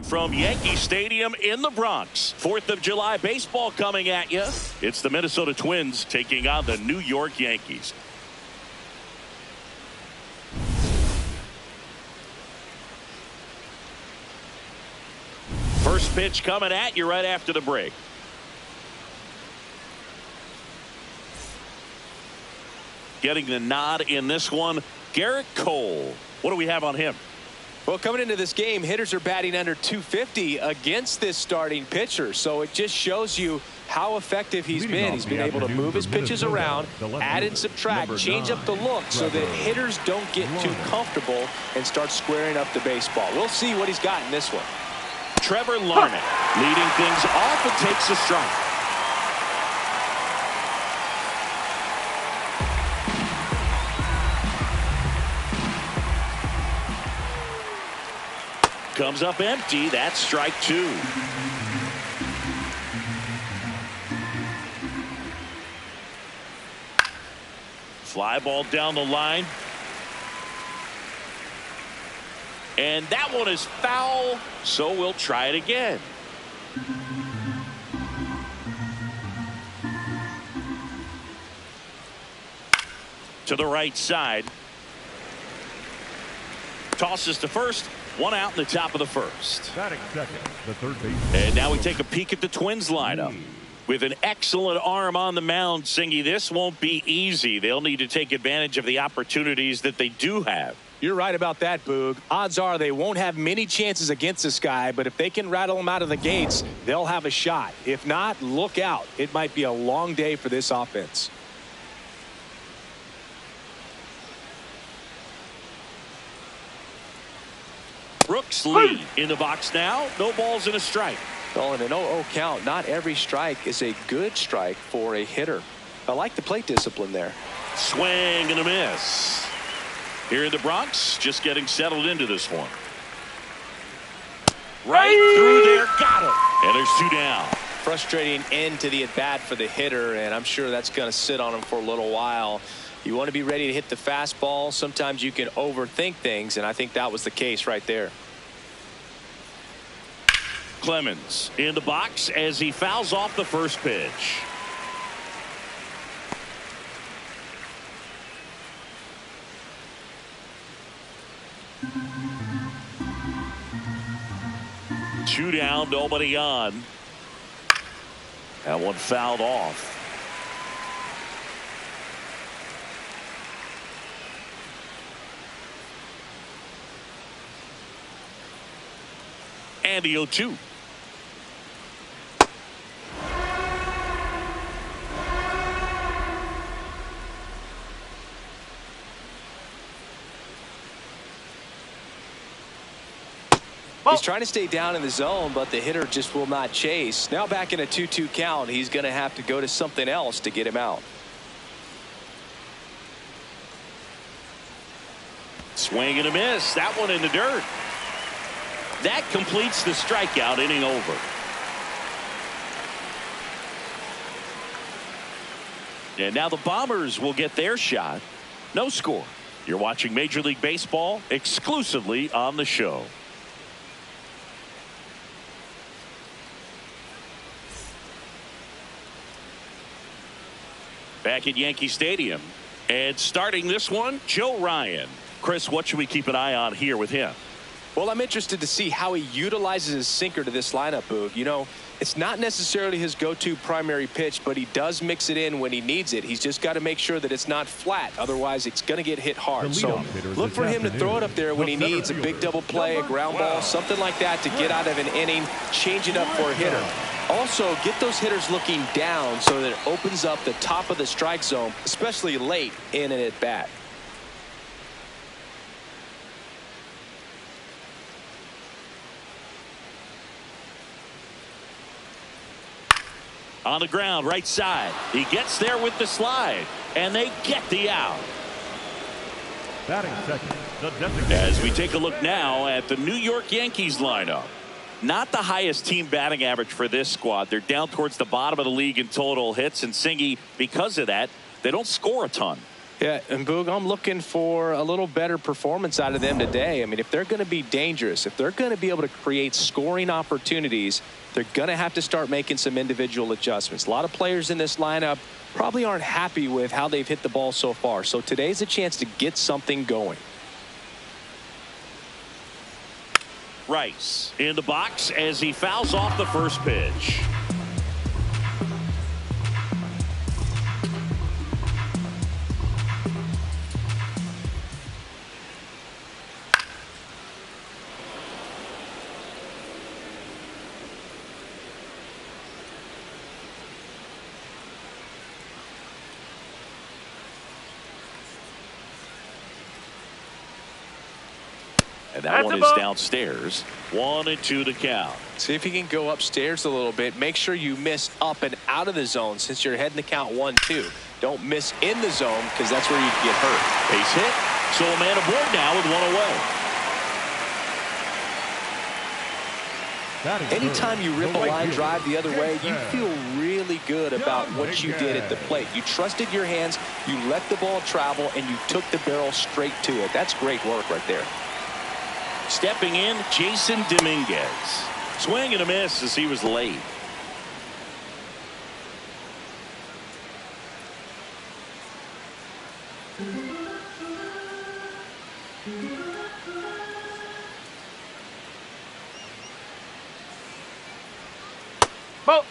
From Yankee Stadium in the Bronx, 4th of July baseball coming at you. It's the Minnesota Twins taking on the New York Yankees. First pitch coming at you right after the break. Getting the nod in this one, Garrett Cole. What do we have on him? Well, coming into this game, hitters are batting under 250 against this starting pitcher. So it just shows you how effective he's been. He's been able to move his pitches around, add and subtract, change up the look so that hitters don't get too comfortable and start squaring up the baseball. We'll see what he's got in this one. Trevor Larnach leading things off and takes a strike. Comes up empty. That's strike two. Fly ball down the line. And that one is foul, so we'll try it again. To the right side. Tosses to first. One out in the top of the first. Batting second, the third base. And now we take a peek at the Twins lineup. With an excellent arm on the mound, Singy, this won't be easy. They'll need to take advantage of the opportunities that they do have. You're right about that, Boog. Odds are they won't have many chances against this guy, but if they can rattle him out of the gates, they'll have a shot. If not, look out. It might be a long day for this offense. Brooks Lee in the box now. No balls and a strike. Well, in an 0-0 count, not every strike is a good strike for a hitter. I like the plate discipline there. Swing and a miss. Here in the Bronx, just getting settled into this one. Right through there, got him. And there's two down. Frustrating end to the at-bat for the hitter, and I'm sure that's going to sit on him for a little while. You want to be ready to hit the fastball. Sometimes you can overthink things, and I think that was the case right there. Clemens in the box as he fouls off the first pitch. Two down, nobody on. That one fouled off. And the 0-2. He's trying to stay down in the zone, but the hitter just will not chase. Now back in a 2-2 count, he's going to have to go to something else to get him out. Swing and a miss. That one in the dirt. That completes the strikeout, inning over. And now the Bombers will get their shot. No score. You're watching Major League Baseball exclusively on the show. Back at Yankee Stadium. And starting this one, Joe Ryan. Chris, what should we keep an eye on here with him? Well, I'm interested to see how he utilizes his sinker to this lineup, Boog. You know, it's not necessarily his go-to primary pitch, but he does mix it in when he needs it. He's just got to make sure that it's not flat. Otherwise, it's going to get hit hard. So look for him to throw it up there when he needs a big double play, a ground ball, something like that to get out of an inning, change it up for a hitter. Also, get those hitters looking down so that it opens up the top of the strike zone, especially late in an at-bat. On the ground, right side. He gets there with the slide, and they get the out. Batting second, the designated. As we take a look now at the New York Yankees lineup. Not the highest team batting average for this squad. They're down towards the bottom of the league in total hits, and Singy, because of that, they don't score a ton. Yeah, and Boog, I'm looking for a little better performance out of them today. I mean, if they're going to be dangerous, if they're going to be able to create scoring opportunities, they're going to have to start making some individual adjustments. A lot of players in this lineup probably aren't happy with how they've hit the ball so far. So today's a chance to get something going. Rice in the box as he fouls off the first pitch. And that one is downstairs. 1-2 to count. See if you can go upstairs a little bit. Make sure you miss up and out of the zone since you're heading to count 1-2. Don't miss in the zone because that's where you can get hurt. Base hit. So a man aboard now with one away. Anytime you rip a line drive the other way, you feel really good about what you did at the plate. You trusted your hands, you let the ball travel, and you took the barrel straight to it. That's great work right there. Stepping in, Jason Dominguez. Swing and a miss as he was late. Ball.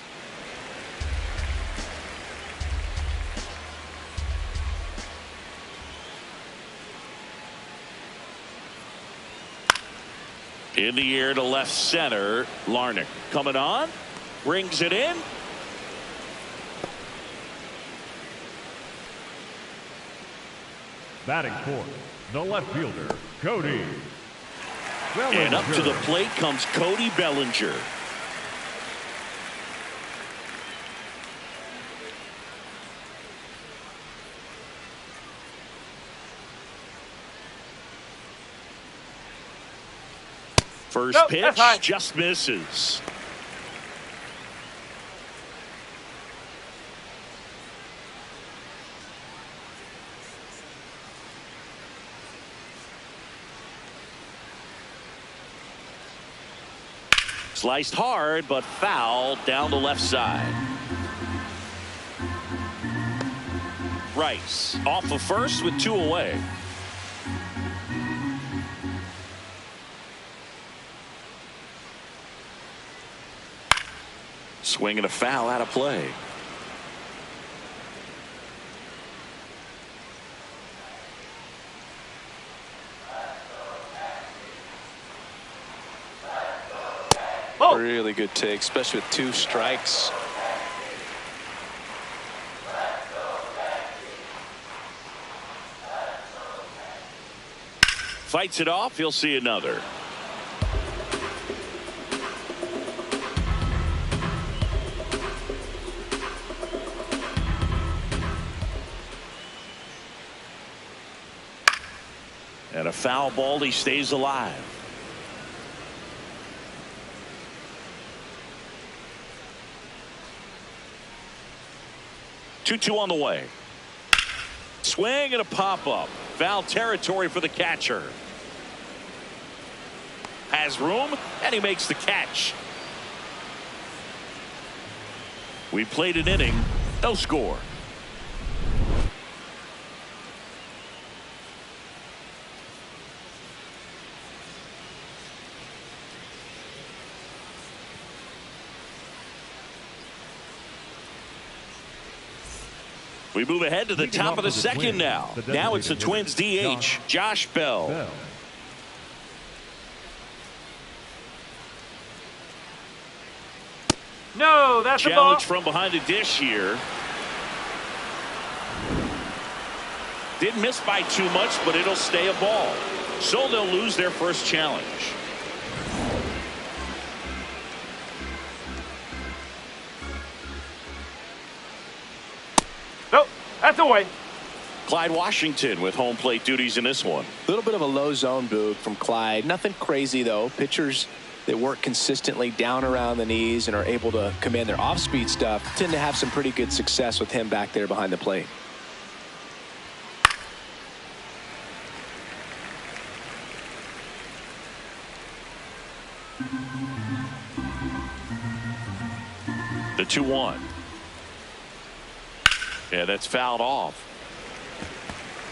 In the air to left center. Larnach coming on. Brings it in. Batting fourth, the left fielder, Cody. And up to the plate comes Cody Bellinger. First pitch just misses. Sliced hard, but foul down the left side. Rice off of first with 2 away. Swing and a foul out of play. Really good take, especially with 2 strikes. Fights it off. He'll see another. And a foul ball. He stays alive. Two on the way. Swing and a pop-up. Foul territory for the catcher. Has room, and he makes the catch. We played an inning. No score. We move ahead to the top of the second now. Now it's the Twins DH, Josh Bell. No, that's a ball. Challenge from behind the dish here. Didn't miss by too much, but it'll stay a ball. So they'll lose their first challenge. That's away. Clyde Washington with home plate duties in this one. A little bit of a low zone boot from Clyde. Nothing crazy, though. Pitchers that work consistently down around the knees and are able to command their off-speed stuff tend to have some pretty good success with him back there behind the plate. The 2-1. Yeah, that's fouled off.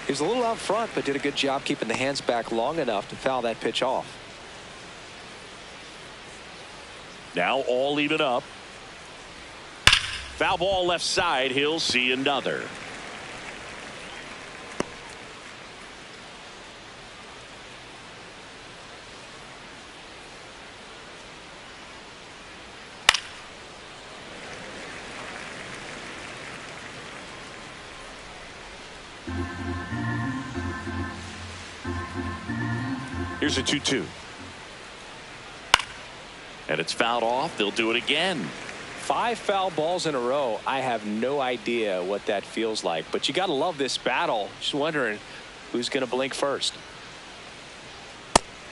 He was a little out front, but did a good job keeping the hands back long enough to foul that pitch off. Now all even up. Foul ball left side. He'll see another. Here's a 2-2. And it's fouled off. They'll do it again. 5 foul balls in a row. I have no idea what that feels like, but you got to love this battle. Just wondering who's going to blink first.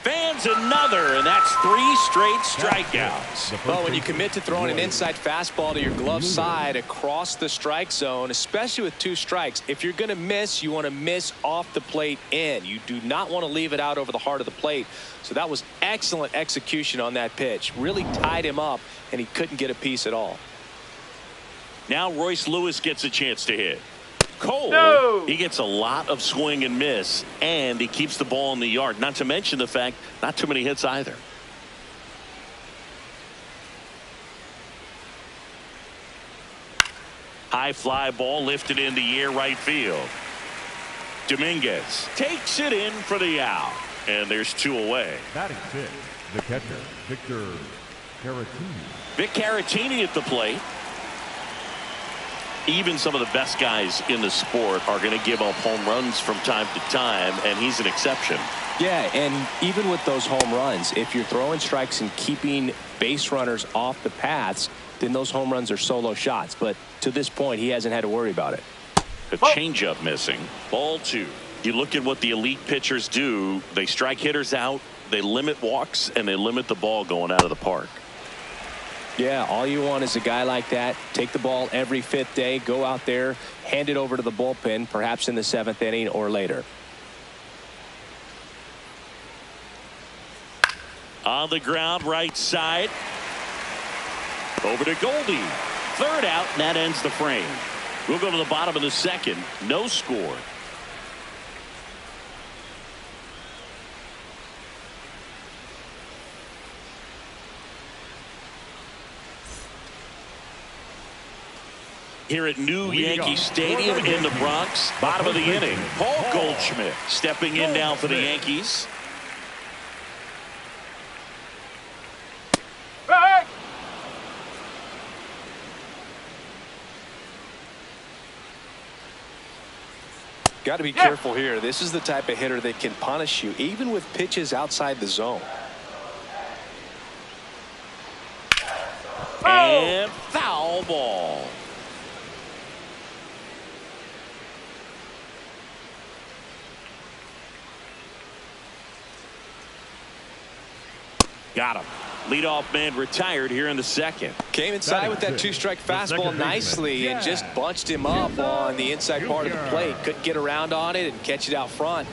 Fans another, and that's 3 straight strikeouts. Well, when you commit to throwing an inside fastball to your glove side across the strike zone, especially with 2 strikes, if you're going to miss, you want to miss off the plate in. You do not want to leave it out over the heart of the plate. So that was excellent execution on that pitch. Really tied him up, and he couldn't get a piece at all. Now Royce Lewis gets a chance to hit. Cole, no. He gets a lot of swing and miss, and he keeps the ball in the yard. Not to mention the fact not too many hits either. High fly ball lifted in the air right field. Dominguez takes it in for the out, and there's 2 away. Batting 6, the catcher, Victor Caratini. Vic Caratini at the plate. Even some of the best guys in the sport are going to give up home runs from time to time, and he's an exception. Yeah, and even with those home runs, if you're throwing strikes and keeping base runners off the paths, then those home runs are solo shots. But to this point, he hasn't had to worry about it. A changeup missing. Ball 2. You look at what the elite pitchers do. They strike hitters out, they limit walks, and they limit the ball going out of the park. Yeah, all you want is a guy like that. Take the ball every 5th day, go out there, hand it over to the bullpen, perhaps in the 7th inning or later. On the ground, right side. Over to Goldie. 3rd out, and that ends the frame. We'll go to the bottom of the 2nd. No score. Here at New Yankee Stadium in the Bronx, bottom of the inning. Paul Goldschmidt stepping in now for the Yankees. Hey! Got to be careful here. This is the type of hitter that can punish you even with pitches outside the zone. And foul ball. Got him. Leadoff man retired here in the 2nd. Came inside with that 2-strike fastball nicely and just bunched him up on the inside part of the plate. Couldn't get around on it and catch it out front.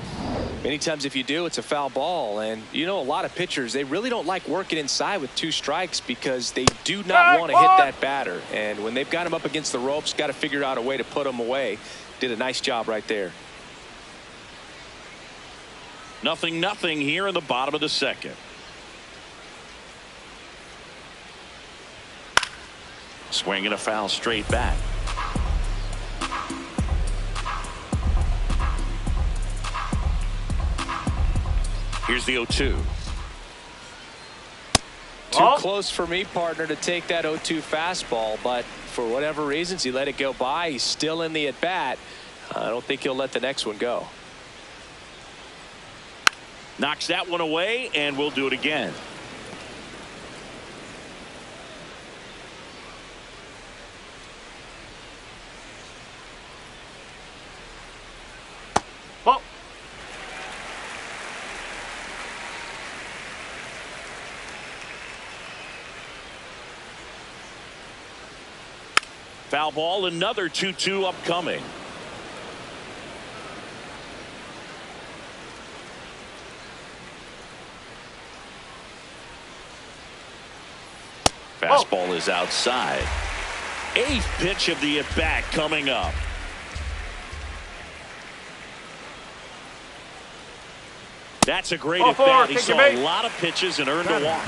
Many times if you do, it's a foul ball. And you know, a lot of pitchers, they really don't like working inside with 2 strikes because they do not want to hit that batter. And when they've got him up against the ropes, got to figure out a way to put him away. Did a nice job right there. 0-0 here in the bottom of the 2nd. Swinging a foul straight back. Here's the 0-2. Too close for me, partner, to take that 0-2 fastball, but for whatever reasons he let it go by. He's still in the at bat. I don't think he'll let the next one go. Knocks that one away, and we'll do it again. Ball. Foul ball, another 2-2 upcoming. Fastball is outside. 8th pitch of the at-bat coming up. That's a great at-bat. He saw a lot of pitches and earned a walk.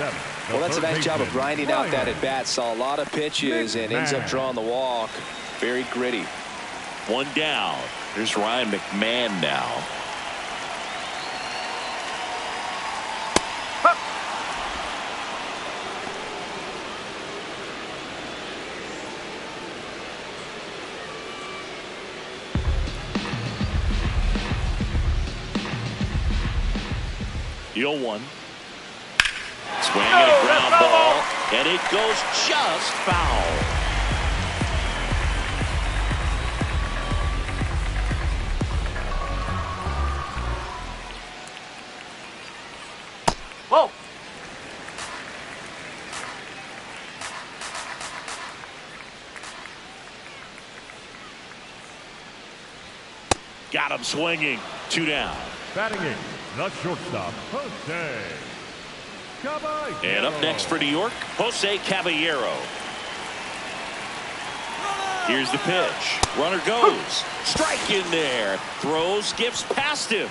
Well, that's a nice job of grinding out that at-bat. Saw a lot of pitches and ends up drawing the walk. Very gritty. 1 down. Here's Ryan McMahon now. Deal 1. Swing and a ground ball, and it goes just foul. Whoa. Got him swinging. 2 down. Batting in, the shortstop, Jose Caballero. And up next for New York, Jose Caballero. Here's the pitch. Runner goes. Strike in there. Throws, skips past him.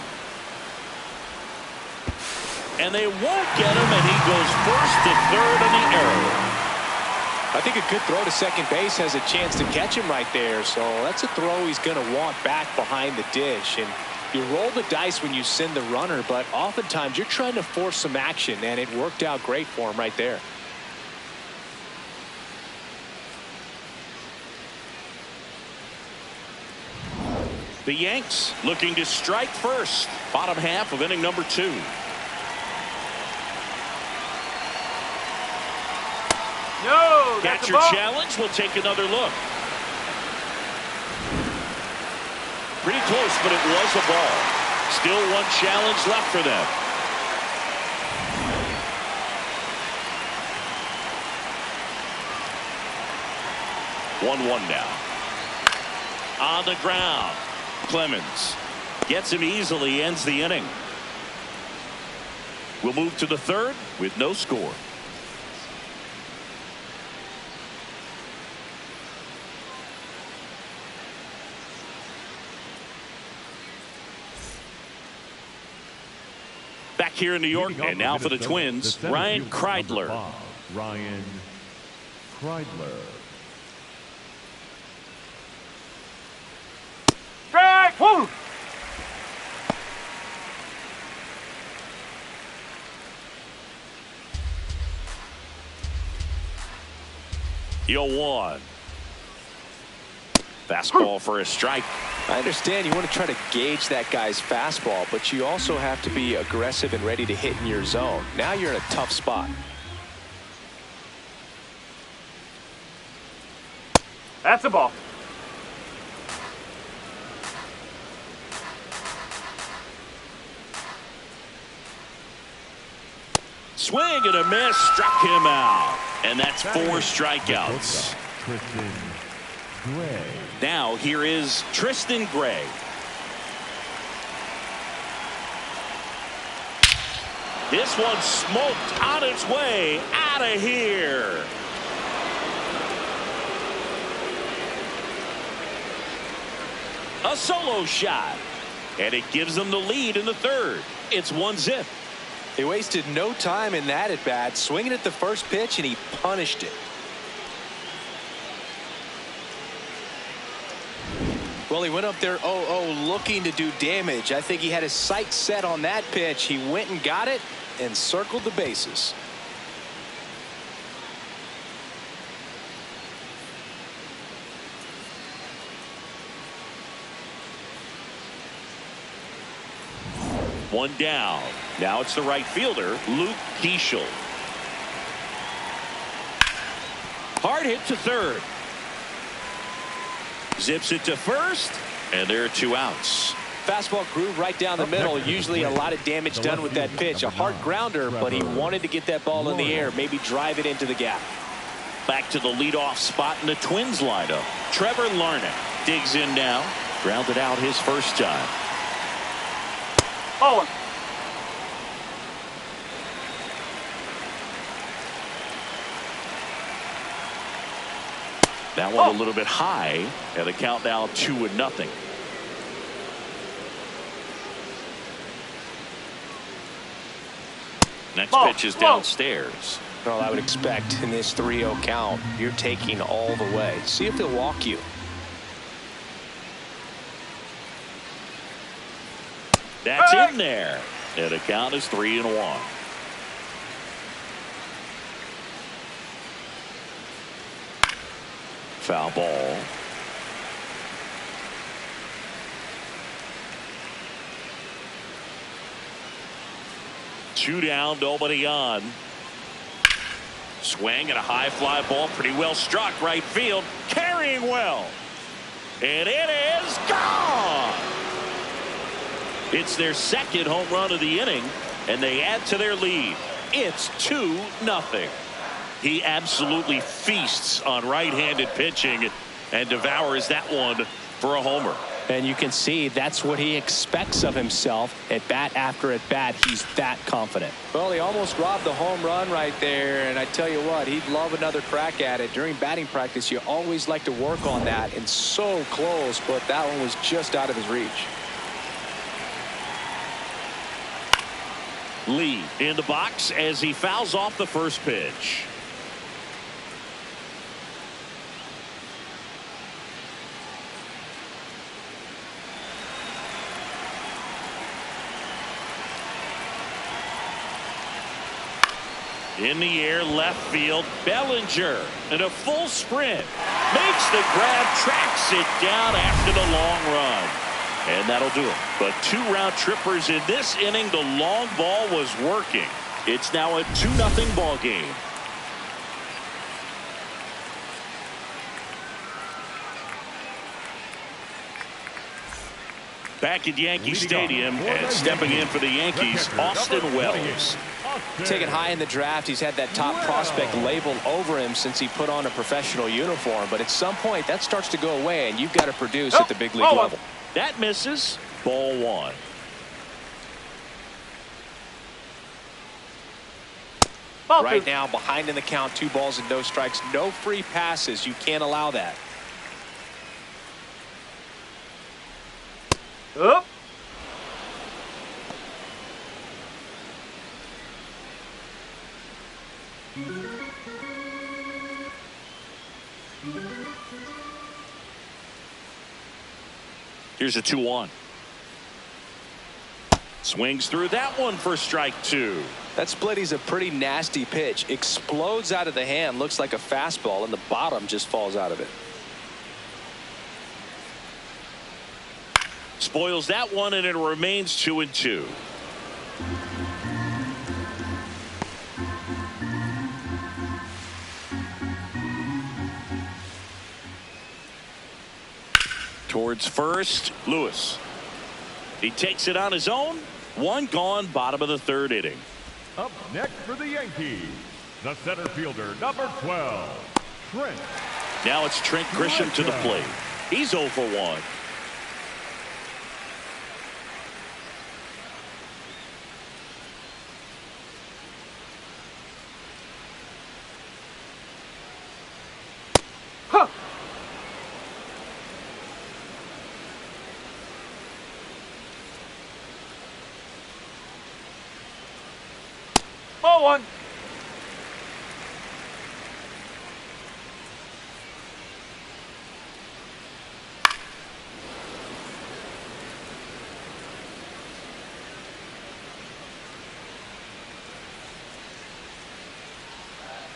And they won't get him, and he goes first to third on the error. I think a good throw to second base has a chance to catch him right there. So that's a throw he's going to want back behind the dish. And you roll the dice when you send the runner, but oftentimes you're trying to force some action, and it worked out great for him right there. The Yanks looking to strike first. Bottom half of inning number 2. No, that's Catcher a ball. challenge. We'll take another look. Pretty close, but it was a ball. Still 1 challenge left for them. One now. On the ground. Clemens gets him easily, ends the inning. We'll move to the 3rd with no score. Back here in New York, and now for the Twins, Ryan Kreidler. Ryan Kreidler. Strike. Woo. Deal 1. Fastball for a strike. I understand you want to try to gauge that guy's fastball, but you also have to be aggressive and ready to hit in your zone. Now you're in a tough spot. That's a ball. Swing and a miss, struck him out. And that's 4 strikeouts. Tristan Gray. Now here is Tristan Gray. This one smoked on its way out of here. A solo shot. And it gives them the lead in the 3rd. It's 1-0. They wasted no time in that at bat, swinging at the first pitch, and he punished it. Well, he went up there 0-0 looking to do damage. I think he had his sights set on that pitch. He went and got it and circled the bases. One down. Now it's the right fielder, Luke Keeschel. Hard hit to 3rd. Zips it to 1st, and there are 2 outs. Fastball groove right down the middle. Usually a lot of damage done with that pitch. A hard grounder, but he wanted to get that ball in the air, maybe drive it into the gap. Back to the leadoff spot in the Twins lineup. Trevor Larnach digs in now. Grounded out his first time. Oh. That one a little bit high, and the count now 2-0. Next pitch is downstairs. Well, I would expect in this 3-0 count, you're taking all the way. See if they'll walk you. That's in there. And the count is 3-1. Foul ball. Two down, nobody on. Swing and a high fly ball, pretty well struck right field, carrying well. And it is gone. It's their second home run of the inning, and they add to their lead. It's 2-0. He absolutely feasts on right-handed pitching and devours that one for a homer. And you can see that's what he expects of himself at bat after at bat. He's that confident. Well, he almost robbed the home run right there, and I tell you what, he'd love another crack at it. During batting practice, you always like to work on that, and so close, but that one was just out of his reach. Lee in the box as he fouls off the first pitch. In the air, left field, Bellinger in a full sprint. Makes the grab, tracks it down after the long run. And that'll do it. But 2 round trippers in this inning. The long ball was working. It's now a 2-0 ball game. Back at Yankee Stadium and stepping in for the Yankees, Austin Wells. Taken high in the draft, he's had that top prospect labeled over him since he put on a professional uniform. But at some point, that starts to go away, and you've got to produce at the big league level. That misses. Ball 1. Right now, behind in the count, 2 balls and no strikes. No free passes. You can't allow that. Up. Here's a 2-1. Swings through that one for strike 2. That splitty's a pretty nasty pitch. Explodes out of the hand. Looks like a fastball, and the bottom just falls out of it. Spoils that one, and it remains 2-2. Towards first, Lewis. He takes it on his own. 1 gone, bottom of the 3rd inning. Up next for the Yankees, the center fielder, number 12, Trent. Now it's Trent Grisham to the plate. He's 0 for 1. Ball 1.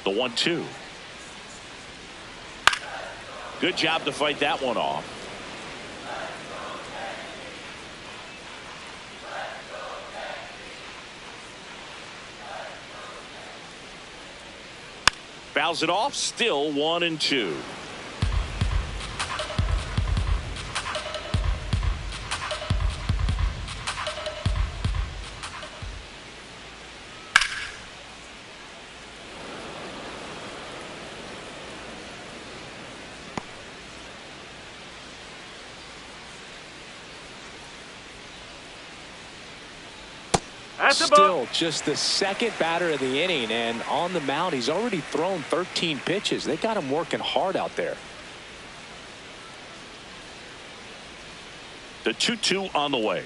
The 1-2. Good job to fight that one off. Fouls it off, still 1-2. Still just the 2nd batter of the inning, and on the mound he's already thrown 13 pitches. They got him working hard out there. The 2-2 on the way.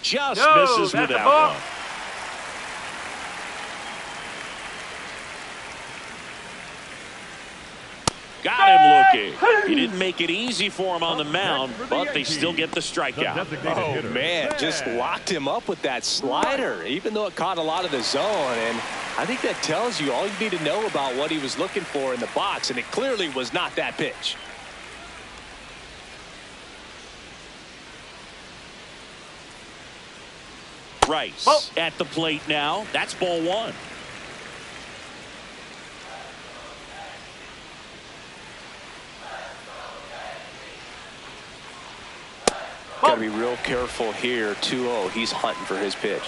Just No, misses with that's a that ball. one. Got him looking. He didn't make it easy for him on the mound, but they still get the strikeout. Oh, man, just locked him up with that slider, even though it caught a lot of the zone. And I think that tells you all you need to know about what he was looking for in the box, and it clearly was not that pitch. Rice at the plate now. That's ball one. Got to be real careful here. 2-0. He's hunting for his pitch.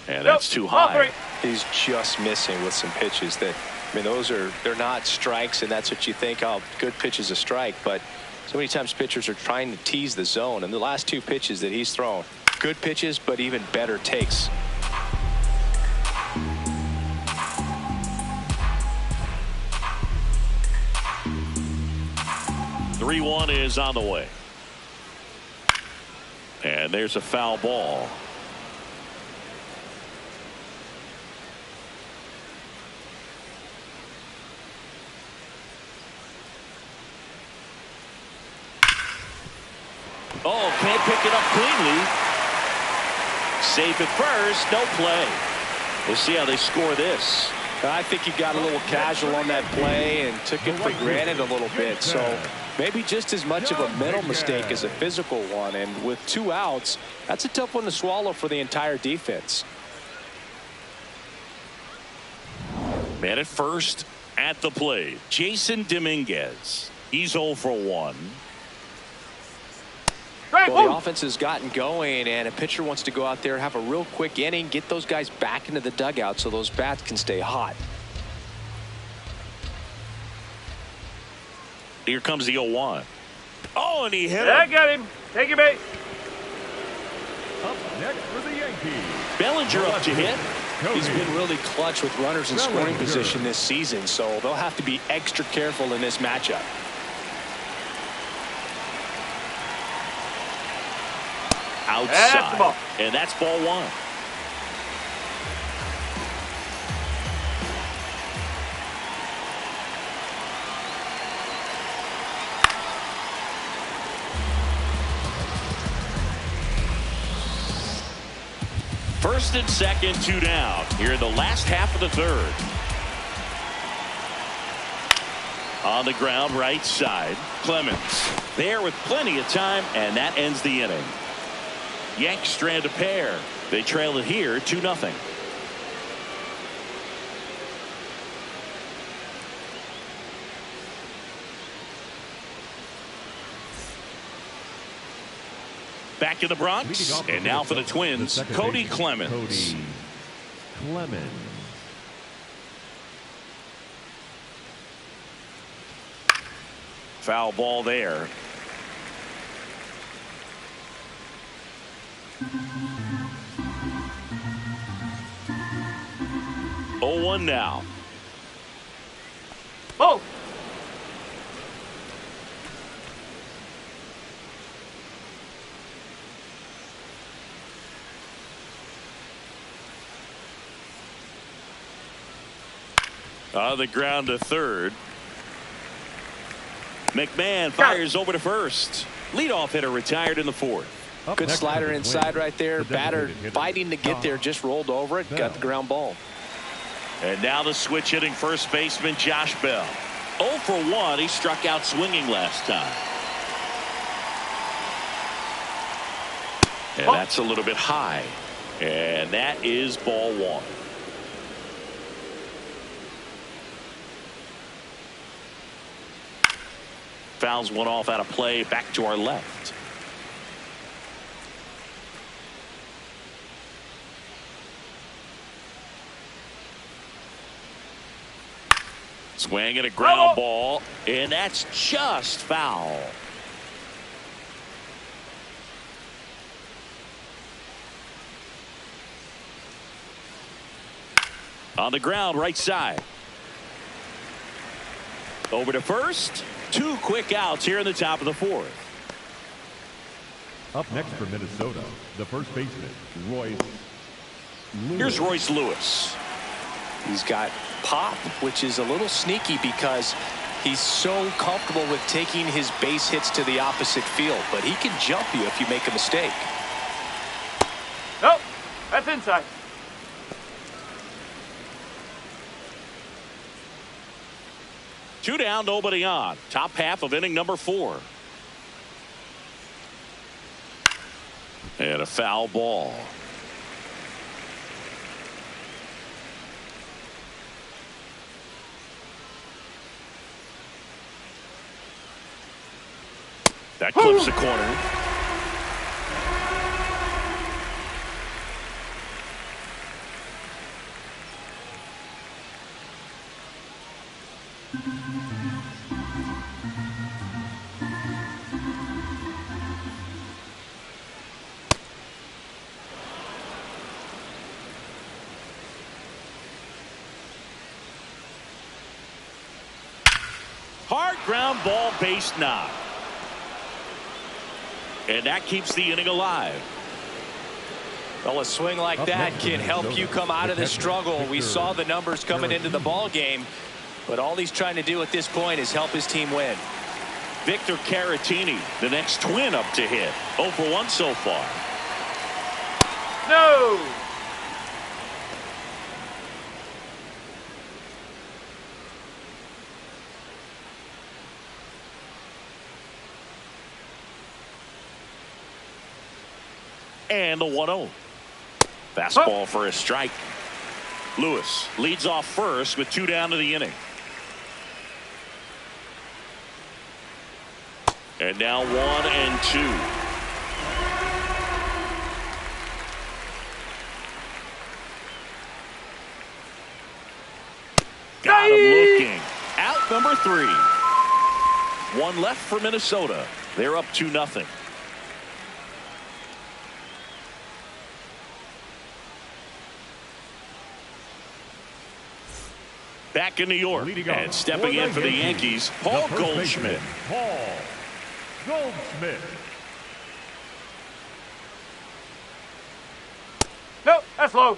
And that's too high. He's just missing with some pitches that, I mean, they're not strikes, and that's what you think, oh, good pitch is a strike. But so many times pitchers are trying to tease the zone, and the last two pitches that he's thrown, good pitches, but even better takes. 3-1 is on the way. And there's a foul ball. Oh, can't pick it up cleanly. Safe at first, no play. We'll see how they score this. I think he got a little casual on that play and took it for granted a little bit. So maybe just as much of a mental mistake as a physical one. And with 2 outs, that's a tough one to swallow for the entire defense. Man at first at the plate, Jason Dominguez. He's 0 for 1. Well, the offense has gotten going, and a pitcher wants to go out there, have a real quick inning, get those guys back into the dugout so those bats can stay hot. Here comes the 0-1. Oh, and he hit I him. got him. Take your bait. Up next for the Yankees, Bellinger up to hit. He's been really clutch with runners in scoring position this season, so they'll have to be extra careful in this matchup. Outside. That's the ball. And that's ball 1. First and second, 2 down here in the last half of the third. On the ground, right side, Clemens there with plenty of time, and that ends the inning. Yanks strand a pair. They trail it here 2-0. Back in the Bronx, and now for the Twins, Cody Clemens. Foul ball there. Oh, 1 now. Oh. On the ground to third. McMahon fires over to first. Leadoff hitter retired in the 4th. Good slider inside right there. Batter fighting to get there, just rolled over it, got the ground ball. And now the switch hitting first baseman Josh Bell. 0 for 1. He struck out swinging last time. And that's a little bit high. And that is ball 1. Fouls one off out of play, back to our left. Swing and a ground ball, and that's just foul. On the ground, right side. Over to first. 2 quick outs here in the top of the 4th. Up next for Minnesota, the first baseman, Royce Lewis. Here's Royce Lewis. He's got pop, which is a little sneaky because he's so comfortable with taking his base hits to the opposite field, but he can jump you if you make a mistake. Nope, that's inside. Two down, nobody on. Top half of inning number 4. And a foul ball. That clips the corner. Hard ground ball, base knock. And that keeps the inning alive. Well, a swing like that can help you come out of the struggle. We saw the numbers coming into the ball game, but all he's trying to do at this point is help his team win. Victor Caratini, the next twin up to hit. 0 for 1 so far. No. And the 1-0. Fastball for a strike. Lewis leads off first with 2 down to the inning. And now 1 and 2. Got him looking. Out number 3. 1 left for Minnesota. They're up 2-0. Back in New York and stepping in for the Yankees, Paul Goldschmidt. Paul Goldschmidt. Nope, that's low.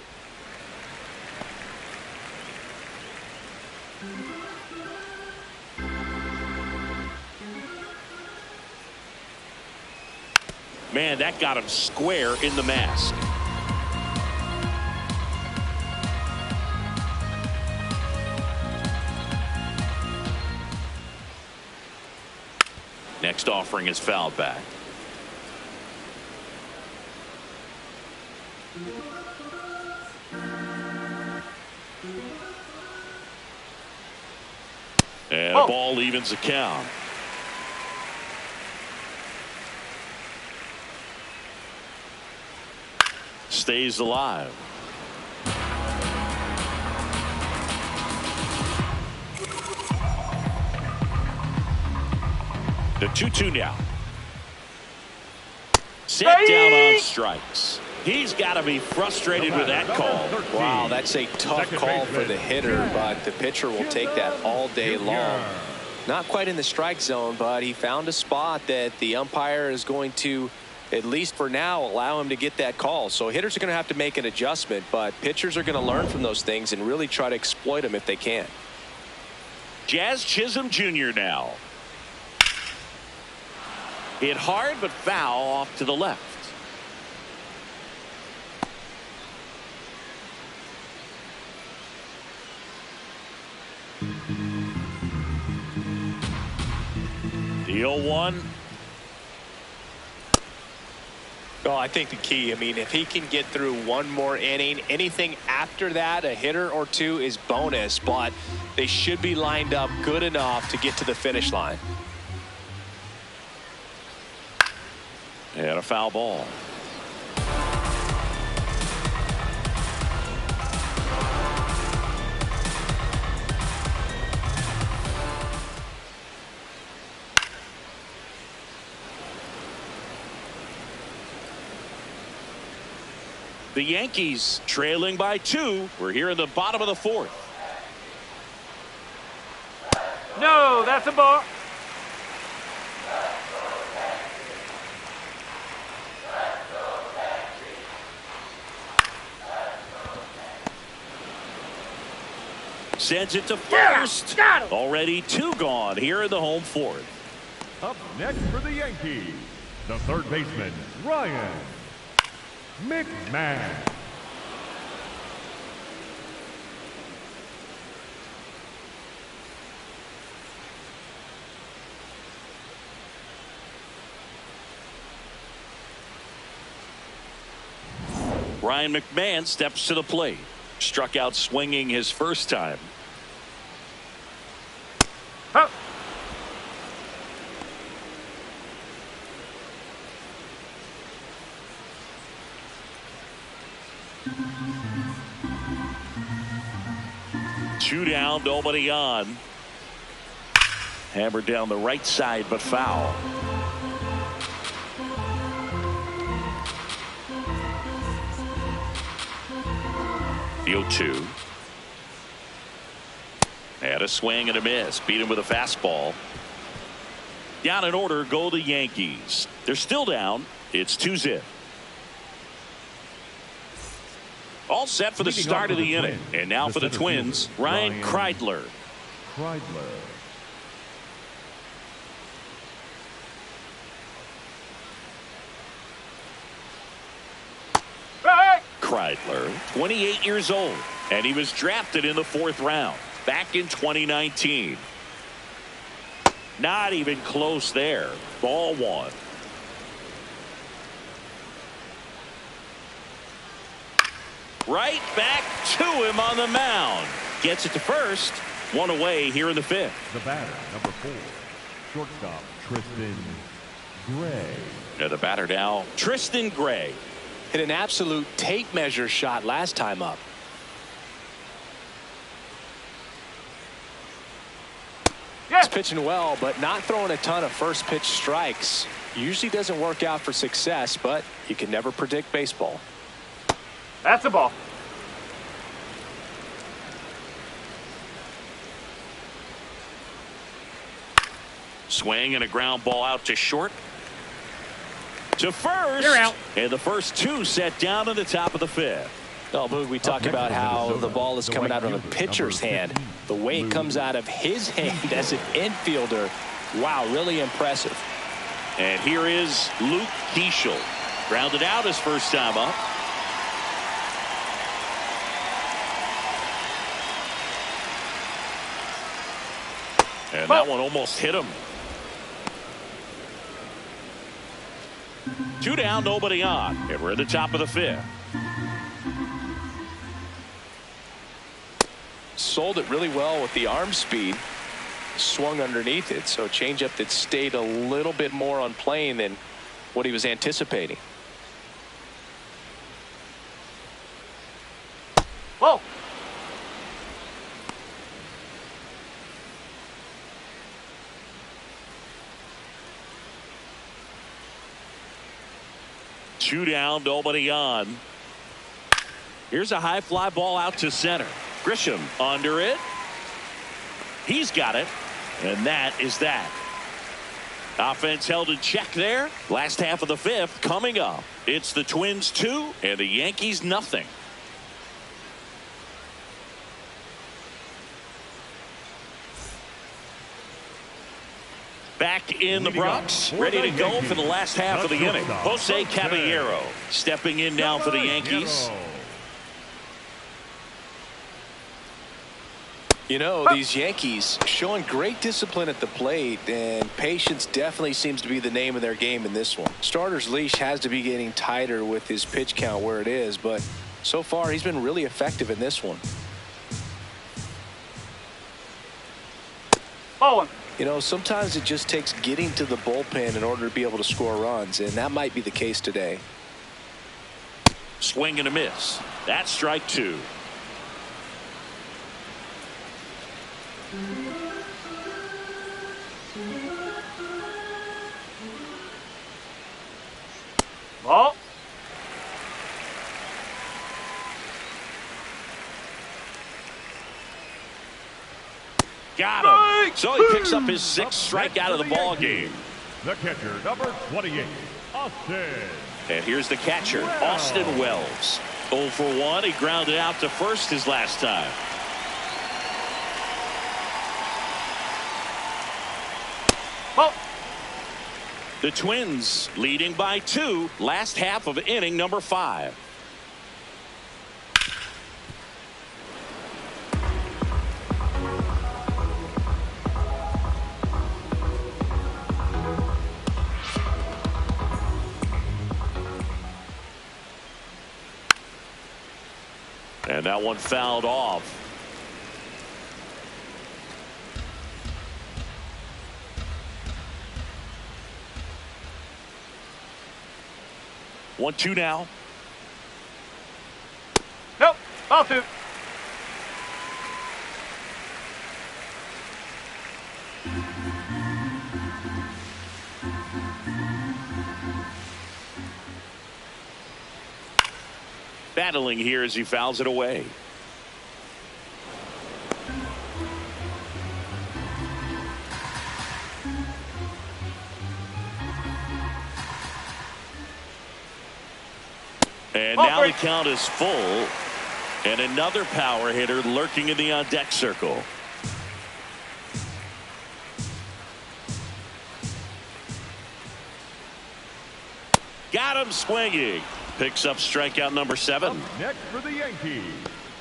Man, that got him square in the mask. Next offering is fouled back. And a ball evens the count. Stays alive. The 2-2 now. Set down on strikes. He's got to be frustrated with that call. Wow, that's a tough call for the hitter, but the pitcher will take that all day long. Not quite in the strike zone, but he found a spot that the umpire is going to, at least for now, allow him to get that call. So hitters are going to have to make an adjustment, but pitchers are going to learn from those things and really try to exploit them if they can. Jazz Chisholm Jr. now. Hit hard but foul off to the left. The 0-1. Well, I think the key, if he can get through one more inning, anything after that, a hitter or two is bonus, but they should be lined up good enough to get to the finish line. And a foul ball. The Yankees trailing by 2. We're here in the bottom of the 4th. No, that's a ball. Sends it to first. Got him. Already 2 gone here in the home 4th. Up next for the Yankees, the third baseman, Ryan McMahon. Ryan McMahon steps to the plate. Struck out swinging his first time. Huh. Two down, nobody on. Hammered down the right side, but foul. The 0-2. Had a swing and a miss. Beat him with a fastball. Down in order go the Yankees. They're still down. It's 2-0. All set for the start of the inning. And now for the Twins, Ryan Kreidler. Kreidler, 28 years old, and he was drafted in the 4th round back in 2019. Not even close there. Ball 1. Right back to him on the mound. Gets it to first. 1 away here in the 5th. The batter, number 4, shortstop Tristan Gray. Now the batter now, Tristan Gray. Hit an absolute tape measure shot last time up. He's pitching well, but not throwing a ton of first pitch strikes. Usually doesn't work out for success, but you can never predict baseball. That's a ball. Swing and a ground ball out to short. To first. You're out. And the first 2 set down in the top of the 5th. Well, Boog, we talk about how the ball is coming out of the pitcher's hand. The way it comes out of his hand as an infielder, wow, really impressive. And here is Luke Keeschel. Grounded out his first time up. And that one almost hit him. 2 down, nobody on. And we're at the top of the 5th. Sold it really well with the arm speed. Swung underneath it. So changeup that stayed a little bit more on plane than what he was anticipating. Whoa. Two down, nobody on. Here's a high fly ball out to center. Grisham under it. He's got it. And that is that. Offense held in check there. Last half of the 5th coming up. It's the Twins 2 and the Yankees nothing. Back in the Bronx, ready to go for the last half of the inning. Jose Caballero stepping in now for the Yankees. You know, these Yankees showing great discipline at the plate, and patience definitely seems to be the name of their game in this one. Starter's leash has to be getting tighter with his pitch count where it is, but so far he's been really effective in this one. Bowling. You know, sometimes it just takes getting to the bullpen in order to be able to score runs, and that might be the case today. Swing and a miss. That's strike 2. Ball. Got him. So he picks up his 6th strikeout of the ball game. The catcher, number 28, Austin. And here's the catcher, Austin Wells. 0 for 1. He grounded out to first his last time. Ball. The Twins leading by 2. Last half of inning number 5. And that one fouled off. One, two now. Nope. Ball 2. Battling here as he fouls it away. And now the count is full. And another power hitter lurking in the on-deck circle. Got him swinging. Picks up strikeout number 7. Up next for the Yankees,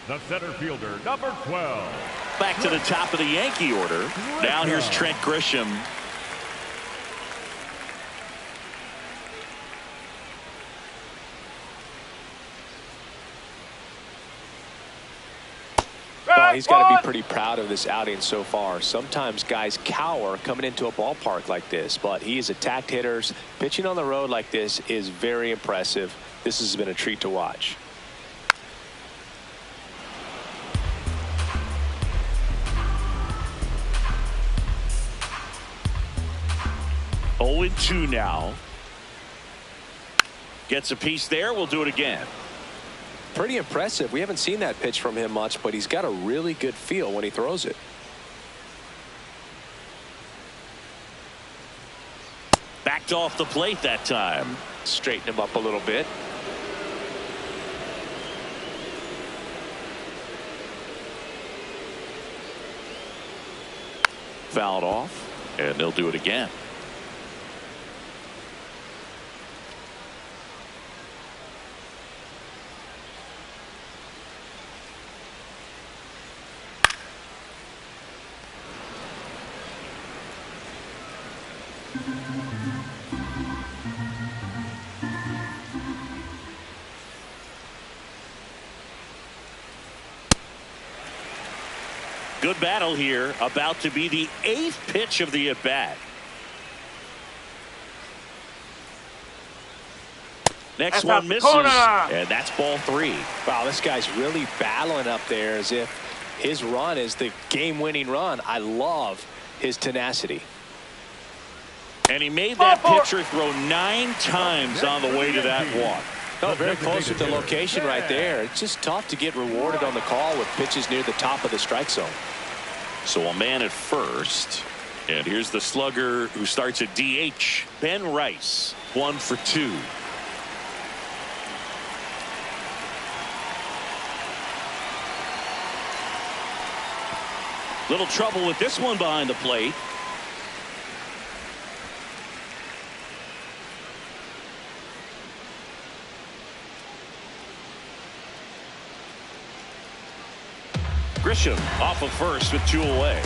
the center fielder, number 12. Back to the top of the Yankee order. Now here's Trent Grisham. Well, he's got to be pretty proud of this outing so far. Sometimes guys cower coming into a ballpark like this, but he's attacked hitters. Pitching on the road like this is very impressive. This has been a treat to watch. Oh and 2 now. Gets a piece there. We'll do it again. Pretty impressive. We haven't seen that pitch from him much, but he's got a really good feel when he throws it. Backed off the plate that time. Straighten him up a little bit. Fouled off, and they'll do it again. Good battle here. About to be the 8th pitch of the at-bat. Next That's one misses, corner. and that's ball 3. Wow, this guy's really battling up there as if his run is the game-winning run. I love his tenacity. And he made that pitcher throw 9 times on the way to that walk. Oh, very close with the location right there. It's just tough to get rewarded on the call with pitches near the top of the strike zone. So a man at first. And here's the slugger who starts at DH. Ben Rice, 1 for 2. Little trouble with this one behind the plate. Grisham off of first with 2 away.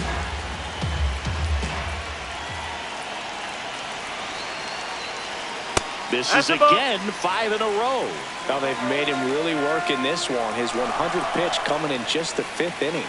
This is again 5 in a row. Now they've made him really work in this one. His 100th pitch coming in just the 5th inning.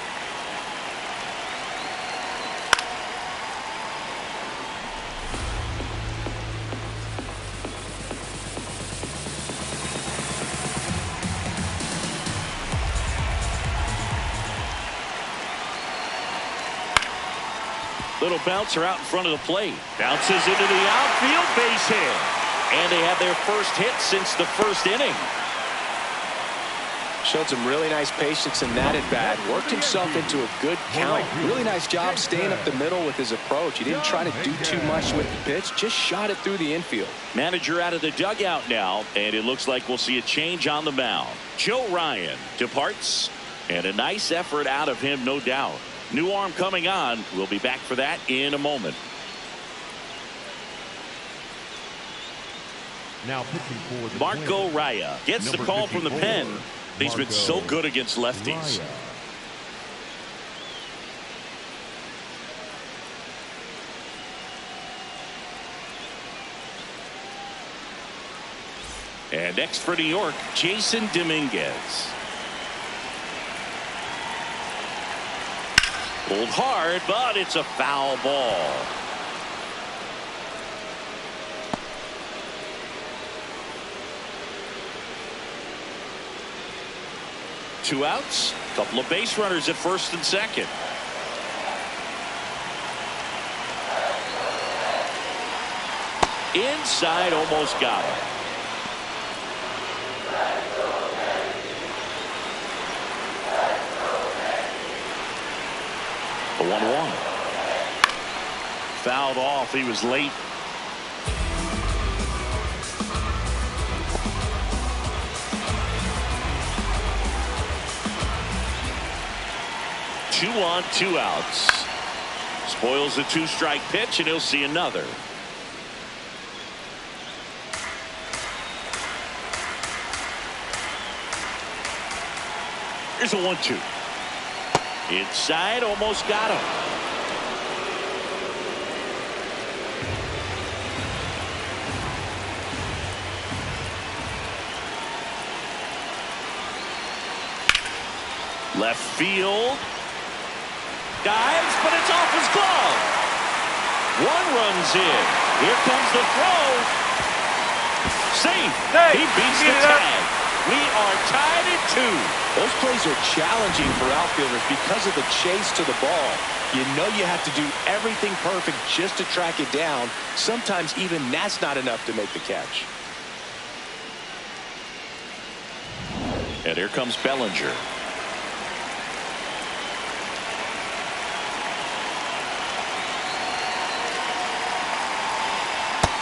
Little bouncer out in front of the plate. Bounces into the outfield, base hit. And they have their first hit since the first inning. Showed some really nice patience in that at bat. Worked himself into a good count. Really nice job staying up the middle with his approach. He didn't try to do too much with the pitch. Just shot it through the infield. Manager out of the dugout now, and it looks like we'll see a change on the mound. Joe Ryan departs, and a nice effort out of him, no doubt. New arm coming on. We'll be back for that in a moment. Now pitching for the Marco Twins, Raya gets the number call from the 54, pen. He's been so good against lefties. Raya. And next for New York, Jason Dominguez. Pulled hard, but it's a foul ball. Two outs, couple of base runners at first and second. Inside, almost got him. The 1-1. Fouled off. He was late. Two on, two outs. Spoils the two-strike pitch, and he'll see another. Here's a 1-2. Inside, almost got him. Left field. Dives, but it's off his glove. One runs in. Here comes the throw. Safe. He beats the tag. We are tied at 2. Those plays are challenging for outfielders because of the chase to the ball. You know you have to do everything perfect just to track it down. Sometimes even that's not enough to make the catch. And here comes Bellinger.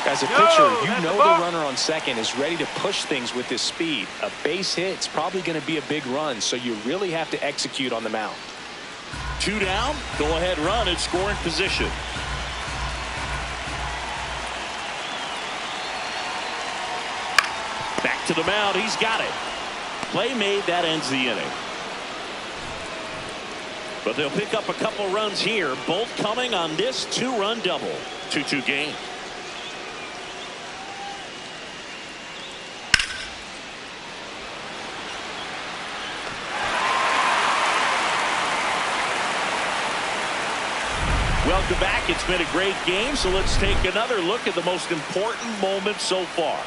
As a pitcher, you know the runner on second is ready to push things with his speed. A base hit's probably going to be a big run, so you really have to execute on the mound. 2 down, go ahead run in scoring position. Back to the mound, he's got it. Play made, that ends the inning. But they'll pick up a couple runs here, both coming on this 2-run double. 2-2 game. Welcome back. It's been a great game, so let's take another look at the most important moments so far.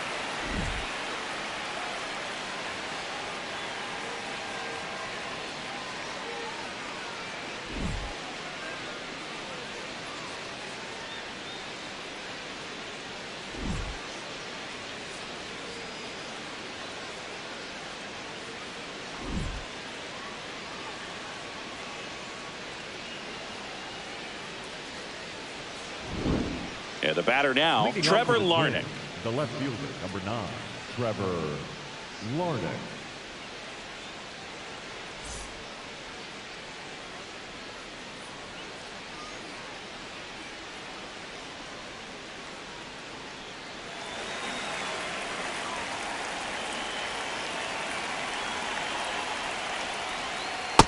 And the batter now, Leading Trevor off for the Larnach. Twins, the left fielder, number 9, Trevor Larnach.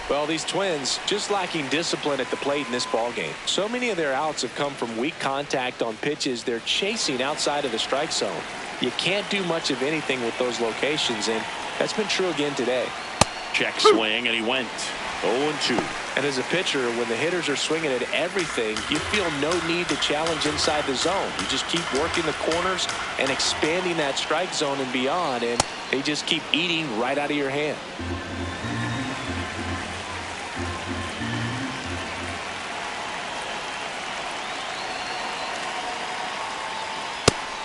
Well, these Twins just lacking discipline at the plate in this ballgame. So many of their outs have come from weak contact on pitches they're chasing outside of the strike zone. You can't do much of anything with those locations, and that's been true again today. Check swing, and he went 0-2. And as a pitcher, when the hitters are swinging at everything, you feel no need to challenge inside the zone. You just keep working the corners and expanding that strike zone and beyond, and they just keep eating right out of your hand.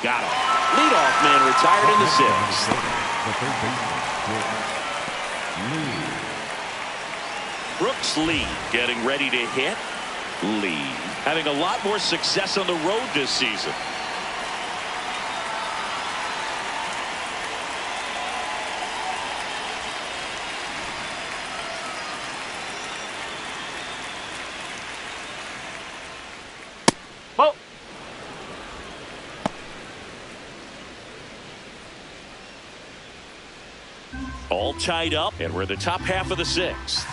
Got him. Leadoff man retired in the 6th. The third baseman, Brooks Lee getting ready to hit. Lee having a lot more success on the road this season. Ball. All tied up, and we're the top half of the sixth.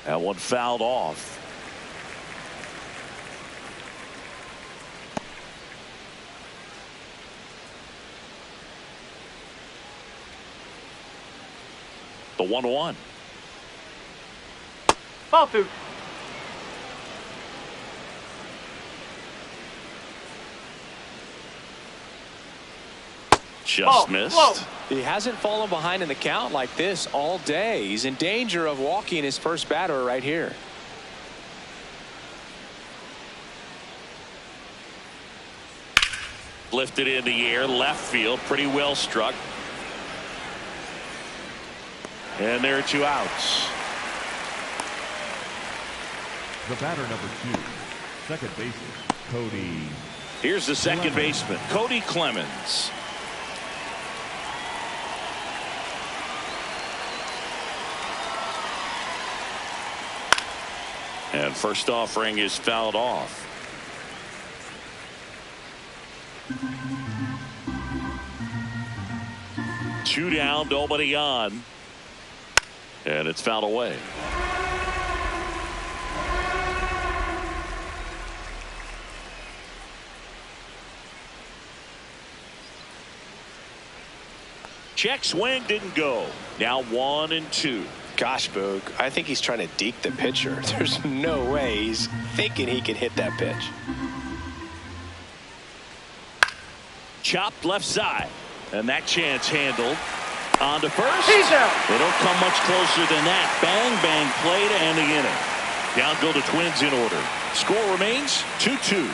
That one fouled off. The 1-1. Ball 2. Just missed. Whoa. He hasn't fallen behind in the count like this all day. He's in danger of walking his first batter right here. Lifted in the air, left field, pretty well struck. And there are 2 outs. The batter number 2, second baseman, Cody. Here's the second baseman, Cody Clemens. And first offering is fouled off. Two down, nobody on. And it's fouled away. Check swing didn't go. Now 1-2. Gosh, Boog, I think he's trying to deke the pitcher. There's no way he's thinking he can hit that pitch. Chopped left side. And that chance handled. On to first. He's out. They don't come much closer than that. Bang, bang play to end the inning. Down go the Twins in order. Score remains 2-2.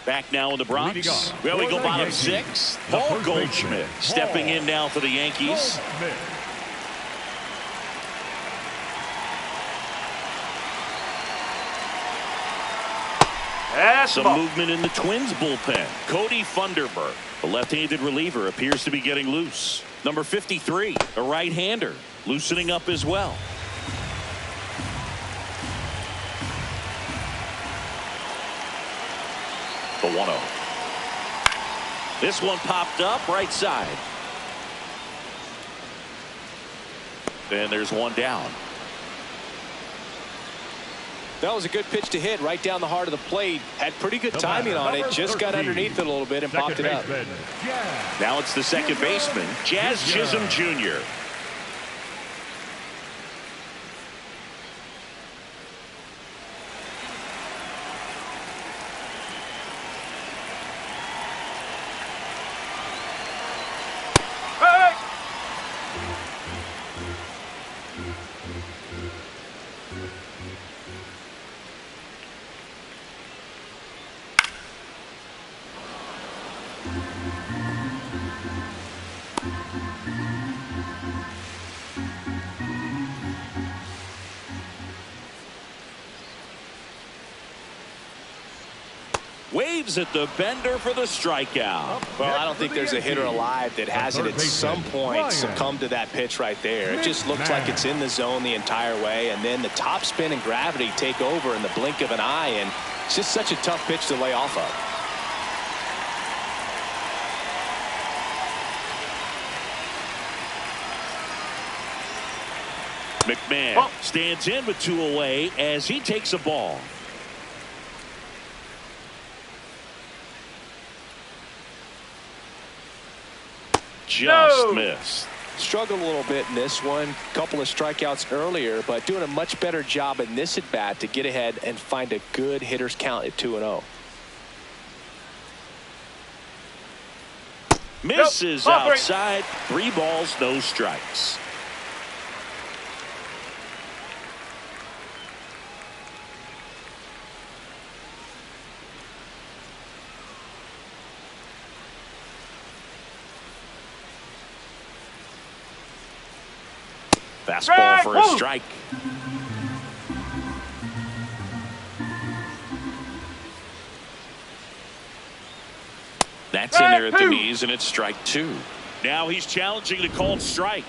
Back now in the Bronx. Well, we go bottom 6. Paul Goldschmidt stepping in now for the Yankees. Some movement in the Twins bullpen. Cody Funderburk, the left-handed reliever, appears to be getting loose. Number 53, a right-hander, loosening up as well. The 1-0. This one popped up right side. And there's one down. That was a good pitch to hit right down the heart of the plate. Had pretty good timing on it. Just got underneath it a little bit and popped it up. Now it's the second baseman, Jazz Chisholm Jr. Waves at the bender for the strikeout. Well, I don't think there's a hitter alive that hasn't at some point succumbed to that pitch right there. It just looks like it's in the zone the entire way, and then the top spin and gravity take over in the blink of an eye, and it's just such a tough pitch to lay off of. McMahon stands in with 2 away as he takes a ball. Just missed. Struggled a little bit in this one. Couple of strikeouts earlier, but doing a much better job in this at bat to get ahead and find a good hitter's count at 2-0. Misses outside. 3 balls, no strikes. Fastball for a strike. That's in there at the knees, and it's strike 2. Now he's challenging the called strike.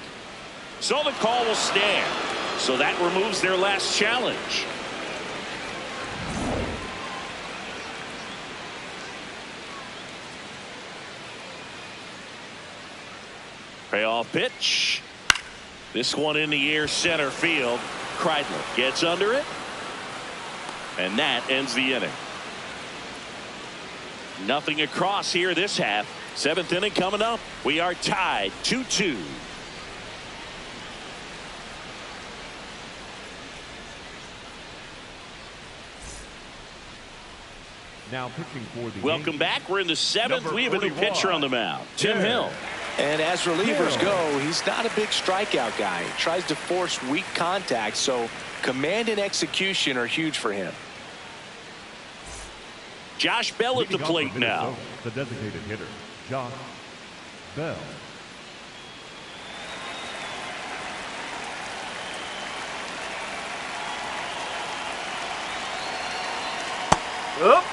So the call will stand. So that removes their last challenge. Payoff pitch. This one in the air, center field. Kreidler gets under it. And that ends the inning. Nothing across here this half. 7th inning coming up. We are tied 2-2. Now pitching for the Welcome Yankees, back. We're in the 7th. We have a new pitcher on the mound. Tim Hill. And as relievers go, he's not a big strikeout guy. He tries to force weak contact, so command and execution are huge for him. Josh Bell at the leading off for plate now. Minnesota, the designated hitter, Josh Bell.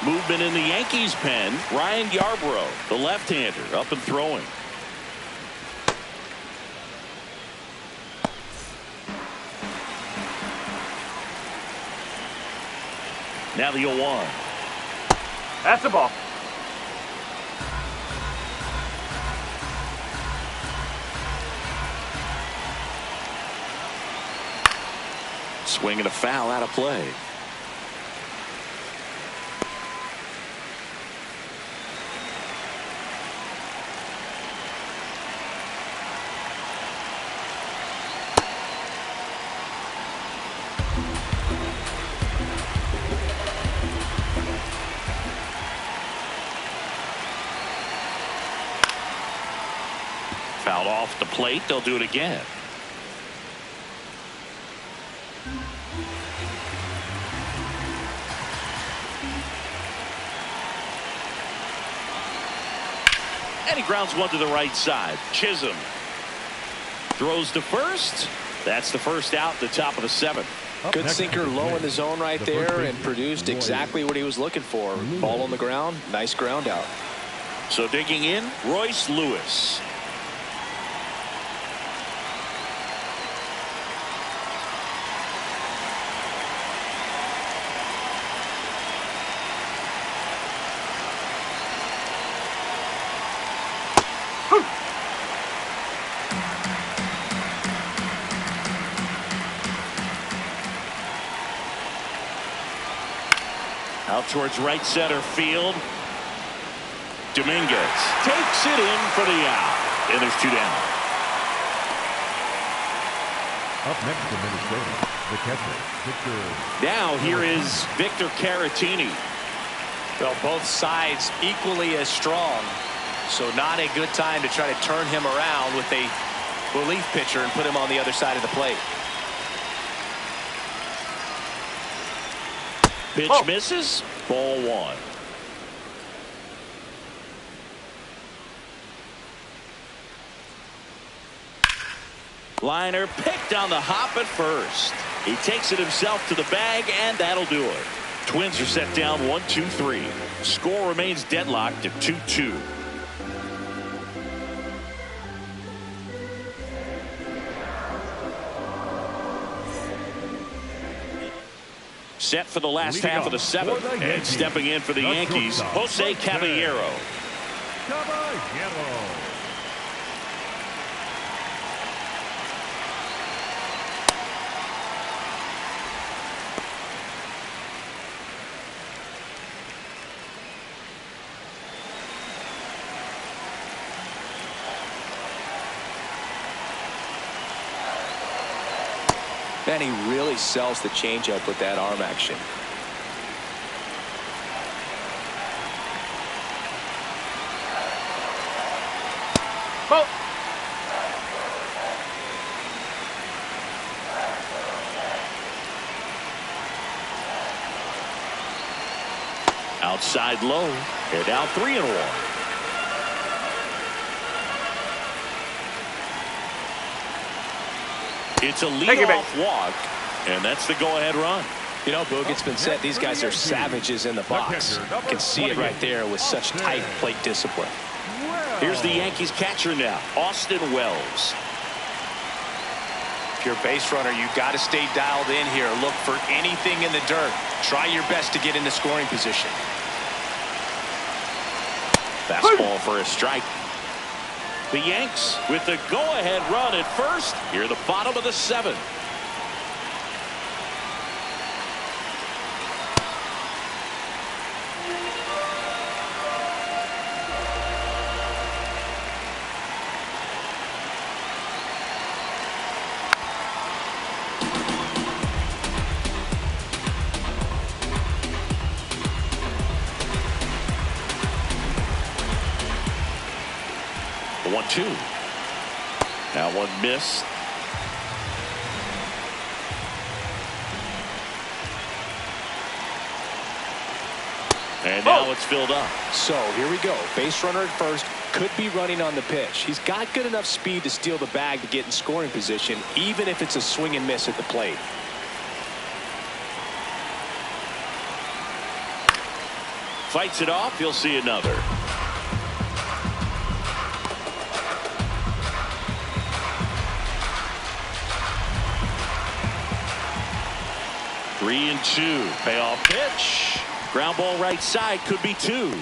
Movement in the Yankees pen. Ryan Yarbrough, the left-hander, up and throwing. Now the 0-1. That's the ball. Swing and a foul out of play. Fouled off the plate. They'll do it again. And he grounds one to the right side. Chisholm throws to first. That's the first out, the top of the 7th. Good sinker low in the zone right there and produced exactly what he was looking for. Ball on the ground. Nice ground out. So digging in, Royce Lewis. Out towards right center field. Dominguez takes it in for the out. And there's 2 down. Up next to Minnesota, the catcher, Victor. Now here is Victor Caratini. Well, both sides equally as strong. So not a good time to try to turn him around with a relief pitcher and put him on the other side of the plate. Pitch misses. Ball 1. Liner picked on the hop at first. He takes it himself to the bag, and that'll do it. Twins are set down 1-2-3. Score remains deadlocked at 2-2. Set for the last half of the 7th, and stepping in for the Yankees, Jose Caballero. Man, he really sells the changeup with that arm action. Ball. Outside low. They're down 3-1. It's a Thank you, leadoff walk, and that's the go-ahead run. You know, Boog, it's been said these guys are savages in the box. You can see it right there with such tight plate discipline. Here's the Yankees catcher now, Austin Wells. If you're a base runner, you got to stay dialed in here. Look for anything in the dirt. Try your best to get into scoring position. Fastball for a strike. The Yanks with the go-ahead run at first. Here, the bottom of the 7th. The 1-2. Now one missed. And now it's filled up. So here we go. Base runner at first. Could be running on the pitch. He's got good enough speed to steal the bag to get in scoring position, even if it's a swing and miss at the plate. Fights it off. You'll see another. Three and 2. Payoff pitch. Ground ball right side, could be 2. 1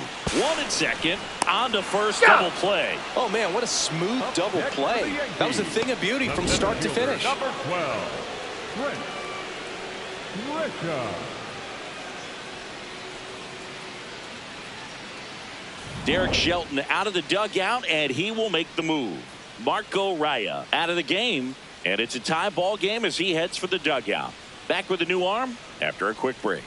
and 2nd. On to first, double play. Oh, man, what a smooth double play. That was a thing of beauty from start to finish. Number 12, Richard. Derek Shelton out of the dugout, and he will make the move. Marco Raya out of the game, and it's a tie ball game as he heads for the dugout. Back with a new arm after a quick break.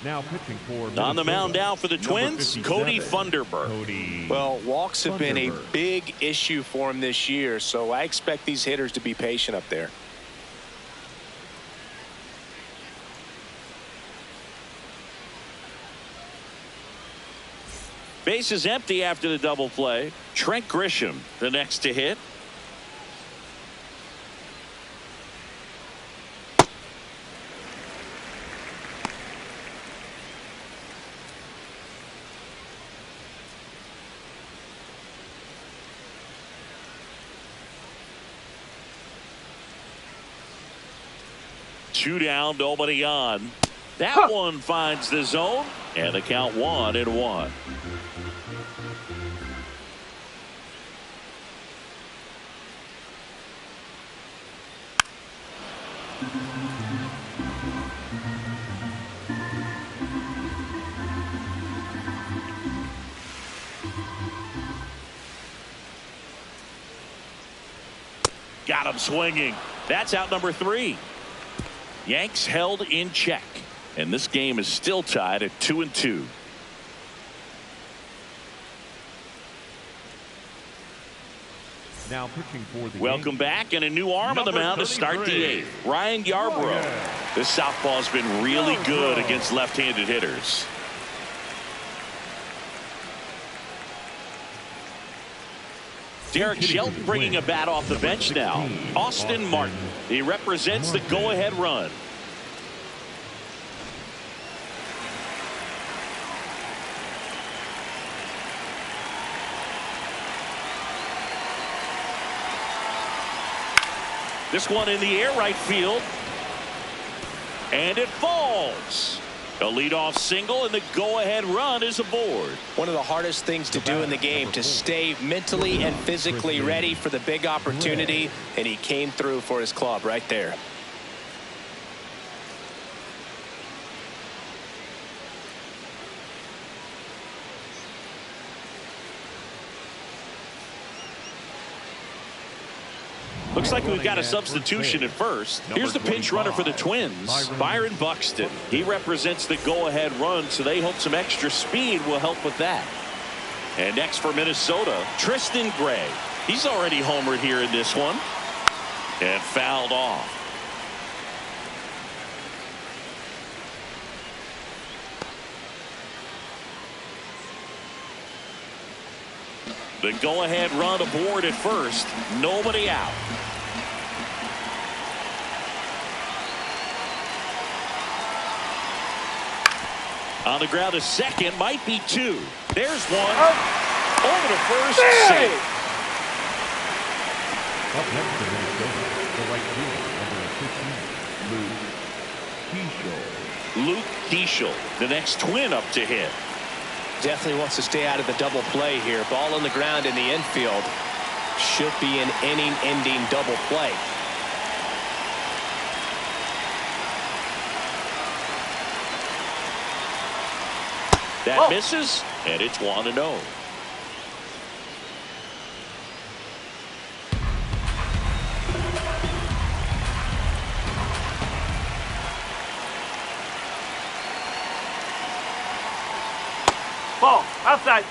Now pitching for on the mound now for the Twins, Cody Funderburk. Well, walks have been a big issue for him this year, so I expect these hitters to be patient up there. Base is empty after the double play. Trent Grisham, the next to hit. Two down, nobody on. That one finds the zone, and the count 1-1. Got him swinging. That's out number 3. Yanks held in check, and this game is still tied at 2-2. Now pitching for the Welcome back, and a new arm on the mound to start the 8th. Ryan Yarbrough. This southpaw's been really good against left-handed hitters. Derek Shelton bringing a bat off the bench now. Austin Martin. He represents the go-ahead run. This one in the air, right field. And it falls. A leadoff single, and the go-ahead run is aboard. One of the hardest things to do in the game, to stay mentally and physically ready for the big opportunity, and he came through for his club right there. Looks like we've got a substitution at first. Here's the pinch runner for the Twins, Byron Buxton. He represents the go-ahead run, so they hope some extra speed will help with that. And next for Minnesota, Tristan Gray. He's already homered here in this one. And fouled off. The go-ahead run aboard at first. Nobody out. On the ground, a second, might be two. There's one. Over to first. Hey! Safe. Up next to Minnesota, the right fielder, number 15, Luke Keeschel, the next twin up to hit. Definitely wants to stay out of the double play here. Ball on the ground in the infield. Should be an inning-ending double play. That misses, and it's 1-0. Ball. Outside.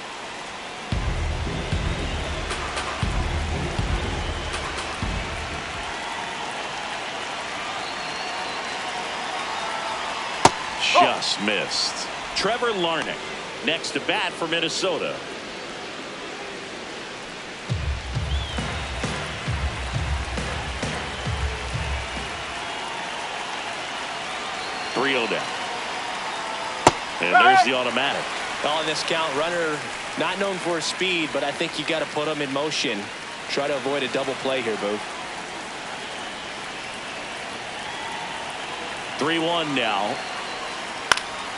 Just missed. Trevor Larnach next to bat for Minnesota. Three-0 down. And there's the automatic. Well, in this count, runner not known for his speed, but I think you got to put him in motion. Try to avoid a double play here, Boo. 3-1 now.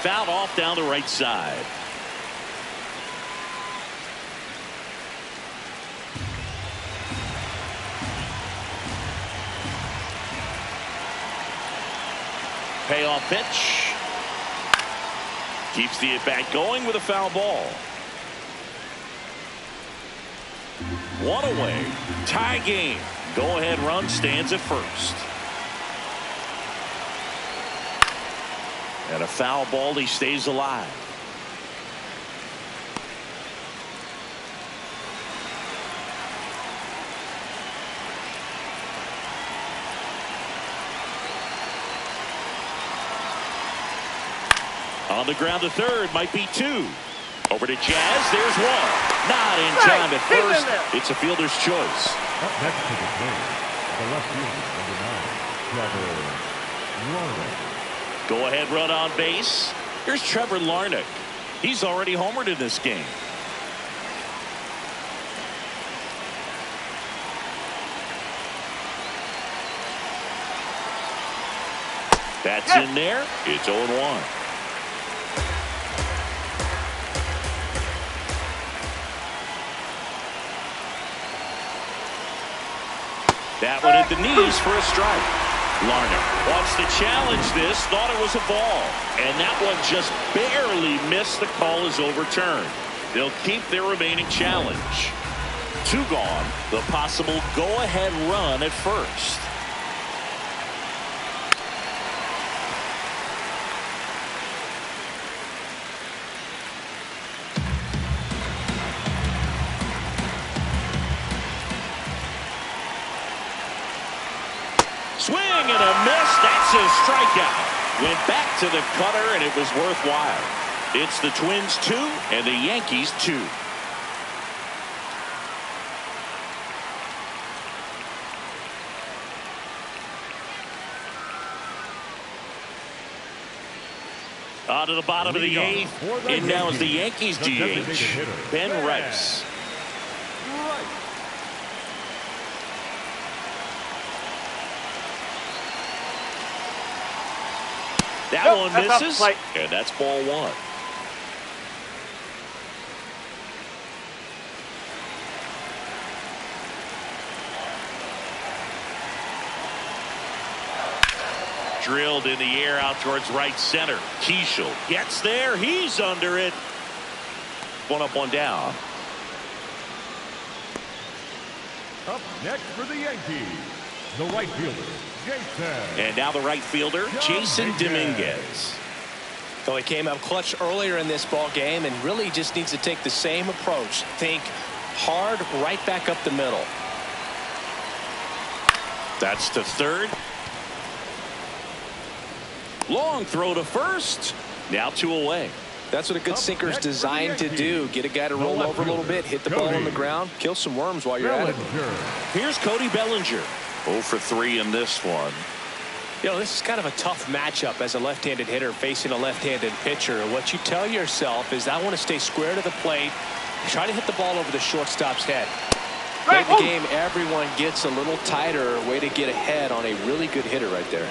Fouled off down the right side. Payoff pitch. Keeps the at-bat going with a foul ball. One away. Tie game. Go-ahead run stands at first. And a foul ball. He stays alive. On the ground to third, might be two. Over to Jazz, there's one. Not in time at first. It's a fielder's choice. Up next to the plate, the left fielder, number 9, Trevor Larnach. Go ahead run on base. Here's Trevor Larnach. He's already homered in this game. That's in there. It's 0-1. That one at the knees for a strike. Larnach wants to challenge this, thought it was a ball, and that one just barely missed. The call is overturned. They'll keep their remaining challenge. Two gone. The possible go-ahead run at first. Swing and a miss. That's his strikeout. Went back to the cutter, and it was worthwhile. It's the Twins 2 and the Yankees 2. On to the bottom of the eighth. In now is the Yankees DH, Ben Rice. That one misses, and that's ball one. Drilled in the air out towards right center. Keeschel gets there. He's under it. One up, one down. Up next for the Yankees, the right fielder, Jason. And now the right fielder, Jason Dominguez. So he came up clutch earlier in this ball game and really just needs to take the same approach. Think hard right back up the middle. That's to third. Long throw to first. Now two away. That's what a good sinker is designed to do. Get a guy to roll over a little bit, hit the ball on the ground, kill some worms while you're at it. Here's Cody Bellinger. 0 for 3 in this one. You know, this is kind of a tough matchup as a left-handed hitter facing a left-handed pitcher. What you tell yourself is I want to stay square to the plate, try to hit the ball over the shortstop's head. Late in the game, everyone gets a little tighter. Way to get ahead on a really good hitter right there.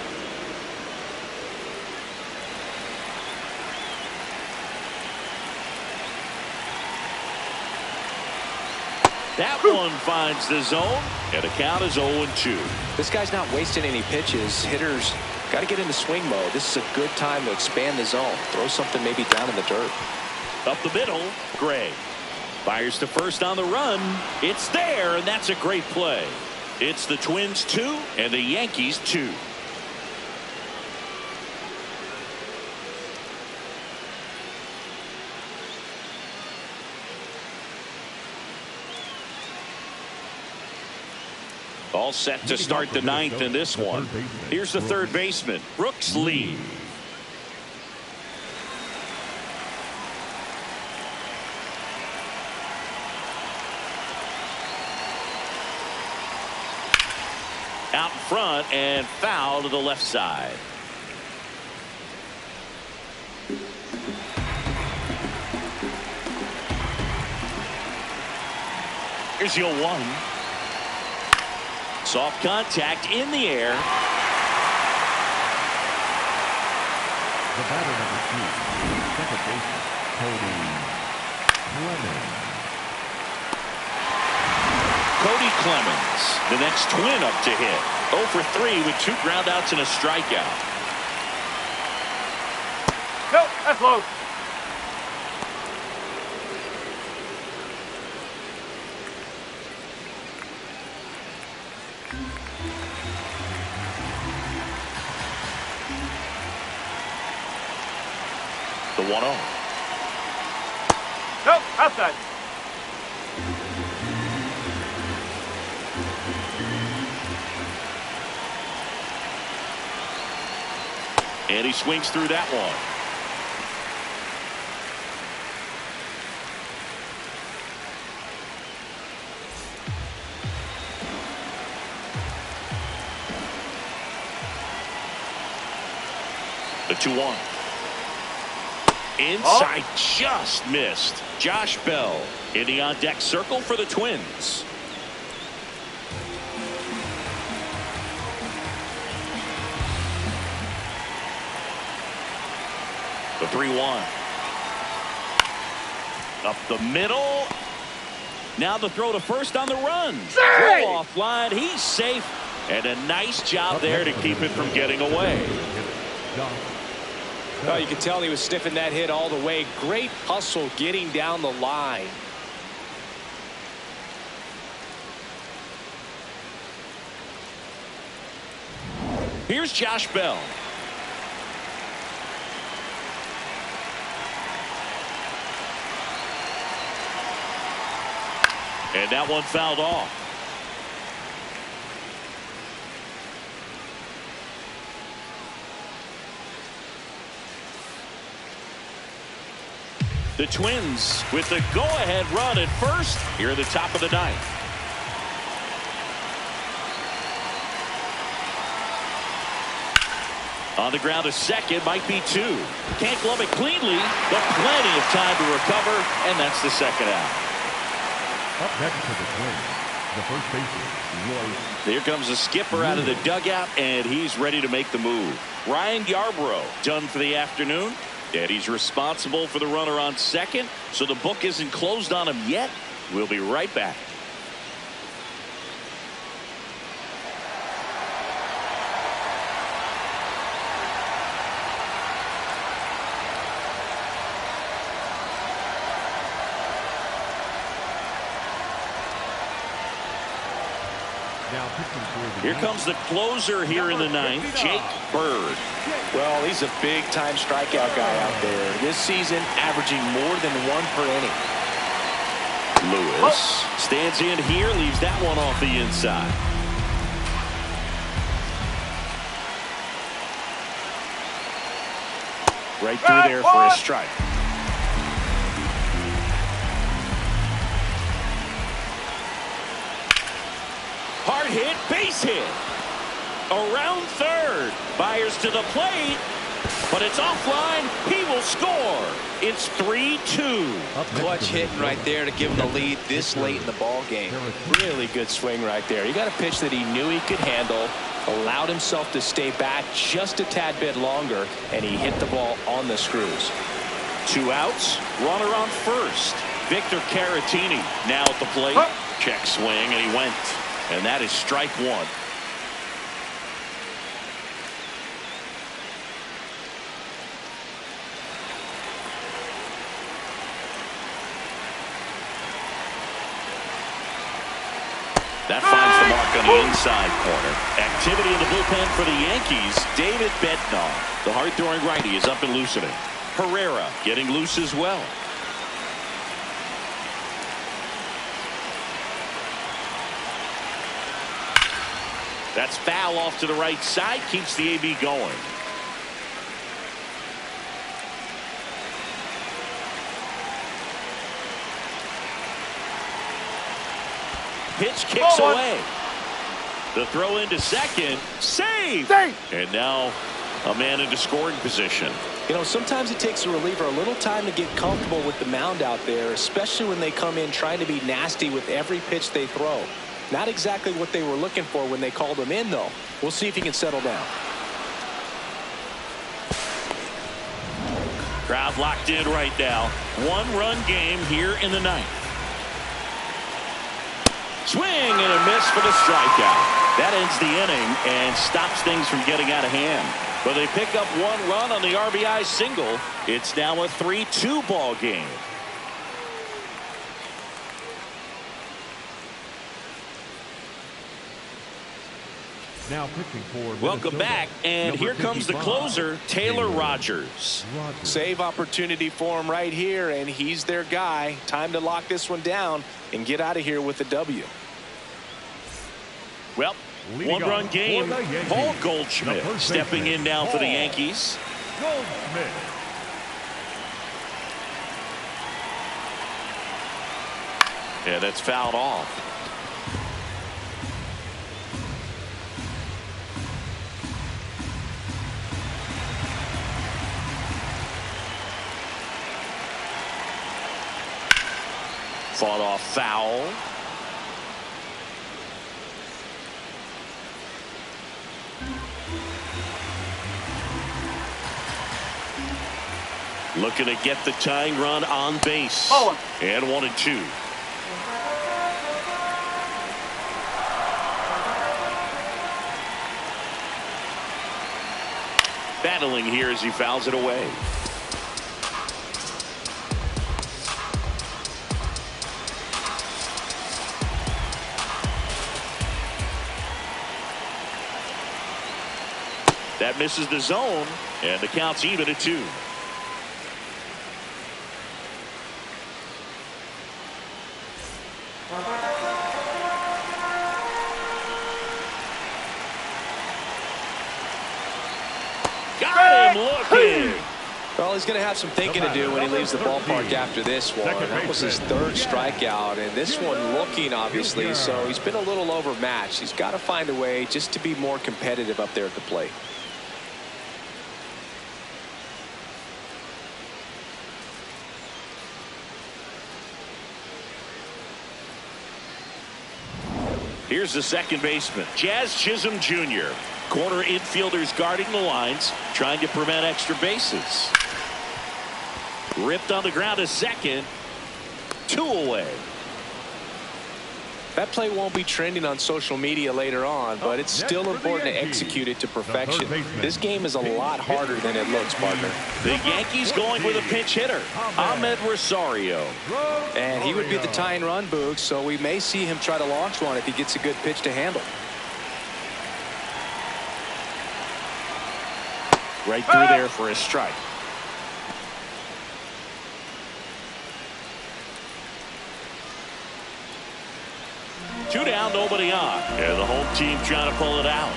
That one finds the zone, and the count is 0-2. This guy's not wasting any pitches. Hitters got to get into swing mode. This is a good time to expand the zone. Throw something maybe down in the dirt. Up the middle, Gray. Fires to first on the run. It's there, and that's a great play. It's the Twins 2 and the Yankees 2. All set to start the ninth in this one. Here's the third baseman, Brooks Lee. Out in front and foul to the left side. Here's your 1. Soft contact in the air. The batter number 2, second baseman, Cody Clemens. Cody Clemens, the next Twin up to hit. 0 for 3 with 2 groundouts and a strikeout. Nope, that's low. The 1-0. Nope, outside. And he swings through that one. The 2-1. Inside, just missed. Josh Bell in the on-deck circle for the Twins. The 3-1. Up the middle. Now the throw to first on the run. Throw off line. He's safe. And a nice job there to keep it from getting away. Oh, you can tell he was sniffing that hit all the way. Great hustle getting down the line. Here's Josh Bell. And that one fouled off. The Twins with the go-ahead run at first here at the top of the ninth. On the ground, a second, might be 2. Can't glove it cleanly, but plenty of time to recover, and that's the second out. Up next to the Twins, the first baseman, Royce. Here comes the skipper out of the dugout, and he's ready to make the move. Ryan Yarbrough done for the afternoon. And he's responsible for the runner on second, so the book isn't closed on him yet. We'll be right back. Here comes the closer here in the ninth, Jake Bird. Well, he's a big-time strikeout guy out there. This season, averaging more than 1 per inning. Lewis stands in here, leaves that one off the inside. Right through there for a strike. Hard hit, base hit. Around third. Byers to the plate. But it's offline. He will score. It's 3-2. Clutch hitting right there to give him the lead this late in the ball game. Really good swing right there. He got a pitch that he knew he could handle, allowed himself to stay back just a tad bit longer, and he hit the ball on the screws. 2 outs. Runner on first. Victor Caratini now at the plate. Check swing, and he went. And that is strike 1. That finds the mark on the inside corner. Activity in the bullpen for the Yankees. David Bednar, the hard-throwing righty, is up and loosening. Herrera getting loose as well. That's foul off to the right side. Keeps the AB going. Pitch kicks away. The throw into second. Save. And now a man into scoring position. You know, sometimes it takes a reliever a little time to get comfortable with the mound out there, especially when they come in trying to be nasty with every pitch they throw. Not exactly what they were looking for when they called him in, though. We'll see if he can settle down. Crowd locked in right now. 1-run game here in the 9th. Swing and a miss for the strikeout. That ends the inning and stops things from getting out of hand. But they pick up 1 run on the RBI single. It's now a 3-2 ball game. Now pitching for Welcome back, and here comes the closer, Taylor Rogers. Save opportunity for him right here, and he's their guy. Time to lock this one down and get out of here with the W. Well, 1-run game. Paul Goldschmidt stepping in now for the Yankees. Goldschmidt. Yeah, that's fouled off. Fought off foul. Looking to get the tying run on base. And 1-2. Battling here as he fouls it away. That misses the zone, and the count's even at 2. Got him looking. Well, he's going to have some thinking to do when he leaves the ballpark after this one. That was his 3rd strikeout, and this one looking, obviously, so he's been a little overmatched. He's got to find a way just to be more competitive up there at the plate. Here's the second baseman, Jazz Chisholm Jr. Corner infielders guarding the lines, trying to prevent extra bases. Ripped on the ground to second. 2 away. That play won't be trending on social media later on, but it's still important to execute it to perfection. This game is a lot harder than it looks, partner. The Yankees going with a pinch hitter, Ahmed Rosario. And he would be the tying run, Boog, so we may see him try to launch one if he gets a good pitch to handle. Right through there for a strike. Two down, nobody on. And the home team trying to pull it out.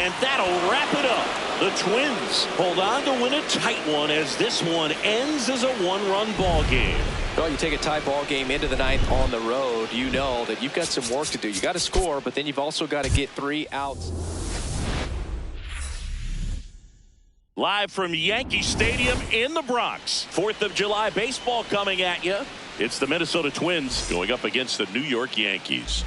And that'll wrap it up. The Twins hold on to win a tight one as this one ends as a one-run ball game. Well, you take a tie ball game into the ninth on the road, you know that you've got some work to do. You got to score, but then you've also got to get 3 outs. Live from Yankee Stadium in the Bronx. 4th of July baseball coming at you. It's the Minnesota Twins going up against the New York Yankees.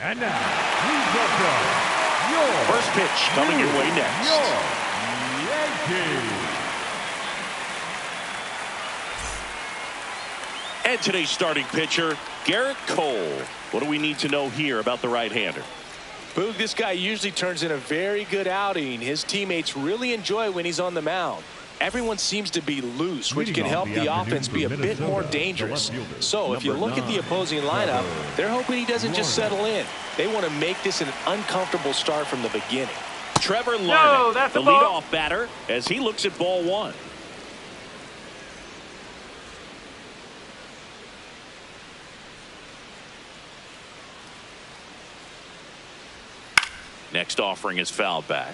And now, please welcome your First pitch coming your way next. Yankees. And today's starting pitcher, Garrett Cole. What do we need to know here about the right-hander? Boog, this guy usually turns in a very good outing. His teammates really enjoy when he's on the mound. Everyone seems to be loose, which can help the offense be a bit more dangerous. So if you look at the opposing lineup, they're hoping he doesn't just settle in. They want to make this an uncomfortable start from the beginning. Trevor Larnach, that's the a ball. leadoff batter, as he looks at ball one. Next offering is fouled back.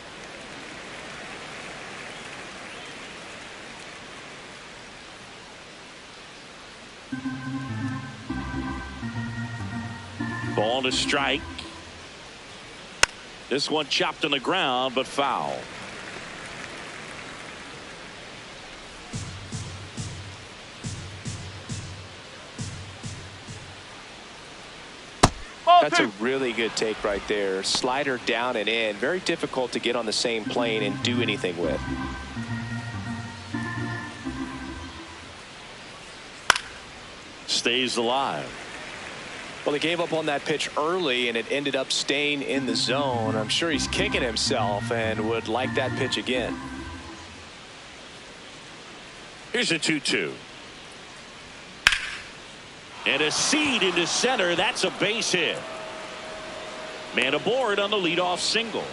Ball to strike. This one chopped on the ground, but foul. That's a really good take right there. Slider down and in. Very difficult to get on the same plane and do anything with. Stays alive. Well, he gave up on that pitch early, and it ended up staying in the zone. I'm sure he's kicking himself and would like that pitch again. Here's a 2-2. And a seed into center. That's a base hit. Man aboard on the leadoff single.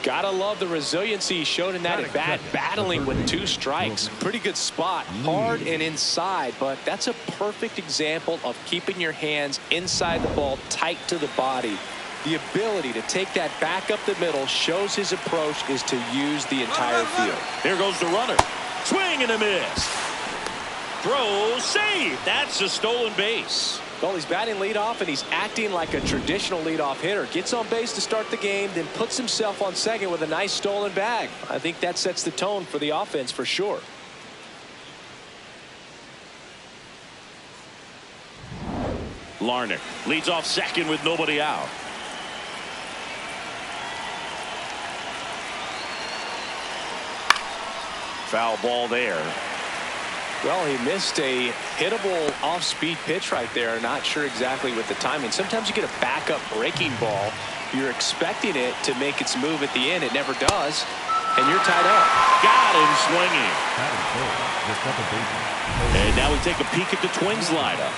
Gotta love the resiliency he showed in that at bat, battling with 2 strikes. Pretty good spot, hard and inside, but that's a perfect example of keeping your hands inside the ball, tight to the body. The ability to take that back up the middle shows his approach is to use the entire field. There goes the runner. Swing and a miss. Throw, save. That's a stolen base. Well, he's batting leadoff, and he's acting like a traditional leadoff hitter. Gets on base to start the game, then puts himself on second with a nice stolen bag. I think that sets the tone for the offense for sure. Larnach leads off second with nobody out. Foul ball there. Well, he missed a hittable off-speed pitch right there. Not sure exactly with the timing. Sometimes you get a backup breaking ball. You're expecting it to make its move at the end. It never does. And you're tied up. Got him swinging. And now we take a peek at the Twins lineup.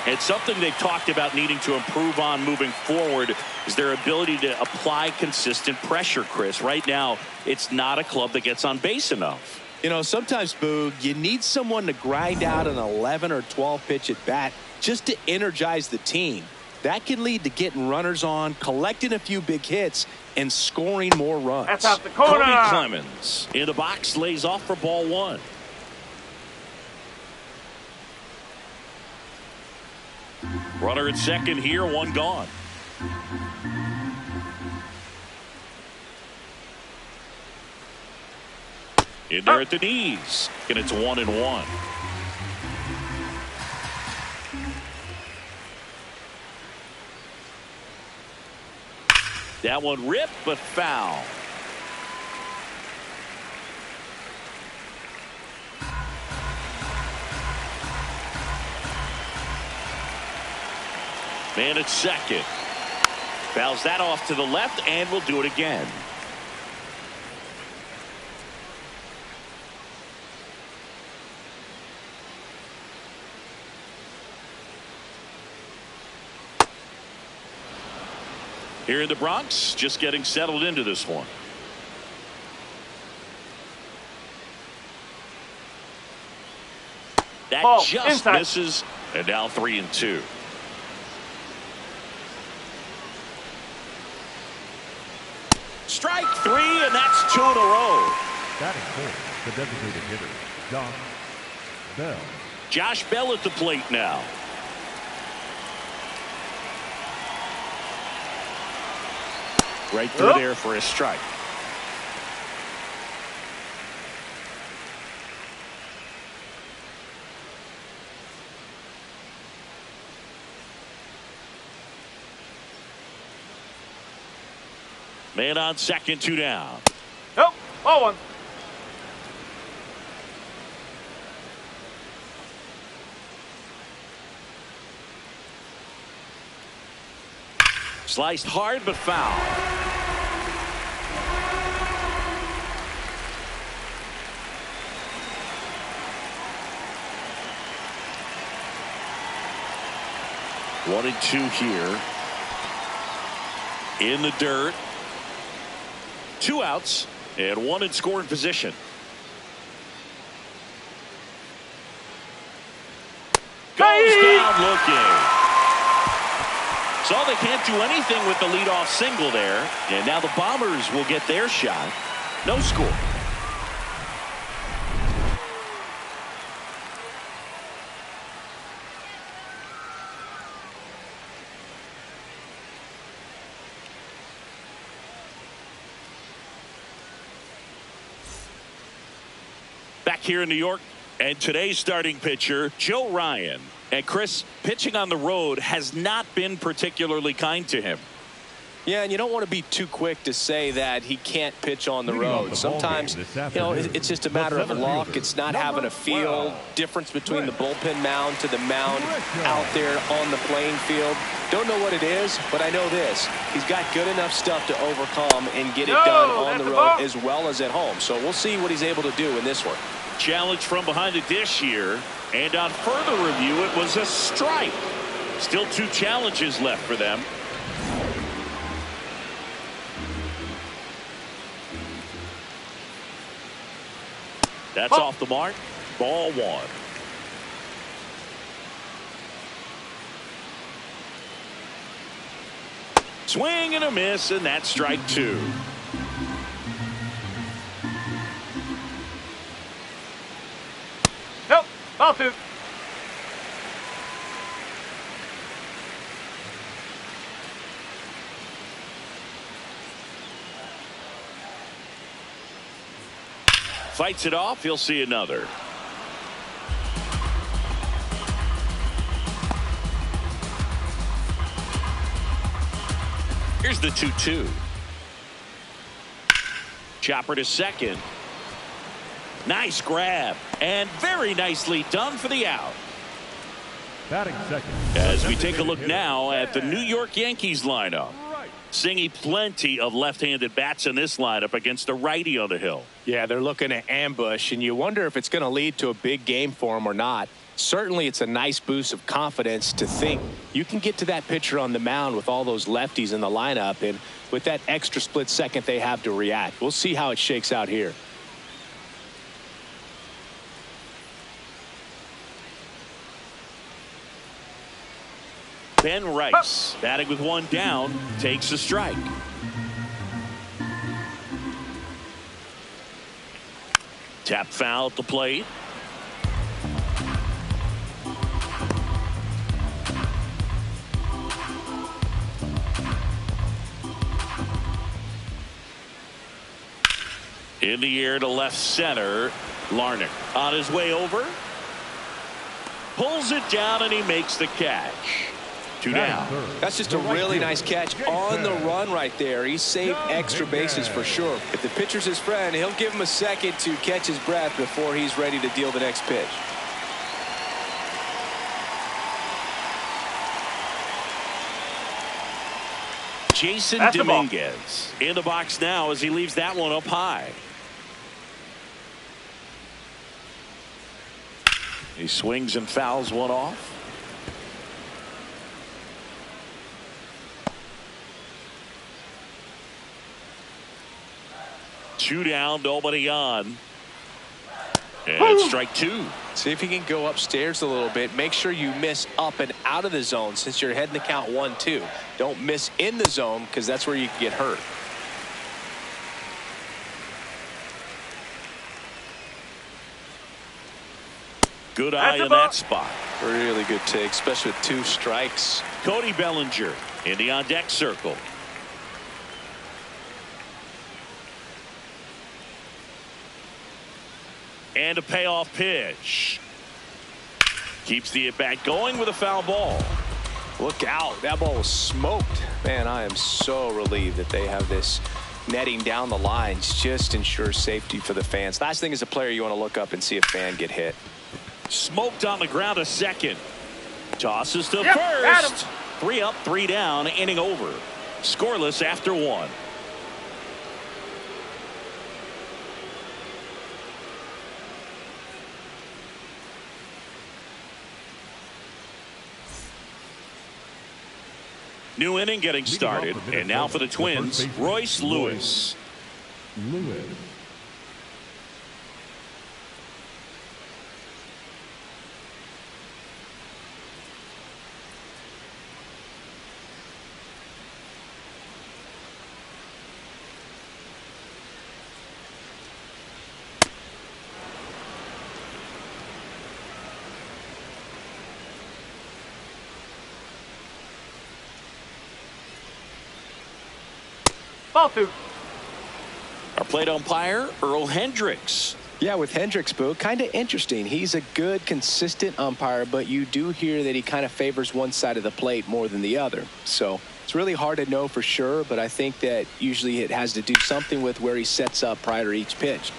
It's something they've talked about needing to improve on moving forward is their ability to apply consistent pressure, Chris. Right now, it's not a club that gets on base enough. You know, sometimes, Boog, you need someone to grind out an 11 or 12 pitch at bat just to energize the team. That can lead to getting runners on, collecting a few big hits, and scoring more runs. That's out the corner. Cody Clemens in the box lays off for ball one. Runner at second here, one gone. In there at the knees, and it's 1-1. That one ripped, but foul. Man at second. Fouls that off to the left, and will do it again. Here in the Bronx, just getting settled into this one. That Ball, just inside. misses, and now 3-2. Strike three, and that's 2 in a row. Batting fourth, the designated hitter, Josh Bell. Josh Bell at the plate now. Right through there for a strike. Man on second, 2 down. Nope. Ball one. Sliced hard but foul. One and two here. In the dirt. 2 outs and 1 in scoring position. Goes down looking. So they can't do anything with the leadoff single there. And now the Bombers will get their shot. No score. Back here in New York, and today's starting pitcher, Joe Ryan. And Chris, pitching on the road has not been particularly kind to him. Yeah, and you don't want to be too quick to say that he can't pitch on the road. Sometimes, it's just a matter of luck. It's not having a feel difference between the bullpen mound to the mound out there on the playing field. Don't know what it is, but I know this. He's got good enough stuff to overcome and get it done on the road as well as at home. So we'll see what he's able to do in this one. Challenge from behind the dish here. And on further review, it was a strike. Still 2 challenges left for them. That's off the mark. Ball 1. Swing and a miss, and that's strike 2. Nope. Ball 2. Fights it off. He'll see another. Here's the 2-2. Chopper to second. Nice grab. And very nicely done for the out. Batting second. As we take a look now at the New York Yankees lineup. Seeing plenty of left-handed bats in this lineup against the righty on the hill. Yeah, they're looking to ambush, and you wonder if it's going to lead to a big game for them or not. Certainly, it's a nice boost of confidence to think you can get to that pitcher on the mound with all those lefties in the lineup, and with that extra split second they have to react. We'll see how it shakes out here. Ben Rice, batting with 1 down, takes a strike. Tap foul at the plate. In the air to left center. Larnach on his way over. Pulls it down and he makes the catch. 2 down. That's just a really nice catch on the run right there. He saved extra bases for sure. If the pitcher's his friend, he'll give him a second to catch his breath before he's ready to deal the next pitch. Jason Dominguez in the box now as he leaves that one up high. He swings and fouls one off. Two down, nobody on. And it's strike 2. See if you can go upstairs a little bit. Make sure you miss up and out of the zone since you're heading the count 1-2. Don't miss in the zone because that's where you can get hurt. Good That's eye a in ball. that spot. Really good take, especially with 2 strikes. Cody Bellinger in the on-deck circle. And a payoff pitch. Keeps the at-bat going with a foul ball. Look out. That ball was smoked. Man, I am so relieved that they have this netting down the lines. Just ensures safety for the fans. Last thing as a player, you want to look up and see a fan get hit. Smoked on the ground a second. Tosses to Yep, got him. first. 3 up, 3 down, inning over. Scoreless after 1. New inning getting started, and now for the Twins, Royce Lewis. Lewis. Ball 2. Our plate umpire, Earl Hendricks. Yeah, with Hendricks, Boo, kind of interesting. He's a good, consistent umpire, but you do hear that he kind of favors one side of the plate more than the other. So it's really hard to know for sure, but I think that usually it has to do something with where he sets up prior to each pitch.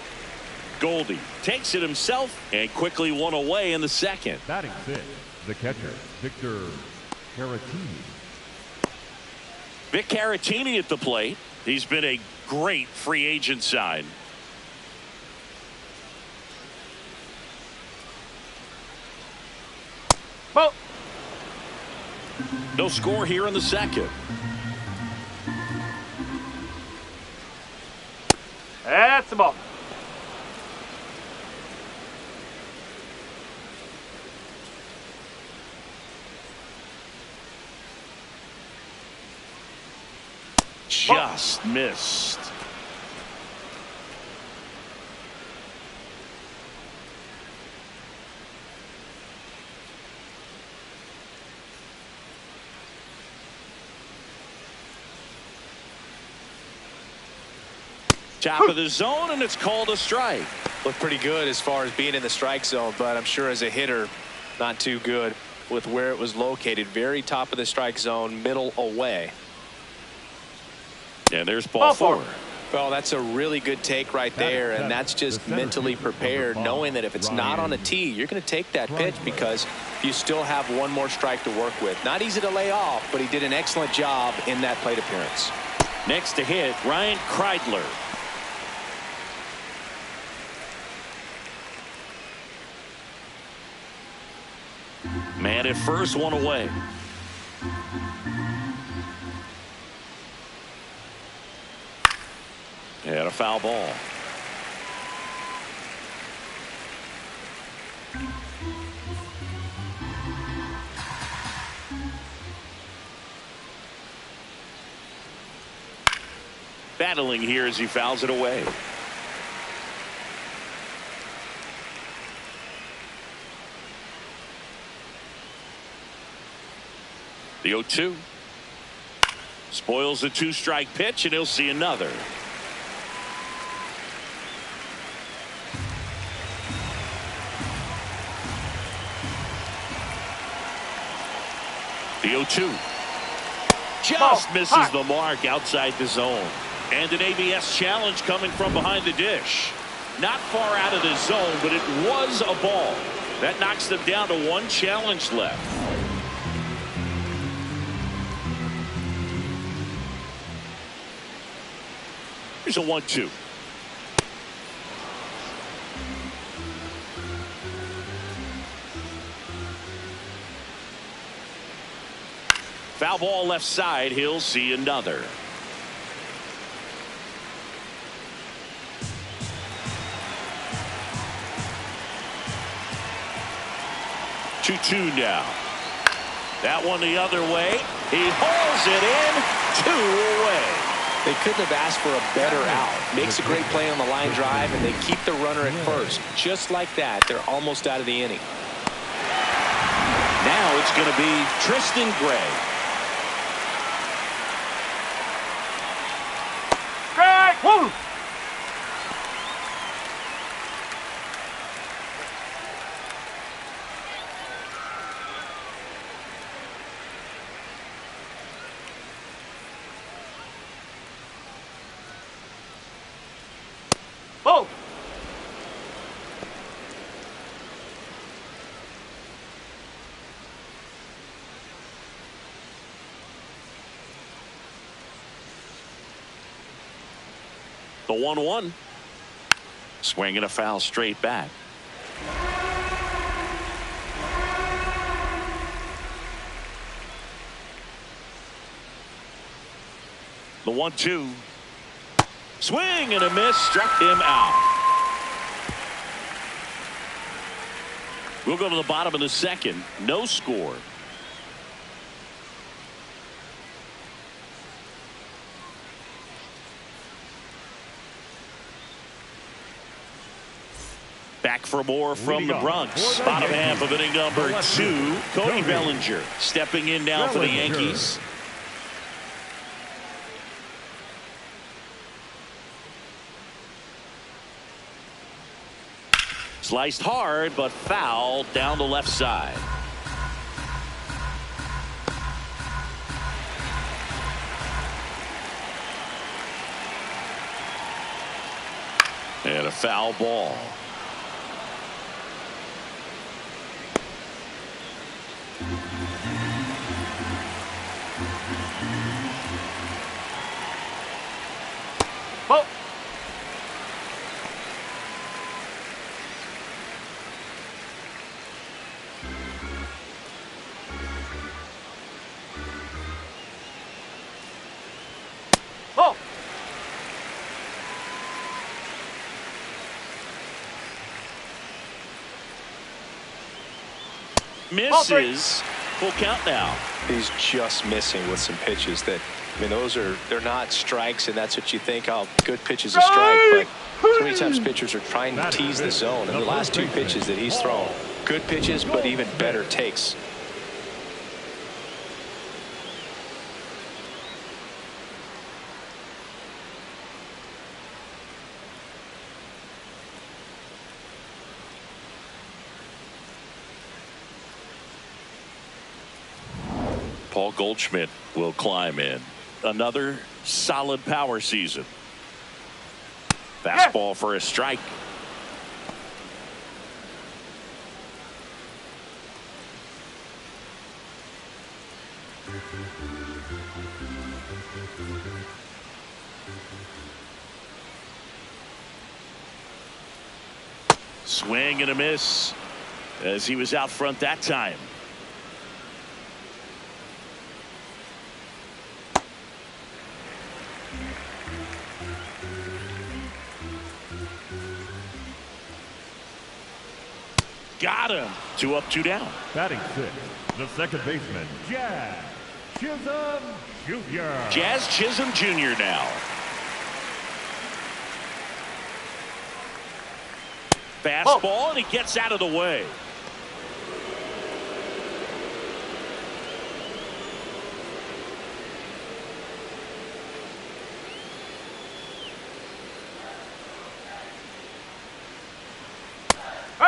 Goldie takes it himself and quickly one away in the second. Batting 6, the catcher, Victor Caratini. Vic Caratini at the plate. He's been a great free agent sign. Ball. No score here in the second. That's the ball. Just missed. Top of the zone, and it's called a strike. Looked pretty good as far as being in the strike zone, but I'm sure as a hitter, not too good with where it was located. Very top of the strike zone, middle away. And there's ball 4. Well, that's a really good take right there, and that's just mentally prepared, knowing that if it's not on a tee, you're going to take that pitch because you still have one more strike to work with. Not easy to lay off, but he did an excellent job in that plate appearance. Next to hit, Ryan Kreidler. Man at first, one away. And a foul ball. Battling here as he fouls it away. The 0-2. Spoils the 2-strike pitch, and he'll see another. The 0-2. Just misses the mark outside the zone. And an ABS challenge coming from behind the dish. Not far out of the zone, but it was a ball. That knocks them down to 1 challenge left. Here's a 1-2. Foul ball left side. He'll see another. Two now. That one the other way. He hauls it in. 2 away. They couldn't have asked for a better out. Makes a great play on the line drive, and they keep the runner at first. Just like that, they're almost out of the inning. now it's going to be Tristan Gray. Gray! Woo! Oh! The 1-1. Swinging a foul straight back. The 1-2. Swing and a miss, struck him out. We'll go to the bottom of the second. No score. Back for more from the Bronx. Bottom half of inning number 2. Cody Bellinger stepping in now for the Yankees. Sliced hard, but foul down the left side. And a foul ball. Oh! Oh! Misses. Full count now. He's just missing with some pitches that, I mean, they're not strikes, and that's what you think. Oh, good pitch is a strike, but so many times pitchers are trying to tease the zone. And the last 2 pitches that he's thrown, good pitches, but even better takes. Paul Goldschmidt will climb in. Another solid power season. Fastball for a strike. Swing and a miss as he was out front that time. Got him. 2 up, 2 down. Batting 6th, the second baseman, Jazz Chisholm Jr. Jazz Chisholm Jr. now. Fastball, and he gets out of the way.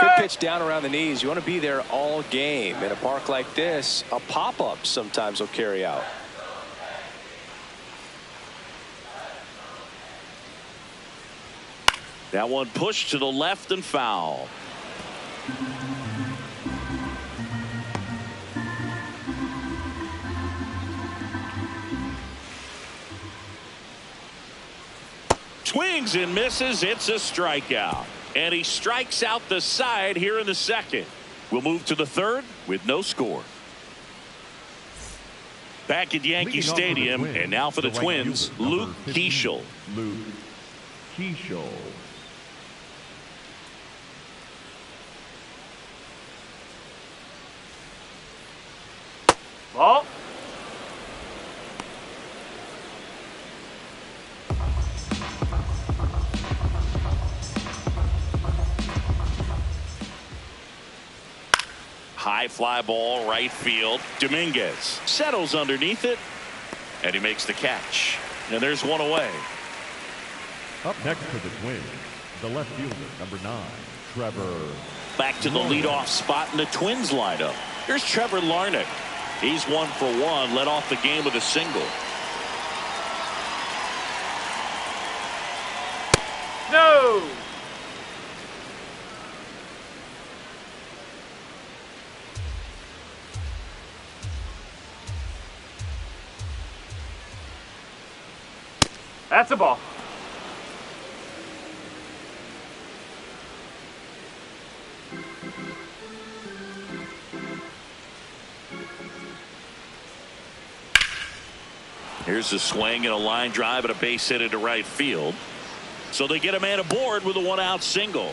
Good pitch down around the knees. You want to be there all game. In a park like this, a pop-up sometimes will carry out. That one pushed to the left and foul. Swings and misses. It's a strikeout. And he strikes out the side here in the second. We'll move to the third with no score. Back at Yankee Stadium, and now for the Twins, Luke Keeschel. Luke Keeschel. Ball. High High fly ball right field. Dominguez settles underneath it, and he makes the catch. And there's one away. Up next for the Twins, the left fielder, number 9, Trevor. Back to the leadoff spot in the Twins lineup. Here's Trevor Larnach. He's 1 for 1, led off the game with a single. No. That's a ball. Here's a swing and a line drive and a base hit into right field. So they get a man aboard with a 1-out single.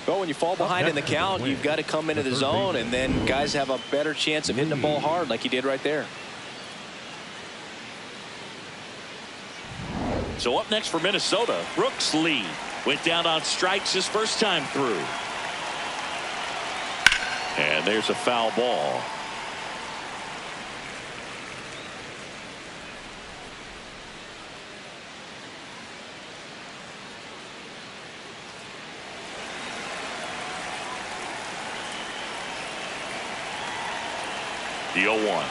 Well, when you fall behind in the count, you've got to come into the zone, and then guys have a better chance of hitting the ball hard like he did right there. So up next for Minnesota, Brooks Lee went down on strikes his first time through. And there's a foul ball. The 0-1.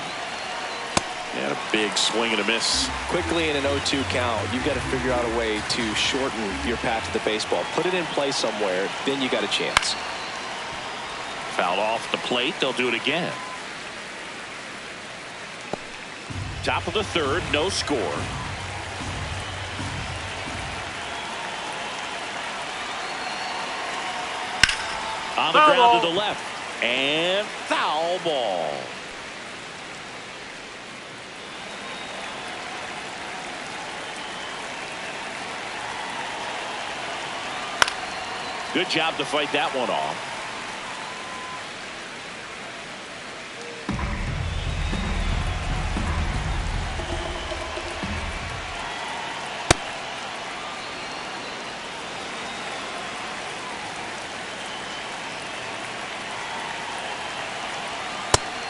And a big swing and a miss. Quickly in an 0-2 count, you've got to figure out a way to shorten your path to the baseball. Put it in play somewhere, then you got a chance. Fouled off the plate. They'll do it again. Top of the third, no score. On the ground to the left. And foul ball. Good job to fight that one off.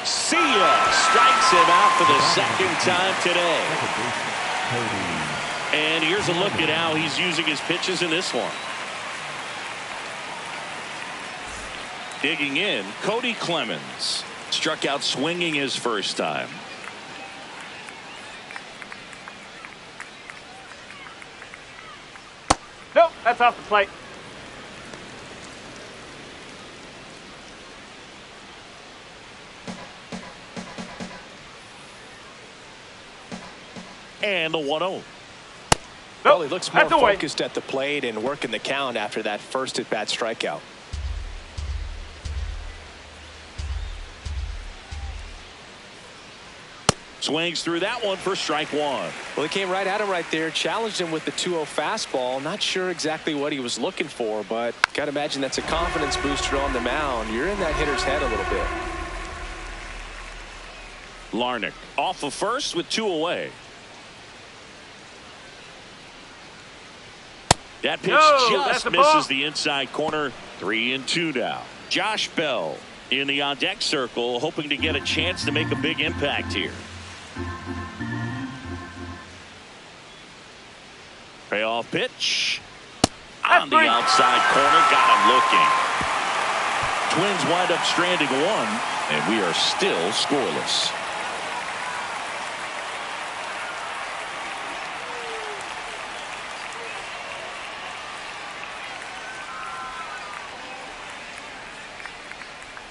See ya. Strikes him out for the second time today. And here's a look at how he's using his pitches in this one. Digging in, Cody Clemens struck out swinging his first time. Nope, that's off the plate. And the 1-0. Nope, Well, he looks more that's away. focused at the plate and working the count after that first at-bat strikeout. Swings through that one for strike one. Well, he came right at him right there, challenged him with the 2-0 fastball. Not sure exactly what he was looking for, but got to imagine that's a confidence booster on the mound. You're in that hitter's head a little bit. Larnach off of first with 2 away. That pitch just misses the inside corner. 3-2 now. Josh Bell in the on deck circle, hoping to get a chance to make a big impact here. Payoff pitch on the outside corner, got him looking. Twins wind up stranding one, and we are still scoreless.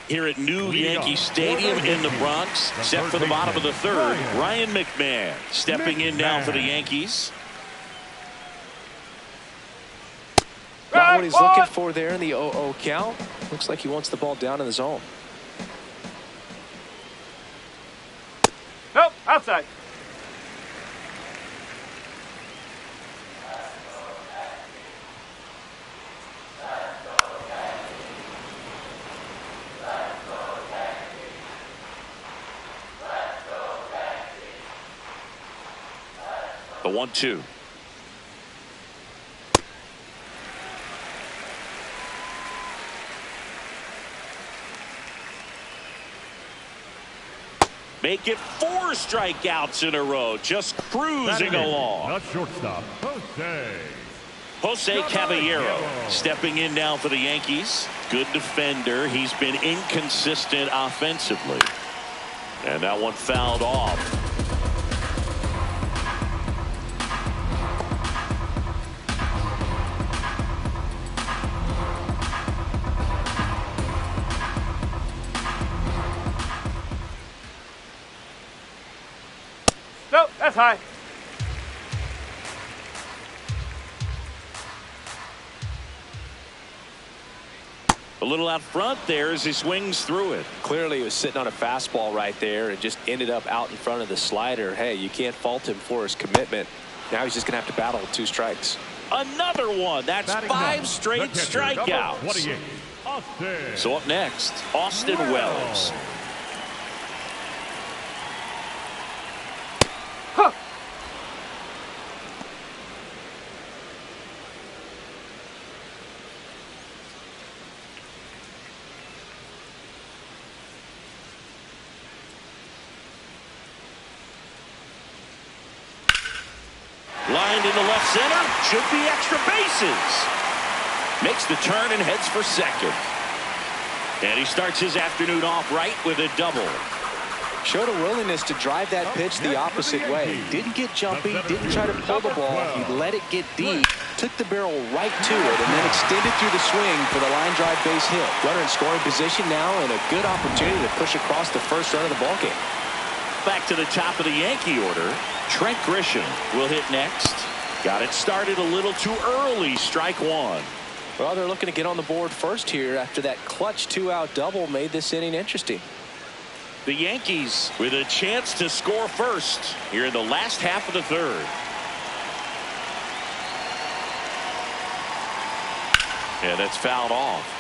Here at New Yankee Stadium in the Bronx, set for the bottom of the third, Ryan McMahon stepping in now for the Yankees. Not what he's looking for there in the 0-0 count. Looks like he wants the ball down in the zone. Nope, outside. The 1-2. make it 4 strikeouts in a row. Just cruising along. The shortstop, Jose Caballero stepping in now for the Yankees. Good defender. He's been inconsistent offensively. And that one fouled off. Nope, that's high. A little out front there as he swings through it. Clearly he was sitting on a fastball right there and just ended up out in front of the slider. Hey, you can't fault him for his commitment. Now he's just going to have to battle with 2 strikes. Another one. That's 5 straight strikeouts. So up next, Austin Wells. Lined into left center. Should be extra bases. Makes the turn and heads for second. And he starts his afternoon off right with a double. Showed a willingness to drive that pitch the opposite way. Didn't get jumpy, didn't try to pull the ball. He let it get deep, took the barrel right to it, and then extended through the swing for the line drive base hit. Runner in scoring position now, and a good opportunity to push across the first run of the ballgame. Back to the top of the Yankee order. Trent Grisham will hit next. Got it started a little too early. Strike 1. Well, they're looking to get on the board first here after that clutch 2-out double made this inning interesting. The Yankees with a chance to score first here in the last half of the 3rd. And that's fouled off.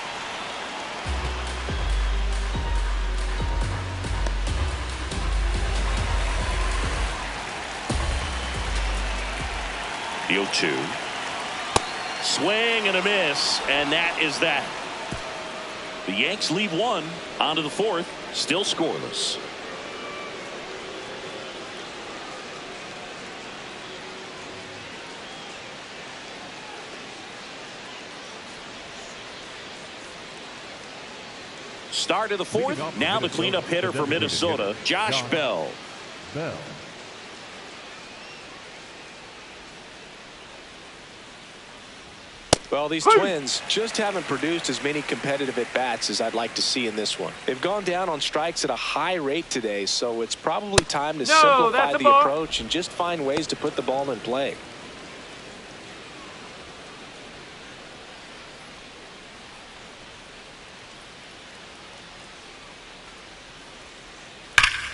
The 0-2. Swing and a miss, and that is that. The Yanks leave 1 onto the 4th, still scoreless. Start of the 4th. Now the cleanup hitter for Minnesota, Josh Bell. Well, these Twins just haven't produced as many competitive at-bats as I'd like to see in this one. They've gone down on strikes at a high rate today, so it's probably time to simplify the approach and just find ways to put the ball in play.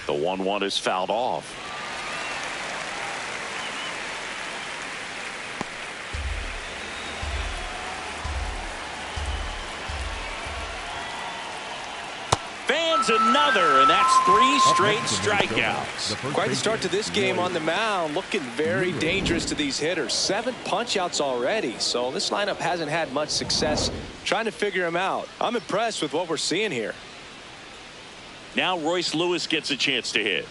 The 1-1 is fouled off. Fans another, and that's 3 straight strikeouts. Quite the start to this game on the mound. Looking very dangerous to these hitters. 7 punch-outs already, so this lineup hasn't had much success trying to figure him out. I'm impressed with what we're seeing here. Now Royce Lewis gets a chance to hit.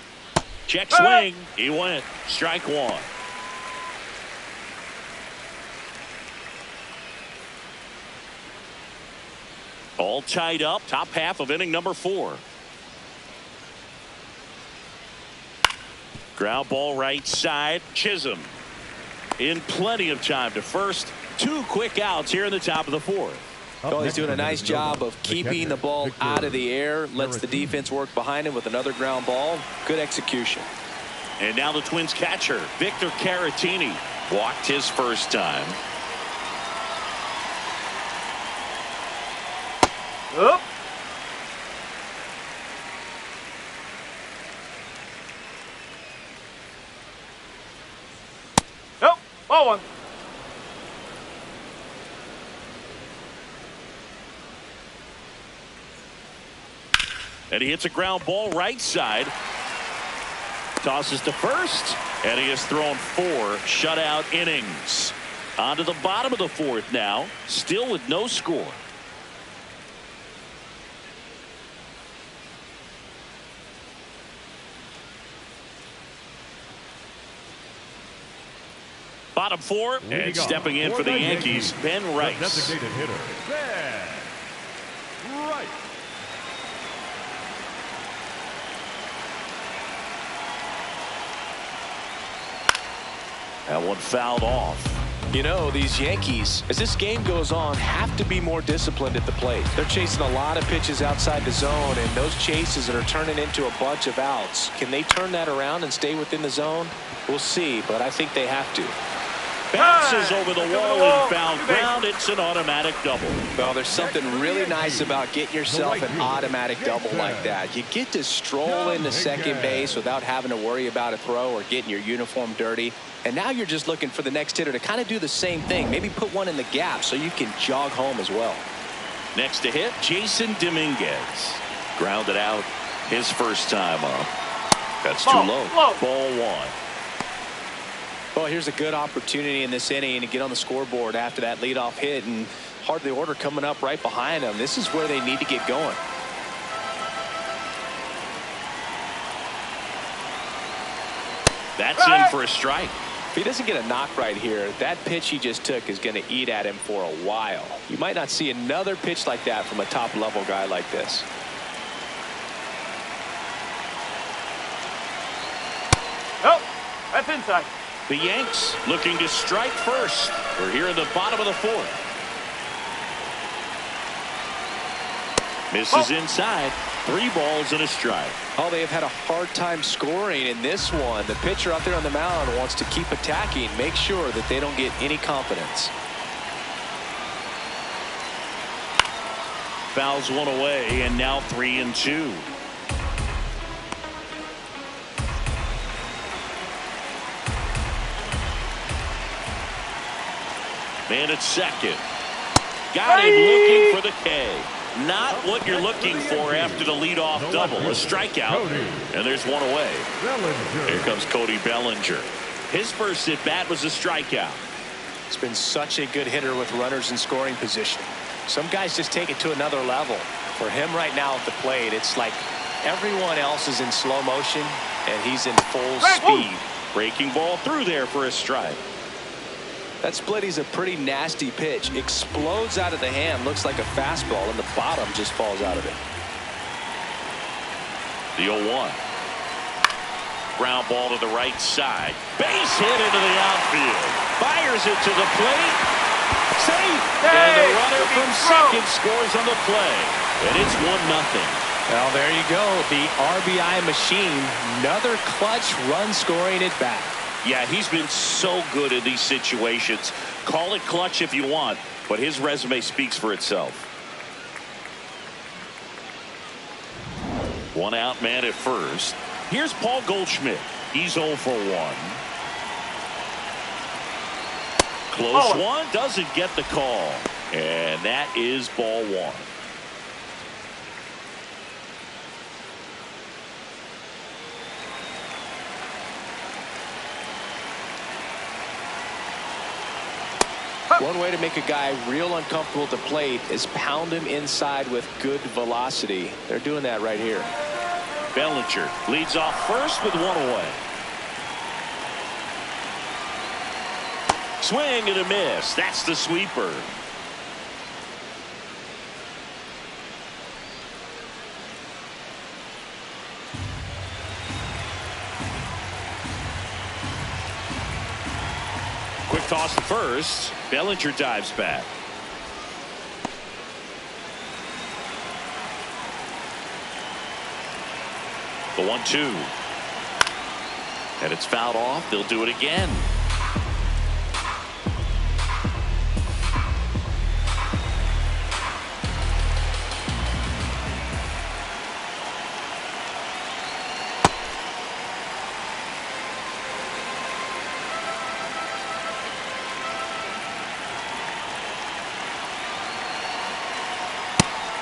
Check swing. He went. Strike 1. All tied up. Top half of inning number 4. Ground ball right side. Chisholm in plenty of time to first. 2 quick outs here in the top of the 4th. Well, he's doing a nice job of keeping the ball out of the air. Lets the defense work behind him with another ground ball. Good execution. And now the Twins catcher, Victor Caratini, walked his first time. Up. Nope. Ball 1. And he hits a ground ball right side. Tosses to first. And he has thrown 4 shutout innings. On to the bottom of the 4th now. Still with no score. job for. And stepping in for the Yankees, Ben Rice. Designated hitter, Ben Rice. That one fouled off. You know, these Yankees, as this game goes on, have to be more disciplined at the plate. They're chasing a lot of pitches outside the zone, and those chases that are turning into a bunch of outs. Can they turn that around and stay within the zone? We'll see, but I think they have to. Bounces over the wall and foul ground. It's an automatic double. Well, there's something really nice about getting yourself an automatic double like that. You get to stroll into second base without having to worry about a throw or getting your uniform dirty. And now you're just looking for the next hitter to kind of do the same thing. Maybe put one in the gap so you can jog home as well. Next to hit, Jason Dominguez. Grounded out his first time up. That's too low. Ball one. Well, here's a good opportunity in this inning to get on the scoreboard after that leadoff hit, and hard the order coming up right behind them. This is where they need to get going. That's in for a strike. If he doesn't get a knock right here, that pitch he just took is going to eat at him for a while. You might not see another pitch like that from a top-level guy like this. Oh, that's inside. The Yanks looking to strike first. We're here in the bottom of the fourth. Misses inside. 3 balls and a strike. Oh, they have had a hard time scoring in this one. The pitcher out there on the mound wants to keep attacking, make sure that they don't get any confidence. Fouls one away, and now 3-2. Man at second. Got him looking for the K. Not what you're looking for after the leadoff double. A strikeout, and there's one away. Here comes Cody Bellinger. His first at bat was a strikeout. It's been such a good hitter with runners in scoring position. Some guys just take it to another level. For him right now at the plate, it's like everyone else is in slow motion, and he's in full speed. Breaking ball through there for a strike. That split is a pretty nasty pitch. Explodes out of the hand. Looks like a fastball, and the bottom just falls out of it. The 0-1. Ground ball to the right side. Base hit into the outfield. Fires it to the plate. Safe. And the runner from second scores on the play. And it's 1-0. Well, there you go. The RBI machine. Another clutch run scoring at bat. Yeah, he's been so good in these situations. Call it clutch if you want, but his resume speaks for itself. 1 out, man at first. Here's Paul Goldschmidt. He's 0 for 1. Close one, doesn't get the call. And that is ball 1. One way to make a guy real uncomfortable at the plate is pound him inside with good velocity. They're doing that right here. Bellinger leads off first with 1 away. Swing and a miss. That's the sweeper. Quick toss to first. Bellinger dives back. The 1-2. And it's fouled off. They'll do it again.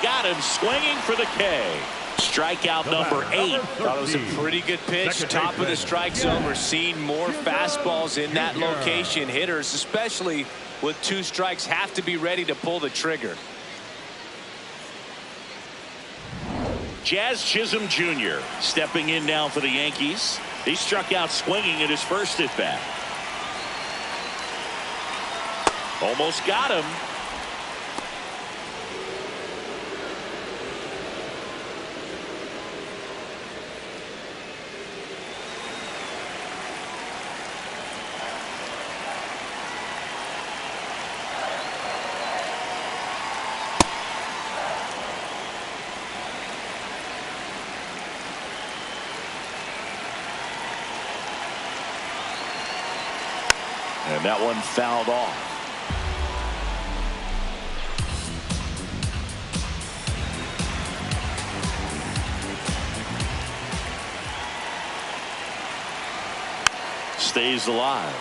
Got him swinging for the K. Strikeout number 8. Thought it was a pretty good pitch. Top of the strike zone. We're seeing more fastballs in that location. Hitters, especially with 2 strikes, have to be ready to pull the trigger. Jazz Chisholm Jr. stepping in now for the Yankees. He struck out swinging at his first at bat. Almost got him. And that one fouled off. Stays alive.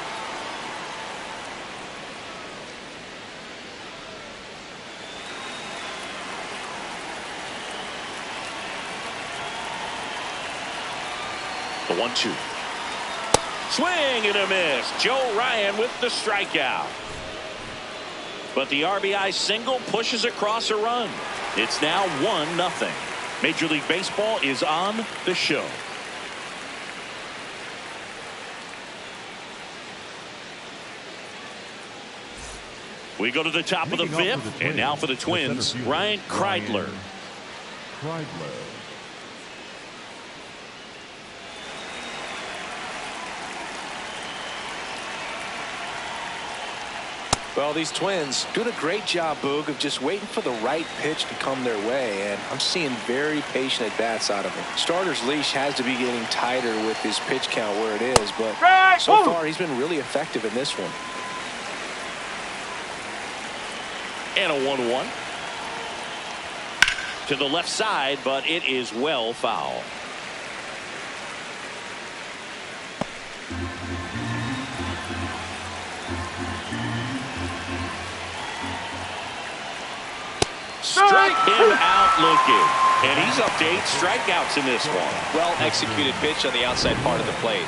The 1-2. Swing and a miss. Joe Ryan with the strikeout. But the RBI single pushes across a run. It's now 1-0. Major League Baseball is on the show. We go to the top of the fifth, and now for the Twins, Ryan Kreidler. Well, these Twins doing a great job, Boog, of just waiting for the right pitch to come their way, and I'm seeing very patient at-bats out of him. Starter's leash has to be getting tighter with his pitch count where it is, but so far he's been really effective in this one. And a 1-1. To the left side, but it is well foul. Strike him out looking. And he's up to 8 strikeouts in this one. Well executed pitch on the outside part of the plate.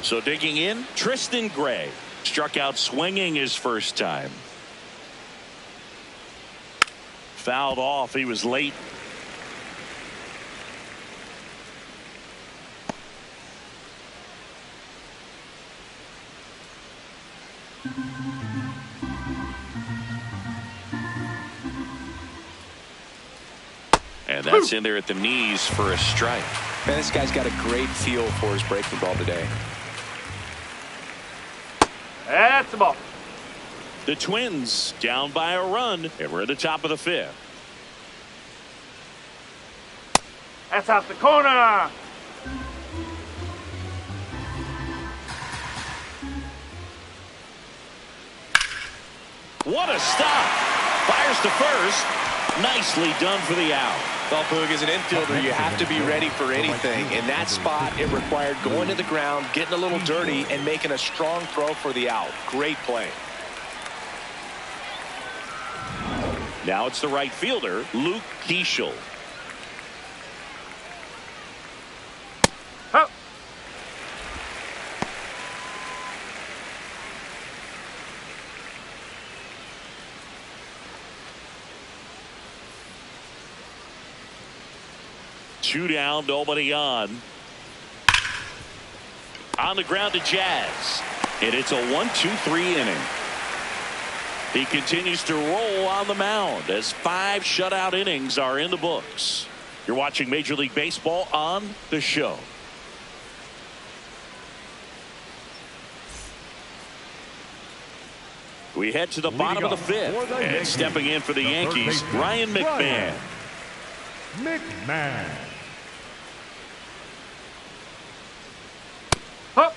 So digging in, Tristan Gray struck out swinging his first time. Fouled off. He was late. And that's in there at the knees for a strike. Man, this guy's got a great feel for his breaking ball today. That's the ball. The Twins down by a run, and we're at the top of the fifth. That's out the corner. What a stop. Fires to first. Nicely done for the out. Well, Boog, as an infielder, you have to be ready for anything. In that spot, it required going to the ground, getting a little dirty, and making a strong throw for the out. Great play. Now it's the right fielder, Luke Keeschel. Huh. Two down, nobody on. On the ground to Jazz. And it's a 1-2-3 inning. He continues to roll on the mound as 5 shutout innings are in the books. You're watching Major League Baseball on the show. We head to the bottom of the fifth. And stepping in for the Yankees, Ryan McMahon. Huh.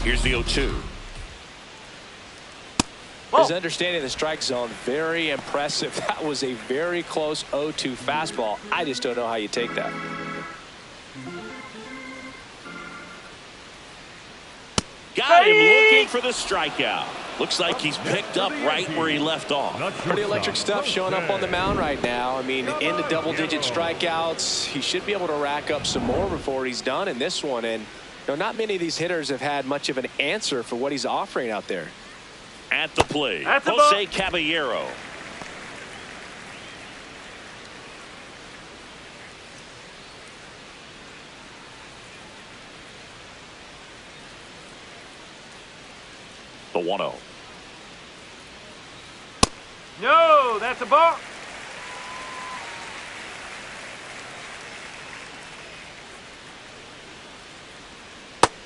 Here's the 0-2. His understanding of the strike zone, very impressive. That was a very close 0-2 fastball. I just don't know how you take that. Got him looking for the strikeout. Looks like he's picked up right where he left off. Pretty electric stuff showing up on the mound right now. I mean, into double-digit strikeouts. He should be able to rack up some more before he's done in this one. And not many of these hitters have had much of an answer for what he's offering out there. At the plate, That's Jose Caballero. The 1-0. No, that's a ball.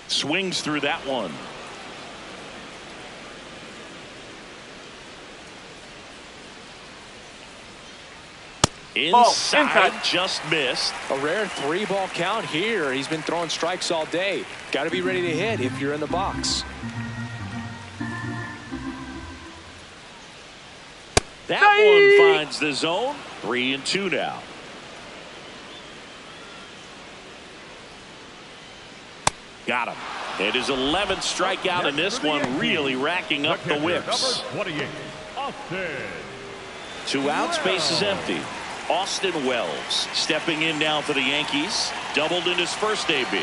Swings through that one. Inside, just missed. A rare 3-ball count here. He's been throwing strikes all day. Got to be ready to hit if you're in the box. That one finds the zone. 3-2 now. Got him. It is 11th strikeout in this one, really racking up the whips. Number 28, Austin. 2 outs, base is empty. Austin Wells stepping in now for the Yankees. Doubled in his first AB.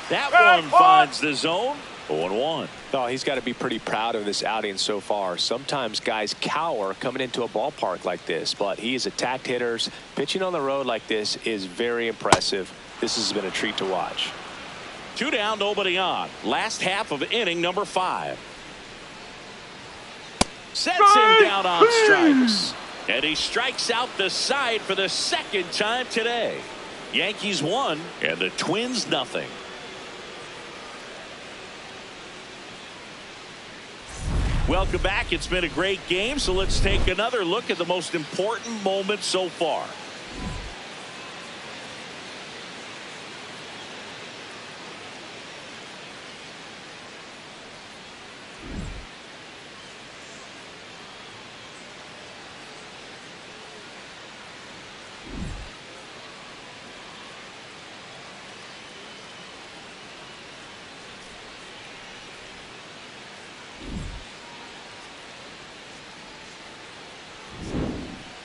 That one finds the zone. 0-1. Oh, he's got to be pretty proud of this outing so far. Sometimes guys cower coming into a ballpark like this, but he has attacked hitters. Pitching on the road like this is very impressive. This has been a treat to watch. 2 down, nobody on. Last half of inning number 5. Sets him down on strikes. And he strikes out the side for the second time today. Yankees 1 and the Twins nothing. Welcome back. It's been a great game, so let's take another look at the most important moment so far.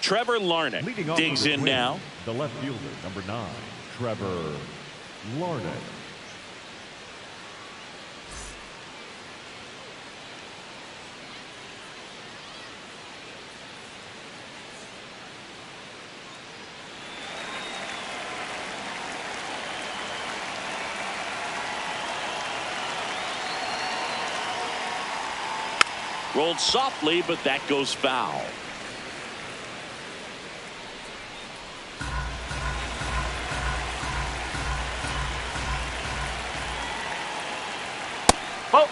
Trevor Larnach digs in now. The left fielder, number 9, Trevor Larnach. Rolled softly, but that goes foul. Oh.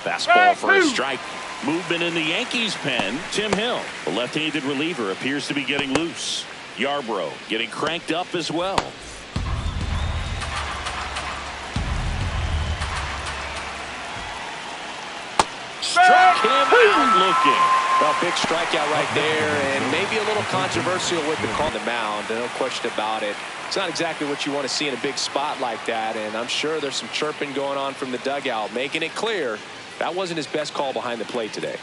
Fastball for a strike. Movement in the Yankees pen. Tim Hill, the left-handed reliever, appears to be getting loose. Yarbrough getting cranked up as well. Struck him out looking. Well, big strikeout right there, and maybe a little controversial with the call on the mound. No question about it. It's not exactly what you want to see in a big spot like that, and I'm sure there's some chirping going on from the dugout, making it clear that wasn't his best call behind the plate today.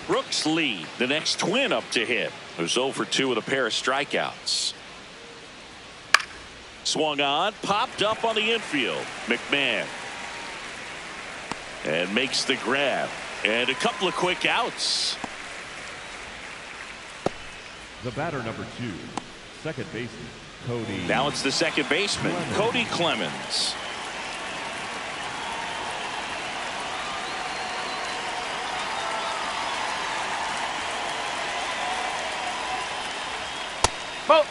Brooks Lee, the next Twin up to hit, who's 0 for 2 with a pair of strikeouts. Swung on, popped up on the infield. McMahon. And makes the grab. And a couple of quick outs. The batter, number 2, second baseman, Cody. Now it's the second baseman, Cody Clemens. Ball.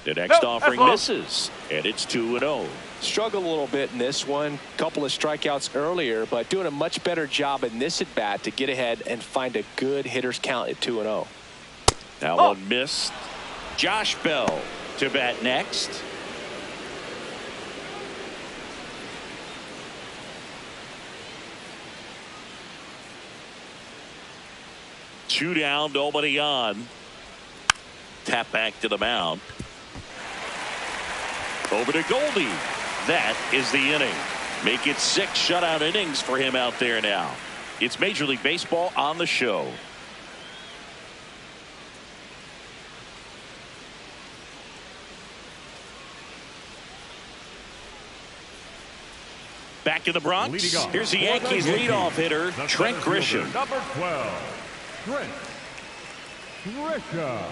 The next No, offering that's misses, and it's 2-0. Struggled a little bit in this one. Couple of strikeouts earlier, but doing a much better job in this at bat to get ahead and find a good hitter's count at 2-0. That one missed. Josh Bell to bat next. Two down, nobody on. Tap back to the mound. Over to Goldie. That is the inning. Make it 6 shutout innings for him out there now. It's Major League Baseball on the show. Back in the Bronx, here's the Yankees leadoff hitter, Trent Grisham. Number 12, Trent Grisham.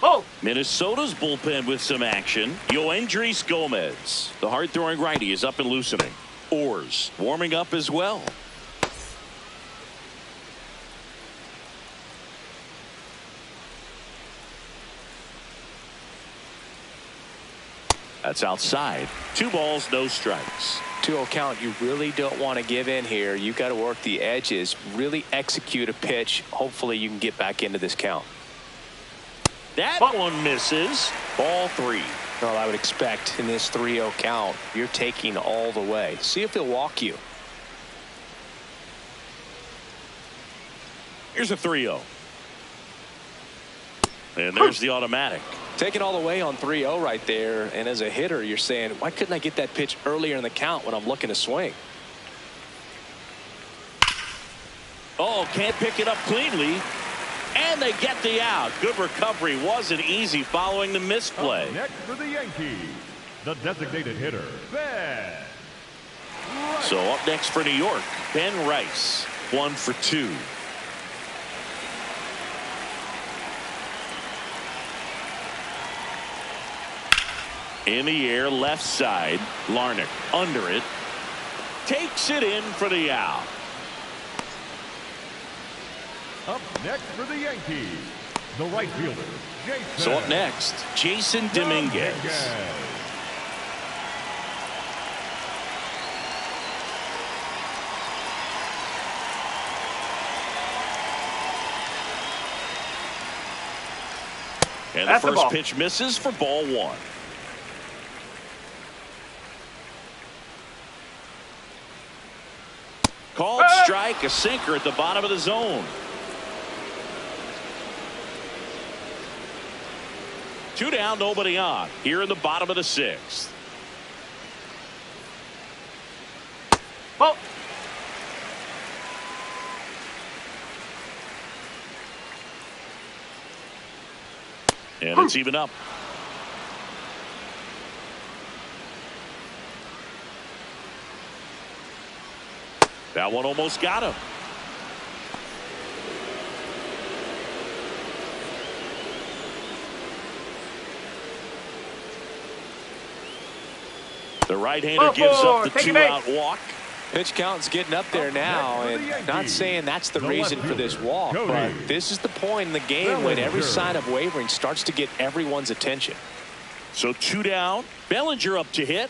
Oh! Minnesota's bullpen with some action. Yoendris Gomez, the hard-throwing righty, is up and loosening. Orrs warming up as well. That's outside. 2 balls, no strikes. 2-0 count. You really don't want to give in here. You've got to work the edges, really execute a pitch. Hopefully you can get back into this count. That one misses. Ball 3. Well, I would expect in this 3-0 count, you're taking all the way. See if he'll walk you. Here's a 3-0. And there's the automatic. Taking all the way on 3-0 right there. And as a hitter, you're saying, why couldn't I get that pitch earlier in the count when I'm looking to swing? Oh, can't pick it up cleanly. And they get the out. Good recovery. Wasn't easy following the misplay. Up next for the Yankees, the designated hitter, Ben Rice. So up next for New York, Ben Rice. 1 for 2. In the air, left side. Larnach under it. Takes it in for the out. Up next for the Yankees, the right fielder, Jason. So up next, Jason Dominguez. And the first pitch misses for ball 1. Called strike, a sinker at the bottom of the zone. 2 down, nobody on. Here in the bottom of the 6th. Oh! And it's even up. That one almost got him. The right-hander gives up the 2-out walk. Pitch count's getting up there now, and not saying that's the reason for this walk, but this is the point in the game when every sign of wavering starts to get everyone's attention. So 2 down. Bellinger up to hit.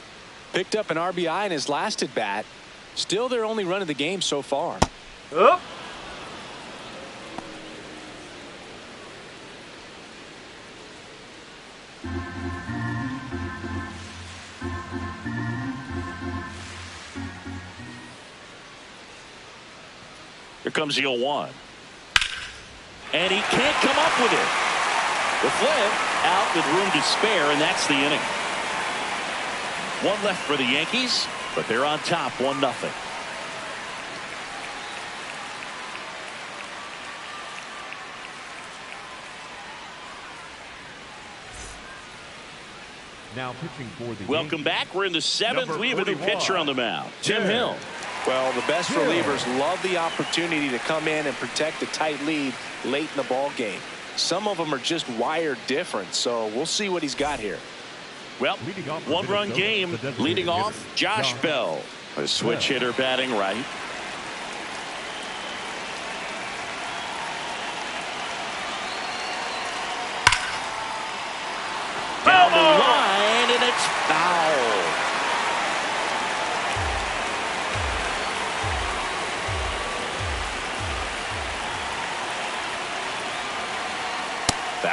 Picked up an RBI in his last at bat. Still their only run of the game so far. Up. Here comes the 0-1. And he can't come up with it. The flip out with room to spare, and that's the inning. 1 left for the Yankees, but they're on top 1-0. Now pitching for the Welcome Yankees, back. We're in the 7th. We have a new pitcher on the mound, Tim Hill. Well, the best relievers love the opportunity to come in and protect a tight lead late in the ball game. Some of them are just wired different, so we'll see what he's got here. Well, 1-run game. Leading off, Josh Bell, a switch hitter batting right.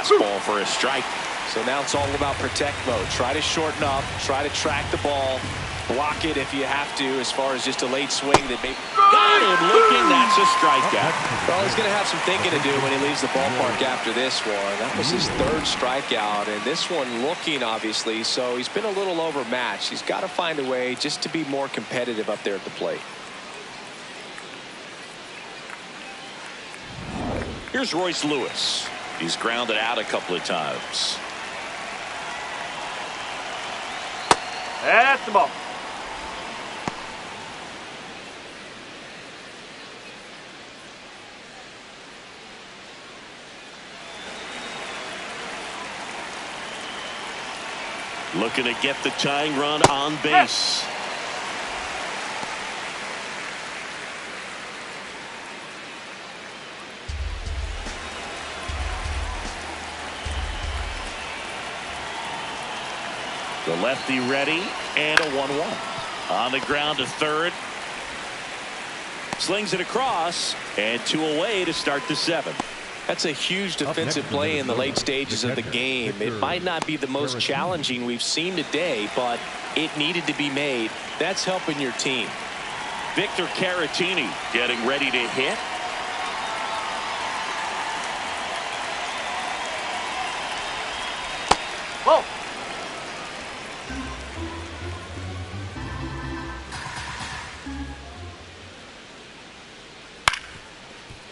fastball for a strike. So now it's all about protect mode. Try to shorten up, try to track the ball, block it if you have to, as far as just a late swing that may. Got him looking. That's a strikeout. Well, he's going to have some thinking to do when he leaves the ballpark after this one. That was his third strikeout, and this one looking, obviously, so he's been a little overmatched. He's got to find a way just to be more competitive up there at the plate. Here's Royce Lewis. He's grounded out a couple of times. That's the ball. Looking to get the tying run on base. The lefty ready, and a 1-1. On the ground to third. Slings it across, and 2 away to start the 7th. That's a huge defensive play in the late stages of the game. It might not be the most challenging we've seen today, but it needed to be made. That's helping your team. Victor Caratini getting ready to hit. Whoa.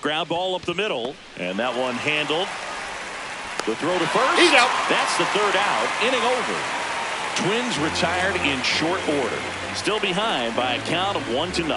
Ground ball up the middle, and that one handled. The throw to first. He's out. That's the 3rd out. Inning over. Twins retired in short order. Still behind by a count of 1-0.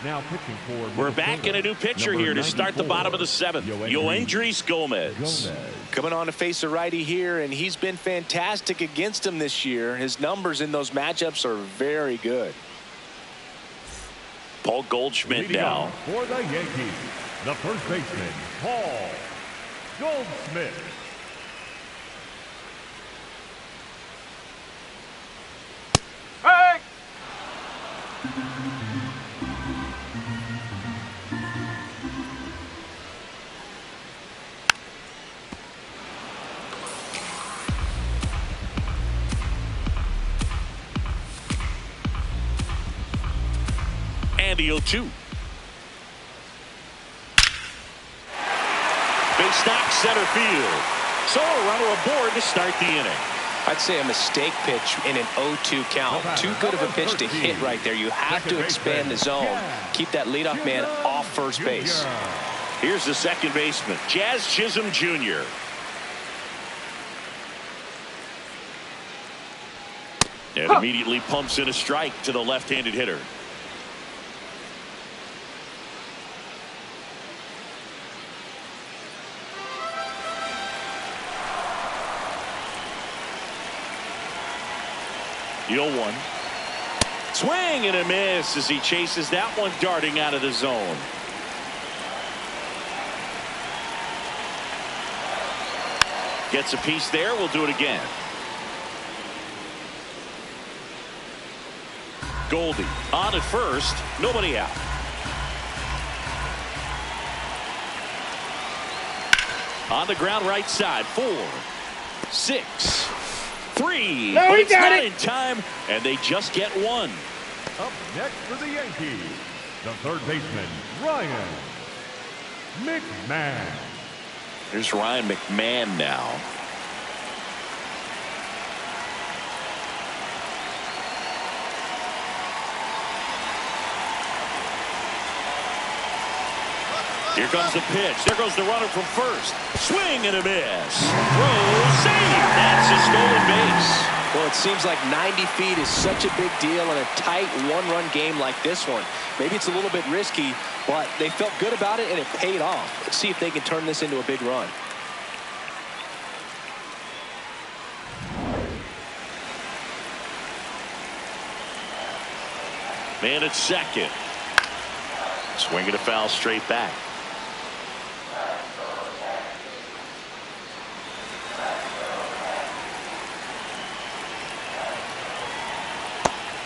Now pitching for We're back in a new pitcher here to start the bottom of the 7th. Yoendrys Gomez. Coming on to face a righty here, and he's been fantastic against him this year. His numbers in those matchups are very good. Paul Goldschmidt now. For the Yankees, the first baseman, Paul Goldschmidt. Hey. And the 0-2. Base knock center field. So a runner aboard to start the inning. I'd say a mistake pitch in an 0-2 count. Too good of a pitch to hit right there. You have to expand the zone. Keep that leadoff man off first base. Here's the second baseman, Jazz Chisholm Jr. And immediately pumps in a strike to the left-handed hitter. The 0-1. Swing and a miss as he chases that one darting out of the zone. Gets a piece there. We'll do it again. Goldie on at first. Nobody out. On the ground right side. 4, 6, 3. No, but he it's got not it. in time, and they just get one. Up next for the Yankees, the third baseman, Ryan McMahon. Here's Ryan McMahon now. Here comes the pitch. There goes the runner from first. Swing and a miss. Throw, save. That's a stolen base. Well, it seems like 90 feet is such a big deal in a tight one-run game like this one. Maybe it's a little bit risky, but they felt good about it, and it paid off. Let's see if they can turn this into a big run. Man at second. Swinging a foul straight back.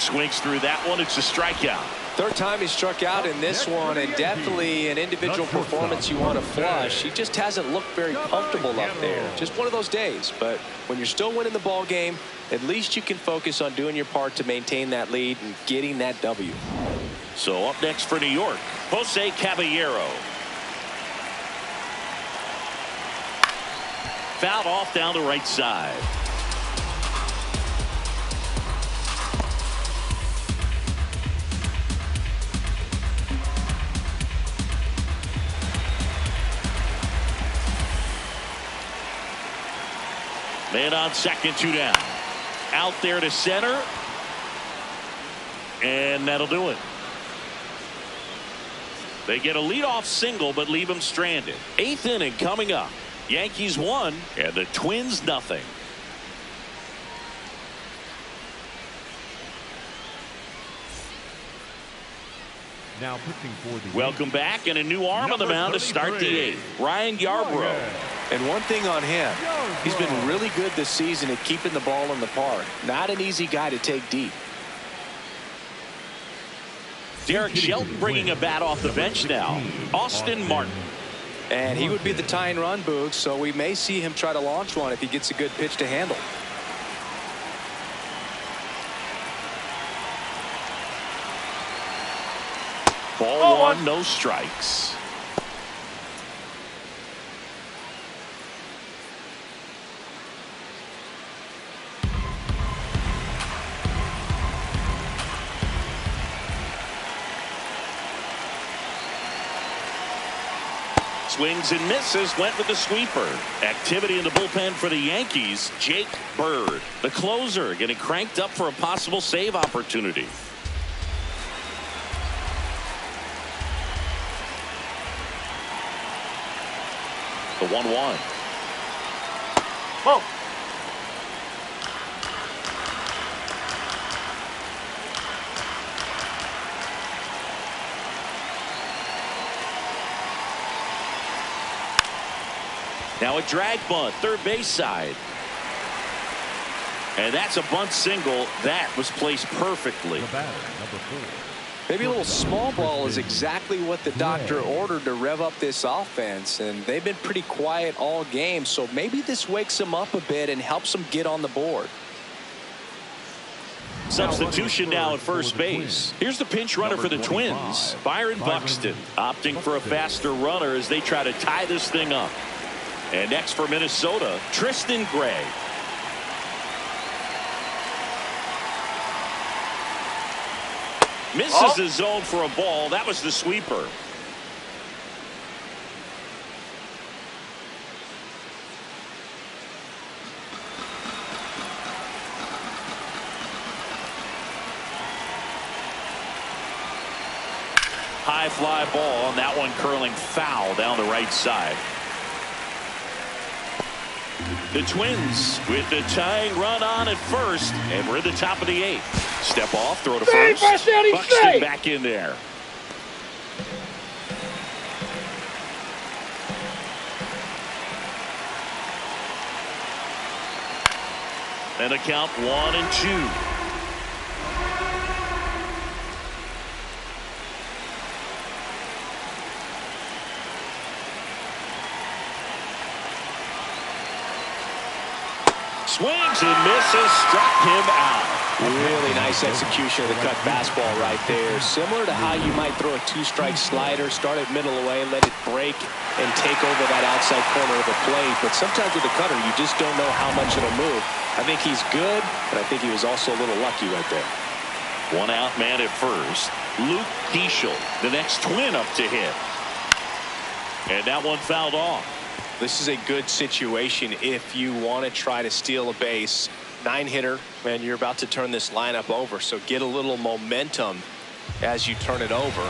Swings through that one. It's a strikeout. Third time he struck out in this one, and definitely an individual performance you want to flush. He just hasn't looked very comfortable up there. Just one of those days. But when you're still winning the ball game, at least you can focus on doing your part to maintain that lead and getting that W. So up next for New York, Jose Caballero. Fouled off down the right side. Man on second, 2 down. Out there to center. And that'll do it. They get a leadoff single but leave him stranded. 8th inning coming up. Yankees 1 and the Twins nothing. Now pitching for the Welcome back, and a new arm on the mound to start the 8th. Ryan Yarbrough. And one thing on him, he's been really good this season at keeping the ball in the park. Not an easy guy to take deep. Derek Shelton bringing a bat off the bench now. Austin Martin. And he would be the tying run, Boog, so we may see him try to launch one if he gets a good pitch to handle. Ball one, no strikes. Swings and misses, went with the sweeper. Activity in the bullpen for the Yankees. Jake Bird, the closer, getting cranked up for a possible save opportunity. The 1-1. Whoa. Now a drag bunt, third base side. And that's a bunt single that was placed perfectly. The batter, number 4. Maybe a little small ball is exactly what the doctor ordered to rev up this offense, and they've been pretty quiet all game, so maybe this wakes them up a bit and helps them get on the board. Substitution now at first base. Here's the pinch runner for the Twins, Byron Buxton, opting for a faster runner as they try to tie this thing up. And next for Minnesota, Tristan Gray. Misses the zone for a ball. That was the sweeper. High fly ball, and that one curling foul down the right side. The Twins with the tying run on at first, and we're at the top of the 8th. Step off, throw to first. Buxton back in there. And a count 1-2. Swings and misses, struck him out. Really nice execution of the cut fastball right there. Similar to how you might throw a 2-strike slider, start it middle away, let it break, and take over that outside corner of the plate. But sometimes with the cutter, you just don't know how much it'll move. I think he's good, but I think he was also a little lucky right there. One out man at first. Luke Keeschel, the next Twin up to hit. And that one fouled off. This is a good situation if you want to try to steal a base. 9-hitter, and you're about to turn this lineup over, so get a little momentum as you turn it over.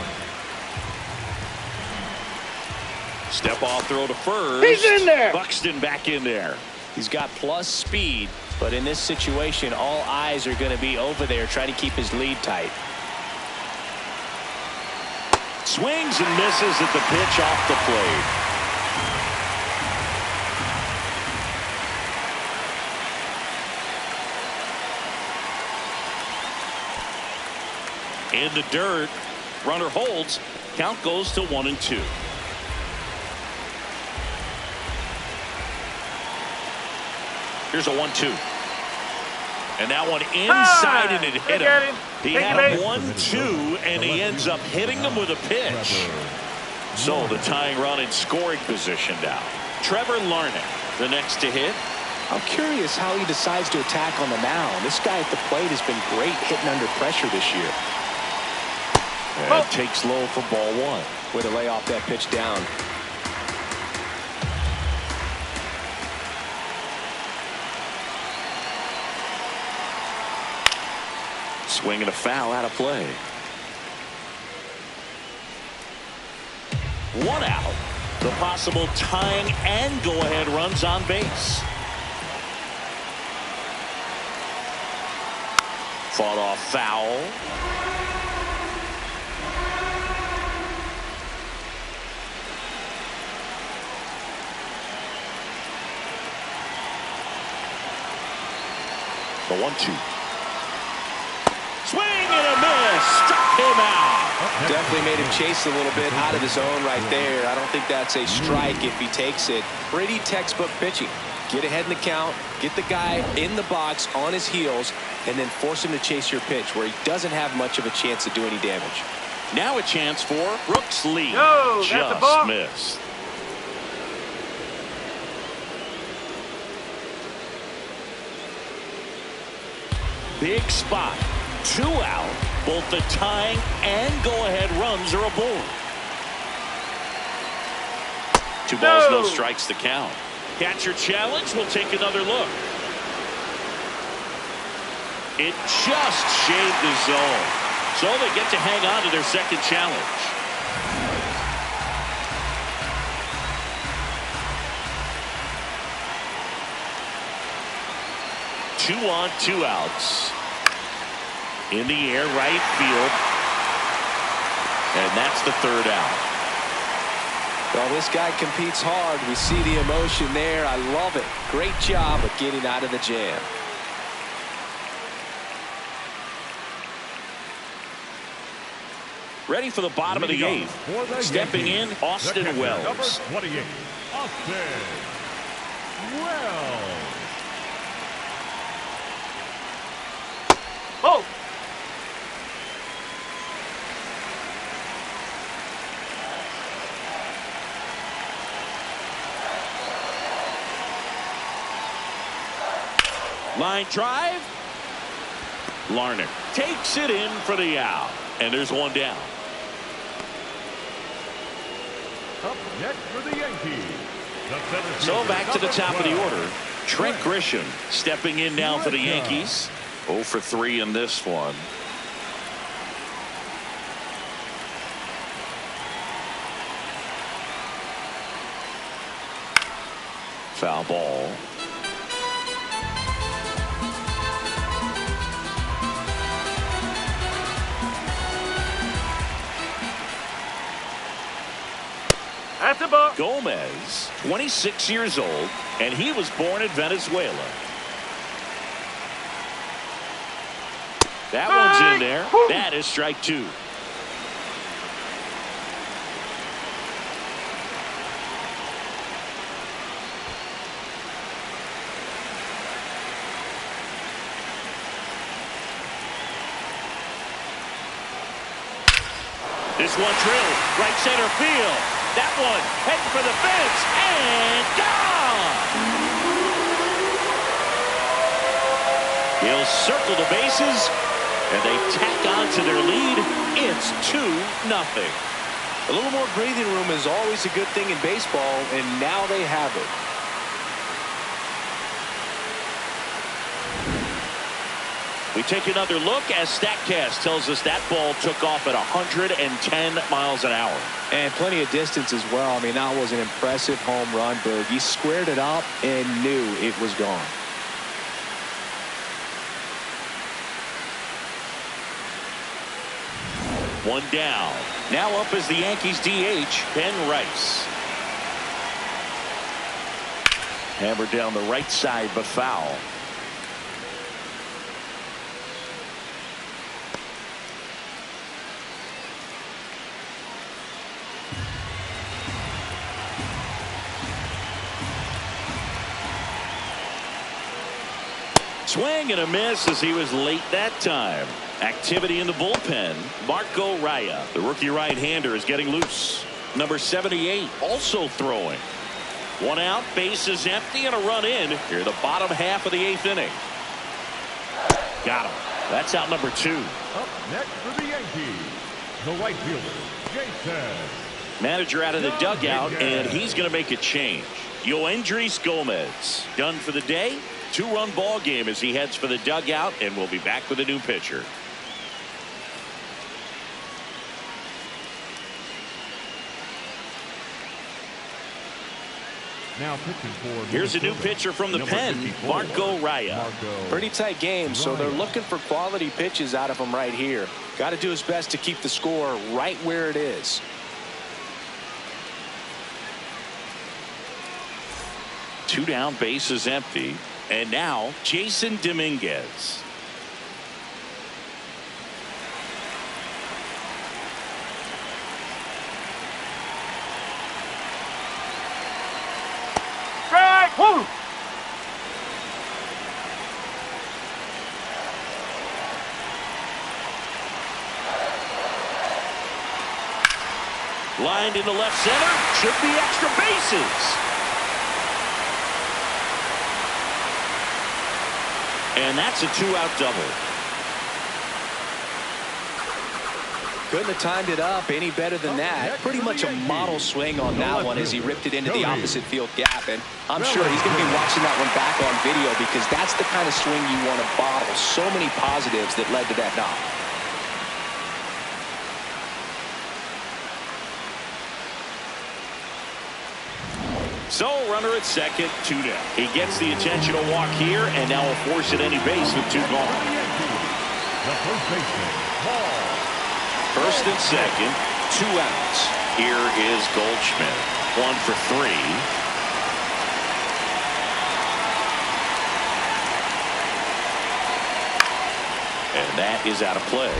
Step off throw to first. He's in there. Buxton back in there. He's got plus speed, but in this situation, all eyes are going to be over there trying to keep his lead tight. Swings and misses at the pitch off the plate. In the dirt. Runner holds. Count goes to 1-2. Here's a 1-2. And that one inside, and it hit him. He had a 1-2, and he ends up hitting him with a pitch. So the tying run in scoring position now. Trevor Larnach, the next to hit. I'm curious how he decides to attack on the mound. This guy at the plate has been great hitting under pressure this year. And takes low for ball one. Way to lay off that pitch down. Swing and a foul out of play. One out. The possible tying and go-ahead runs on base. Fought off foul. The 1-2. Swing and a miss. Struck him out. Definitely made him chase a little bit out of his zone right there. I don't think that's a strike if he takes it. Pretty textbook pitching. Get ahead in the count, get the guy in the box on his heels, and then force him to chase your pitch where he doesn't have much of a chance to do any damage. Now a chance for Brooks Lee. No, that's a ball. Just missed. Big spot. 2 out. Both the tying and go-ahead runs are aboard. 2 balls, no strikes to count. Catcher challenge. We'll take another look. It just shaved the zone. So they get to hang on to their second challenge. Two on, 2 outs. In the air, right field. And that's the 3rd out. Well, this guy competes hard. We see the emotion there. I love it. Great job of getting out of the jam. Ready for the bottom of the 8th. Stepping in, Austin Wells. Number 28, Austin Wells. Oh! Line drive. Larnach takes it in for the out. And there's one down. Up next for the Yankees. So back to the top of the order. Trent Grisham stepping in now for the Yankees. 0 for 3 in this one. Foul ball. That's a ball. Gomez, 26 years old, and he was born in Venezuela. That one's in there. That is strike 2. This one drilled right center field. That one heading for the fence and gone. He'll circle the bases and they tack on to their lead. It's 2-0. A little more breathing room is always a good thing in baseball, and now they have it. We take another look as StatCast tells us that ball took off at 110 miles an hour. And plenty of distance as well. I mean, that was an impressive home run, Boog. He squared it up and knew it was gone. One down. Now up is the Yankees DH, Ben Rice. Hammered down the right side, but foul. Swing and a miss as he was late that time. Activity in the bullpen. Marco Raya, the rookie right-hander, is getting loose. Number 78 also throwing. One out, bases empty, and a run in here, the bottom half of the 8th inning. Got him. That's out number 2. Up next for the Yankees, the right fielder, Jason. Manager out of the dugout, and he's going to make a change. Yoendrys Gomez done for the day. 2-run ball game as he heads for the dugout, and we'll be back with a new pitcher. Now pitching for here's a new pitcher from the pen, Marco Raya. Pretty tight game, so they're looking for quality pitches out of him right here. Got to do his best to keep the score right where it is. Two down, bases empty. And now Jason Dominguez. Strike. Woo. Lined into left center. Should be extra bases. And that's a 2-out double. Couldn't have timed it up any better than that. Pretty much a model swing on that one as he ripped it into the opposite field gap. And I'm sure he's going to be watching that one back on video because that's the kind of swing you want to bottle. So many positives that led to that knock. So runner at second, 2 down. He gets the intentional walk here, and now will force at any base with 2 gone. The first baseman, Paul. First and second, 2 outs. Here is Goldschmidt. 1 for 3. And that is out of play.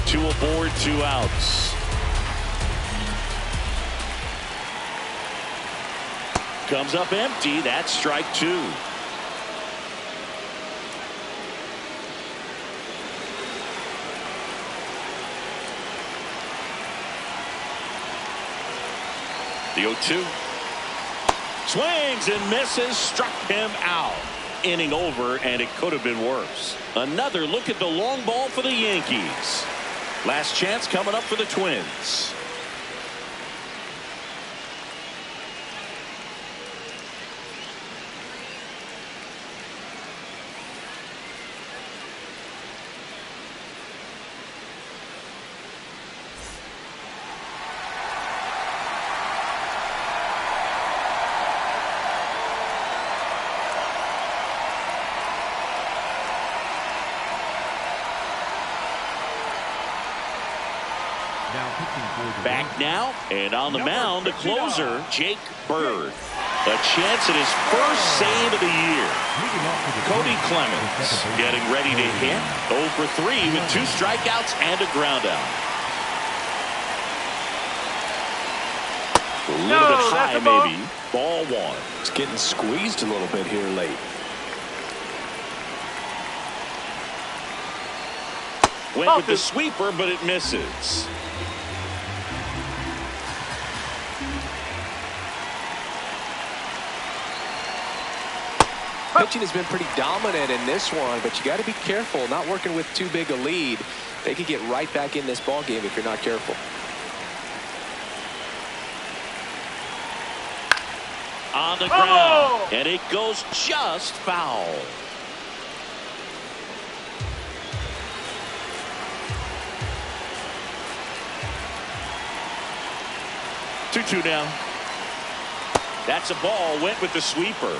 2 aboard, 2 outs. Comes up empty. That's strike 2. The 0-2. Swings and misses. Struck him out. Inning over, and it could have been worse. Another look at the long ball for the Yankees. Last chance coming up for the Twins. Back now, and on the mound, the closer, Jake Bird. A chance at his first save of the year. Cody Clemens getting ready to hit. 0 for 3 with 2 strikeouts and a groundout. A little bit high, maybe. Ball 1. It's getting squeezed a little bit here late. Went with the sweeper, but it misses. Pitching has been pretty dominant in this one, but you got to be careful. Not working with too big a lead. They could get right back in this ball game if you're not careful. On the ground, and it goes just foul. Two down. That's a ball. Went with the sweeper.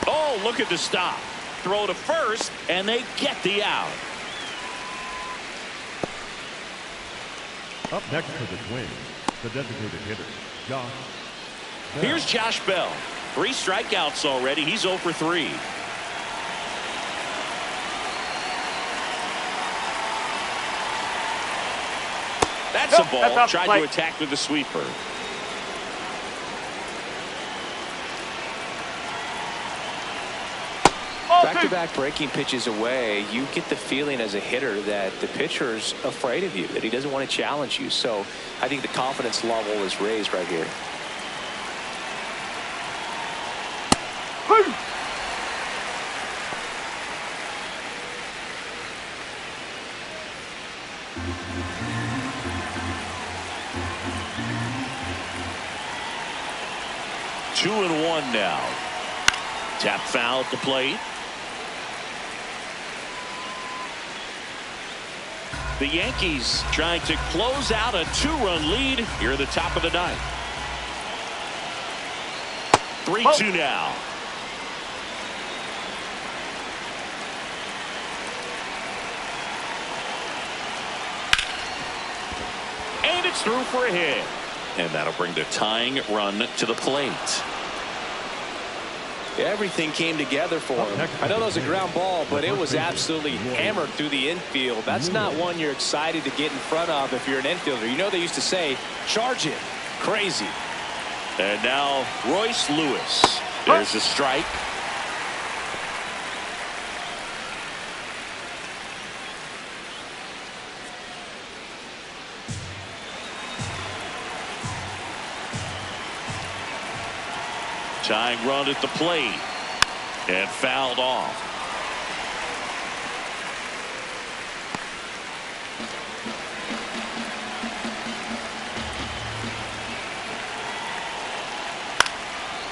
Oh, look at the stop. Throw to first, and they get the out. Up next for the Twins, the designated hitter, Josh Bell. Here's Josh Bell. 3 strikeouts already. He's 0 for 3. That's a Nope, ball. that's off the Tried plate. to attack with the sweeper. Ball 2. Back-to-back breaking pitches away, you get the feeling as a hitter that the pitcher's afraid of you, that he doesn't want to challenge you. So I think the confidence level is raised right here. Hey. Two and one now. Tap foul at the plate. The Yankees trying to close out a 2-run lead here at the top of the ninth. 3-2 now. And it's through for a hit. And that'll bring the tying run to the plate. Everything came together for him. I know that was a ground ball, but it was absolutely hammered through the infield. That's not one you're excited to get in front of if you're an infielder. You know they used to say, charge it. Crazy. And now Royce Lewis. There's a strike. Tying run at the plate and fouled off.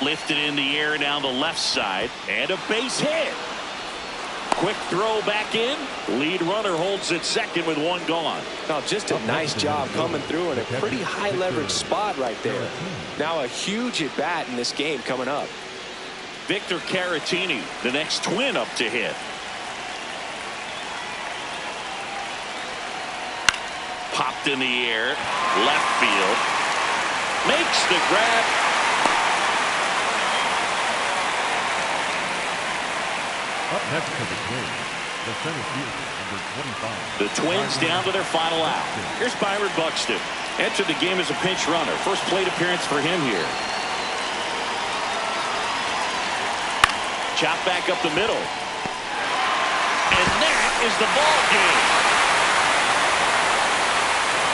Lifted in the air down the left side and a base hit. Quick throw back in. Lead runner holds at second with one gone. Now just a nice job coming through in a pretty high leverage spot right there. Now a huge at bat in this game coming up. Victor Caratini, the next twin up to hit. Popped in the air, left field. Makes the grab. Up next to the Twins, the center fielder, number 25. The Twins down to their final out. Here's Byron Buxton. Entered the game as a pinch runner. First plate appearance for him here. Chop back up the middle. And that is the ball game.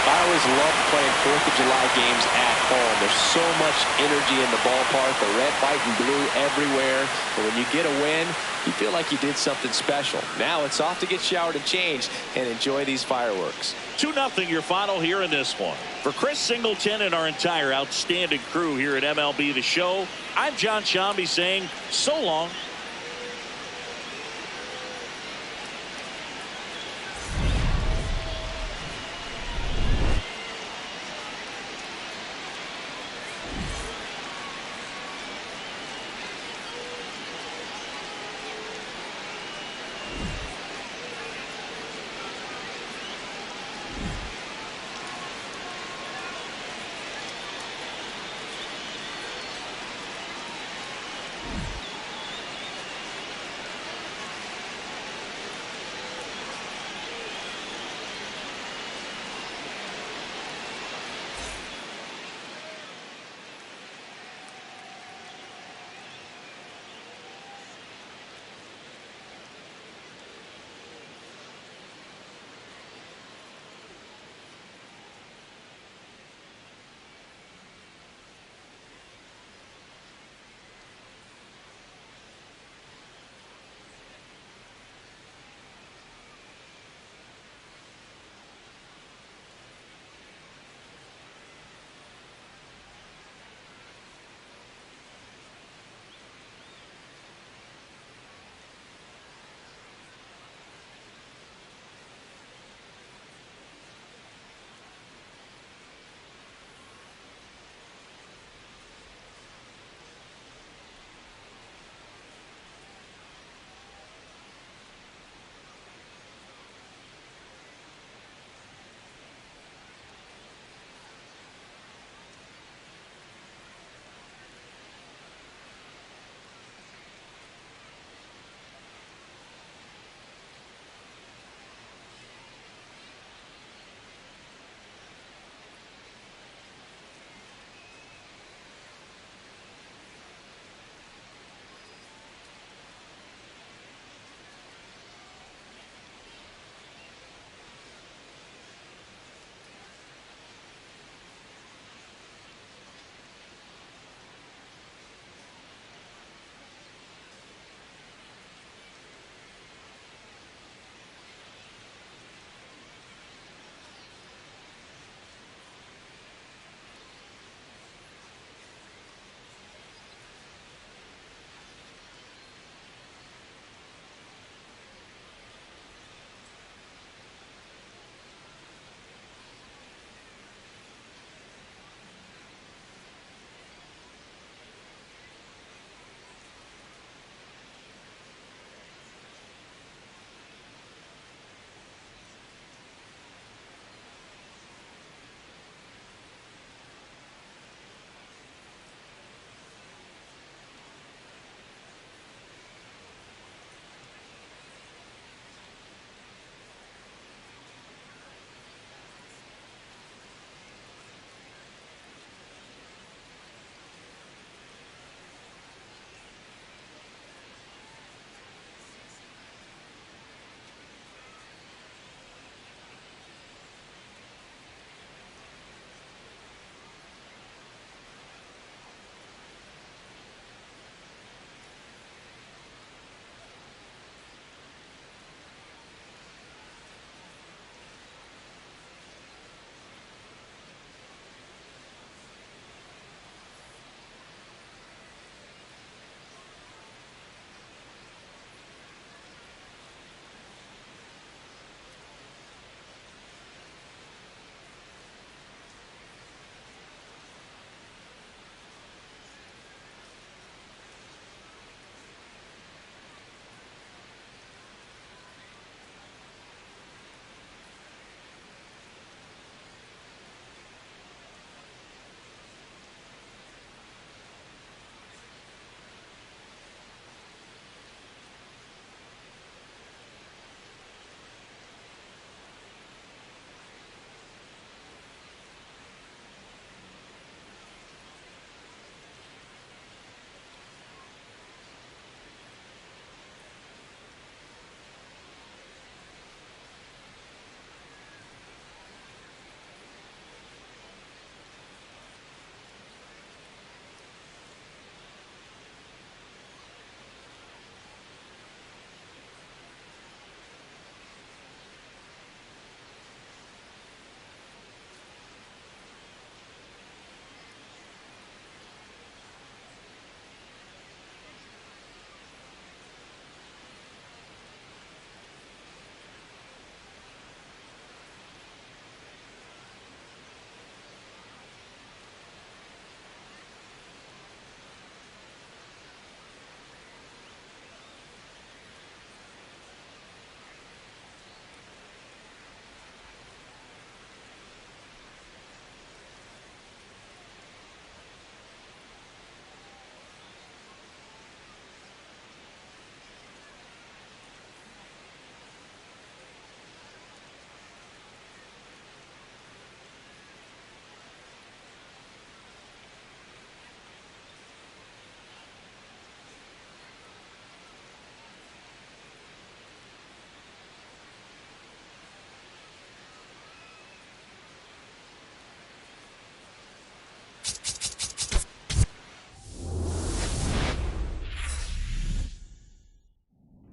I always love playing 4th of July games at home. There's so much energy in the ballpark, the red, white, and blue everywhere. And when you get a win, you feel like you did something special. Now it's off to get showered and changed and enjoy these fireworks. 2-0 your final here in this one. For Chris Singleton and our entire outstanding crew here at MLB The Show, I'm John Shambi saying so long.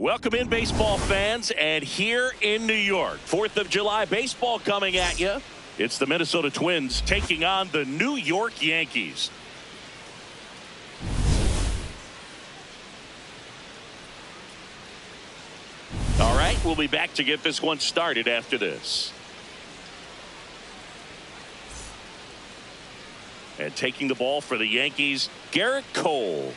Welcome in, baseball fans, and here in New York, 4th of July baseball coming at you. It's the Minnesota Twins taking on the New York Yankees. All right, we'll be back to get this one started after this. And taking the ball for the Yankees, Garrett Cole.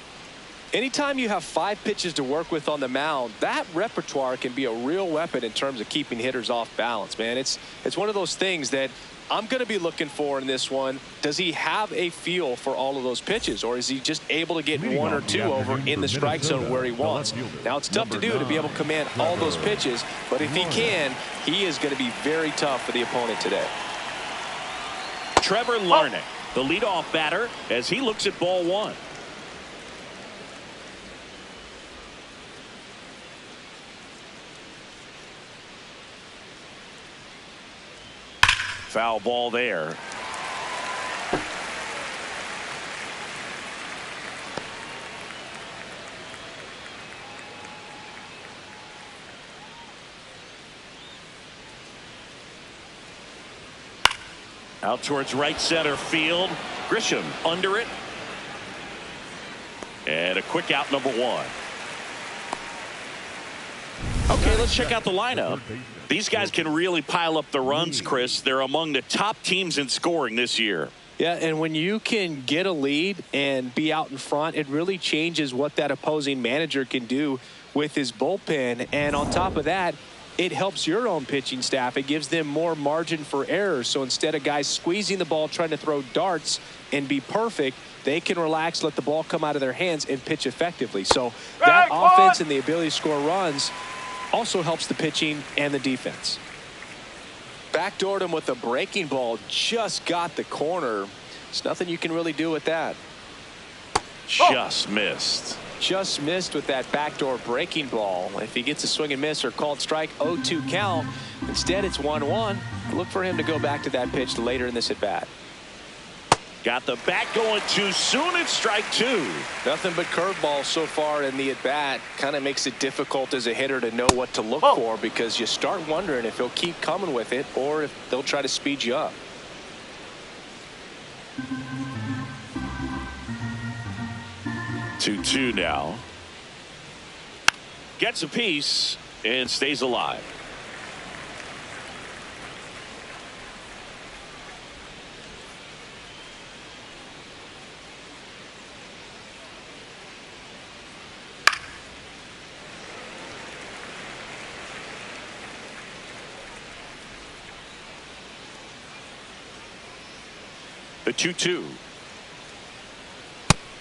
Anytime you have 5 pitches to work with on the mound, that repertoire can be a real weapon in terms of keeping hitters off balance, man. It's one of those things that I'm going to be looking for in this one. Does he have a feel for all of those pitches, or is he just able to get 1 or 2 over in the strike zone where he wants? Now, it's tough to do to be able to command all those pitches, but if he can, he is going to be very tough for the opponent today. Trevor Larnach, the leadoff batter, as he looks at ball 1. Foul ball there. Out towards right center field. Grisham under it. And a quick out, number 1. Okay, let's check out the lineup. These guys can really pile up the runs, Chris. They're among the top teams in scoring this year. Yeah, and when you can get a lead and be out in front, it really changes what that opposing manager can do with his bullpen. And on top of that, it helps your own pitching staff. It gives them more margin for error. So instead of guys squeezing the ball, trying to throw darts and be perfect, they can relax, let the ball come out of their hands, and pitch effectively. So that offense and the ability to score runs also helps the pitching and the defense. Backdoored him with a breaking ball, just got the corner. There's nothing you can really do with that. Just missed. Just missed with that backdoor breaking ball. If he gets a swing and miss or called strike, 0-2 count. Instead, it's 1-1. Look for him to go back to that pitch later in this at bat. Got the bat going too soon. It's strike 2. Nothing but curveball so far in the at bat. Kind of makes it difficult as a hitter to know what to look for, because you start wondering if he'll keep coming with it or if they'll try to speed you up. Two now. Gets a piece and stays alive. The 2-2.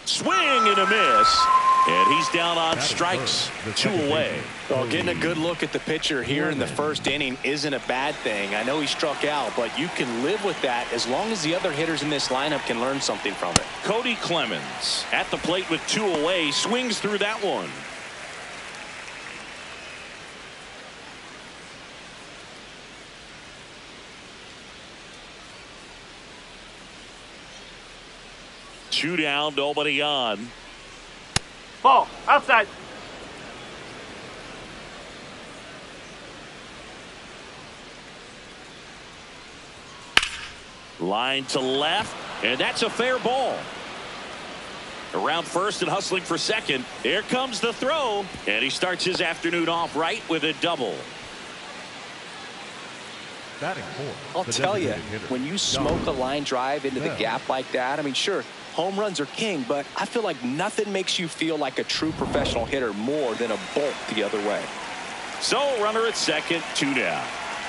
Swing and a miss. And he's down on strikes. 2 away. Well, getting a good look at the pitcher here in the first inning isn't a bad thing. I know he struck out, but you can live with that as long as the other hitters in this lineup can learn something from it. Cody Clemens at the plate with 2 away. Swings through that one. Two down, nobody on. Ball outside. Line to left, and that's a fair ball. Around first and hustling for second. Here comes the throw, and he starts his afternoon off right with a double. I'll tell you, when you smoke a line drive into the gap like that, I mean, sure, home runs are king, but I feel like nothing makes you feel like a true professional hitter more than a bolt the other way. So runner at second, 2 down.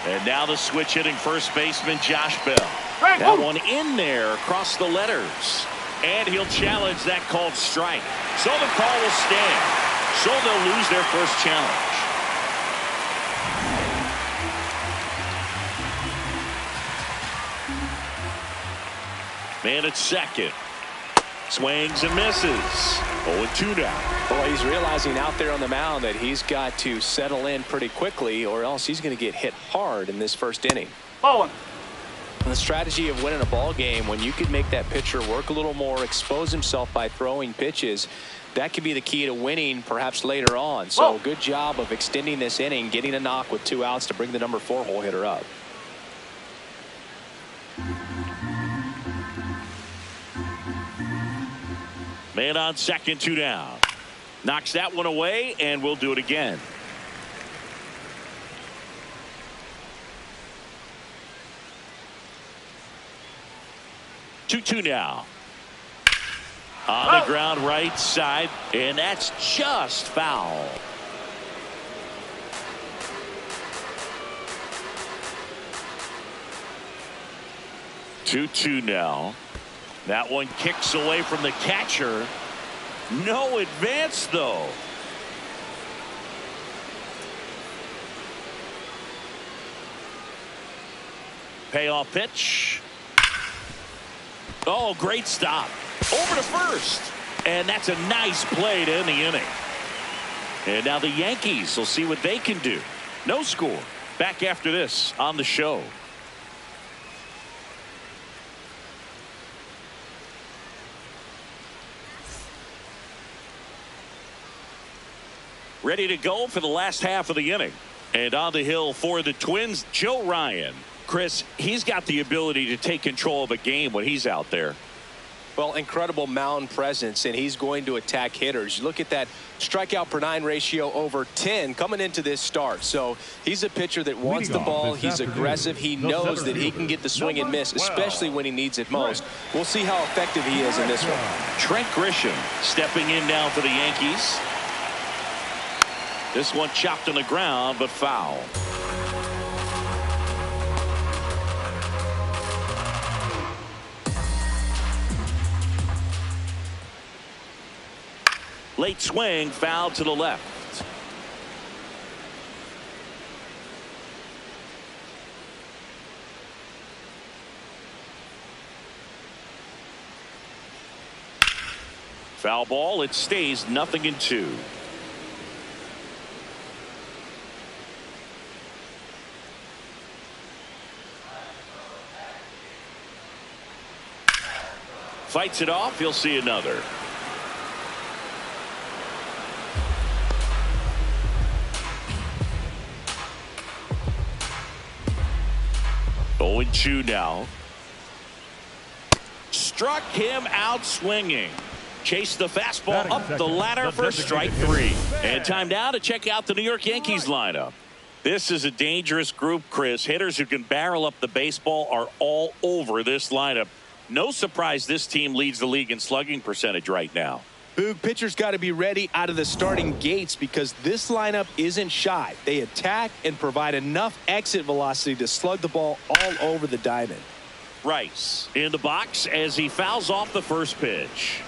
And now the switch hitting first baseman Josh Bell. That one in there across the letters. And he'll challenge that called strike. So the call will stand. So they'll lose their first challenge. Man at second. Swings and misses. 0-2 now. Boy, he's realizing out there on the mound that he's got to settle in pretty quickly, or else he's going to get hit hard in this first inning. Ball 1. And the strategy of winning a ball game, when you can make that pitcher work a little more, expose himself by throwing pitches, that could be the key to winning perhaps later on. So good job of extending this inning, getting a knock with 2 outs to bring the number 4 hole hitter up. Man on second, 2 down. Knocks that one away, and we'll do it again. Two now. On the ground right side, and that's just foul. Two now. That one kicks away from the catcher. No advance, though. Payoff pitch. Oh, great stop. Over to first. And that's a nice play to end the inning. And now the Yankees will see what they can do. No score. Back after this on the show. Ready to go for the last half of the inning. And on the hill for the Twins, Joe Ryan. Chris, he's got the ability to take control of a game when he's out there. Well, incredible mound presence, and he's going to attack hitters. You look at that strikeout per 9 ratio over 10 coming into this start. So he's a pitcher that wants the ball. He's aggressive. He knows that he can get the swing and miss, especially when he needs it most. We'll see how effective he is in this one. Trent Grisham stepping in now for the Yankees. This one chopped on the ground, but foul. Late swing, foul to the left. Foul ball. It stays 0-2. Fights it off. He'll see another. Oh, and 2 now. Struck him out swinging. Chased the fastball up the ladder for strike 3. And time now to check out the New York Yankees lineup. This is a dangerous group, Chris. Hitters who can barrel up the baseball are all over this lineup. No surprise this team leads the league in slugging percentage right now. Boog, pitchers got to be ready out of the starting gates because this lineup isn't shy. They attack and provide enough exit velocity to slug the ball all over the diamond. Rice in the box as he fouls off the first pitch.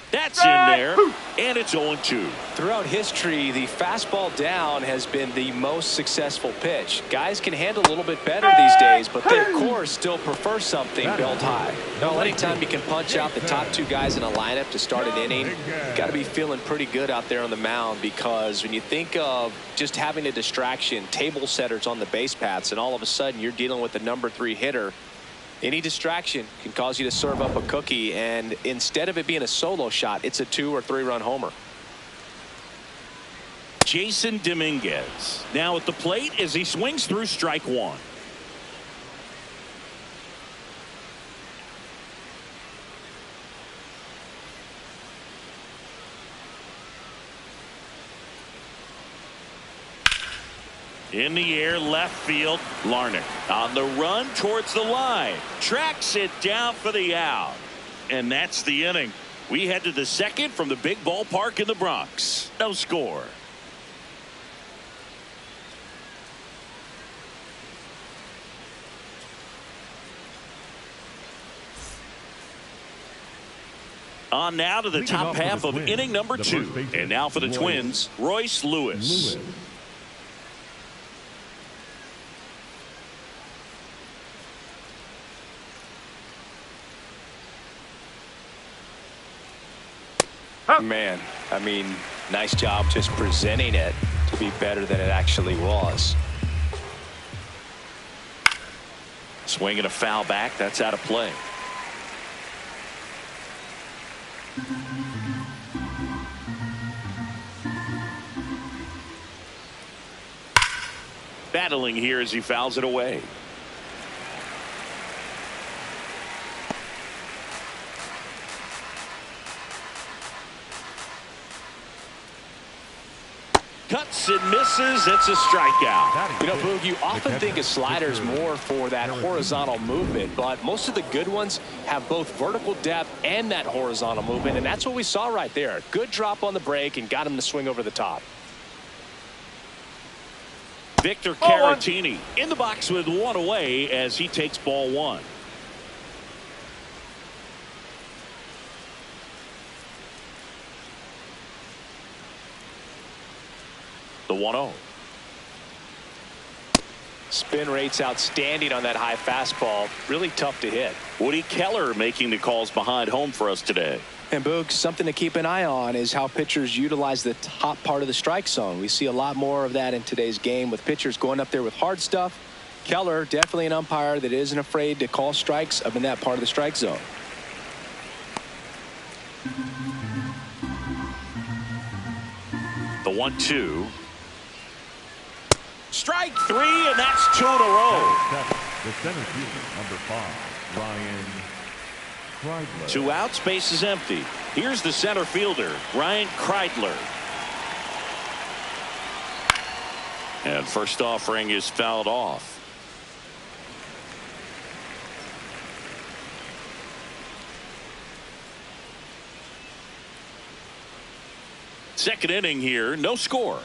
That's in there, and it's 0-2. Throughout history, the fastball down has been the most successful pitch. Guys can handle a little bit better these days, but they, of course, still prefer something built high. Well, anytime you can punch out the top 2 guys in a lineup to start an inning, got to be feeling pretty good out there on the mound, because when you think of just having a distraction, table setters on the base paths, and all of a sudden you're dealing with the number 3 hitter, any distraction can cause you to serve up a cookie, and instead of it being a solo shot, it's a 2 or 3 run homer. Jason Dominguez now at the plate as he swings through strike 1. In the air, left field. Larnach on the run towards the line. Tracks it down for the out. And that's the inning. We head to the second from the big ballpark in the Bronx. No score. On now to the top half of inning number 2. And now for the Twins, Royce Lewis. Man, I mean, nice job just presenting it to be better than it actually was. Swinging a foul back. That's out of play. Battling here as he fouls it away. Cuts and misses. It's a strikeout. You know, Boog, you often think a slider is more for that horizontal movement, but most of the good ones have both vertical depth and that horizontal movement, and that's what we saw right there. Good drop on the break and got him to swing over the top. Victor Caratini in the box with one away as he takes ball one. The 1-0. Spin rate's outstanding on that high fastball. Really tough to hit. Woody Keller making the calls behind home for us today. And Boog, something to keep an eye on is how pitchers utilize the top part of the strike zone. We see a lot more of that in today's game with pitchers going up there with hard stuff. Keller, definitely an umpire that isn't afraid to call strikes up in that part of the strike zone. The 1-2. Strike three, and that's two in a row. The center fielder, number 5, Ryan Kreidler. 2 outs, base is empty. Here's the center fielder, Ryan Kreidler. And first offering is fouled off. Second inning here, no score.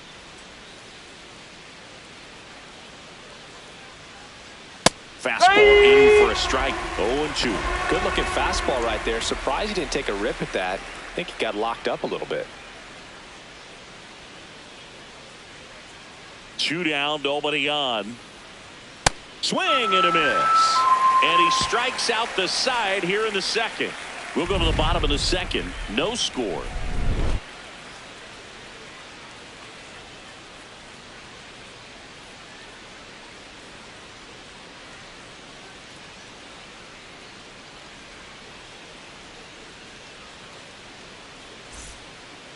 Fastball in for a strike. 0-2. Good looking fastball right there. Surprised he didn't take a rip at that. I think he got locked up a little bit. 2 down, nobody on. Swing and a miss. And he strikes out the side here in the second. We'll go to the bottom of the second. No score.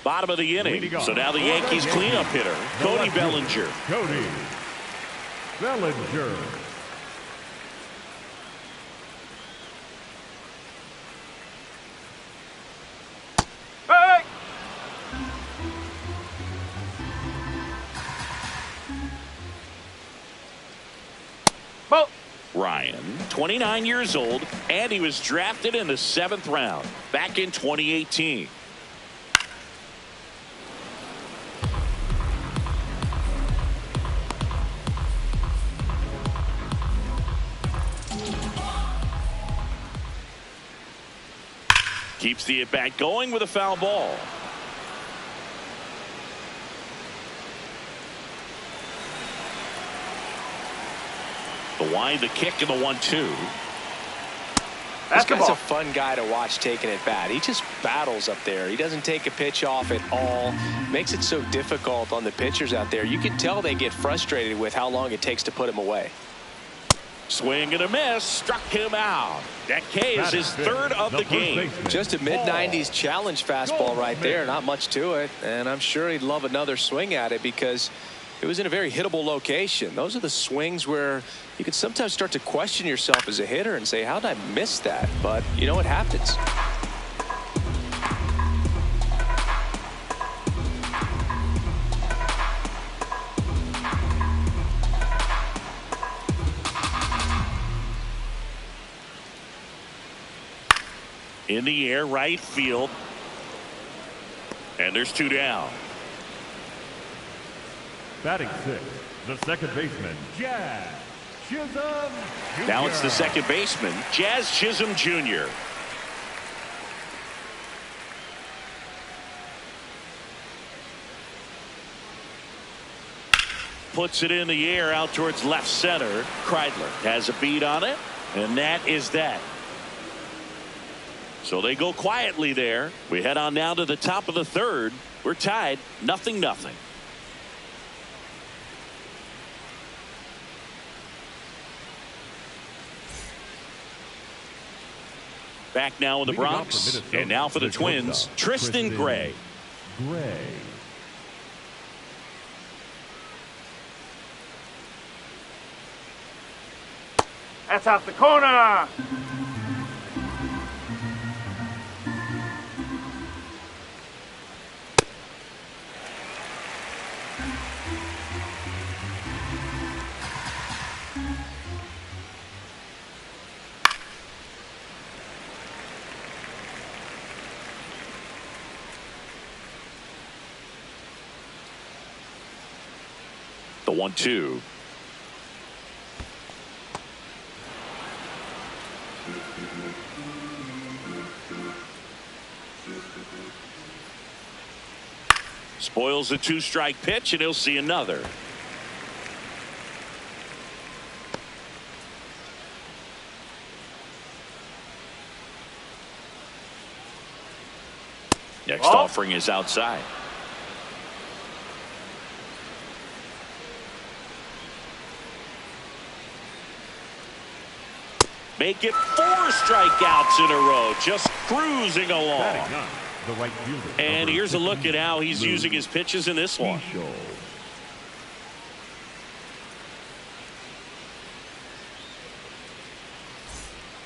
Bottom of the inning. So now the Yankees cleanup hitter, Cody Bellinger. Cody Bellinger. Hey! Ball. Ryan, 29 years old, and he was drafted in the 7th round back in 2018. Keeps the at-bat going with a foul ball. The wind, the kick, and the 1-2. This guy's a fun guy to watch taking at bat. He just battles up there. He doesn't take a pitch off at all. Makes it so difficult on the pitchers out there. You can tell they get frustrated with how long it takes to put him away. Swing and a miss. Struck him out. That K is his 3rd of the game. Just a mid-90s challenge fastball right there. Not much to it. And I'm sure he'd love another swing at it because it was in a very hittable location. Those are the swings where you can sometimes start to question yourself as a hitter and say, how did I miss that? But you know, it happens. In the air, right field. And there's 2 down. Batting 6, the second baseman, Jazz Chisholm Jr. Now it's the second baseman, Jazz Chisholm Jr. Puts it in the air out towards left center. Kreidler has a beat on it, and that is that. So they go quietly there. We head on now to the top of the third. We're tied 0-0. Back now in the Bronx. And now for the Twins, Tristan Gray. That's out the corner. The 1-2. Spoils a 2-strike pitch, and he'll see another. Next offering is outside. Make it 4 strikeouts in a row, just cruising along. And here's a look at how he's using his pitches in this one.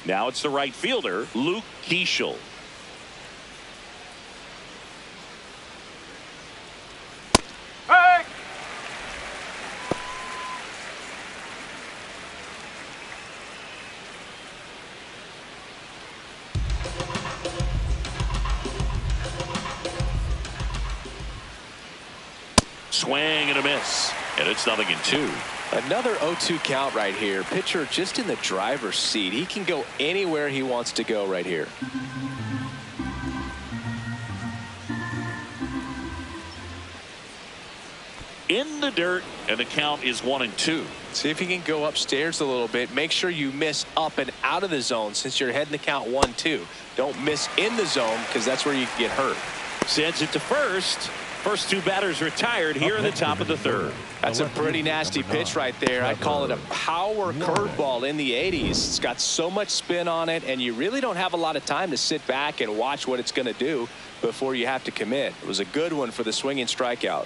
Now it's the right fielder, Luke Keeschel. Hey! Swing and a miss, and it's 0-2. Another 0-2 count right here. Pitcher just in the driver's seat. He can go anywhere he wants to go right here. In the dirt, and the count is 1-2. See if he can go upstairs a little bit. Make sure you miss up and out of the zone since you're heading the count 1-2. Don't miss in the zone because that's where you can get hurt. Sends it to first. First 2 batters retired here in the top of the third. That's a pretty nasty pitch right there. I'd call it a power curveball in the 80s. It's got so much spin on it, and you really don't have a lot of time to sit back and watch what it's going to do before you have to commit. It was a good one for the swinging strikeout.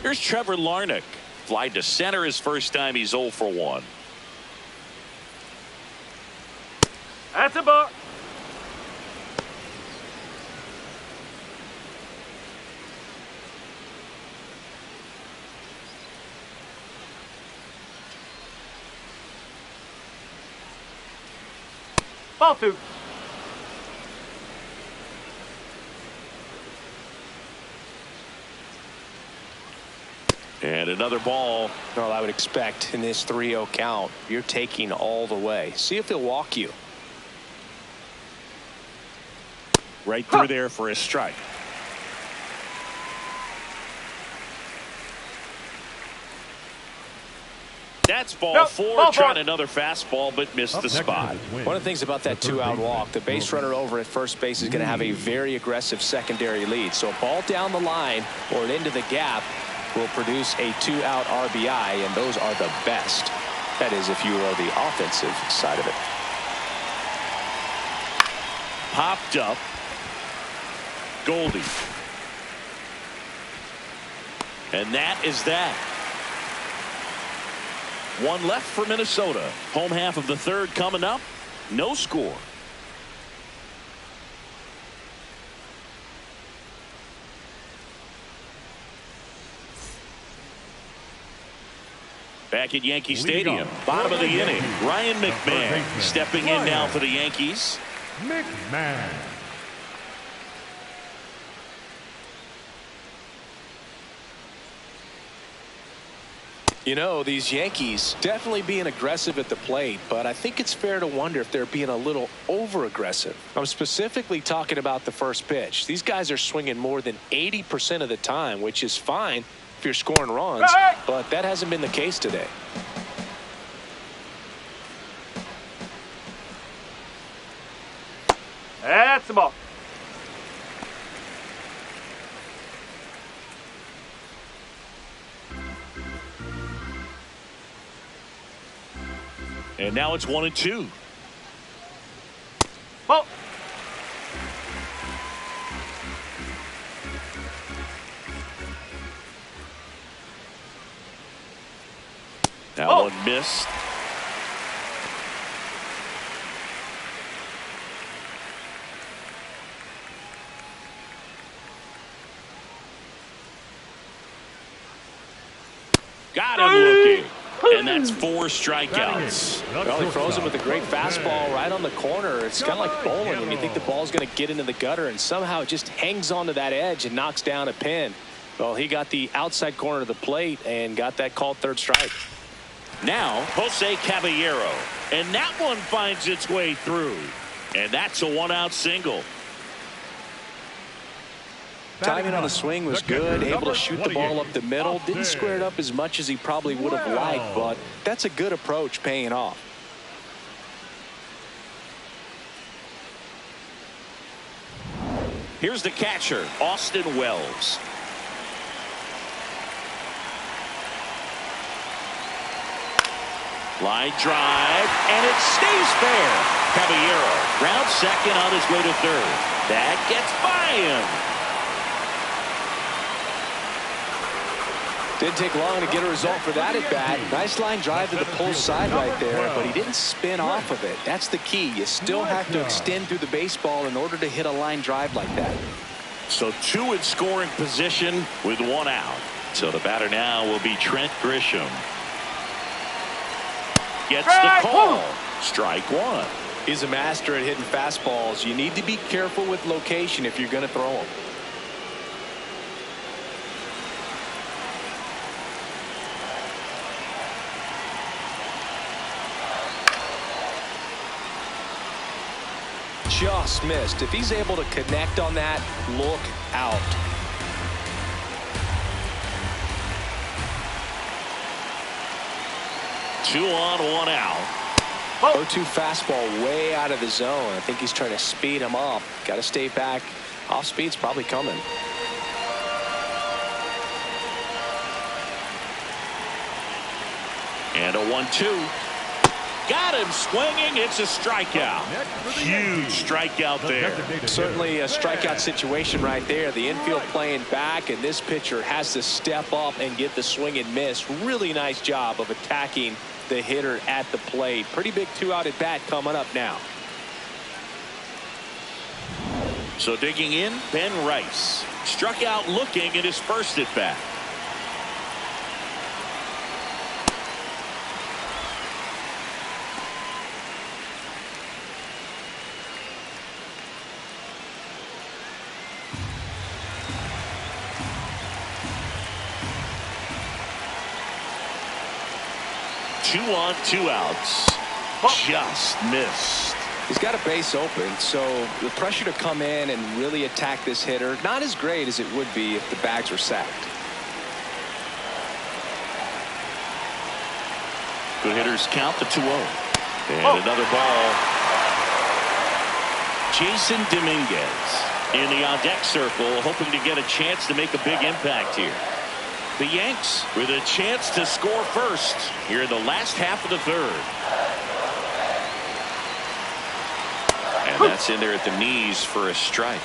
Here's Trevor Larnach. Fly to center his first time. He's 0 for 1. That's a ball. Ball 2. And another ball. Well, I would expect in this 3-0 count, you're taking all the way. See if he'll walk you. Right through there for a strike. That's ball 4. Trying another fastball, but missed the spot. One of the things about that 2-out walk, the base runner over at first base is going to have a very aggressive secondary lead. So a ball down the line or into the gap will produce a 2-out RBI, and those are the best. That is, if you are the offensive side of it. Popped up. Goldie. And that is that. 1 left for Minnesota. Home half of the third coming up. No score. Back at Yankee Stadium, bottom of the inning, Ryan McMahon stepping in now for the Yankees. McMahon. You know, these Yankees definitely being aggressive at the plate, but I think it's fair to wonder if they're being a little over-aggressive. I'm specifically talking about the first pitch. These guys are swinging more than 80% of the time, which is fine if you're scoring runs, but that hasn't been the case today. That's the ball. And now it's 1-2. Ball. That Oh. one missed. Got him looking. And that's 4 strikeouts. Well, he throws him with a great fastball right on the corner. It's kind of like bowling when you think the ball's going to get into the gutter, and somehow it just hangs onto that edge and knocks down a pin. Well, he got the outside corner of the plate and got that called third strike. Now, Jose Caballero. And that one finds its way through. And that's a 1-out single. Timing on the swing was good, able to shoot the ball up the middle. Didn't square it up as much as he probably would have liked, but that's a good approach paying off. Here's the catcher, Austin Wells. Line drive, and it stays fair. Caballero round second on his way to third. That gets by him. Didn't take long to get a result for that at bat. Nice line drive to the pull side right there, but he didn't spin off of it. That's the key. You still have to extend through the baseball in order to hit a line drive like that. So 2 in scoring position with 1 out. So the batter now will be Trent Grisham. Gets the call. Strike 1. He's a master at hitting fastballs. You need to be careful with location if you're going to throw them. Just missed. If he's able to connect on that, look out. Two on, 1 out. 0-2 fastball way out of the zone. I think he's trying to speed him up. Got to stay back. Off speed's probably coming. And a 1-2. Got him swinging. It's a strikeout. Huge strikeout there. Certainly a strikeout situation right there. The infield playing back, and this pitcher has to step up and get the swing and miss. Really nice job of attacking the hitter at the plate. Pretty big 2-out at bat coming up now. So digging in, Ben Rice. Struck out looking in his first at bat. Two on, 2 outs. Just missed. He's got a base open, so the pressure to come in and really attack this hitter, not as great as it would be if the bags were sacked. Good hitters count the 2-0. And another ball. Jason Dominguez in the on-deck circle, hoping to get a chance to make a big impact here. The Yanks with a chance to score first here in the last half of the third. And that's in there at the knees for a strike.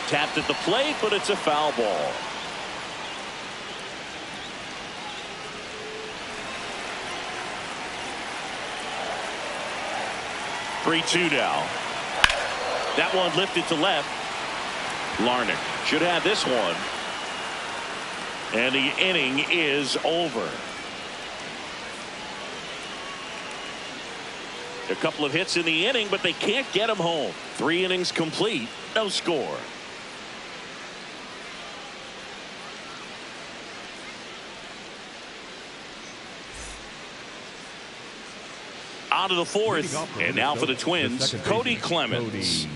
Tapped at the plate, but it's a foul ball. Three-2 now. That one lifted to left. Larnach should have this one. And the inning is over. A couple of hits in the inning, but they can't get him home. 3 innings complete, no score. On to the 4th, and now for the Twins, Cody Clemens.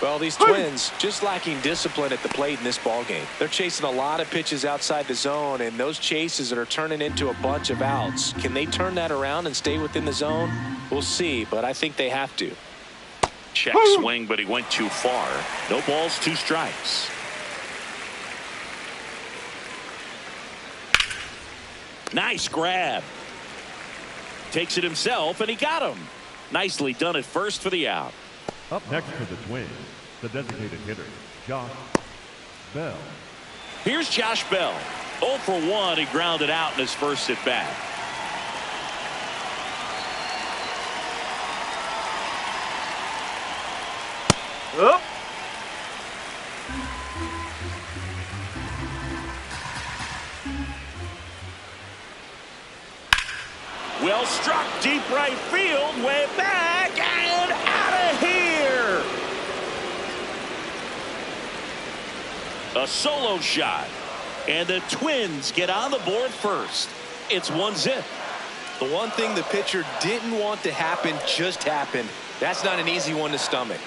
Well, these Twins just lacking discipline at the plate in this ballgame. They're chasing a lot of pitches outside the zone, and those chases are turning into a bunch of outs. Can they turn that around and stay within the zone? We'll see, but I think they have to. Check swing, but he went too far. No balls, 2 strikes. Nice grab. Takes it himself, and he got him. Nicely done at first for the out. Up next for the Twins, the designated hitter, Josh Bell. Here's Josh Bell. 0 for 1. He grounded out in his first at bat. Up. Well struck, deep right field, way back and out of here. A solo shot, and the Twins get on the board first. It's 1-0. The one thing the pitcher didn't want to happen just happened. That's not an easy one to stomach.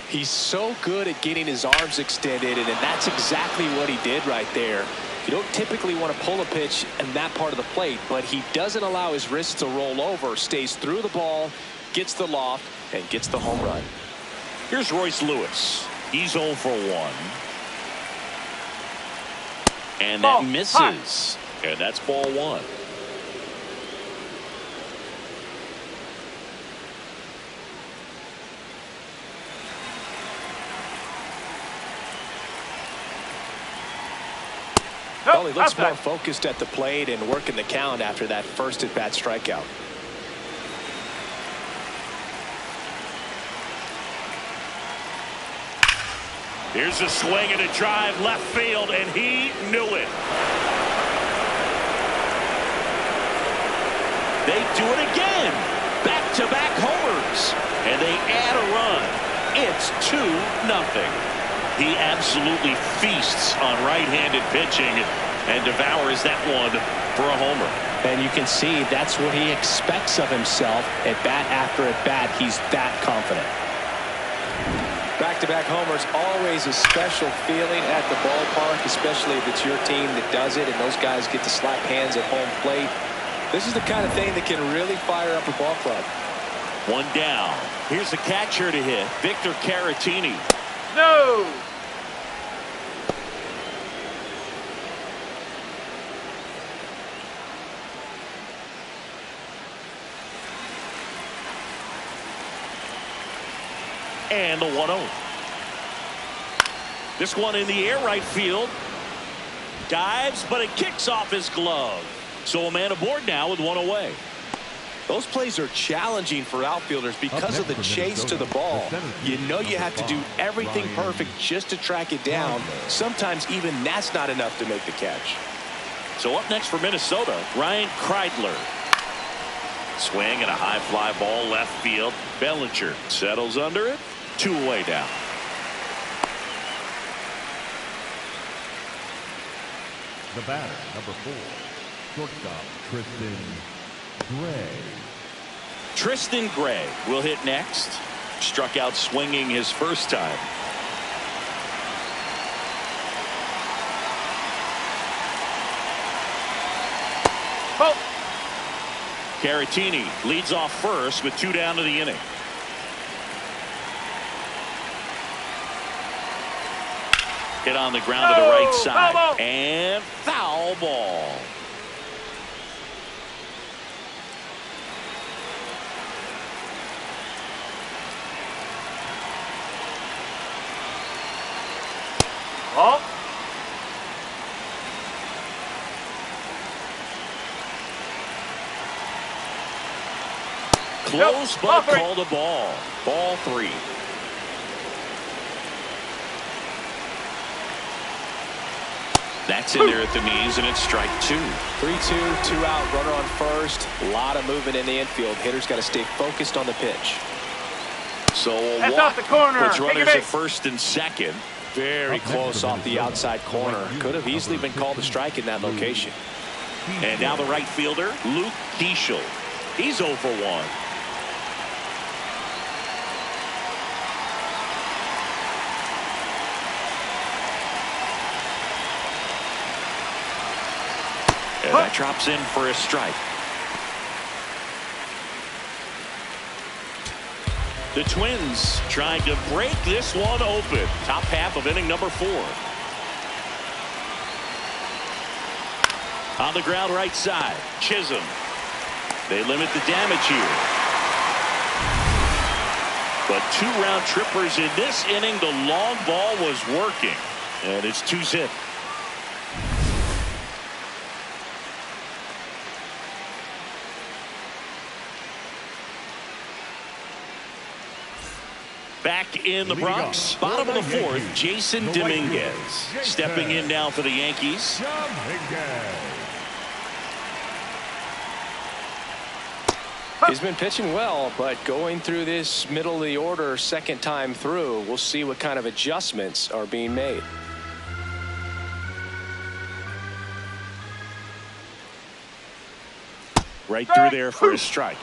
He's so good at getting his arms extended, and that's exactly what he did right there. You don't typically want to pull a pitch in that part of the plate, but he doesn't allow his wrists to roll over, stays through the ball, gets the loft, and gets the home run. Here's Royce Lewis. He's 0 for 1. And that misses. And that's ball 1. Well, he looks more focused at the plate and working the count after that first at-bat strikeout. Here's a swing and a drive left field, and he knew it. They do it again. Back-to-back homers. And they add a run. It's 2-0. He absolutely feasts on right-handed pitching and devours that one for a homer. And you can see that's what he expects of himself at bat after at bat. He's that confident. Back-to-back homers, always a special feeling at the ballpark, especially if it's your team that does it and those guys get to slap hands at home plate. This is the kind of thing that can really fire up a ball club. 1 down. Here's the catcher to hit, Victor Caratini. No. And the 1-0. This one in the air right field. Dives, but it kicks off his glove. So a man aboard now with 1 away. Those plays are challenging for outfielders because of the chase to the ball. You know you have to do everything perfect just to track it down. Sometimes even that's not enough to make the catch. So up next for Minnesota, Ryan Kreidler. Swing and a high fly ball left field. Bellinger settles under it. 2 away down. The batter, number 4, shortstop Tristan Gray. Tristan Gray will hit next. Struck out swinging his first time. Oh. Caratini leads off first with 2 down to the inning. Hit on the ground to the right side. Foul ball. And foul ball. Oh. Close, Yep. but Ball 3. called a ball. Ball 3. That's in there at the knees, and it's strike 2. 3-2, 2 out, runner on first. A lot of movement in the infield. Hitter's got to stay focused on the pitch. So a That's walk off the corner. puts Take runners your at base. first and second. Very close off the outside corner. Could have easily been called a strike in that location. And now the right fielder, Luke Keeschel. He's 0 for 1. And that drops in for a strike. The Twins trying to break this one open. Top half of inning number 4. On the ground right side. Chisholm. They limit the damage here. But 2 round trippers in this inning. The long ball was working. And it's 2-zip. Back in the Bronx, bottom of the 4th, Jason Dominguez stepping in now for the Yankees. He's been pitching well, but going through this middle of the order second time through, we'll see what kind of adjustments are being made. Right through there for a strike.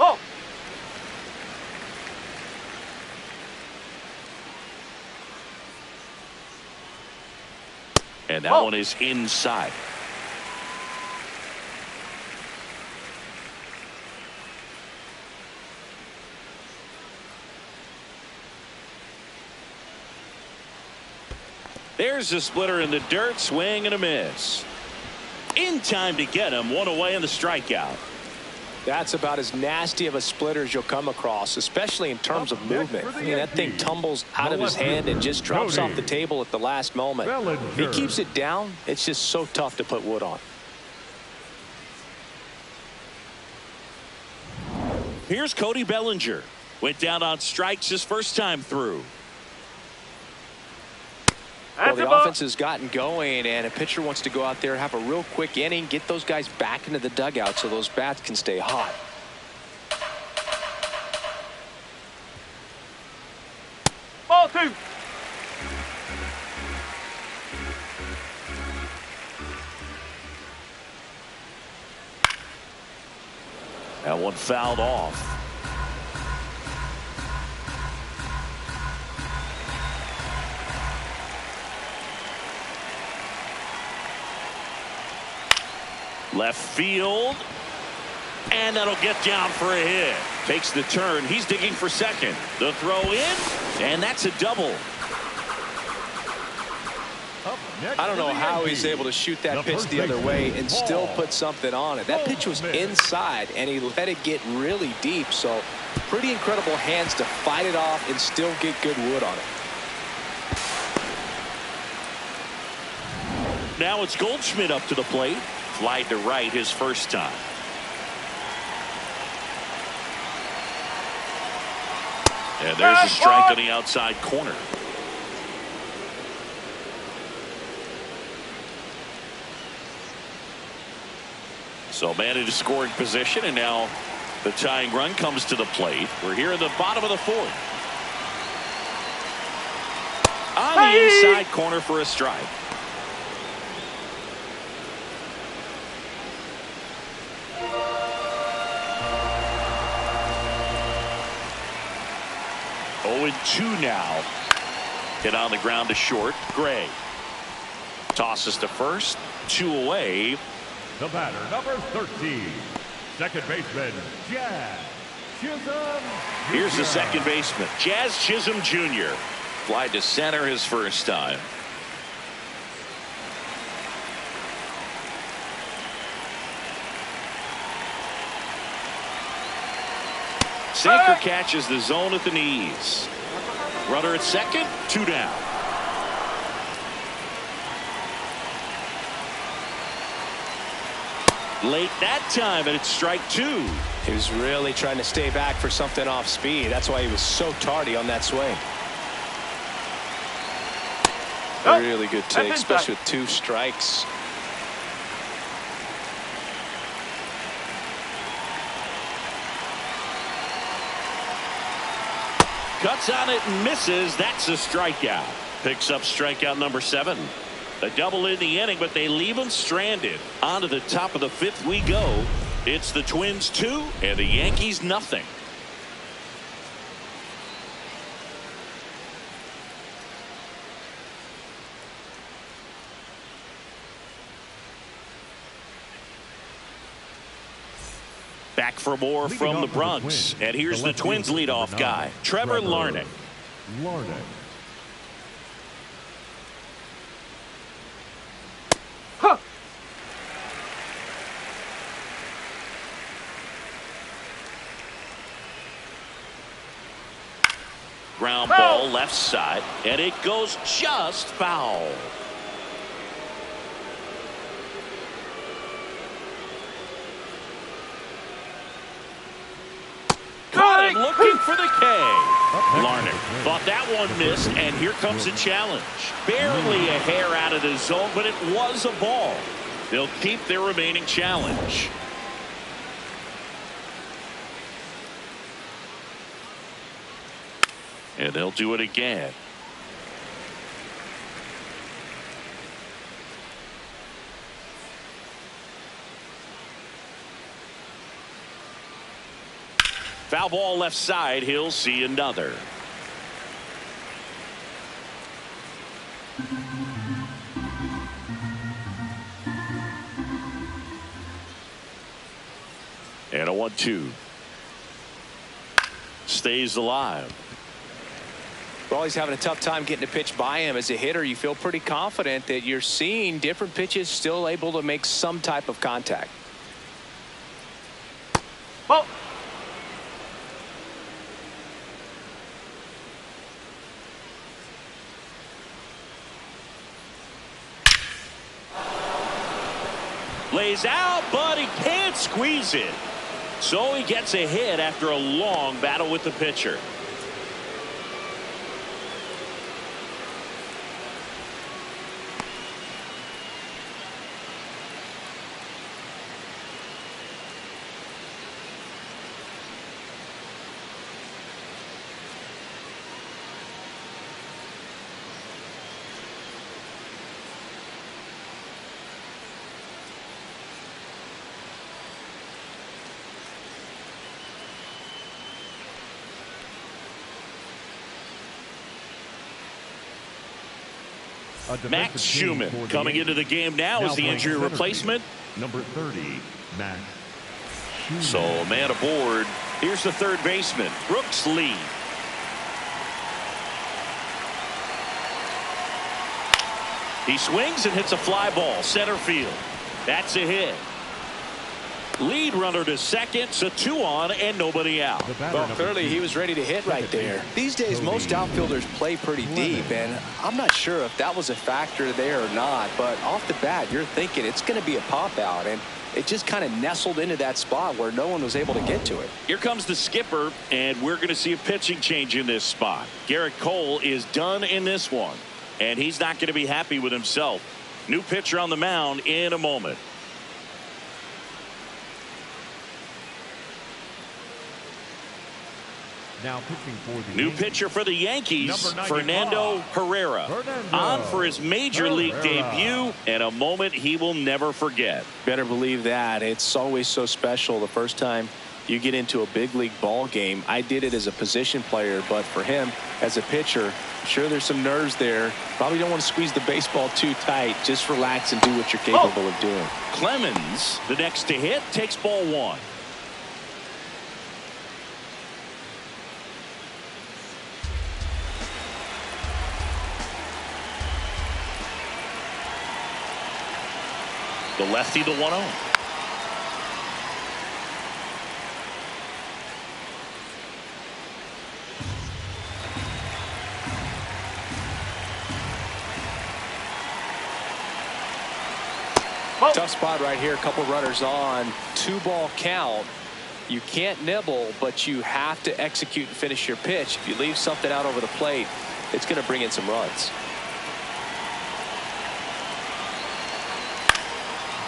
Oh. And that one is inside. There's the splitter in the dirt. Swing and a miss. In time to get him. One away in the strikeout. That's about as nasty of a splitter as you'll come across, especially in terms of movement. I mean, that thing tumbles out of his hand and just drops off the table at the last moment. If he keeps it down, it's just so tough to put wood on. Here's Cody Bellinger. Went down on strikes his first time through. Well, the offense has gotten going, and a pitcher wants to go out there, have a real quick inning, get those guys back into the dugout so those bats can stay hot. Ball 2. That one fouled off. Left field. And that'll get down for a hit. Takes the turn. He's digging for second. The throw in. And that's a double. I don't know how he's able to shoot that pitch the other way and still put something on it. That pitch was inside, and he let it get really deep. So pretty incredible hands to fight it off and still get good wood on it. Now it's Goldschmidt up to the plate. Flied to right his first time. And there's a strike on the outside corner. So man into scoring position, and now the tying run comes to the plate. We're here in the bottom of the 4th. On the inside corner for a strike. Oh, and 2 now. Hit on the ground to short. Gray tosses to first. 2 away. The batter, number 13, second baseman, Jazz Chisholm. Here's the second baseman, Jazz Chisholm Jr. Fly to center his first time. Sinker catches the zone at the knees. Runner at second, 2 down. Late that time, and it's strike 2. He was really trying to stay back for something off speed. That's why he was so tardy on that swing. A really good take, especially with 2 strikes. Cuts on it and misses. That's a strikeout. Picks up strikeout number 7. A double in the inning, but they leave him stranded. On to the top of the 5th we go. It's the Twins 2 and the Yankees nothing. Back for more Leading from off the for Bronx. Twins, And here's the left Twins fielder, leadoff number guy, 9, Trevor Larnach. Larnach. Huh. Ground Foul. ball left side, and it goes just foul. Caught him looking for the K. Larnach thought that one missed, and here comes a challenge. Barely a hair out of the zone, but it was a ball. They'll keep their remaining challenge. And they'll do it again. Foul ball left side. He'll see another. And a 1-2. Stays alive. Well, he's having a tough time getting a pitch by him. As a hitter, you feel pretty confident that you're seeing different pitches still able to make some type of contact. Ball. Lays out, but he can't squeeze it. So he gets a hit after a long battle with the pitcher. Max Schumann coming into the game now as the injury replacement. Number 30, Max Schumann. So a man aboard. Here's the third baseman, Brooks Lee. He swings and hits a fly ball center field. That's a hit. Lead runner to second, so 2 on and nobody out. Well, clearly he was ready to hit right there. These days, most outfielders play pretty deep, and I'm not sure if that was a factor there or not, but off the bat, you're thinking it's going to be a pop out, and it just kind of nestled into that spot where no one was able to get to it. Here comes the skipper, and we're going to see a pitching change in this spot. Garrett Cole is done in this one, and he's not going to be happy with himself. New pitcher on the mound in a moment. Now pitching for the New Yankees. pitcher for the Yankees, Number 95, Fernando Herrera. On for his major league Herrera. debut, and a moment he will never forget. Better believe that. It's always so special the first time you get into a big league ball game. I did it as a position player, but for him as a pitcher, sure there's some nerves there. Probably don't want to squeeze the baseball too tight. Just relax and do what you're capable of doing. Clemens, the next to hit, takes ball 1. The lefty, the 1-0. Tough spot right here. A couple runners on. 2-ball count. You can't nibble, but you have to execute and finish your pitch. If you leave something out over the plate, it's going to bring in some runs.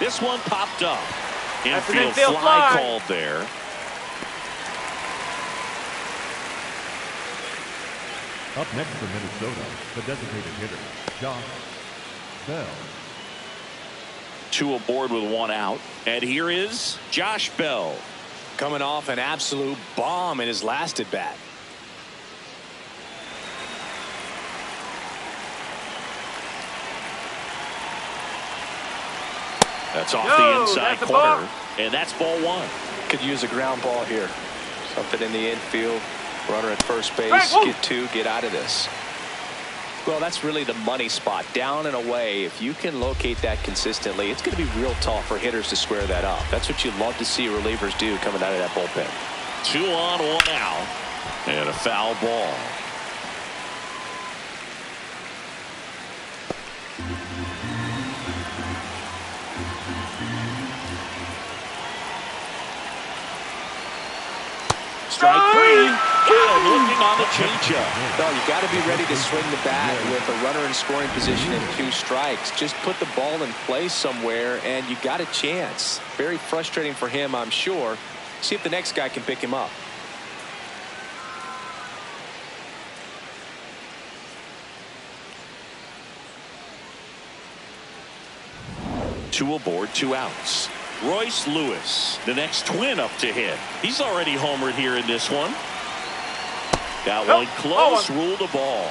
This one popped up. That's an Infield infield fly fly. called there. Up next for Minnesota, the designated hitter, Josh Bell. 2 aboard with 1 out. And here is Josh Bell. Coming off an absolute bomb in his last at bat. That's off No, the inside that's a corner. ball. And that's ball 1. could use a ground ball here. Something in the infield. Runner at first base. Hey, Get two. Get out of this. Well, that's really the money spot. Down and away. If you can locate that consistently, it's going to be real tough for hitters to square that up. That's what you love to see relievers do coming out of that bullpen. 2 on, 1 out. And a foul ball. Strike 3. And looking on the changeup. No, you got to be ready to swing the bat with a runner in scoring position and 2 strikes. Just put the ball in place somewhere, and you got a chance. Very frustrating for him, I'm sure. See if the next guy can pick him up. Two aboard, 2 outs. Royce Lewis, the next Twin up to hit. He's already homered here in this one. That one close, ruled a ball.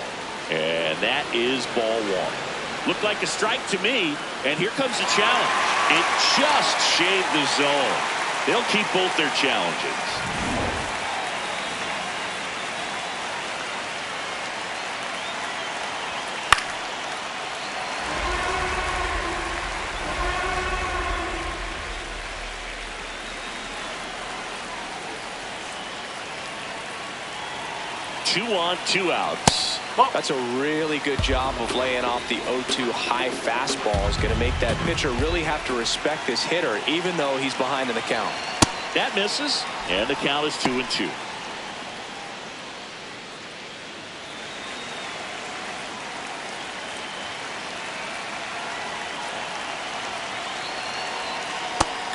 And that is ball 1. Looked like a strike to me, and here comes the challenge. It just shaved the zone. They'll keep both their challenges. Two on, 2 outs. That's a really good job of laying off the 0-2 high fastball. Is going to make that pitcher really have to respect this hitter, even though he's behind in the count. That misses, and the count is 2-2.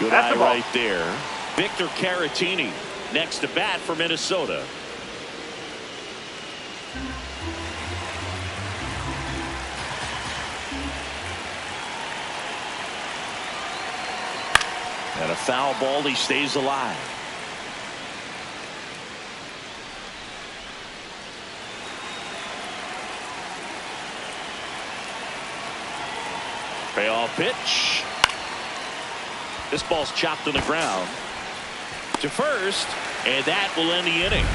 Good eye right there. Victor Caratini next to bat for Minnesota. And a foul ball, he stays alive. Payoff pitch. This ball's chopped on the ground to first, and that will end the inning.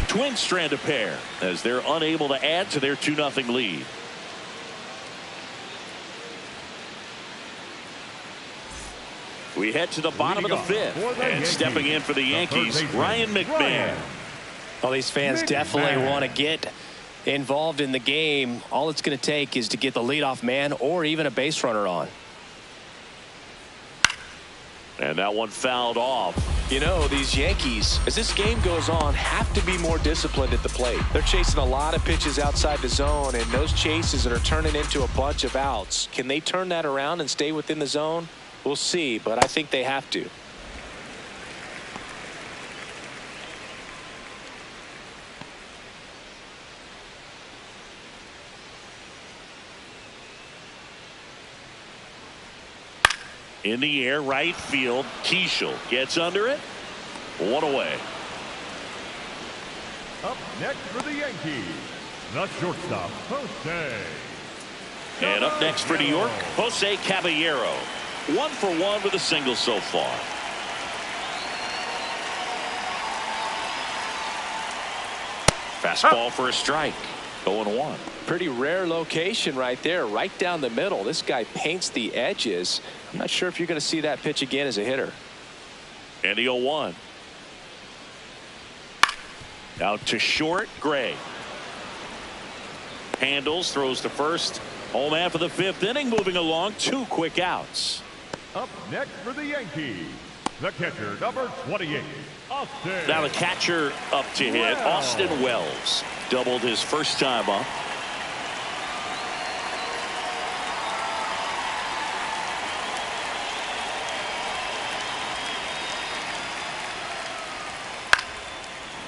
Twins strand a pair as they're unable to add to their 2-0 lead. We head to the bottom of the 5th, and stepping in for the Yankees, Ryan McMahon. Well, these fans definitely want to get involved in the game. All it's going to take is to get the leadoff man or even a base runner on. And that one fouled off. You know, these Yankees, as this game goes on, have to be more disciplined at the plate. They're chasing a lot of pitches outside the zone, and those chases are turning into a bunch of outs. Can they turn that around and stay within the zone? We'll see, but I think they have to. In the air, right field. Keishel gets under it. 1 away. Up next for the Yankees, the shortstop, Jose. And up next for New York, Jose Caballero. 1 for 1 with a single so far. Fastball for a strike. 0-1. Pretty rare location right there, right down the middle. This guy paints the edges. I'm not sure if you're going to see that pitch again as a hitter. And the 0-1. Out to short, Gray. Handles, throws to first. Home half of the 5th inning, moving along. 2 quick outs. Up next for the Yankees, the catcher, number 28, Austin. Now the catcher up to hit, Austin Wells. Doubled his first time up.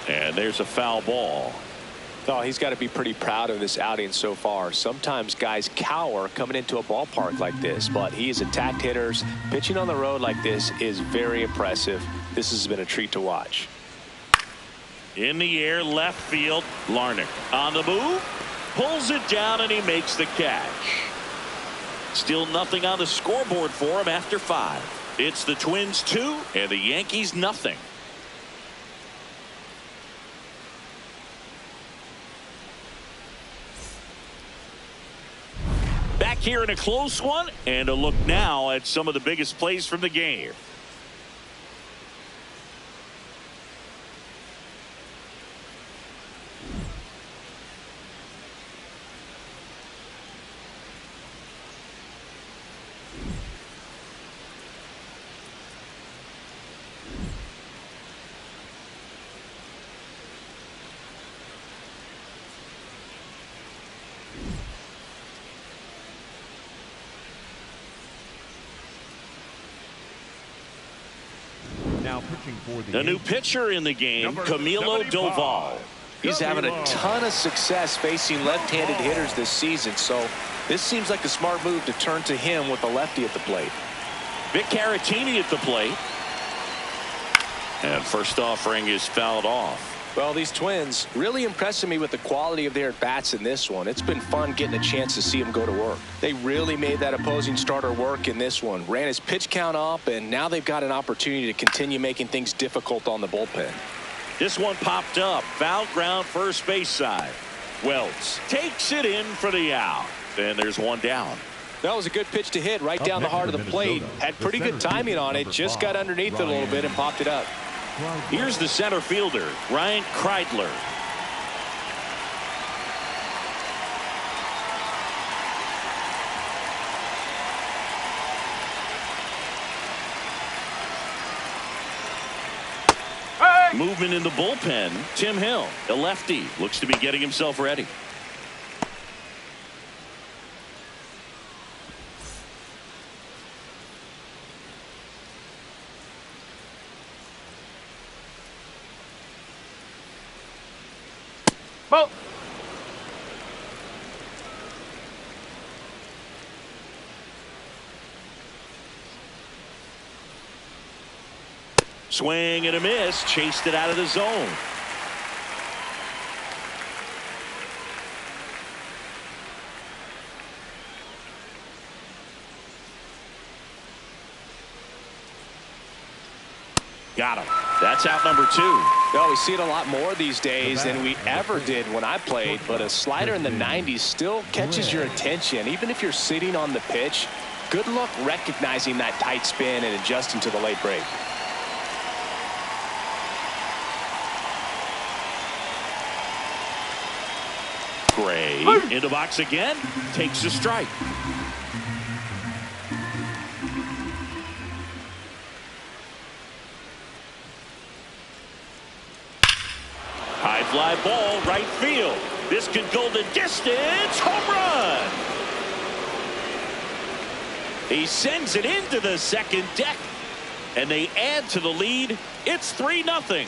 And there's a foul ball. Oh, he's got to be pretty proud of this outing so far. Sometimes guys cower coming into a ballpark like this, but he has attacked hitters. Pitching on the road like this is very impressive. This has been a treat to watch. In the air, left field. Larnach on the move, pulls it down, and he makes the catch. Still nothing on the scoreboard for him after 5. It's the Twins 2 and the Yankees nothing. Back here in a close one, and a look now at some of the biggest plays from the game. Now pitching for the The new Yankees, pitcher in the game, number Camilo 75. Doval. He's having a ton of success facing left-handed hitters this season, so this seems like a smart move to turn to him with a lefty at the plate. Vic Caratini at the plate. And first offering is fouled off. Well, these Twins really impressing me with the quality of their at-bats in this one. It's been fun getting a chance to see them go to work. They really made that opposing starter work in this one. Ran his pitch count up, and now they've got an opportunity to continue making things difficult on the bullpen. This one popped up. Foul ground first base side. Wells takes it in for the out. And there's one down. That was a good pitch to hit right down the heart of the plate. Had pretty good timing on it. Just got underneath it a little bit and popped it up. Here's the center fielder, Ryan Kreidler. Hey! Movement in the bullpen. Tim Hill, a lefty, looks to be getting himself ready. Ball. Swing and a miss. Chased it out of the zone. Got him. That's out number 2. Well, we see it a lot more these days than we ever did when I played, but a slider in the 90s still catches your attention. Even if you're sitting on the pitch, good luck recognizing that tight spin and adjusting to the late break. Gray in the box again. Takes a strike. High fly ball, right field. This could go the distance. Home run. He sends it into the second deck, and they add to the lead. It's 3-0.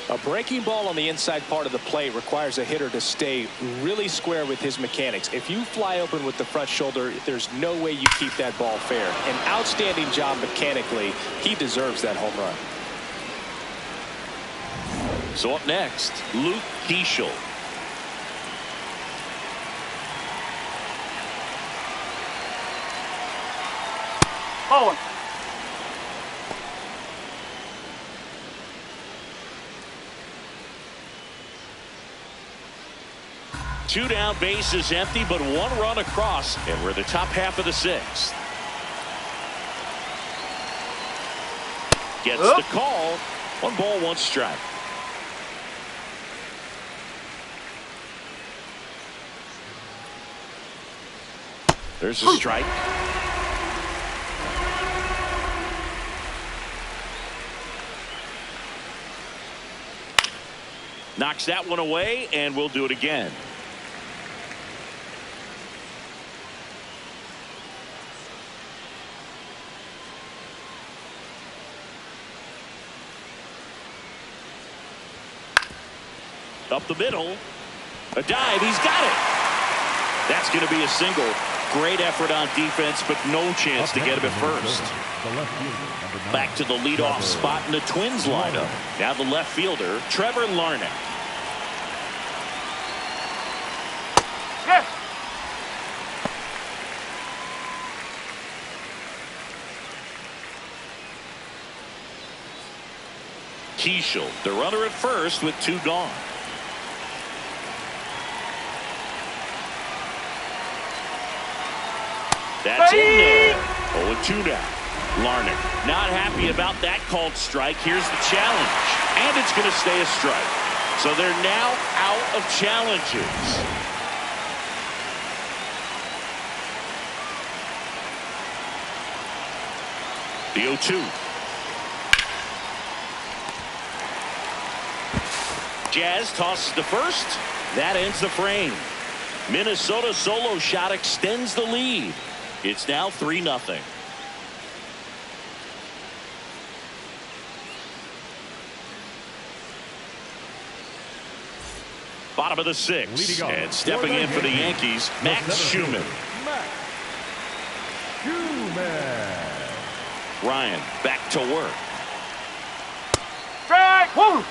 A breaking ball on the inside part of the plate requires a hitter to stay really square with his mechanics. If you fly open with the front shoulder, there's no way you keep that ball fair. An outstanding job mechanically. He deserves that home run. So up next, Luke Keeschel. Ball one. Two down, bases empty, but one run across, and we're the top half of the 6th. Gets the call. 1 ball, 1 strike. There's a strike. Knocks that one away, and we'll do it again. Up the middle. A dive. He's got it. That's going to be a single. Great effort on defense, but no chance to get him at first. Back to the leadoff spot in the Twins lineup. Now the left fielder, Trevor Larnach. Yes. Keishel, the runner at first with 2 gone. That's in there. 0-2 now. Larnach not happy about that called strike. Here's the challenge. And it's going to stay a strike. So they're now out of challenges. The 0-2. Jazz tosses to first. That ends the frame. Minnesota solo shot extends the lead. It's now 3-0. Bottom of the 6th. And stepping in for the Yankees, Max Schumann. Ryan back to work. Strike. Woo.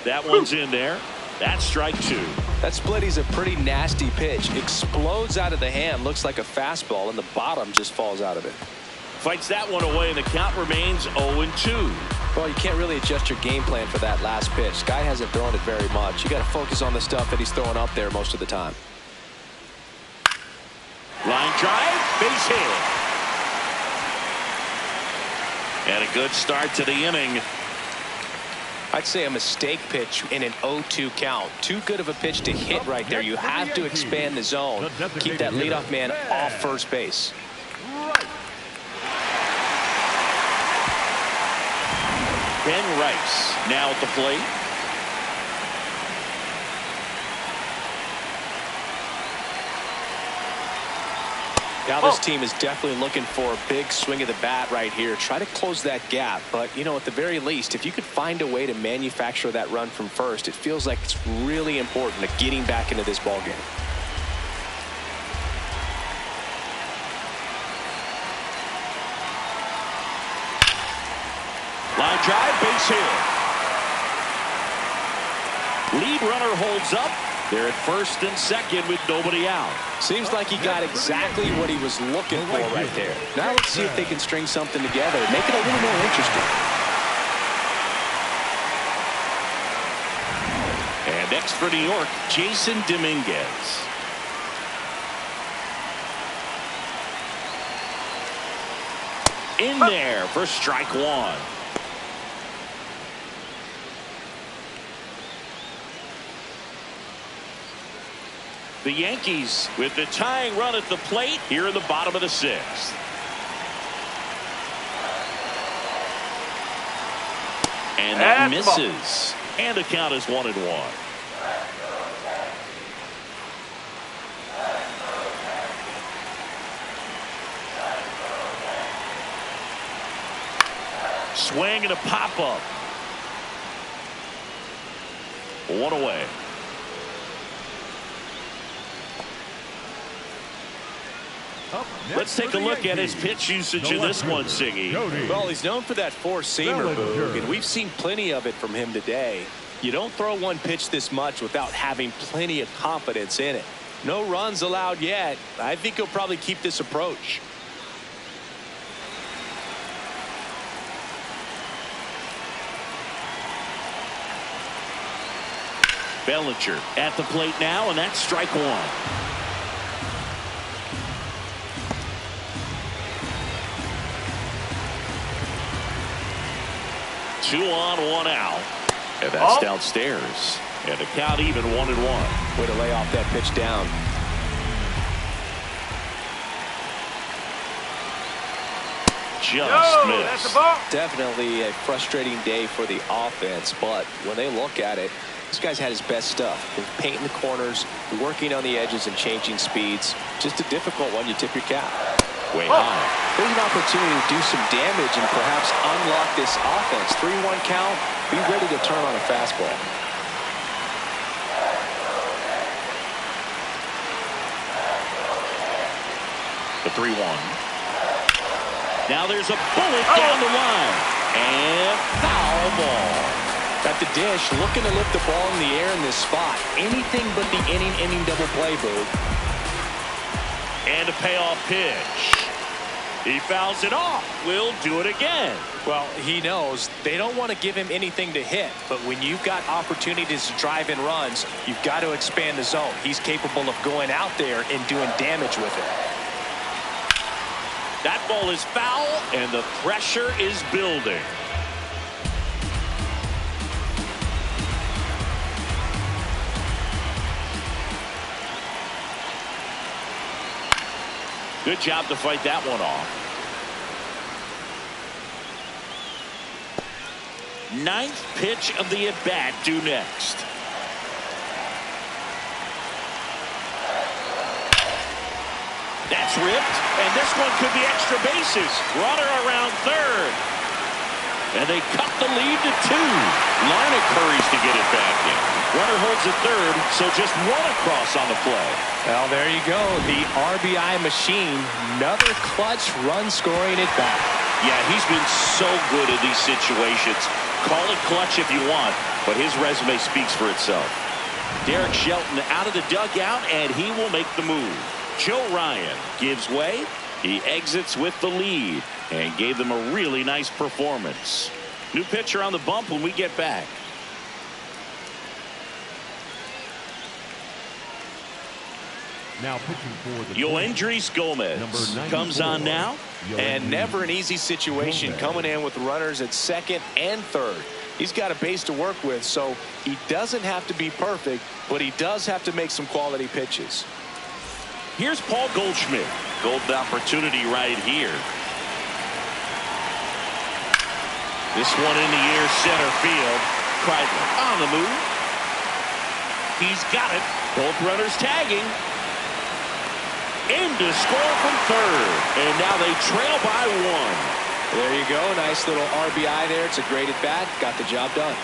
That one's in there. That's strike 2. That splitty's a pretty nasty pitch. Explodes out of the hand. Looks like a fastball, and the bottom just falls out of it. Fights that one away, and the count remains 0-2. Well, you can't really adjust your game plan for that last pitch. Guy hasn't thrown it very much. You got to focus on the stuff that he's throwing up there most of the time. Line drive, base hit. And a good start to the inning. I'd say a mistake pitch in an 0-2 count. Too good of a pitch to hit right there. You have to expand the zone. Keep that leadoff man off first base. Ben Rice now at the plate. Now this team is definitely looking for a big swing of the bat right here. Try to close that gap. But, you know, at the very least, if you could find a way to manufacture that run from first, it feels like it's really important to getting back into this ballgame. Line drive, base hit. Lead runner holds up. They're at first and second with nobody out. Seems like he got exactly what he was looking for right there. Now let's see if they can string something together, make it a little more interesting. And next for New York, Jason Dominguez. In there for strike 1. The Yankees with the tying run at the plate here in the bottom of the 6th. And that misses. And the count is 1-1. Swing and a pop up. 1 away. Let's take a look at his pitch usage in this one, Siggy. Well, he's known for that four-seamer, Boog, and we've seen plenty of it from him today. You don't throw one pitch this much without having plenty of confidence in it. No runs allowed yet. I think he'll probably keep this approach. Bellinger at the plate now, and that's strike 1. 2 on, 1 out. And that's downstairs. And the count even 1-1. Way to lay off that pitch down. Just missed. That's a ball. Definitely a frustrating day for the offense, but when they look at it, this guy's had his best stuff. He's painting the corners, working on the edges and changing speeds. Just a difficult one. You tip your cap. Way high. There's an opportunity to do some damage and perhaps unlock this offense. 3-1 count. Be ready to turn on a fastball. The 3-1. Now there's a bullet down the line. And foul ball. At the dish, looking to lift the ball in the air in this spot. Anything but the inning double play, Boog. And a payoff pitch. He fouls it off. We'll do it again. Well, he knows they don't want to give him anything to hit, but when you've got opportunities to drive in runs, you've got to expand the zone. He's capable of going out there and doing damage with it. That ball is foul, and the pressure is building. Good job to fight that one off. Ninth pitch of the at-bat due next. That's ripped, and this one could be extra bases. Runner around third. And they cut the lead to 2. Larnach hurries to get it back in. Runner holds at third, so just one across on the play. Well, there you go. The RBI machine. Another clutch run scoring at bat. Yeah, he's been so good in these situations. Call it clutch if you want, but his resume speaks for itself. Derek Shelton out of the dugout, and he will make the move. Joe Ryan gives way. He exits with the lead and gave them a really nice performance. New pitcher on the bump when we get back. Now pitching for the Yoendrys Gomez comes on now. And never an easy situation coming in with runners at second and third. He's got a base to work with, so he doesn't have to be perfect, but he does have to make some quality pitches. Here's Paul Goldschmidt. Golden opportunity right here. This one in the air, center field. Kreidler on the move. He's got it. Both runners tagging. In to score from third. And now they trail by 1. There you go. Nice little RBI there. It's a great at bat. Got the job done.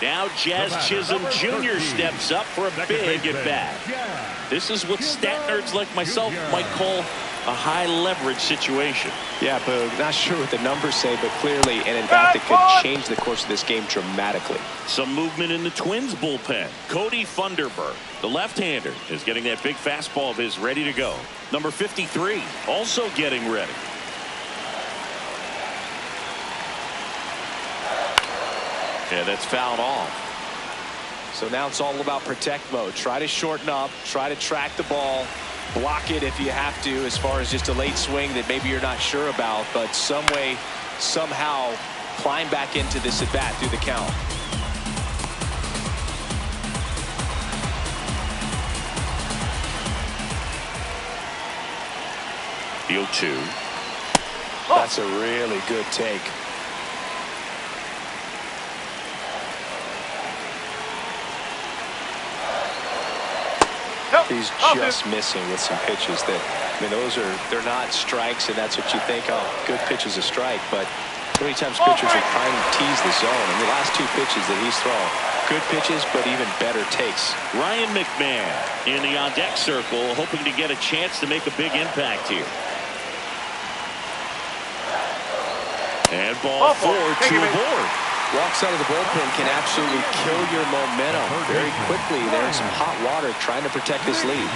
Now Jazz Chisholm Jr. steps up for a big at bat. This is what stat nerds like myself might call a high leverage situation. Yeah, but not sure what the numbers say, but clearly an at bat that could change the course of this game dramatically. Some movement in the Twins bullpen. Cody Funderburk, the left-hander, is getting that big fastball of his ready to go. Number 53 also getting ready. Yeah, that's fouled off. So now it's all about protect mode. Try to shorten up, try to track the ball, block it if you have to, as far as just a late swing that maybe you're not sure about, but some way, somehow climb back into this at bat through the count. The 0-2. That's a really good take. He's just missing with some pitches that, I mean, they're not strikes, and that's what you think, oh, good pitch is a strike, but so many times pitchers are trying to tease the zone, and the last 2 pitches that he's thrown, good pitches, but even better takes. Ryan McMahon in the on-deck circle, hoping to get a chance to make a big impact here. And ball 4 to aboard. Walks out of the bullpen can absolutely kill your momentum very quickly. They're in some hot water trying to protect this lead.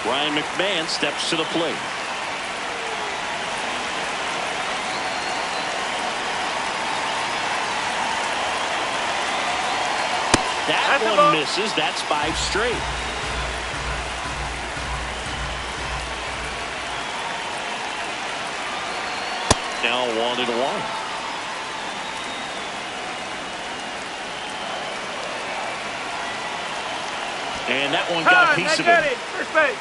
Ryan McMahon steps to the plate. That one misses. That's 5 straight. Now 1-1. And that one got a piece of it. First base.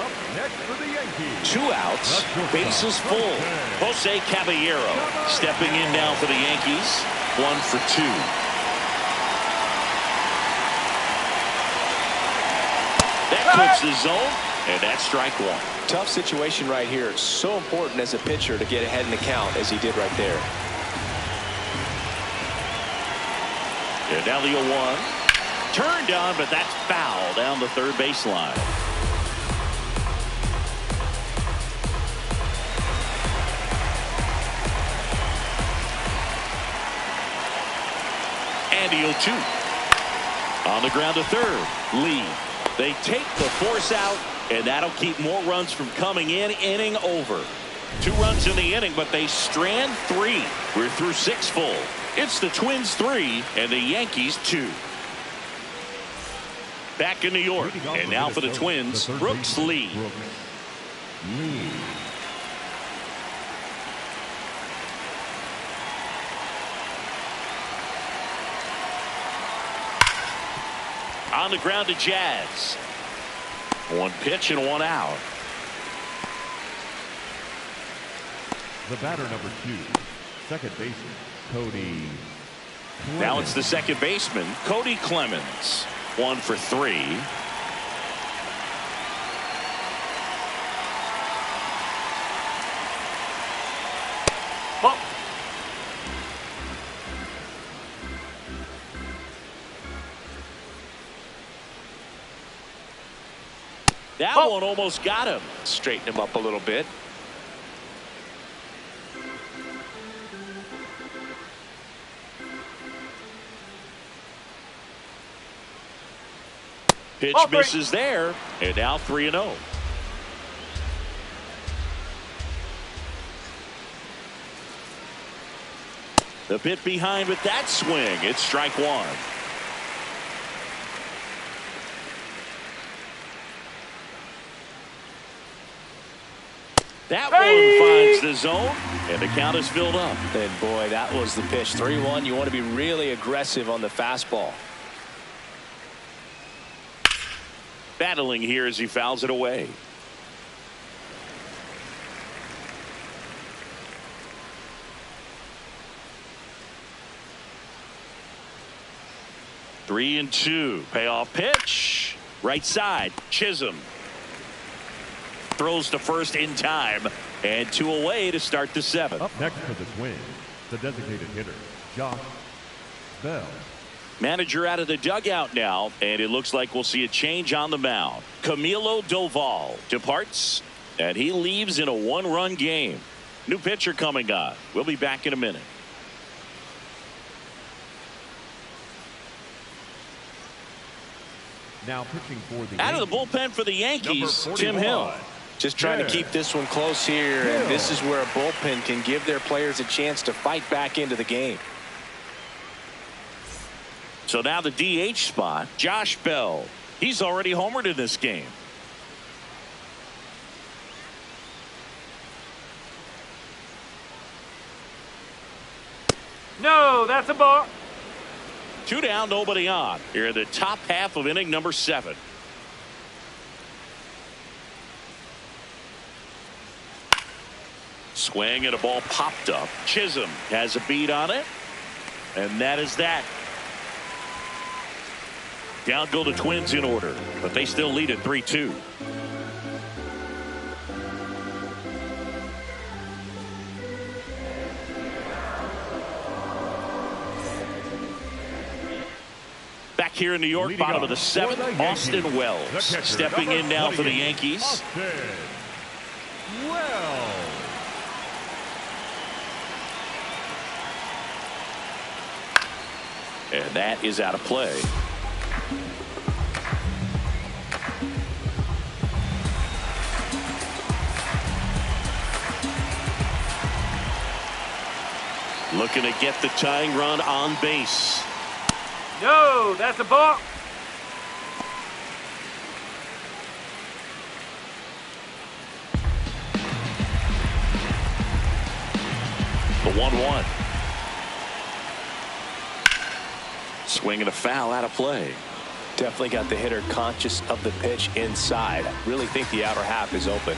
Up next for the Yankees. 2 outs, bases full. Jose Caballero stepping in now for the Yankees. 1 for 2. That clips the zone, and that's strike 1. Tough situation right here. So important as a pitcher to get ahead in the count as he did right there. And now the 0-1. Turned on, but that's foul down the third baseline. And the 0-2. On the ground to third. Lee. They take the force out, and that'll keep more runs from coming in. Inning over. 2 runs in the inning, but they strand 3. We're through 6 full. It's the Twins 3 and the Yankees 2. Back in New York, and now for the Twins, Brooks Lee. On the ground to Jazz. 1 pitch and 1 out. The batter number 2, second baseman, Cody Clemens. Now it's the second baseman, Cody Clemens. 1 for 3. Ball. That one almost got him. Straighten him up a little bit. Pitch misses there, and now 3-0. The bit behind with that swing. It's strike 1. That one finds the zone, and the count is filled up. And boy, that was the pitch. 3-1. You want to be really aggressive on the fastball. Battling here as he fouls it away. Three and 2. Payoff pitch. Right side. Chisholm. Throws to first in time. And 2 away to start the 7th. Up next for the Twins, the designated hitter, Josh Bell. Manager out of the dugout now, and it looks like we'll see a change on the mound. Camilo Doval departs, and he leaves in a 1-run game. New pitcher coming on. We'll be back in a minute. Now pitching for the Out Yankees, of the bullpen for the Yankees, Tim Hill. Just trying to keep this one close here, and this is where a bullpen can give their players a chance to fight back into the game. So now the DH spot, Josh Bell. He's already homered in this game. No, that's a ball. 2 down, nobody on. Here in the top half of inning number 7. Swing and a ball popped up. Chisholm has a beat on it. And that is that. Down go the Twins in order, but they still lead at 3-2. Back here in New York, Leading bottom of the off 7th, for the Yankees, Austin Wells the catcher, stepping in now for the Yankees. Austin Wells. And that is out of play. Looking to get the tying run on base. No, that's a ball. The 1-1. Swing and a foul out of play. Definitely got the hitter conscious of the pitch inside. I really think the outer half is open.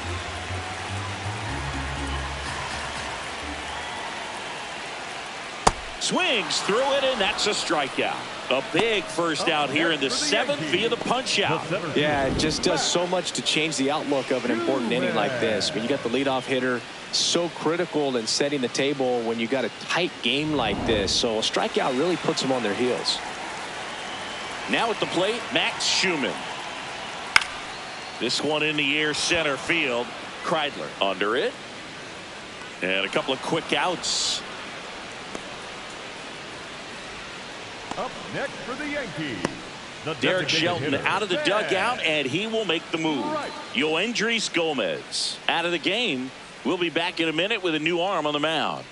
Swings through it, and that's a strikeout. A big first out here in the 7th via the punch out. Yeah, it just does so much to change the outlook of an important inning like this. When you got the leadoff hitter, so critical in setting the table when you got a tight game like this. So a strikeout really puts them on their heels. Now at the plate, Max Schumann. This one in the air center field. Kreidler under it. And a couple of quick outs. Up next for the Yankees, the Derek designated Shelton hitter, out of the Ben dugout, and he will make the move. Right. Yoendris Gomez out of the game. We'll be back in a minute with a new arm on the mound.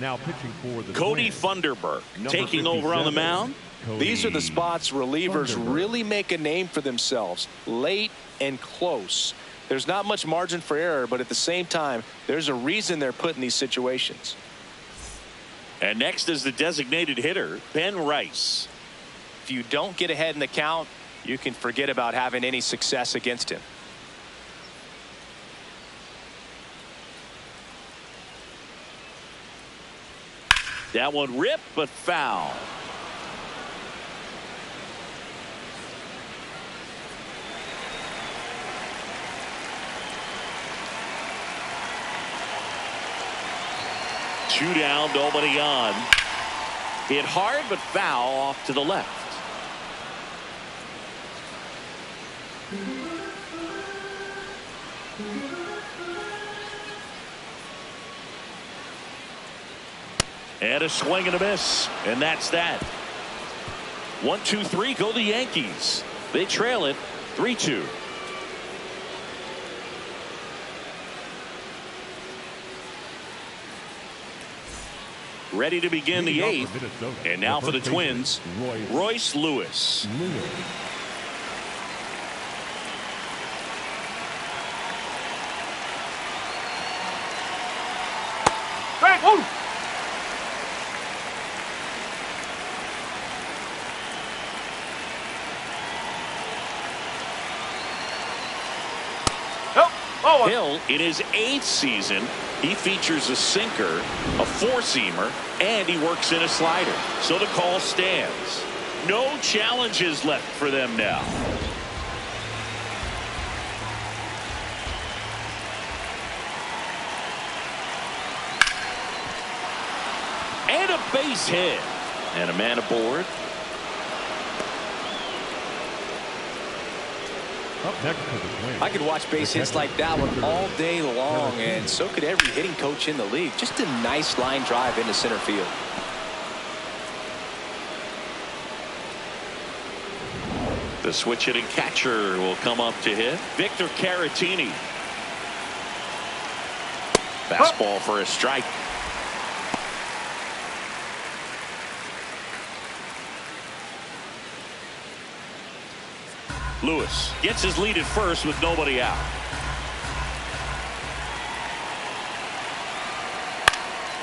Now pitching for the Cody Twins, Funderburk number taking over on the 57, mound. These are the spots relievers Funderburk. really make a name for themselves, late and close. There's not much margin for error, but at the same time, there's a reason they're put in these situations. And next is the designated hitter, Ben Rice. If you don't get ahead in the count, you can forget about having any success against him. That one ripped, but foul. Two down, nobody on. Hit hard, but foul off to the left. And a swing and a miss. And that's that. 1-2-3 go the Yankees. They trail it 3-2. Ready to begin the Leading off eighth. for Minnesota, And now the for the first Twins, baseman, Royce Lewis. Strike. Woo. Oh, Hill, in his 8th season, he features a sinker, a four-seamer, and he works in a slider. So the call stands. No challenges left for them now. And a base hit. And a man aboard. Up next for the Twins, I could watch base hits like that one all day long, and so could every hitting coach in the league. Just a nice line drive into center field. The switch hitting catcher will come up to hit. Victor Caratini. Fastball for a strike. Lewis gets his lead at first with nobody out.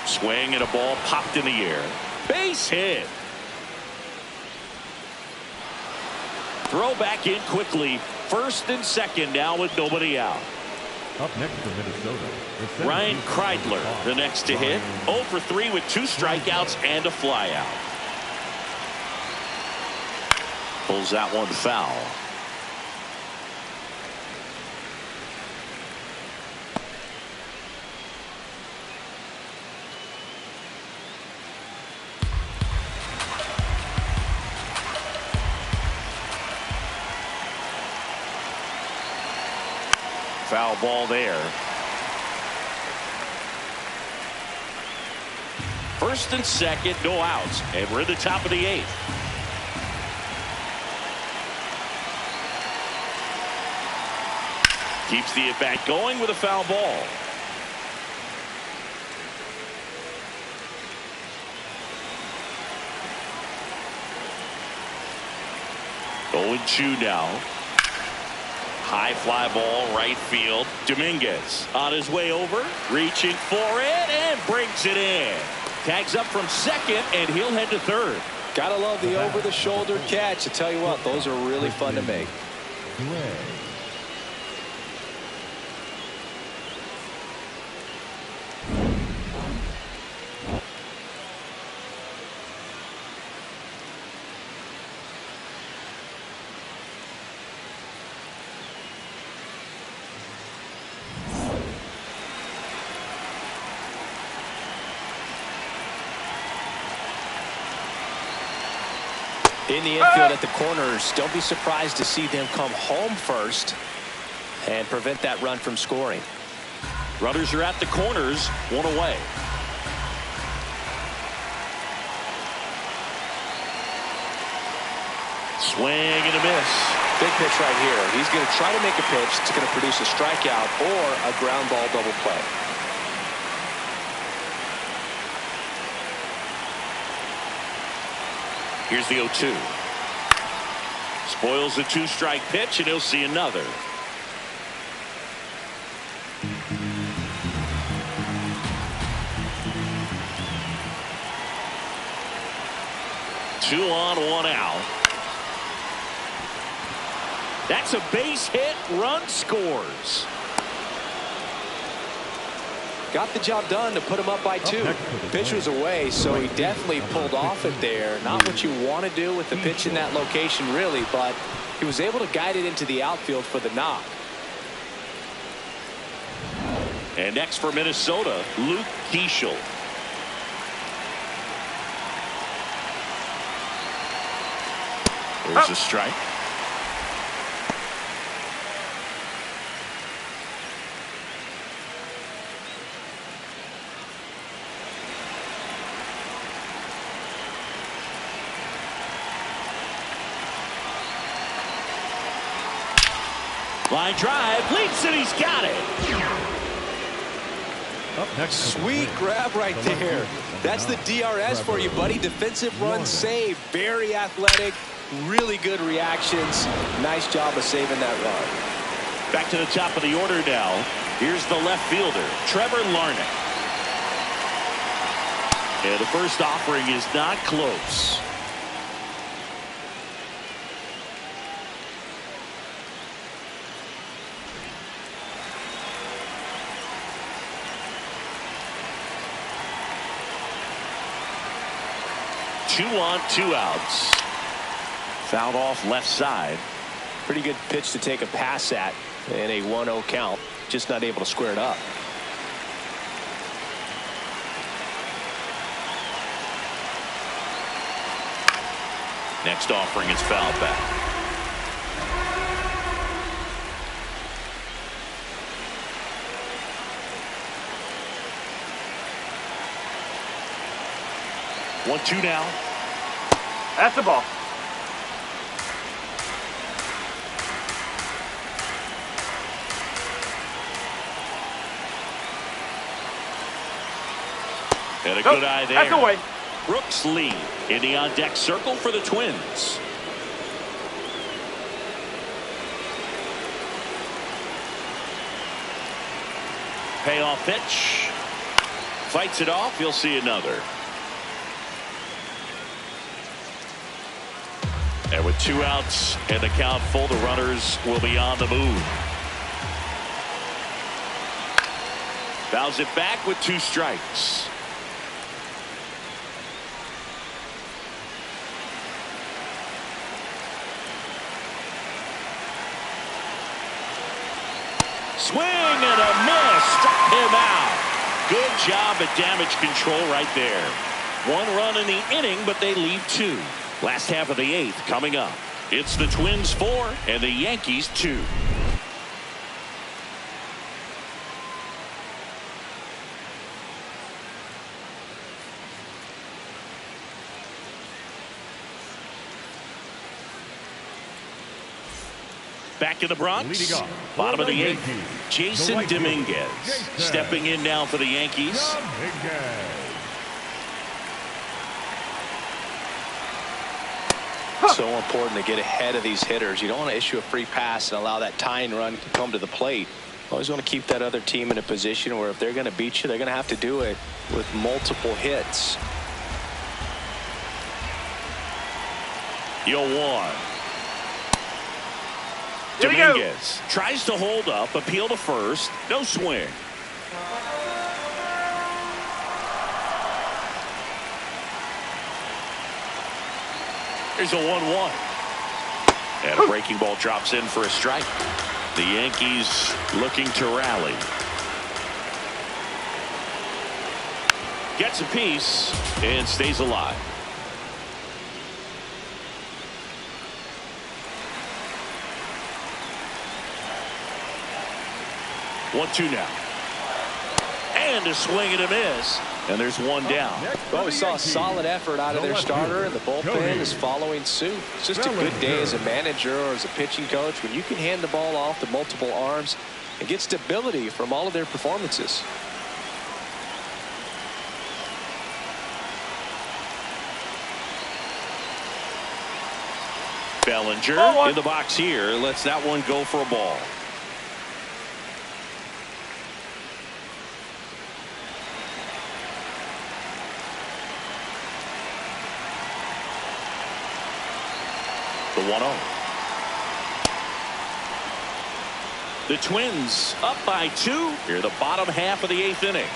Swing and a ball popped in the air. Base hit. Throw back in quickly. First and second now with nobody out. Up next for Minnesota, the center Ryan fielder, Kreidler, the next to hit. 0 for 3 with 2 strikeouts and a flyout. Pulls that one foul. Foul ball there. First and second, no outs, and we're at the top of the 8th. Keeps the at-bat going with a foul ball. Going 2 now. High fly ball, right field. Dominguez on his way over, reaching for it, and brings it in. Tags up from second, and he'll head to third. Gotta love the over-the-shoulder catch. I tell you what, those are really fun to make. Gray. In the infield at the corners, don't be surprised to see them come home first. and prevent that run from scoring. Runners are at the corners, one away. Swing and a miss. Big pitch right here. He's going to try to make a pitch that's going to produce a strikeout or a ground ball double play. Here's the 0-2. Spoils the 2-strike pitch, and he'll see another. Two on, one out. That's a base hit. Run scores. Got the job done to put him up by 2. Pitch was away, so he definitely pulled off it there. Not what you want to do with the pitch in that location, really, but he was able to guide it into the outfield for the knock. And next for Minnesota, Luke Keeschel. There's a strike. Line drive, leaps it, he's got it. Sweet grab right there. That's the DRS for you, buddy. Defensive run save. Very athletic. Really good reactions. Nice job of saving that run. Back to the top of the order now. Here's the left fielder, Trevor Larnach. And the first offering is not close. Two on, two outs. Fouled off left side. Pretty good pitch to take a pass at in a 1-0 count. Just not able to square it up. Next offering is fouled back. One, two now. That's the ball. And a good eye there. That's away. Brooks Lee in the on-deck circle for the Twins. Payoff pitch. Fights it off. You'll see another. And with two outs and the count full, the runners will be on the move. Fouls it back with two strikes. Swing and a miss. Struck him out. Good job at damage control right there. One run in the inning, but they leave two. Last half of the eighth coming up. It's the Twins 4 and the Yankees 2. Back in the Bronx, bottom of the eighth, Jason Dominguez stepping in now for the Yankees. So important to get ahead of these hitters. You don't want to issue a free pass and allow that tying run to come to the plate. Always want to keep that other team in a position where if they're going to beat you, they're going to have to do it with multiple hits. 0-1. Here we go. Dominguez tries to hold up, appeal to first, no swing. Here's a 1-1. And a breaking ball drops in for a strike. The Yankees looking to rally. Gets a piece and stays alive. 1-2 now. And a swing and a miss. And there's one down. Well, we saw a solid effort out of their starter, and the bullpen is following suit. It's just a good day as a manager or as a pitching coach when you can hand the ball off to multiple arms and get stability from all of their performances. Bellinger in the box here lets that one go for a ball. The 1-0. The Twins up by 2 here the bottom half of the 8th inning.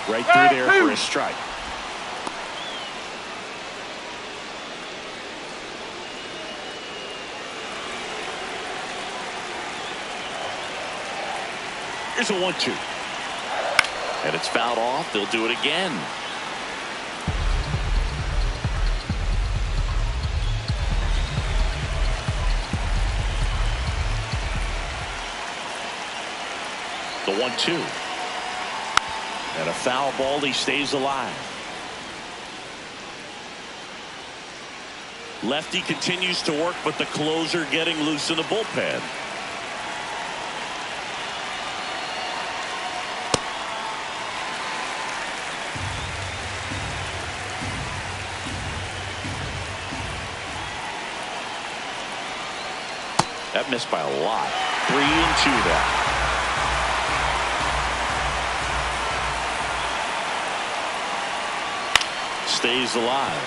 Right through there for a strike. Here's a 1-2. And it's fouled off. They'll do it again. The 1-2. And a foul ball. He stays alive. Lefty continues to work, but the closer getting loose in the bullpen. That missed by a lot. 3-2 now. Stays alive.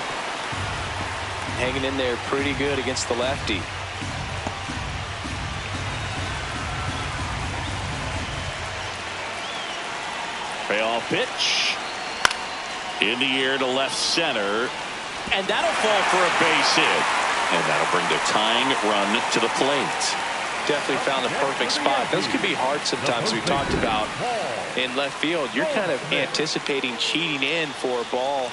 Hanging in there pretty good against the lefty. Payoff pitch. In the air to left center. And that'll fall for a base hit. And that'll bring the tying run to the plate. Definitely found the perfect spot. Those could be hard sometimes. We talked about in left field. You're kind of anticipating cheating in for a ball.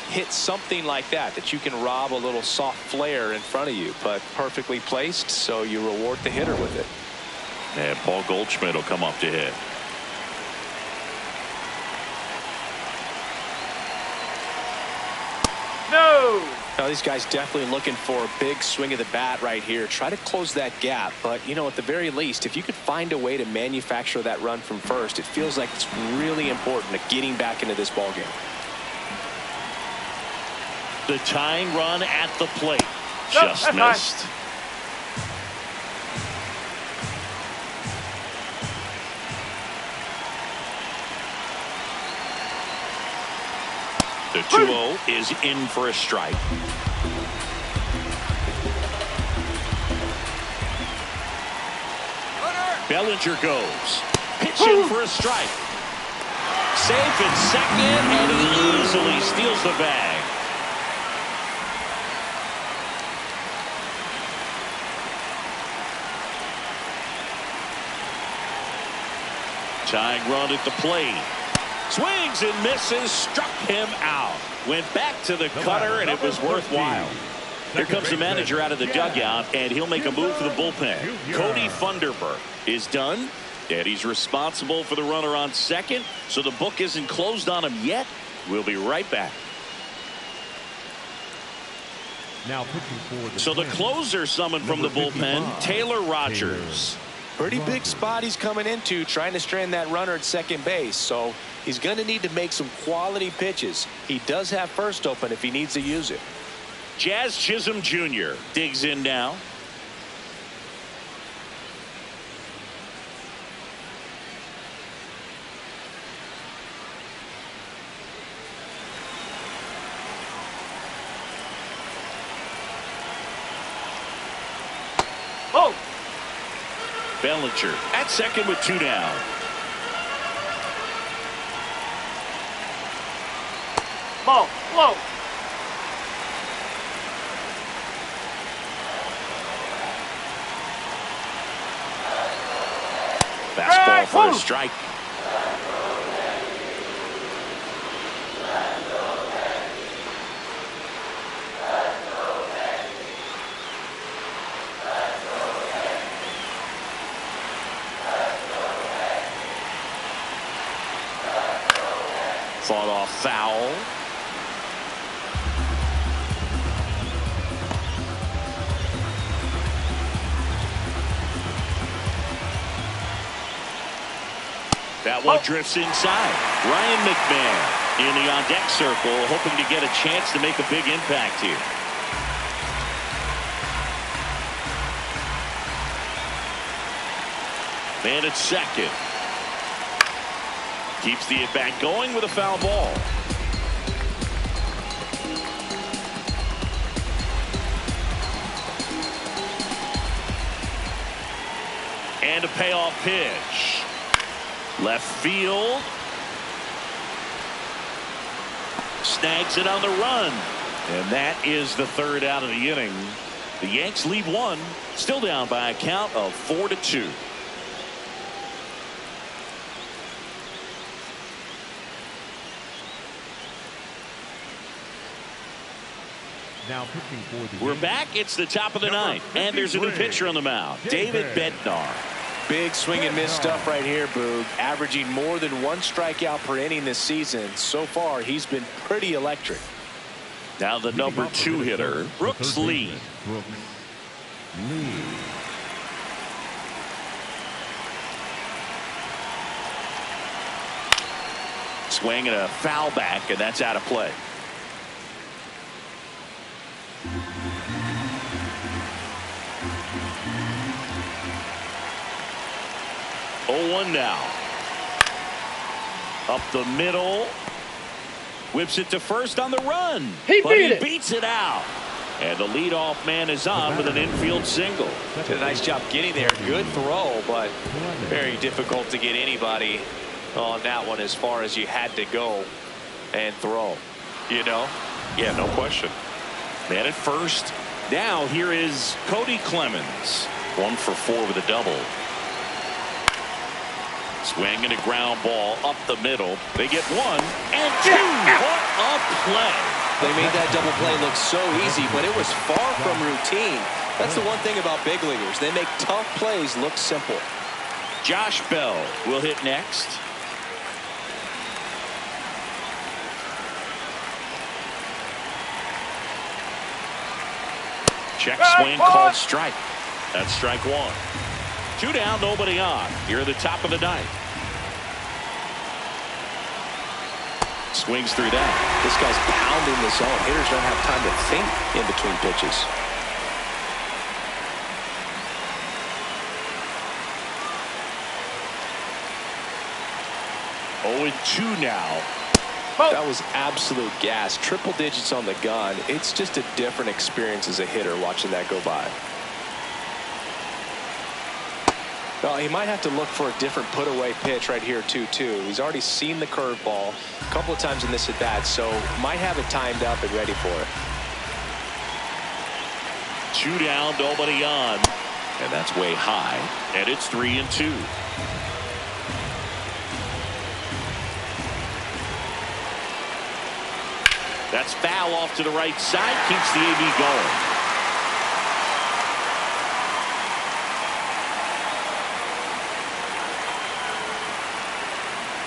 Hit something like that you can rob a little soft flare in front of you, but perfectly placed, so you reward the hitter with it. And Paul Goldschmidt will come up to hit. No. Now these guys definitely looking for a big swing of the bat right here. Try to close that gap, but you know, at the very least, if you could find a way to manufacture that run from first, it feels like it's really important to getting back into this ball game. The tying run at the plate. Just missed. The 2-0 is in for a strike. Bellinger goes. Pitch in for a strike. Safe at second, and he easily steals the bag. Tying run at the plate. Swings and misses, struck him out. Went back to the cutter, and it was worthwhile. Here comes the manager out of the dugout, and he'll make a move for the bullpen. Cody Funderburk is done, and he's responsible for the runner on second, so the book isn't closed on him yet. We'll be right back. So the closer summoned from the bullpen, Taylor Rogers. Pretty big spot he's coming into, trying to strand that runner at second base, so he's going to need to make some quality pitches. He does have first open if he needs to use it. Jazz Chisholm Jr. digs in now. Oh! Bellinger at second with 2 down. Ball, low. Fastball for a strike. Fought off foul. That one drifts inside. Ryan McMahon in the on-deck circle, hoping to get a chance to make a big impact here. Man at second. Keeps the at-bat going with a foul ball. And a payoff pitch. Left field. Snags it on the run. And that is the third out of the inning. The Yanks lead one. Still down by a count of 4-2. Now pitching for the We're Yankees, back. It's the top of the ninth. And there's a new pitcher on the mound. David Bednar. Big swing and miss stuff right here, Boog. Averaging more than one strikeout per inning this season. So far, he's been pretty electric. Now the number 2 hitter, Brooks Lee. Brooks Lee. Swing and a foul back, and that's out of play. Oh, 1 now. Up the middle. Whips it to first on the run. He beats it out. And the leadoff man is on with an infield single. Did a nice job getting there. Good throw, but very difficult to get anybody on that one as far as you had to go and throw. You know? Yeah, no question. Man at first. Now here is Cody Clemens. 1 for 4 with a double. Swing and a ground ball up the middle. They get 1 and 2. What a play. They made that double play look so easy, but it was far from routine. That's the one thing about big leaguers. They make tough plays look simple. Josh Bell will hit next. Check swing called strike. That's strike 1. 2 down, nobody on. Here at the top of the ninth. Swings through that. This guy's pounding the zone. Hitters don't have time to think in between pitches. 0-2 now. That was absolute gas. Triple digits on the gun. It's just a different experience as a hitter watching that go by. Well, he might have to look for a different put-away pitch right here, 2-2. He's already seen the curveball a couple of times in this at-bat, so might have it timed up and ready for it. 2 down, nobody on. And that's way high. And it's 3-2. That's foul off to the right side. Keeps the AB going.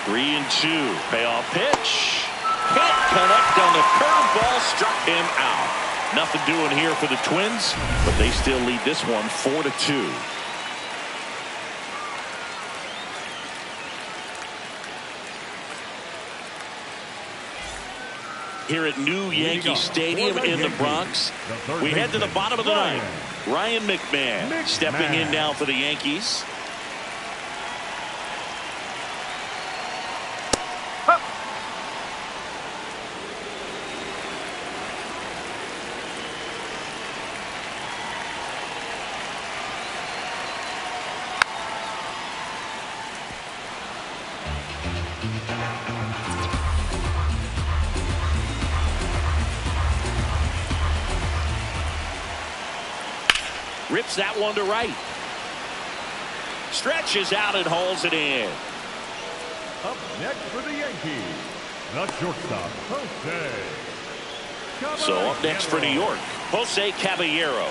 Three and 2. Payoff pitch. Can't connect on the curveball. Struck him out. Nothing doing here for the Twins, but they still lead this one 4-2. Here at New Yankee Stadium in the Bronx, we head to the bottom of the ninth. Ryan McMahon stepping in now for the Yankees. Rips that one to right. Stretches out and hauls it in. Up next for the Yankees, the shortstop, Jose. So up next for New York, Jose Caballero.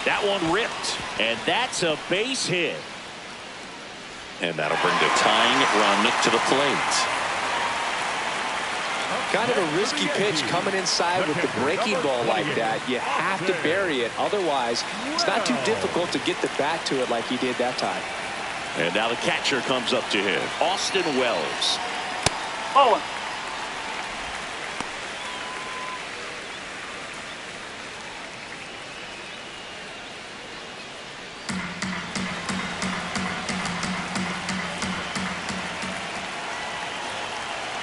That one ripped, and that's a base hit. And that'll bring the tying run to the plate. Kind of a risky pitch coming inside with the breaking ball like that. You have to bury it. Otherwise, it's not too difficult to get the bat to it like he did that time. And now the catcher comes up to him, Austin Wells. Bowling.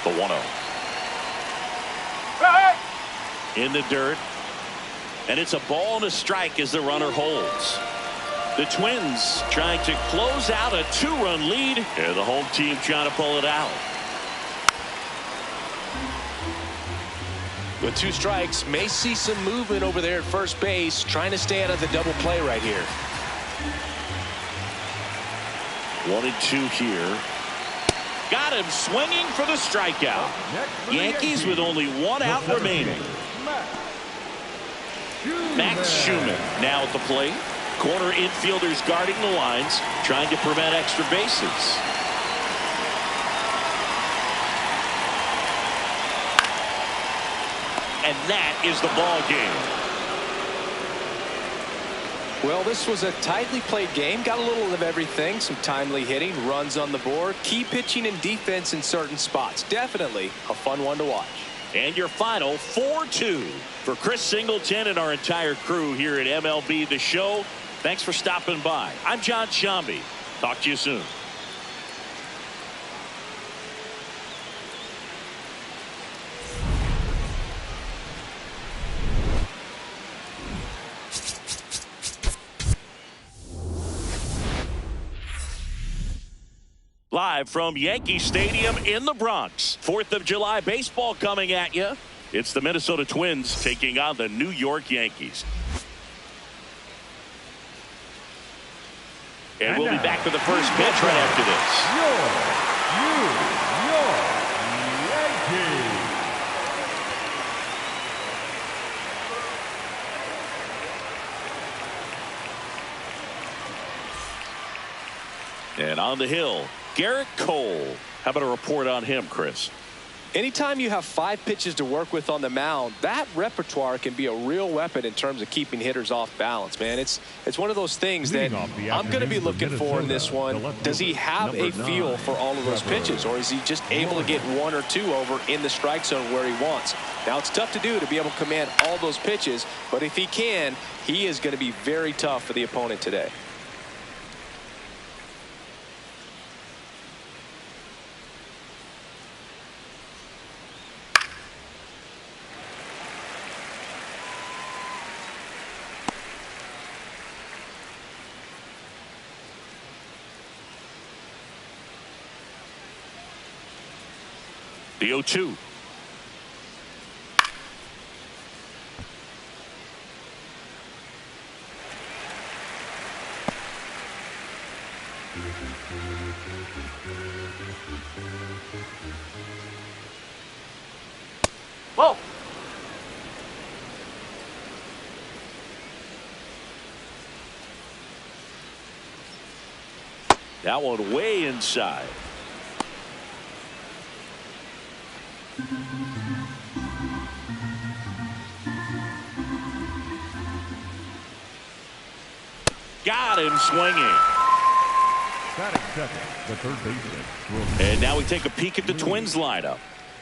The 1-0. In the dirt. And it's a ball and a strike as the runner holds. The Twins trying to close out a 2-run lead. And the home team trying to pull it out. With 2 strikes, may see some movement over there at first base, trying to stay out of the double play right here. 1-2 here. Got him swinging for the strikeout. Yankees with only 1 out remaining. Max Schumann now at the plate. Corner infielders guarding the lines, trying to prevent extra bases. And that is the ball game. Well, this was a tightly played game. Got a little of everything. Some timely hitting, runs on the board, key pitching and defense in certain spots. Definitely a fun one to watch. And your final 4-2 for Chris Singleton and our entire crew here at MLB The Show. Thanks for stopping by. I'm John Shambi. Talk to you soon. Live from Yankee Stadium in the Bronx. 4th of July baseball coming at you. It's the Minnesota Twins taking on the New York Yankees. And we'll be back for the first pitch right after this. New York Yankees. And on the hill, Garrett Cole. How about a report on him, Chris? Anytime you have 5 pitches to work with on the mound, that repertoire can be a real weapon in terms of keeping hitters off balance, man. It's one of those things that I'm going to be looking for in this one. Does he have a feel for all of those pitches, or is he just able to get 1 or 2 over in the strike zone where he wants? Now, it's tough to do to be able to command all those pitches, but if he can, he is going to be very tough for the opponent today. The 0-2. Whoa. That one way inside. Got him swinging. Batting second, the third baseman. And now we take a peek at the Twins lineup.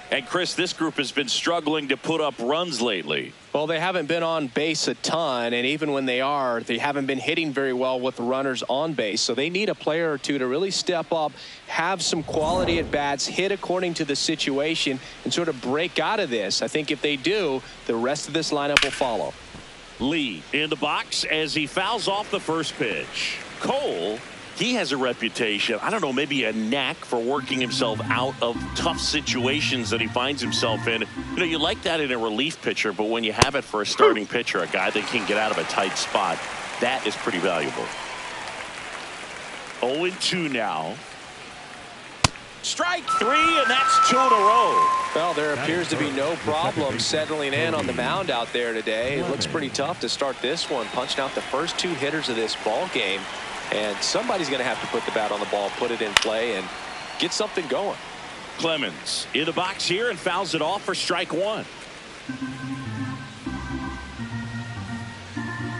And Chris, this group has been struggling to put up runs lately. Well, they haven't been on base a ton, and even when they are, they haven't been hitting very well with runners on base. So they need a player or two to really step up, have some quality at bats, hit according to the situation, and sort of break out of this. I think if they do, the rest of this lineup will follow. Lee in the box as he fouls off the first pitch. Cole, he has a reputation, I don't know, maybe a knack for working himself out of tough situations that he finds himself in. You know, you like that in a relief pitcher, but when you have it for a starting pitcher, a guy that can get out of a tight spot, that is pretty valuable. 0-2 now. Strike three, and that's 2 in a row. Well, there appears to be no problem settling in on the mound out there today. It looks pretty tough to start this one, punching out the first 2 hitters of this ball game. And somebody's going to have to put the bat on the ball, put it in play, and get something going. Clemens in the box here and fouls it off for strike 1.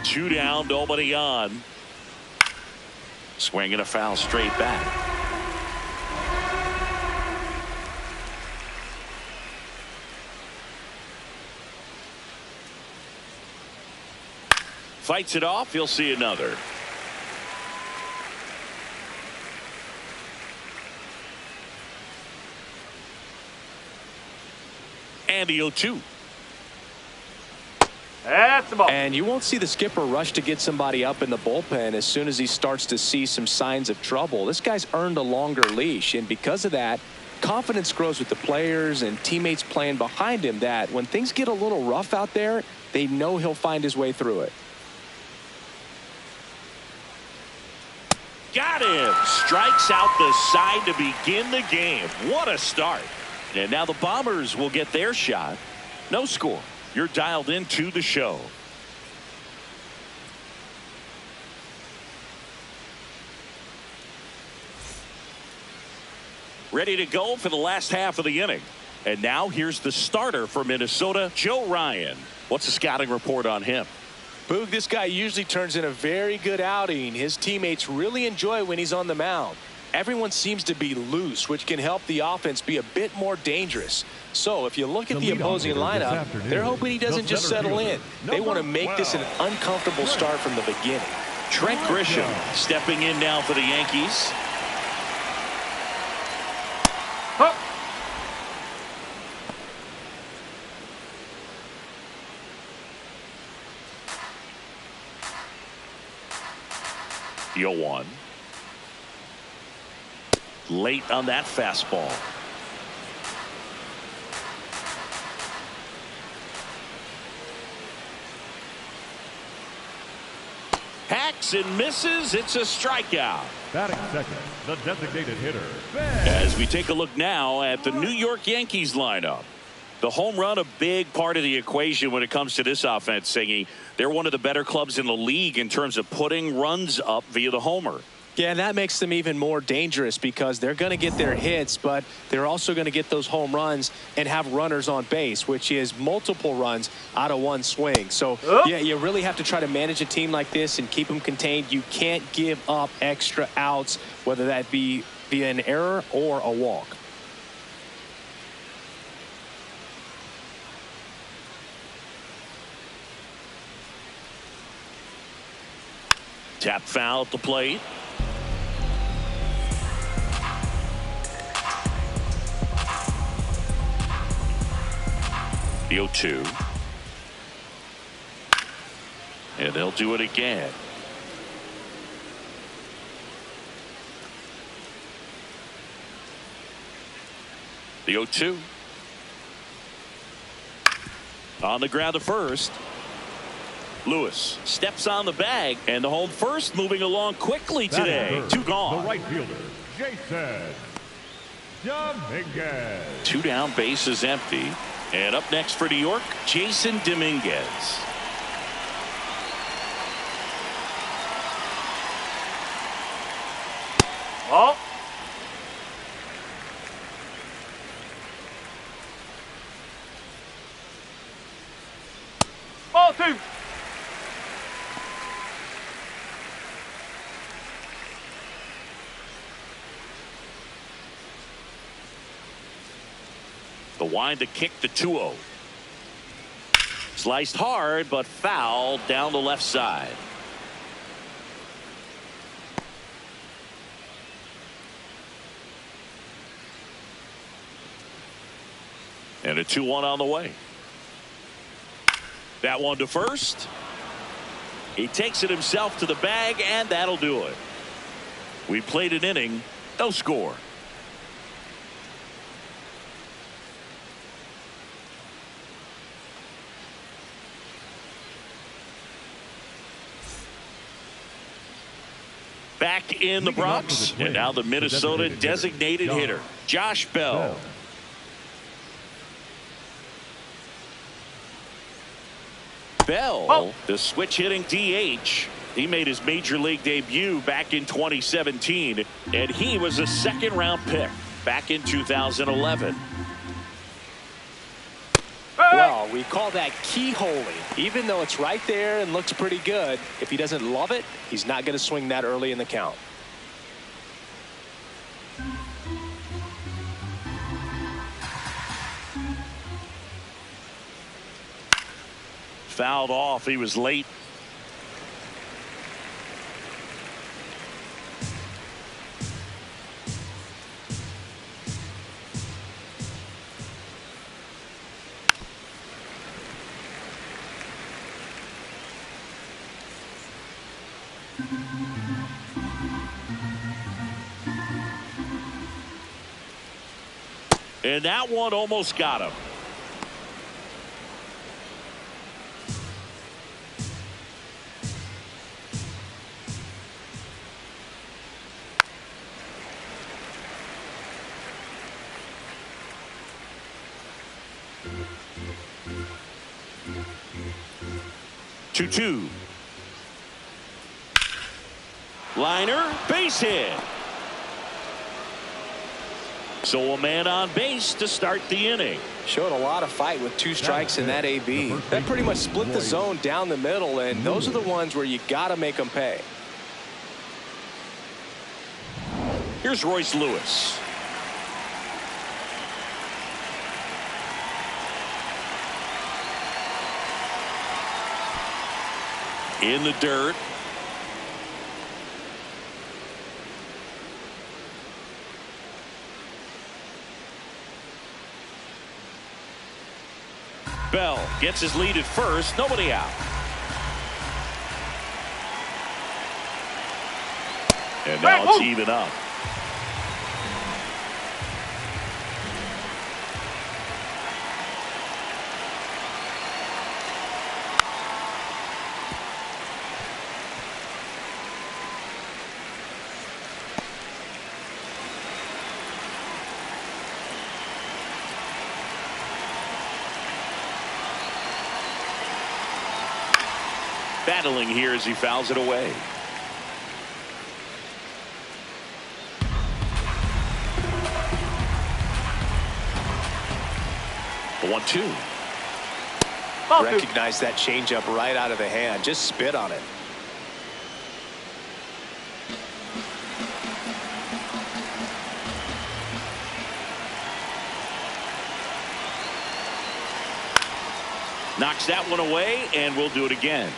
2 down, nobody on. Swinging a foul straight back. Fights it off. You'll see another. And the 0-2. That's the ball. And you won't see the skipper rush to get somebody up in the bullpen as soon as he starts to see some signs of trouble. This guy's earned a longer leash, and because of that, confidence grows with the players and teammates playing behind him, that when things get a little rough out there, they know he'll find his way through it. Got him. Strikes out the side to begin the game. What a start. And now the Bombers will get their shot. No score. You're dialed into the show. Ready to go for the last half of the inning. And now here's the starter for Minnesota, Joe Ryan. What's the scouting report on him? Boog, this guy usually turns in a very good outing. His teammates really enjoy when he's on the mound. Everyone seems to be loose, which can help the offense be a bit more dangerous. So if you look at the opposing lineup, they're hoping he doesn't just settle in. They want to make this an uncomfortable start from the beginning. Trent Grisham stepping in now for the Yankees. Huh. The 0-1. Late on that fastball. Hacks and misses. It's a strikeout. Batting second, the designated hitter, Ben. As we take a look now at the New York Yankees lineup. The home run, a big part of the equation when it comes to this offense, Singy. They're one of the better clubs in the league in terms of putting runs up via the homer. Yeah, that makes them even more dangerous because they're going to get their hits, but they're also going to get those home runs and have runners on base, which is multiple runs out of one swing. So, yeah, you really have to try to manage a team like this and keep them contained. You can't give up extra outs, whether that be via an error or a walk. Tap foul at the plate. The 0-2. And they'll do it again. The 0-2. On the ground to first. Lewis steps on the bag, and the home first moving along quickly today. 2 gone. The right fielder, Jason Dominguez. 2 down, base is empty. And up next for New York, Jason Dominguez. Oh. Ball 2. The wind to kick the 2-0. Sliced hard, but foul down the left side. And a 2-1 on the way. That one to first. He takes it himself to the bag, and that'll do it. We played an inning, no score. Back in the Bronx, and now the Minnesota designated hitter, Josh Bell. Bell, the switch hitting DH. He made his major league debut back in 2017, and he was a second-round pick back in 2011. Well, we call that keyholing. Even though it's right there and looks pretty good, if he doesn't love it, he's not going to swing that early in the count. Fouled off. He was late. And that one almost got him. Two. Liner, base hit. So a man on base to start the inning. Showed a lot of fight with 2 strikes in that AB. That pretty much split the zone down the middle, and those are the ones where you got to make them pay. Here's Royce Lewis. In the dirt. Bell gets his lead at first. Nobody out. And now it's even up. Battling here as he fouls it away. The 1-2. Recognize that changeup right out of the hand. Just spit on it. Knocks that one away, and we'll do it again.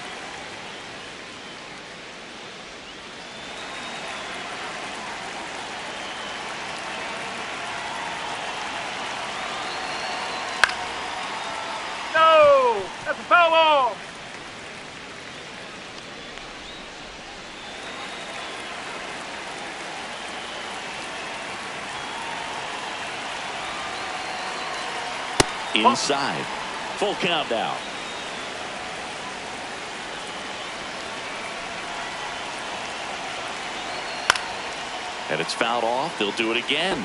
No, that's a foul ball. Inside. Full count now. And it's fouled off. They'll do it again.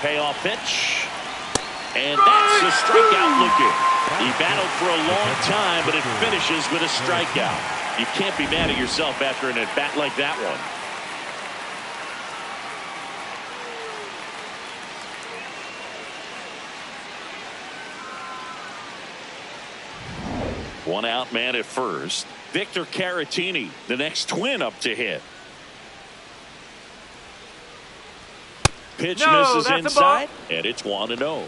Payoff pitch. And that's a strikeout looking. He battled for a long time, but it finishes with a strikeout. You can't be mad at yourself after an at-bat like that one. One out man at first. Victor Caratini, the next twin up to hit. Pitch misses inside, and it's 1-0.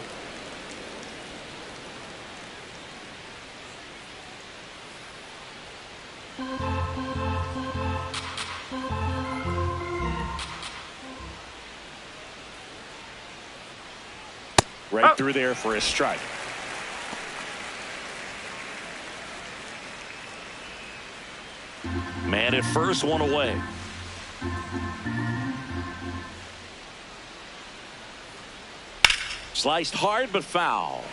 Right through there for a strike. Man at first, one away. Sliced hard but foul.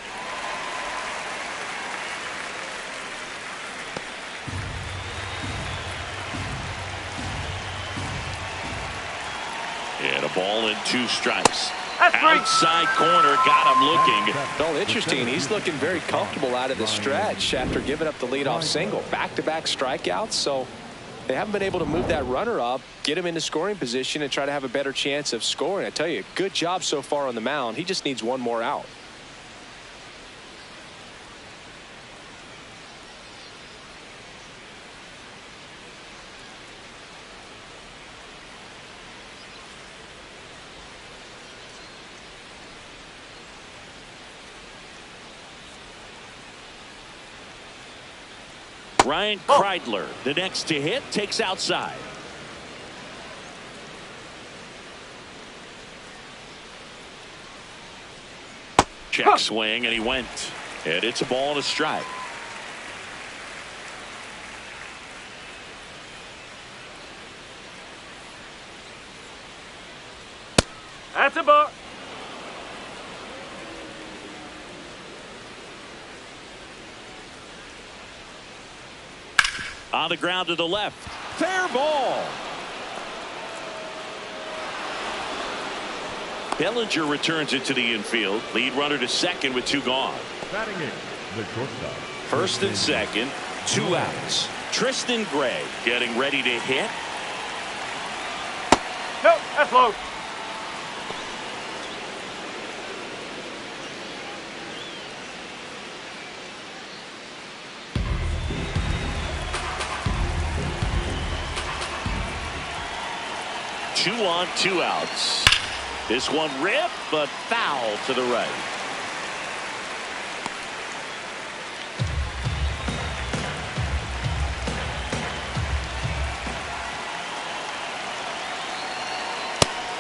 Ball and 2 strikes. That's right. Outside corner, got him looking. Well, interesting. He's looking very comfortable out of the stretch after giving up the leadoff single. Back-to-back strikeouts, so they haven't been able to move that runner up, get him into scoring position, and try to have a better chance of scoring. I tell you, good job so far on the mound. He just needs one more out. Ryan Kreidler, the next to hit, takes outside. Check swing, and he went. And it's a ball and a strike. That's a ball. On the ground to the left. Fair ball. Bellinger returns it to the infield. Lead runner to second with 2 gone. Batting in, the shortstop. First and second, 2 outs. Tristan Gray getting ready to hit. Nope, that's low. Two on, 2 outs. This one ripped, but foul to the right.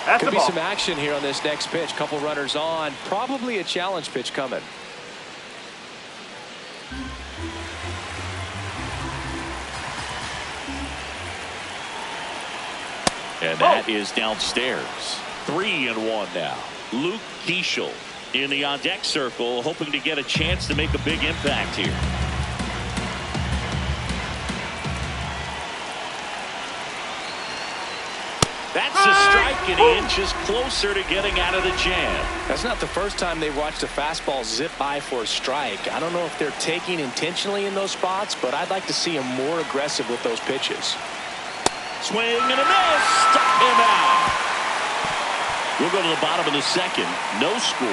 That's Could the be ball. some action here on this next pitch. Couple runners on. Probably a challenge pitch coming. And that is downstairs. 3-1 now. Luke Keeschel in the on-deck circle, hoping to get a chance to make a big impact here. That's a strike, and he inches closer to getting out of the jam. That's not the first time they've watched a fastball zip by for a strike. I don't know if they're taking intentionally in those spots, but I'd like to see him more aggressive with those pitches. Swing and a miss. Struck him out. We'll go to the bottom of the second. No score.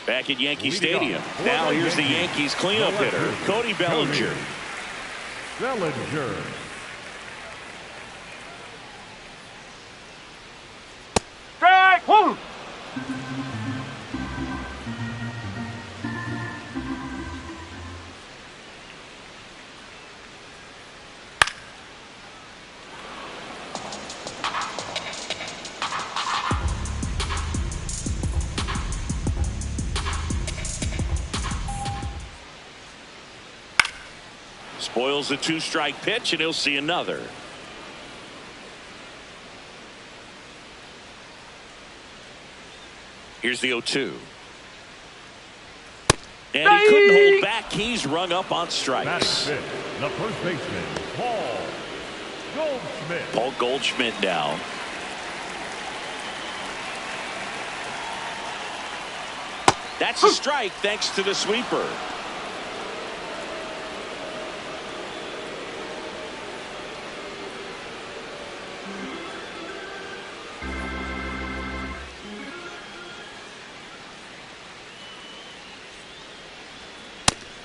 Back at Yankee Stadium. Now here's the Yankees cleanup hitter, Cody Bellinger. Bellinger. Strike. Woo. Spoils the 2-strike pitch, and he'll see another. Here's the 0-2. And he couldn't hold back. He's rung up on strikes. Batting fifth, the first baseman, Paul Goldschmidt. Paul Goldschmidt down. That's a strike thanks to the sweeper.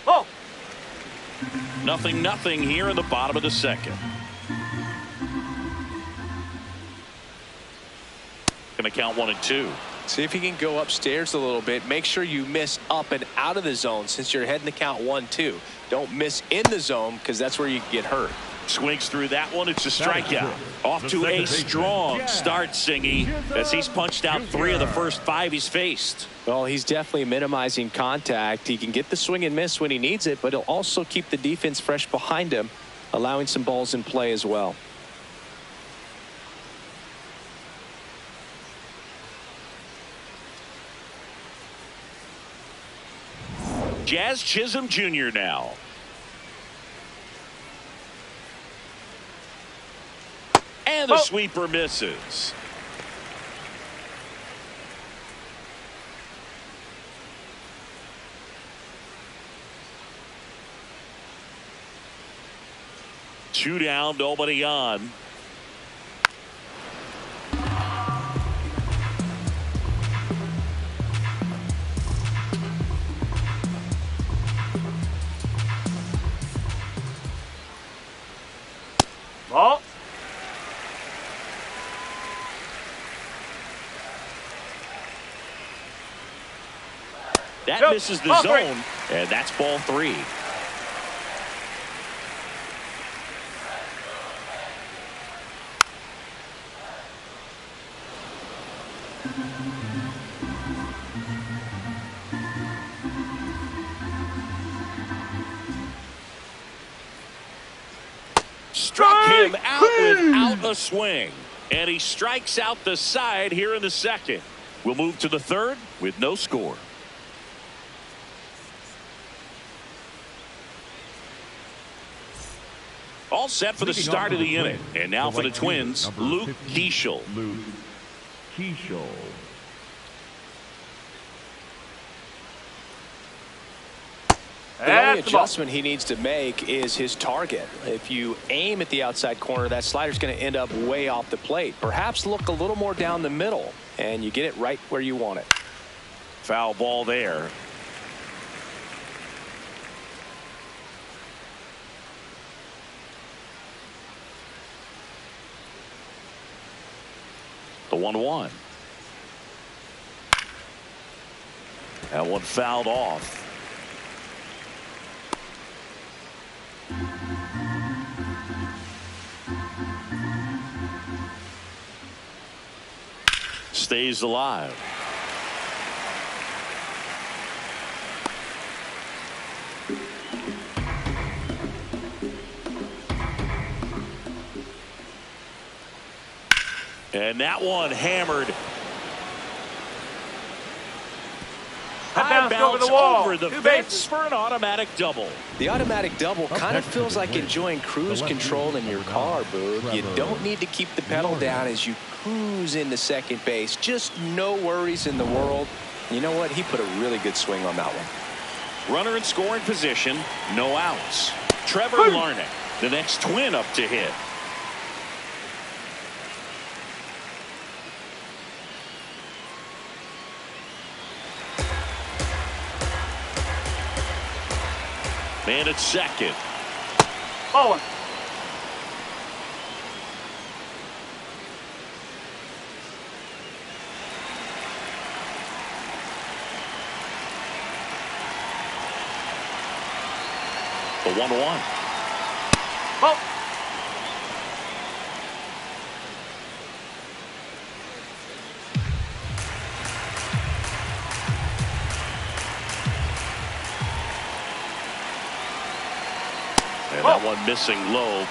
Oh. 0-0 here in the bottom of the second. Gonna count 1 and 2. See if you can go upstairs a little bit. Make sure you miss up and out of the zone since you're heading to count 1-2. Don't miss in the zone because that's where you can get hurt. Swings through that one. It's a strikeout. Off to a strong start, Singy, as he's punched out 3 of the first 5 he's faced. Well, he's definitely minimizing contact. He can get the swing and miss when he needs it, but he'll also keep the defense fresh behind him, allowing some balls in play as well. Jazz Chisholm Jr. now. And the sweeper misses. Two down, nobody on. Ball. That Nope. misses the Ball zone, and that's ball 3. Struck him out without a swing. And he strikes out the side here in the second. We'll move to the third with no score. All set for the start of the inning. And now for the Twins, Luke Keeschel. Luke Keeschel. The only adjustment he needs to make is his target. If you aim at the outside corner, that slider's going to end up way off the plate. Perhaps look a little more down the middle, and you get it right where you want it. Foul ball there. The 1-1. That one fouled off. Stays alive. And that one hammered. High bounce over the fence for an automatic double. The automatic double kind of feels like enjoying cruise control in your car, Boog. You don't need to keep the pedal down as you cruise into second base. Just no worries in the world. You know what? He put a really good swing on that one. Runner in scoring position, no outs. Trevor Larnach, the next Twin up to hit. Man at second. Ball. The 1-1. Ball. And that one missing low.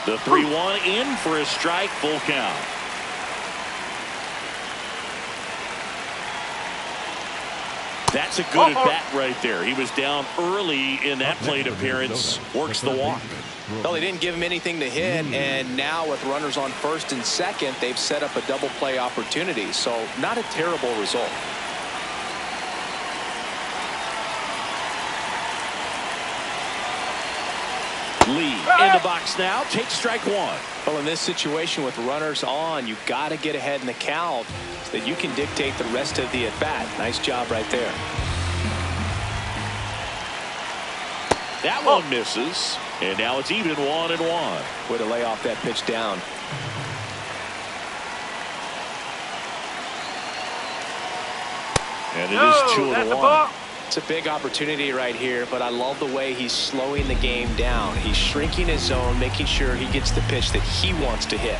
The 3-1 in for a strike, full count. That's a good at bat right there. He was down early in that plate appearance. Works the walk. Well, they didn't give him anything to hit, and now with runners on first and second, they've set up a double play opportunity. So not a terrible result. Lee in the box now. Takes strike one. Well, in this situation with runners on, you got to get ahead in the count so that you can dictate the rest of the at bat. Nice job right there. That one misses, and now it's even 1-1. Way to lay off that pitch down. And it is 2-1. It's a big opportunity right here, but I love the way he's slowing the game down. He's shrinking his zone, making sure he gets the pitch that he wants to hit.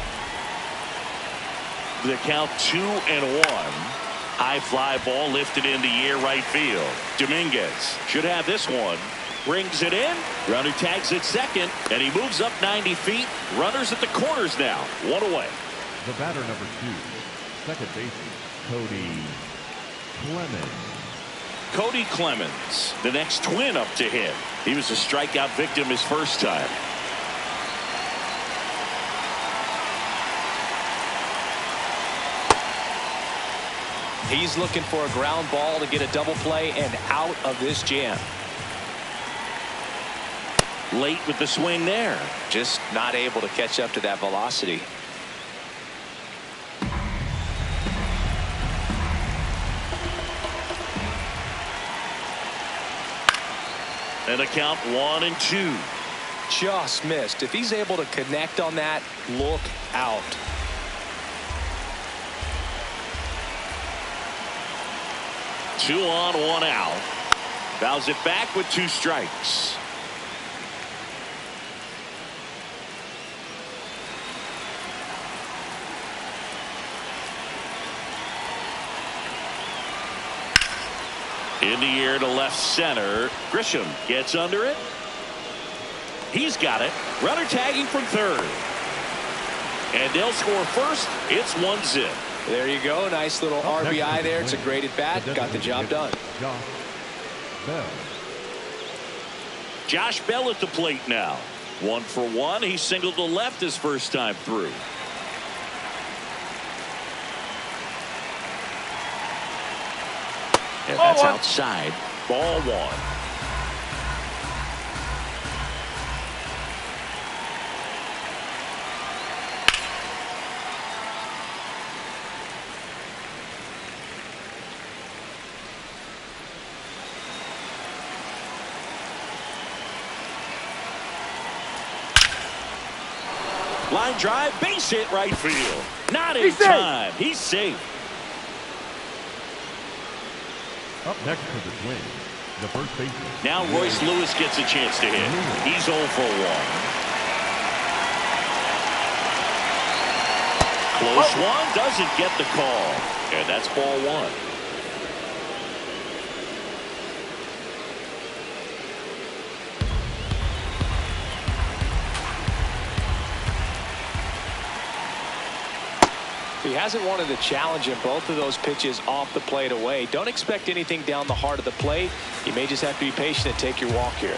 The count 2-1. High fly ball lifted in the air right field. Dominguez should have this one. brings it in. Runner tags at second, and he moves up 90 feet. Runners at the corners now. One away. The batter number 2, second baseman, Cody Clemens. Cody Clemens, the next Twin up to hit. He was a strikeout victim his first time. He's looking for a ground ball to get a double play and out of this jam. Late with the swing there. Just not able to catch up to that velocity. And a count 1-2. Just missed. If he's able to connect on that, look out. Two on, one out. Fouls it back with 2 strikes. In the air to left center. Grisham gets under it. He's got it. Runner tagging from third. And they'll score first. It's 1-0. There you go. Nice little RBI there. It's a great at bat. Got the job done. Josh Bell at the plate now. 1 for 1. He singled to left his first time through. And that's outside. Ball 1. Line drive, base hit right field. Not in time. He's safe. Up next for the Twins, the first baseman. Now Royce Lewis gets a chance to hit. He's 0 for 1. Close one, doesn't get the call. And that's ball 1. He hasn't wanted to challenge him. Both of those pitches off the plate away. Don't expect anything down the heart of the plate. You may just have to be patient and take your walk here.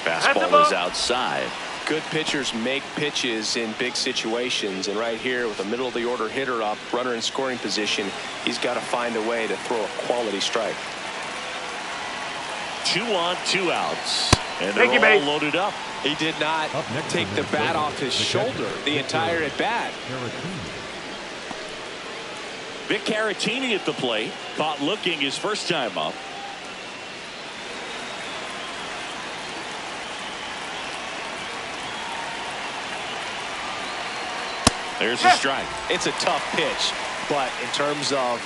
Fastball is outside. Good pitchers make pitches in big situations, and right here with a middle of the order hitter up, runner in scoring position, he's got to find a way to throw a quality strike. 2 on, 2 outs. And they're all loaded up. He did not take the bat off his shoulder the entire at bat. Vic Caratini at the plate. Caught looking his first time up. There's a strike. It's a tough pitch, but in terms of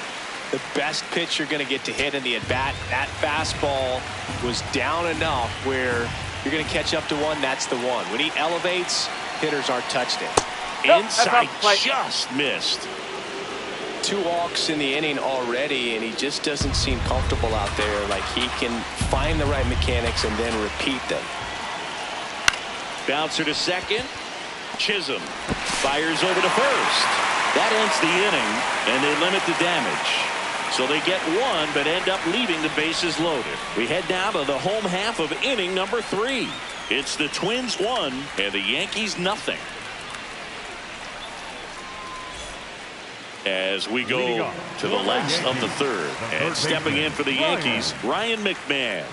the best pitch you're going to get to hit in the at bat, that fastball was down enough where you're going to catch up to one. That's the one. When he elevates, hitters aren't touched it. Inside, just missed. 2 walks in the inning already, and he just doesn't seem comfortable out there. Like he can find the right mechanics and then repeat them. Bouncer to second. Chisholm fires over to first. That ends the inning, and they limit the damage. So they get 1, but end up leaving the bases loaded. We head now to the home half of inning number 3. It's the Twins 1 and the Yankees nothing. As we go to the last of the third, and stepping in for the Yankees, Ryan McMahon.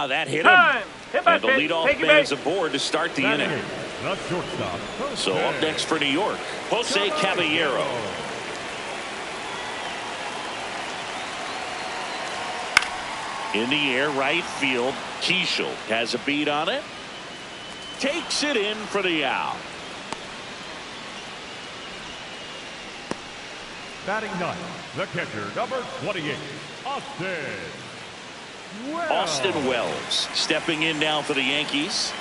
That hit him. And the leadoff man is aboard to start the inning. So up next for New York, Jose Caballero. In the air, right field. Keishel has a beat on it. Takes it in for the out. Batting ninth, the catcher, number 28, Austin Wells stepping in now for the Yankees.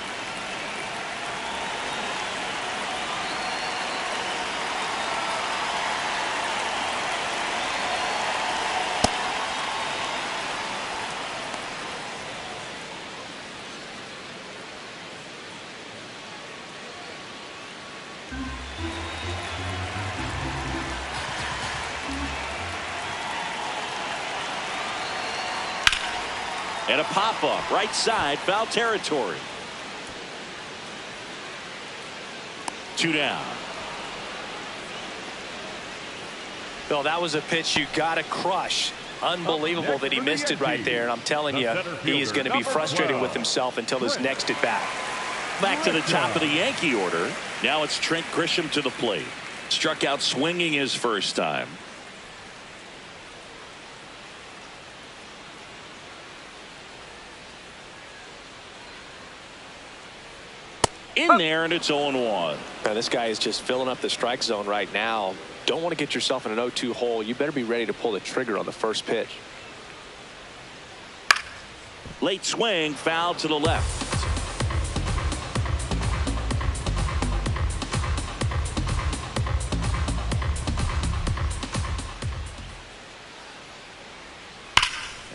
And a pop-up right side, foul territory. 2 down. Phil, that was a pitch you got to crush. Unbelievable that he missed it right there. And I'm telling you, he is going to be frustrated with himself until his next at bat. Back to the top of the Yankee order. Now it's Trent Grisham to the plate. Struck out swinging his first time. In there, and it's 0-1. Now, this guy is just filling up the strike zone right now. Don't want to get yourself in an 0-2 hole. You better be ready to pull the trigger on the first pitch. Late swing, foul to the left.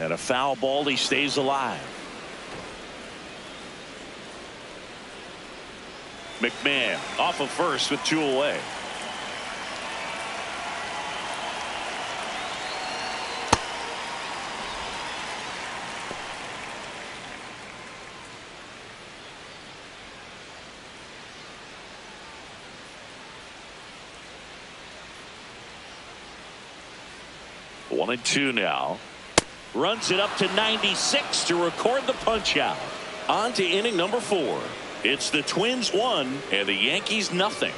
And a foul ball, he stays alive. McMahon off of first with 2 away. One and 2 now. Runs it up to 96 to record the punch out. On to inning number 4. It's the Twins 1 and the Yankees nothing.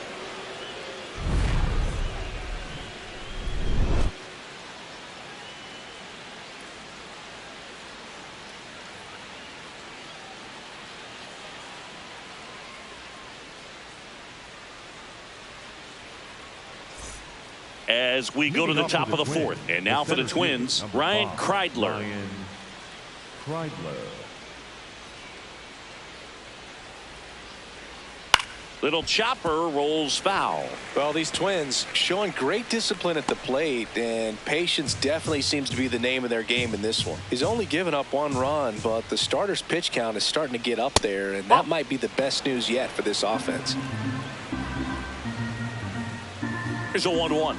As we go to the top of the 4th, and now for the Twins, Ryan Kreidler. Little chopper rolls foul. Well, these Twins showing great discipline at the plate, and patience definitely seems to be the name of their game in this one. He's only given up 1 run, but the starter's pitch count is starting to get up there, and that might be the best news yet for this offense. Here's a 1-1.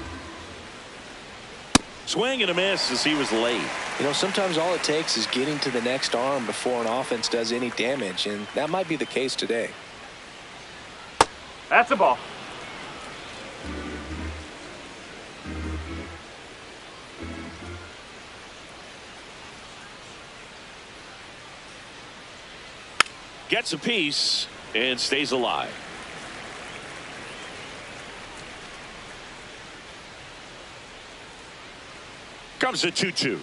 Swing and a miss as he was late. You know, sometimes all it takes is getting to the next arm before an offense does any damage, and that might be the case today. That's a ball. Gets a piece and stays alive. Comes a 2-2.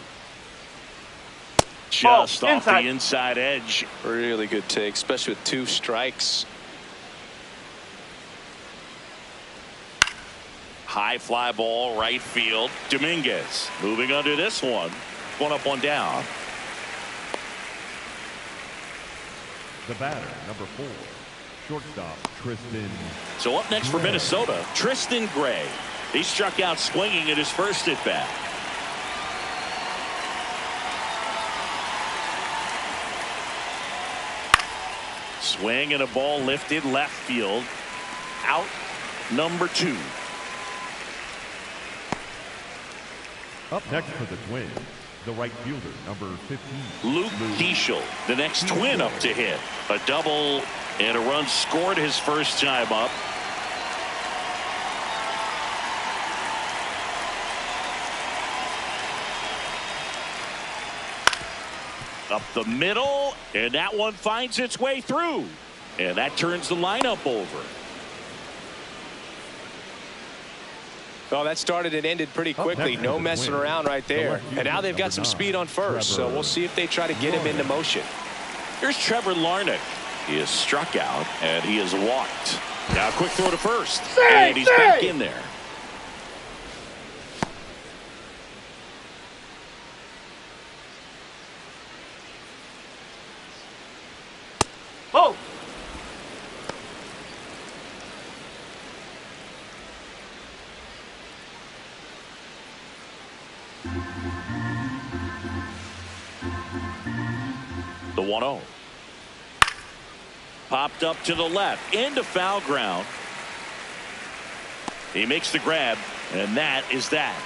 Just off the inside edge. Really good take, especially with 2 strikes. High fly ball, right field. Dominguez moving under this one. 1 up, 1 down. The batter, number 4, shortstop Tristan. So up next for Minnesota, Tristan Gray. He struck out swinging at his first at bat. Swing and a ball lifted left field. Out number 2. Up next for the Twins, the right fielder, number 15, Luke Keeschel, the next Twin up to hit. A double and a run scored his first time up. Up the middle, and that one finds its way through. And that turns the lineup over. Well, that started and ended pretty quickly. No messing around right there. And now they've got some speed on first, so we'll see if they try to get him into motion. Here's Trevor Larnach. He is struck out, and he is walked. Now a quick throw to first, and he's back in there. The 1-0. Popped up to the left into foul ground. He makes the grab, and that is that.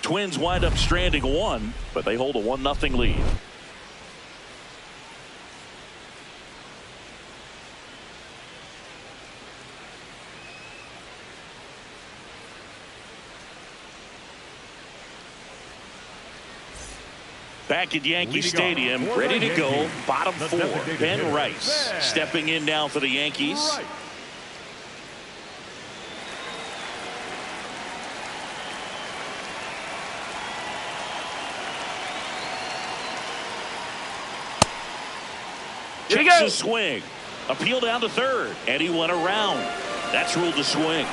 Twins wind up stranding one, but they hold a 1-0 lead. Back at Yankee Stadium, ready to go. Bottom four. Ben Rice stepping in now for the Yankees. Here we Takes go. a swing. Appeal down to third, and he went around. That's ruled a swing.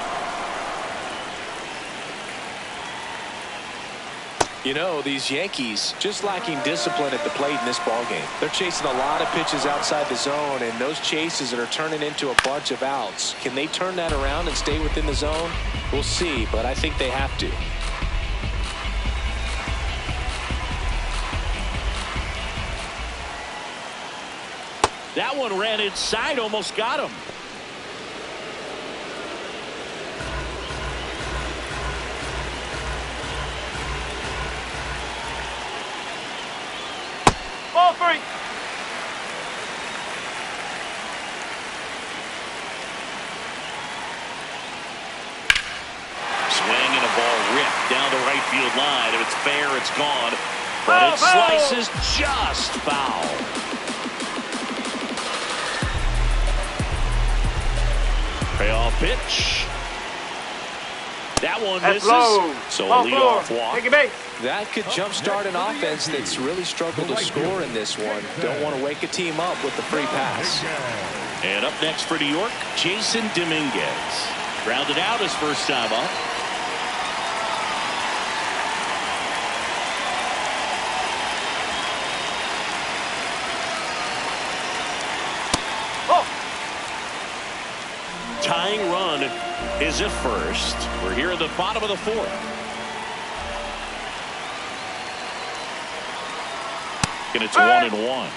You know, these Yankees just lacking discipline at the plate in this ballgame. They're chasing a lot of pitches outside the zone, and those chases that are turning into a bunch of outs. Can they turn that around and stay within the zone? We'll see, but I think they have to. That one ran inside, almost got him. Ball three. Swing and a ball ripped down the right field line. If it's fair, it's gone. But it slices just foul. Payoff pitch. That one That's misses. low. So a Ball four. leadoff walk. Take a base. That could jumpstart an offense that's really struggled to score in this one. Don't want to wake a team up with the free pass. And up next for New York, Jason Dominguez. Grounded out his first time up. Oh. Tying run is at first. We're here at the bottom of the fourth. And it's 1-1.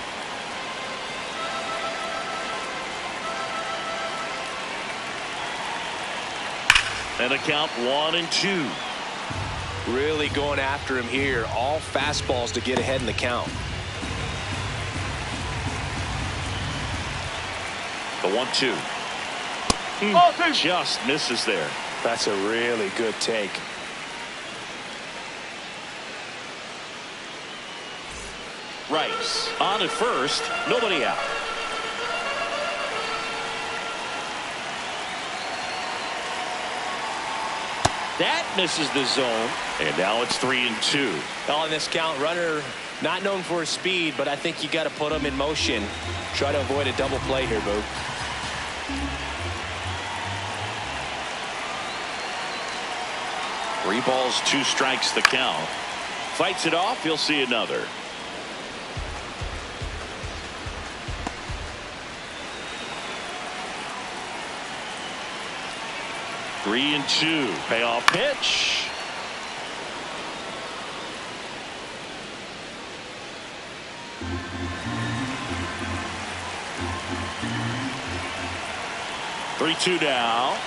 And a count 1-2. Really going after him here. All fastballs to get ahead in the count. The 1-2. Ball two. Just misses there. That's a really good take. Rice on at first, nobody out. That misses the zone, and now it's 3-2. On this count, runner not known for his speed, but I think you got to put him in motion. Try to avoid a double play here, Boog. 3 balls, 2 strikes the count. Fights it off, he'll see another. Three and 2. Payoff pitch. Three-two now.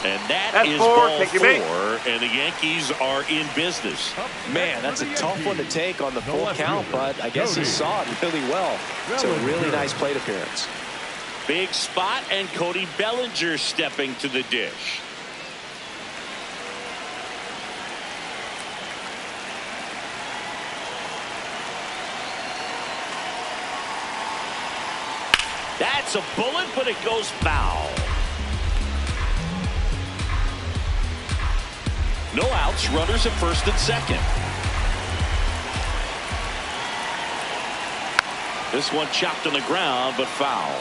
And that's is four. ball Take your 4, base. and the Yankees are in business. Man, that's a tough one to take on the full count, but I guess he saw it really well. It's a really nice plate appearance. Big spot, and Cody Bellinger stepping to the dish. That's a bullet, but it goes foul. No outs, runners at first and second. This one chopped on the ground, but foul.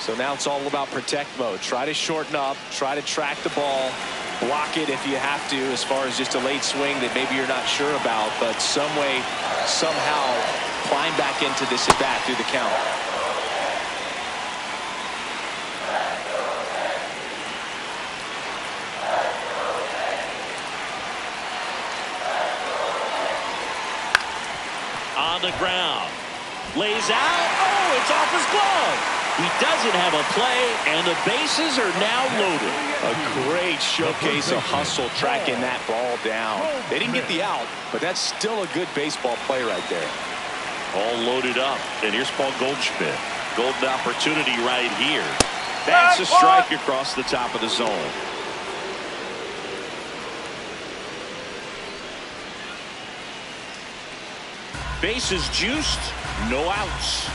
So now it's all about protect mode. Try to shorten up, try to track the ball, block it if you have to, as far as just a late swing that maybe you're not sure about, but some way, somehow climb back into this at bat through the count. on the ground. Lays out. Oh, it's off his glove. He doesn't have a play, and the bases are now loaded. A great showcase of hustle tracking that ball down. They didn't get the out, but that's still a good baseball play right there. All loaded up, and here's Paul Goldschmidt. Golden opportunity right here. That's a strike across the top of the zone. Bases juiced, no outs.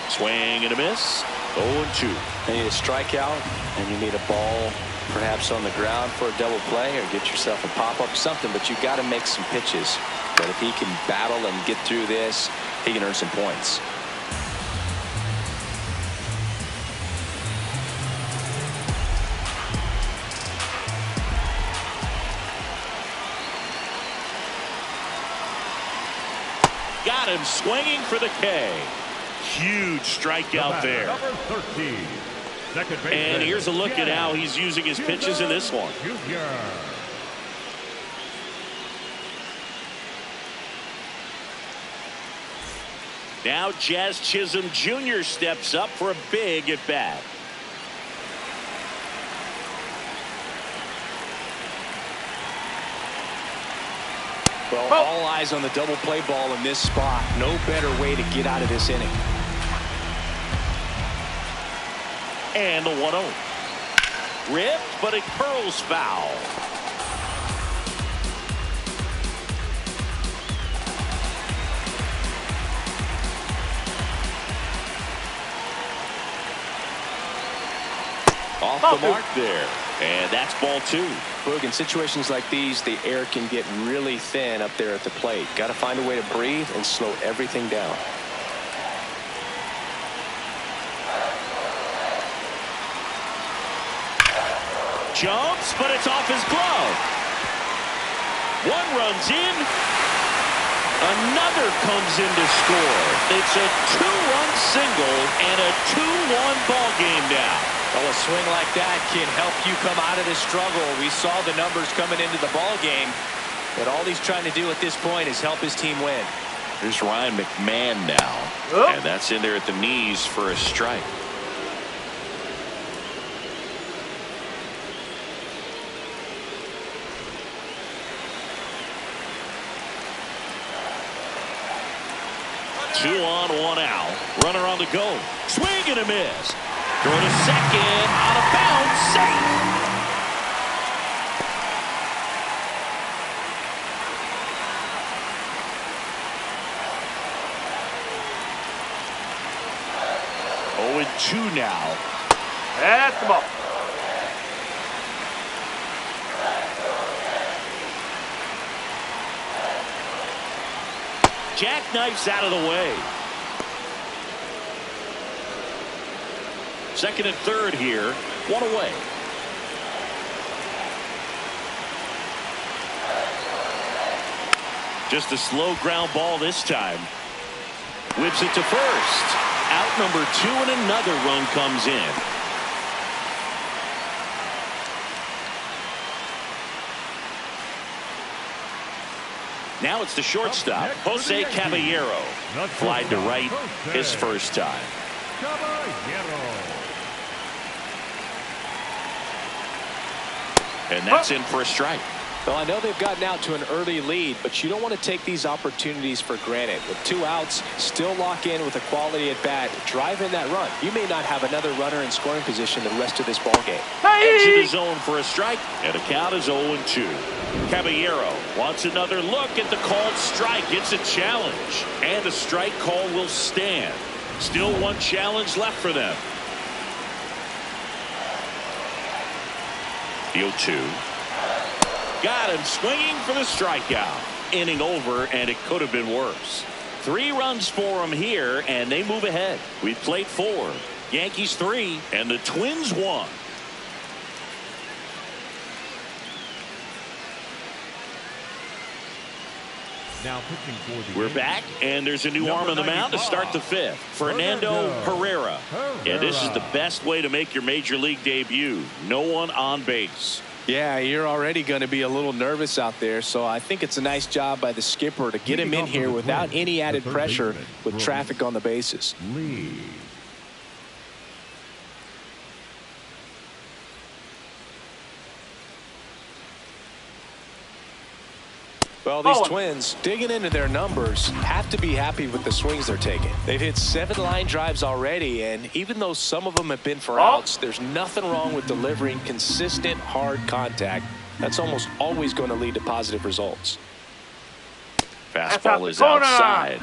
Swing and a miss. 0-2. You need a strikeout, and you need a ball perhaps on the ground for a double play, or get yourself a pop-up or something, but you got to make some pitches. But if he can battle and get through this, he can earn some points. Got him swinging for the K. Huge strikeout there. Number 13, second baseman, And here's a look at how he's using his pitches in this one. Jr. Now Jazz Chisholm Jr. steps up for a big at bat. Well, all eyes on the double play ball in this spot. No better way to get out of this inning. And the 1-0. Ripped, but it curls foul. Off the mark there. And that's ball 2. Boog, in situations like these, the air can get really thin up there at the plate. Got to find a way to breathe and slow everything down. Jumps, but it's off his glove. One runs in. Another comes in to score. It's a 2-run single and a 2-1 ball game now. Well, a swing like that can help you come out of this struggle. We saw the numbers coming into the ball game, but all he's trying to do at this point is help his team win. Here's Ryan McMahon now. And that's in there at the knees for a strike. Two on, one out. Runner on the go. Swing and a miss. Throw to second. Out of bounds. Safe. Oh, and 2 now. That's the ball. Jackknifes out of the way. Second and third here. One away. Just a slow ground ball this time. Whips it to first. Out number 2, and another run comes in. Now it's the shortstop, Jose Caballero. Fly to right his first time. And that's in for a strike. Well, I know they've gotten out to an early lead, but you don't want to take these opportunities for granted. With 2 outs, still lock in with a quality at bat, drive in that run. You may not have another runner in scoring position the rest of this ball game. Edge of the zone for a strike, and the count is 0-2. Caballero wants another look at the called strike. It's a challenge, and the strike call will stand. Still one challenge left for them. The 0-2. Got him swinging for the strikeout. Inning over, and it could have been worse. 3 runs for him here, and they move ahead. We've played 4. Yankees 3, and the Twins 1. Now pitching for the We're back, and there's a new arm on the mound to start the 5th. Fernando Herrera. And this is the best way to make your major league debut. No one on base. Yeah, you're already going to be a little nervous out there, so I think it's a nice job by the skipper to get him in here without any added pressure with traffic on the bases. Lee. Well, these Twins, digging into their numbers, have to be happy with the swings they're taking. They've hit 7 line drives already, and even though some of them have been for outs, there's nothing wrong with delivering consistent, hard contact. That's almost always going to lead to positive results. Fastball is outside.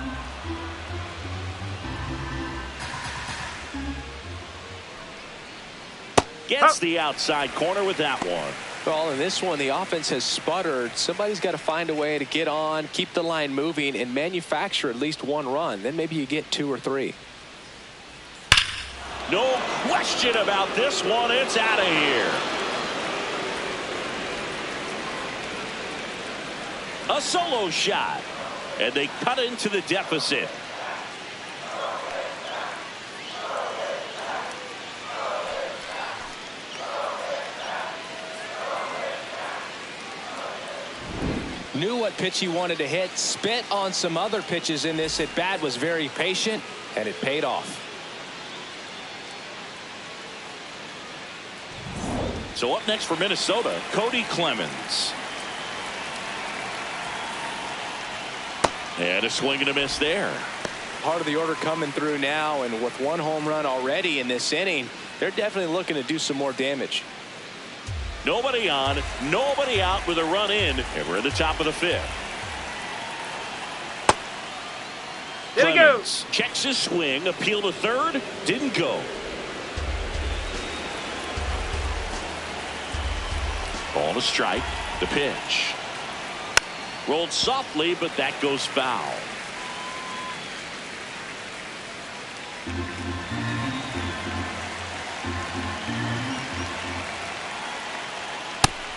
Gets the outside corner with that one. Well, in this one, the offense has sputtered. Somebody's got to find a way to get on, keep the line moving, and manufacture at least 1 run. Then maybe you get 2 or 3. No question about this one. It's out of here. A solo shot. And they cut into the deficit. Knew what pitch he wanted to hit, spent on some other pitches in this at bat, was very patient, and it paid off. So up next for Minnesota, Cody Clemens. And a swing and a miss there. Part of the order coming through now, and with 1 home run already in this inning, they're definitely looking to do some more damage. Nobody on, nobody out with a run in, and we're at the top of the 5th. There he goes. Checks his swing, appeal to third, didn't go. Ball to strike, the pitch. Rolled softly, but that goes foul.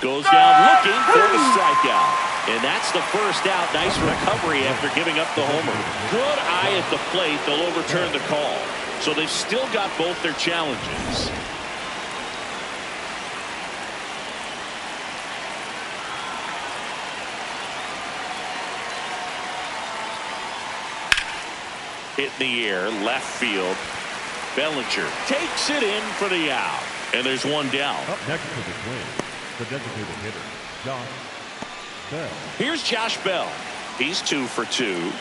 Goes down looking for the strikeout. And that's the first out. Nice recovery after giving up the homer. Good eye at the plate. They'll overturn the call. So they've still got both their challenges. Hit in the air, left field. Bellinger takes it in for the out. And there's one down. Up next to the Twins, the designated hitter, Josh Bell. Here's Josh Bell. He's 2 for 2.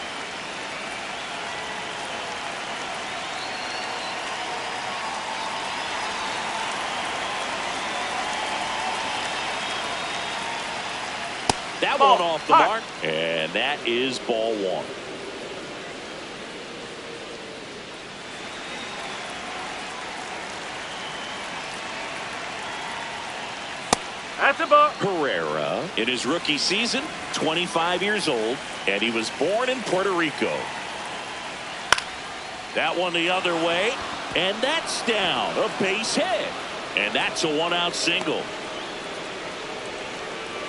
That one off the mark, and that is ball 1. That's a ball. Pereira, in his rookie season, 25 years old, and he was born in Puerto Rico. That one the other way, and that's down. A base hit, and that's a 1-out single.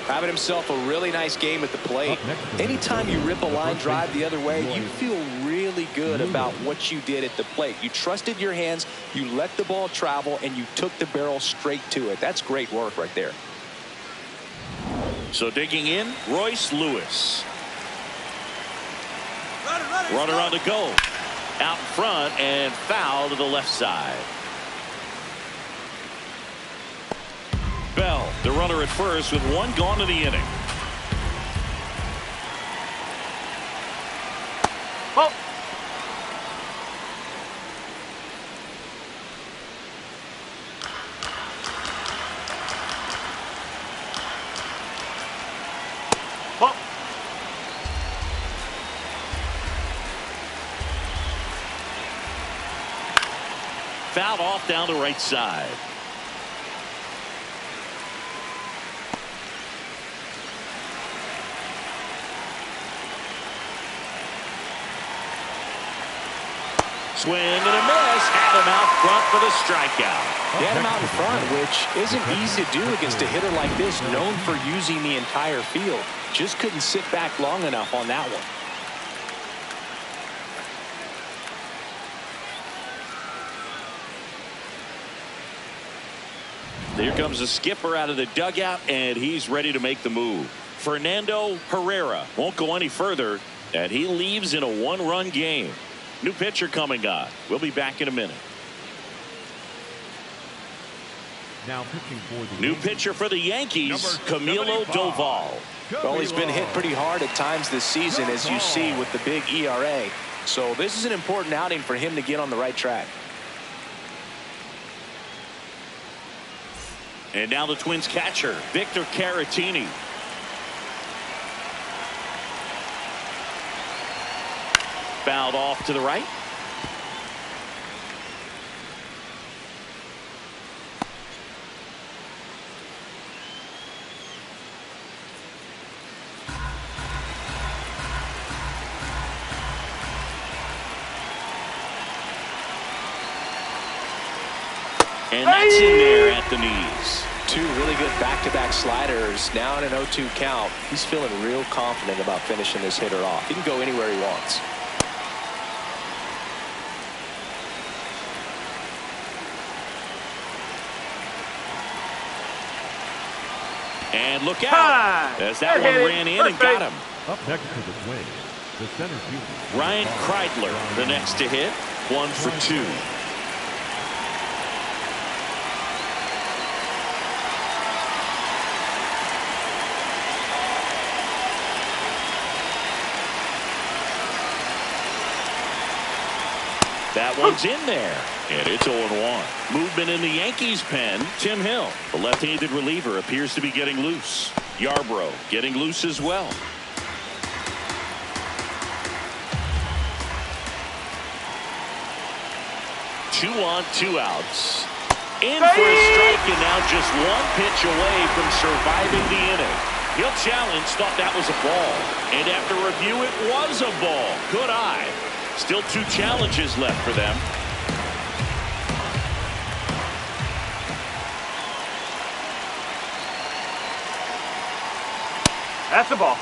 Having himself a really nice game at the plate. Anytime you rip a line drive the other way, you feel really good about what you did at the plate. You trusted your hands, you let the ball travel, and you took the barrel straight to it. That's great work right there. So digging in, Royce Lewis. Runner on the go. Out in front and foul to the left side. Bell, the runner at first with 1 gone in the inning. Ball. Ball. Fouled off down the right side. Swing and a miss. Had him out front for the strikeout. He had him out in front, which isn't easy to do against a hitter like this, known for using the entire field. Just couldn't sit back long enough on that one. Here comes the skipper out of the dugout, and he's ready to make the move. Fernando Herrera won't go any further, and he leaves in a one-run game. New pitcher coming on. We'll be back in a minute. Now pitching for the New Yankees, pitcher for the Yankees, number Camilo 75. Doval. Well, he's been hit pretty hard at times this season, as you see with the big ERA. So this is an important outing for him to get on the right track. And now the Twins catcher, Victor Caratini. Fouled off to the right. And that's in there at the knees. Two really good back-to-back sliders. Now in an 0-2 count. He's feeling real confident about finishing this hitter off. He can go anywhere he wants. And look out, Hi. as that one Hit-hit. ran in First and got base. him. up next to the Twins, the center fielder. Ryan Kreidler, the next to hit, 1 for 2. That one's in there, and it's 0-1. Movement in the Yankees pen. Tim Hill, the left-handed reliever, appears to be getting loose. Yarbrough getting loose as well. 2 on, 2 outs. In for a strike, and now just 1 pitch away from surviving the inning. He'll challenge, thought that was a ball. And after review, it was a ball. Good eye. Still 2 challenges left for them. That's the ball.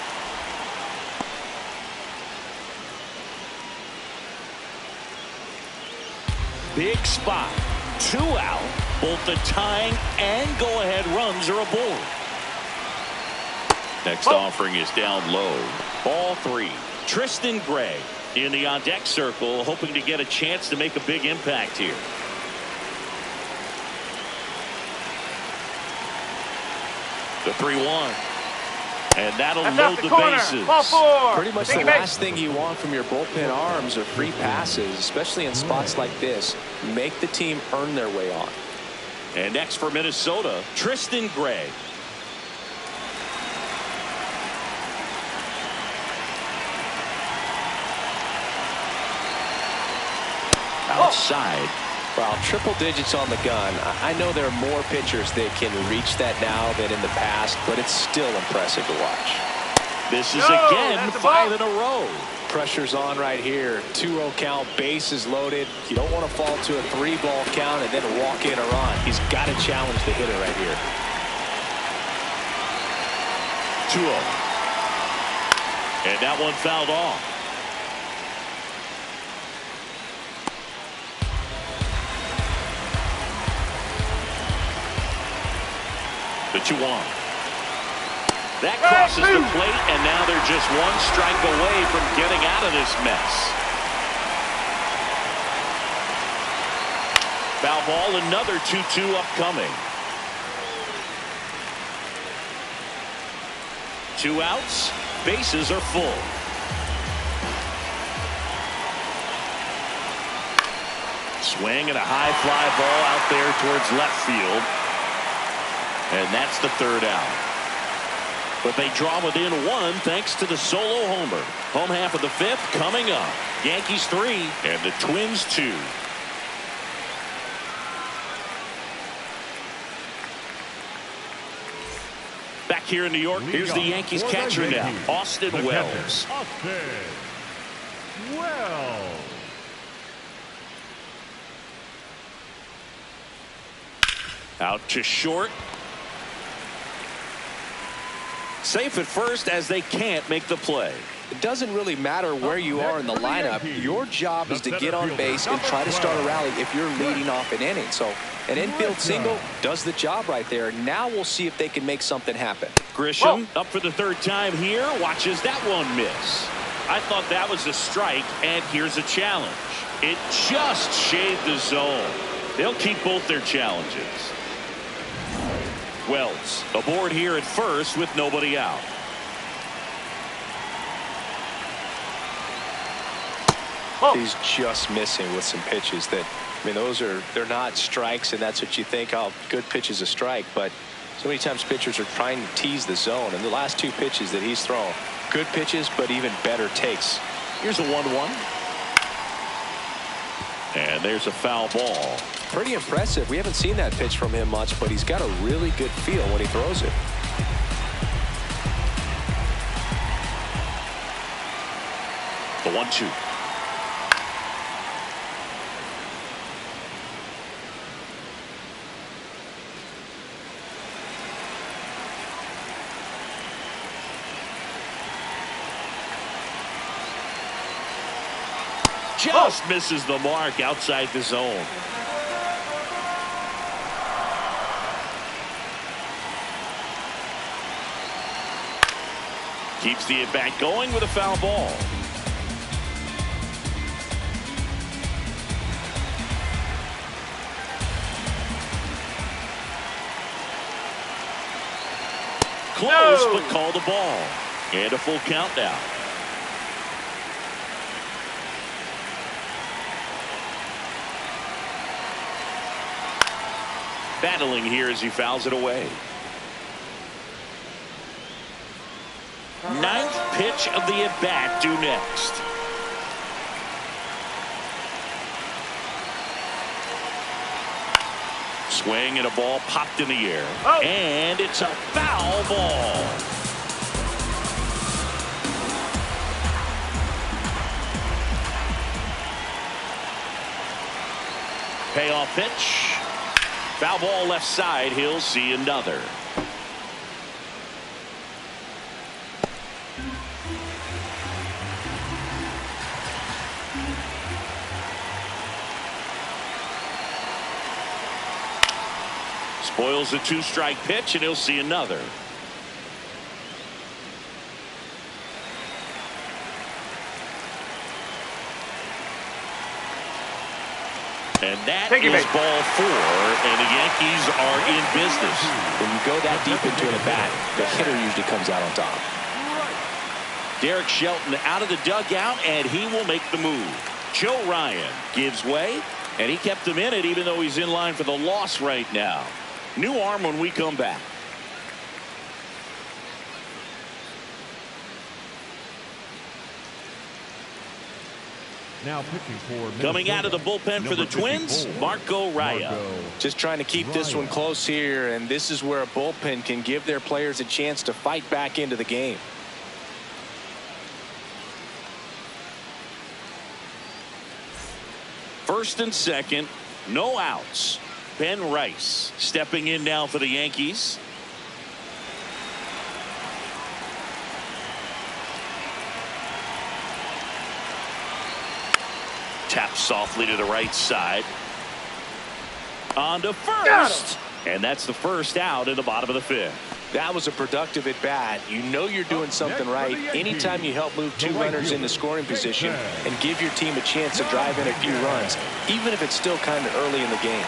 Big spot. 2 out. Both the tying and go-ahead runs are aboard. Next offering is down low. Ball 3. Tristan Gray in the on-deck circle, hoping to get a chance to make a big impact here. The 3-1. And that'll That's load out the the corner. bases. Ball 4. Pretty much the Take a base. last thing you want from your bullpen arms are free passes, especially in spots like this. Make the team earn their way on. And next for Minnesota, Tristan Gray. Outside. Well, triple digits on the gun. I know there are more pitchers that can reach that now than in the past, but it's still impressive to watch. This is No, again that's a 5 ball. in a row. Pressure's on right here. 2-0 count, bases loaded. You don't want to fall to a 3-ball count and then walk in or run. He's got to challenge the hitter right here. 2-0. And that one fouled off. The 2-1. That crosses the plate, and now they're just 1 strike away from getting out of this mess. Foul ball, another 2-2 upcoming. 2 outs, bases are full. Swing and a high fly ball out there towards left field. And that's the 3rd out. But they draw within 1 thanks to the solo homer. Home half of the 5th coming up. Yankees 3 and the Twins 2. Back here in New York, here's the Yankees For the catcher now, Yankees, Austin the Wells. catcher, Austin Wells. Out to short. Safe at first as they can't make the play. It doesn't really matter where you are in the lineup. Your job is to get on base and try to start a rally if you're leading off an inning. So An infield single does the job right there. Now we'll see if they can make something happen. Grisham up for the third time here. Watches that one miss. I thought that was a strike, and here's a challenge. It just shaved the zone. They'll keep both their challenges. Wells aboard here at first with nobody out. He's just missing with some pitches that, I mean, they're not strikes, and that's what you think, oh, good pitch is a strike. But so many times pitchers are trying to tease the zone, and the last two pitches that he's thrown, good pitches, but even better takes. Here's a 1-1. And there's a foul ball. Pretty impressive. We haven't seen that pitch from him much, but he's got a really good feel when he throws it. The 1-2. Just misses the mark outside the zone. Keeps the at-bat going with a foul ball. Close, but called a ball. And a full count now. Battling here as he fouls it away. Ninth pitch of the at-bat due next. Swing and a ball popped in the air. And it's a foul ball. Payoff pitch. Foul ball left side. He'll see another. Spoils a two-strike pitch, and he'll see another. And that is ball 4, and the Yankees are in business. When you go that deep into an at-bat, the hitter usually comes out on top. Derek Shelton out of the dugout, and he will make the move. Joe Ryan gives way, and he kept him in it even though he's in line for the loss right now. New arm when we come back. Now pitching for coming out of the bullpen for the Twins, Marco Raya. Just trying to keep this one close here, and this is where a bullpen can give their players a chance to fight back into the game. First and second, no outs. Ben Rice stepping in now for the Yankees. Taps softly to the right side. On to first. And that's the first out in the bottom of the 5th. That was a productive at bat. You know you're doing something right anytime you help move two runners into scoring position and give your team a chance to drive in a few runs, even if it's still kind of early in the game.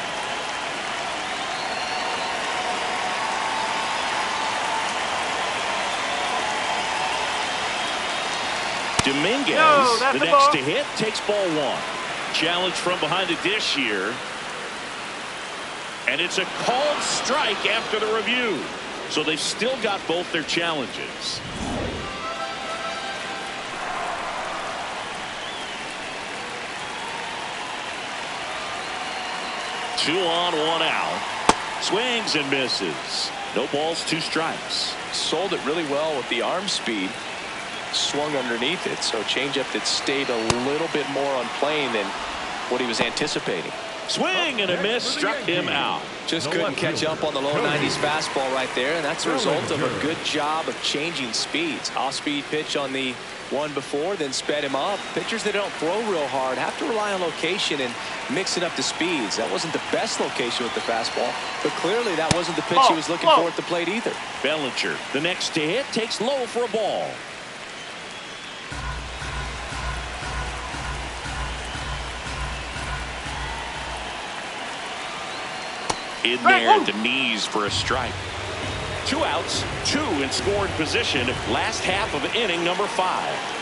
Dominguez, the next to hit, takes ball 1. Challenge from behind the dish here. And it's a called strike after the review. So they've still got both their challenges. Two on, one out. Swings and misses. No balls, 2 strikes. Sold it really well with the arm speed. Swung underneath it, so changeup that stayed a little bit more on plane than what he was anticipating. Swing and a miss, struck him out. Just couldn't catch up on the low 90s fastball right there, and that's a result of a good job of changing speeds. Off-speed pitch on the one before, then sped him up. Pitchers that don't throw real hard have to rely on location and mixing up the speeds. That wasn't the best location with the fastball, but clearly that wasn't the pitch he was looking for at the plate either. Bellinger, the next to hit, takes low for a ball. In there at the knees for a strike. 2 outs, 2 in scoring position. Last half of inning number 5.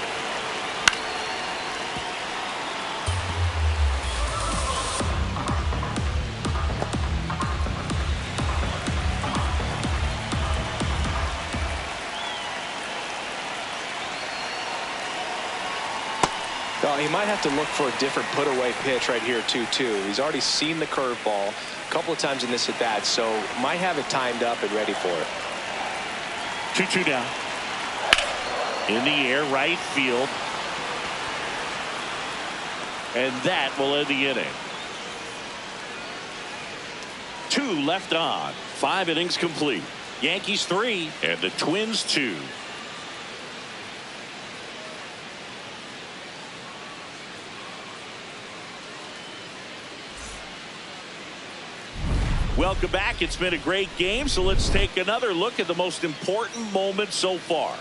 He might have to look for a different put-away pitch right here, 2-2. He's already seen the curveball a couple of times in this at-bat, so might have it timed up and ready for it. 2-2 down. In the air, right field. And that will end the inning. 2 left on. 5 innings complete. Yankees 3 and the Twins 2. Welcome back. It's been a great game, so let's take another look at the most important moment so far.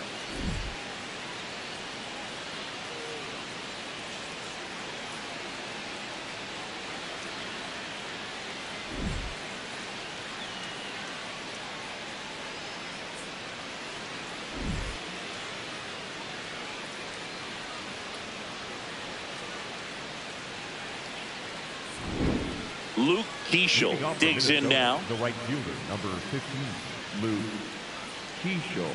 Luke Keeschel digs in now. The right fielder, number 15, Luke Keeschel.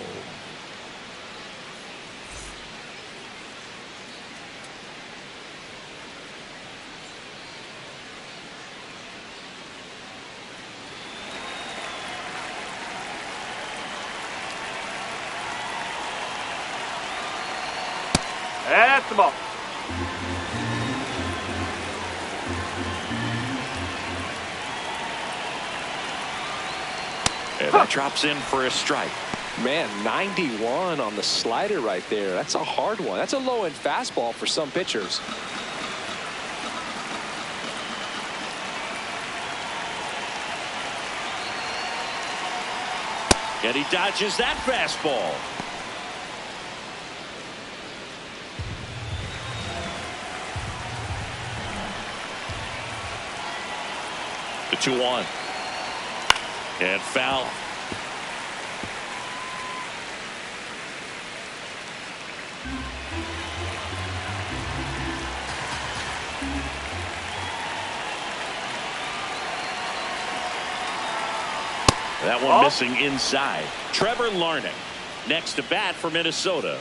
That's the ball. And that drops in for a strike. Man, 91 on the slider right there. That's a hard one. That's a low-end fastball for some pitchers. And he dodges that fastball. The 2-1. And foul. That one missing inside. Trevor Larnach next to bat for Minnesota.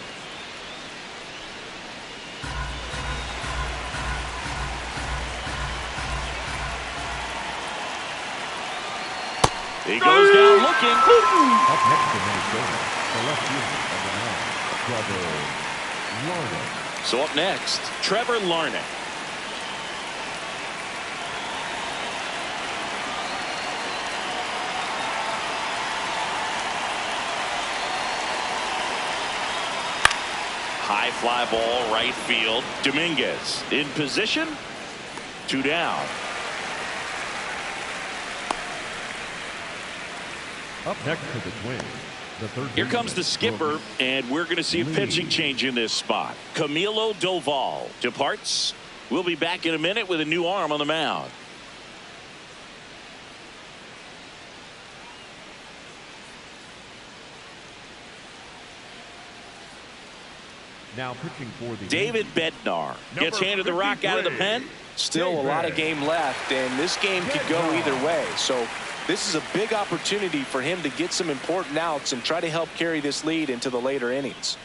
He goes down looking. Up next to Minnesota, the left fielder, number 9, Trevor Larnach. So up next, Trevor Larnach. High fly ball, right field. Dominguez in position. 2 down. Up next to the Twins, the third Here comes the baseman, skipper, and we're going to see a pitching change in this spot. Camilo Doval departs. We'll be back in a minute with a new arm on the mound. Now pitching for the David Yankees, Bednar gets handed the rock out of the pen. Still a lot of game left, and this game could go either way. So this is a big opportunity for him to get some important outs and try to help carry this lead into the later innings.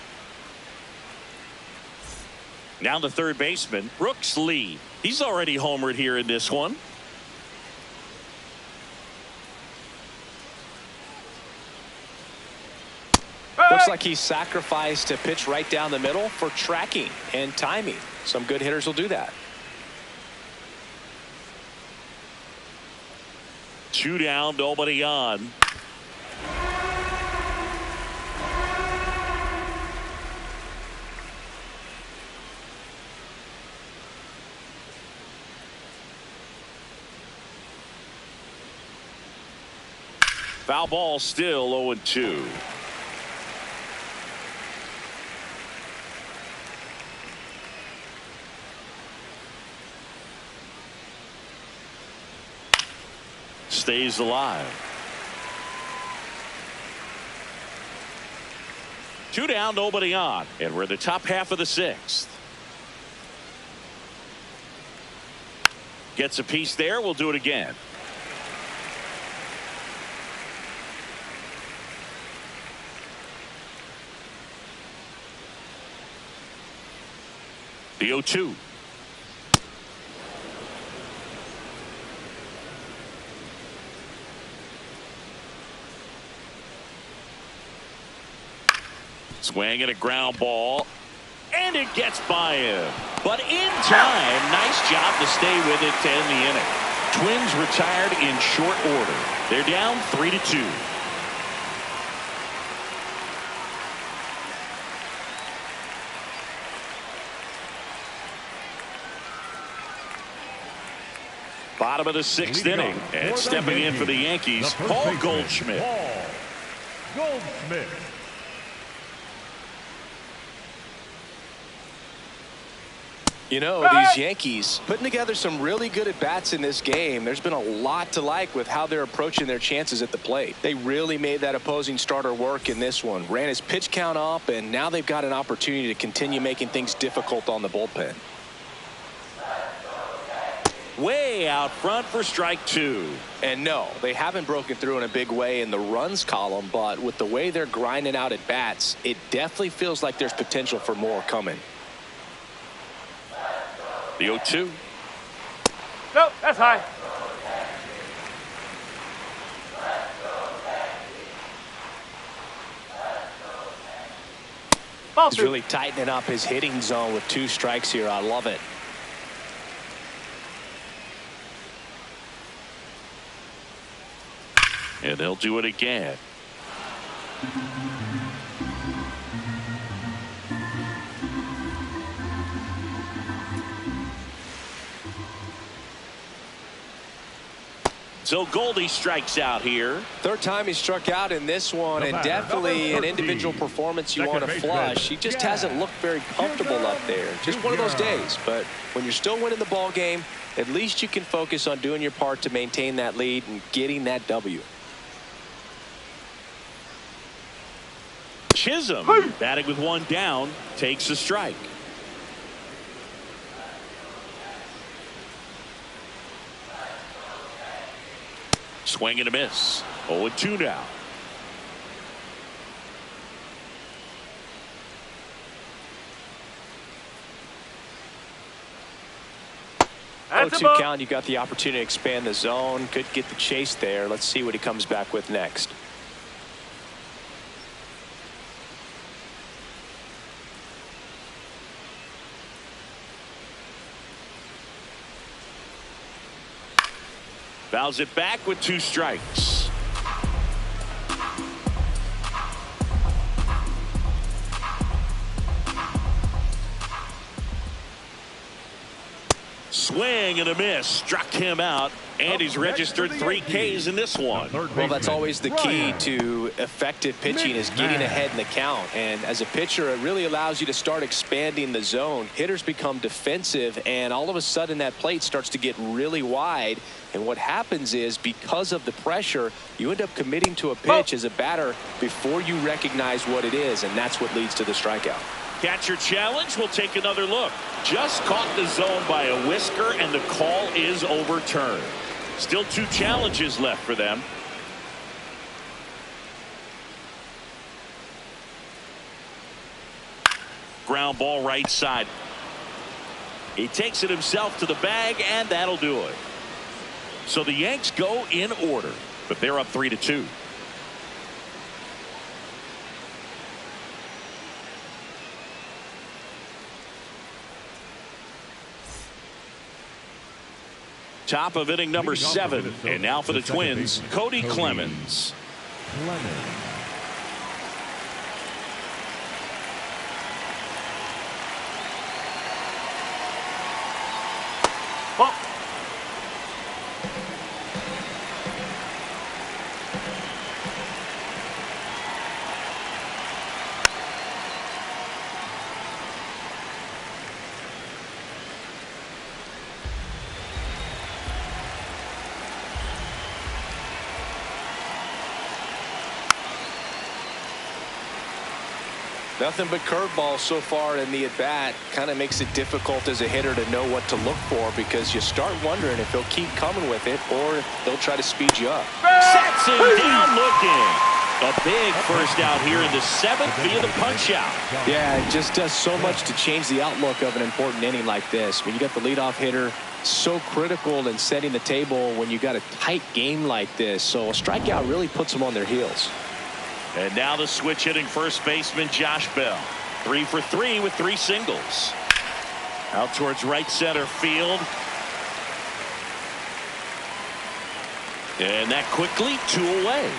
Now the third baseman, Brooks Lee. He's already homered here in this one. Looks like he sacrificed a pitch right down the middle for tracking and timing. Some good hitters will do that. 2 down, nobody on. Foul ball, still 0-2. Stays alive. 2 down, nobody on, and we're in the top half of the 6th. Gets a piece there. We'll do it again. The 0-2. Swing and a ground ball, and it gets by him. But in time, nice job to stay with it to end the inning. Twins retired in short order. They're down 3-2. Bottom of the 6th inning, and stepping in for the Yankees, Paul Goldschmidt. Paul Goldschmidt. You know, these Yankees putting together some really good at-bats in this game. There's been a lot to like with how they're approaching their chances at the plate. They really made that opposing starter work in this one. Ran his pitch count up, and now they've got an opportunity to continue making things difficult on the bullpen. Way out front for strike 2. And no, they haven't broken through in a big way in the runs column, but with the way they're grinding out at bats, it definitely feels like there's potential for more coming. The 0-2. No, that's high. Ball He's two. really tightening up his hitting zone with 2 strikes here. I love it. And they'll do it again. So Goldie strikes out here. 3rd time he struck out in this one, and definitely an individual performance you want to flush. He just hasn't looked very comfortable up there. Just one of those days. But when you're still winning the ball game, at least you can focus on doing your part to maintain that lead and getting that W. Chisholm, batting with 1 down, takes a strike. Swing and a miss. 0-2 now. That's a 0-2 ball. count. You got the opportunity to expand the zone. Could get the chase there. Let's see what he comes back with next. Fouls it back with 2 strikes. Swing and a miss. Struck him out. And he's registered 3 Ks in this one. Well, that's always the key to effective pitching, is getting ahead in the count. And as a pitcher, it really allows you to start expanding the zone. Hitters become defensive, and all of a sudden that plate starts to get really wide. And what happens is, because of the pressure, you end up committing to a pitch as a batter before you recognize what it is, and that's what leads to the strikeout. Catcher challenge. We'll take another look. Just caught the zone by a whisker, and the call is overturned. Still 2 challenges left for them. Ground ball right side. He takes it himself to the bag, and that'll do it. So the Yanks go in order, but they're up 3-2. Top of inning number 7. And now for the Twins, Cody Clemens. Ball. Nothing but curveballs so far in the at-bat. Kind of makes it difficult as a hitter to know what to look for, because you start wondering if he'll keep coming with it or if they'll try to speed you up. Sets him down looking. A big first out here in the 7th via the punch out. Yeah, it just does so much to change the outlook of an important inning like this. When you got the leadoff hitter, so critical in setting the table when you got a tight game like this. So a strikeout really puts them on their heels. And now the switch hitting first baseman Josh Bell. 3 for 3 with 3 singles. Out towards right center field. And that quickly 2 away.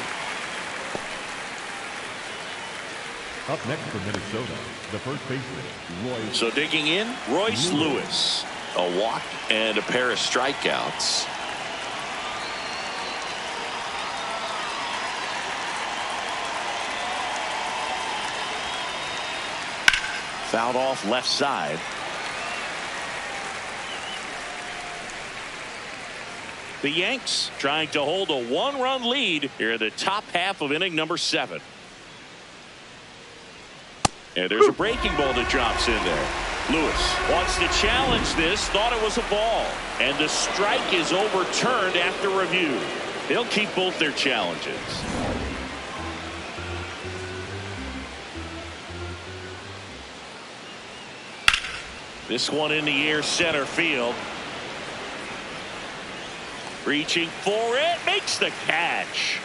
Up next for Minnesota, the first baseman, Royce. So digging in, Royce Lewis. A walk and a pair of strikeouts. Fouled off left side. The Yanks trying to hold a 1-run lead here in the top half of inning number 7. And there's a breaking ball that drops in there. Lewis wants to challenge this, thought it was a ball. And the strike is overturned after review. They'll keep both their challenges. This one in the air, center field. Reaching for it, makes the catch.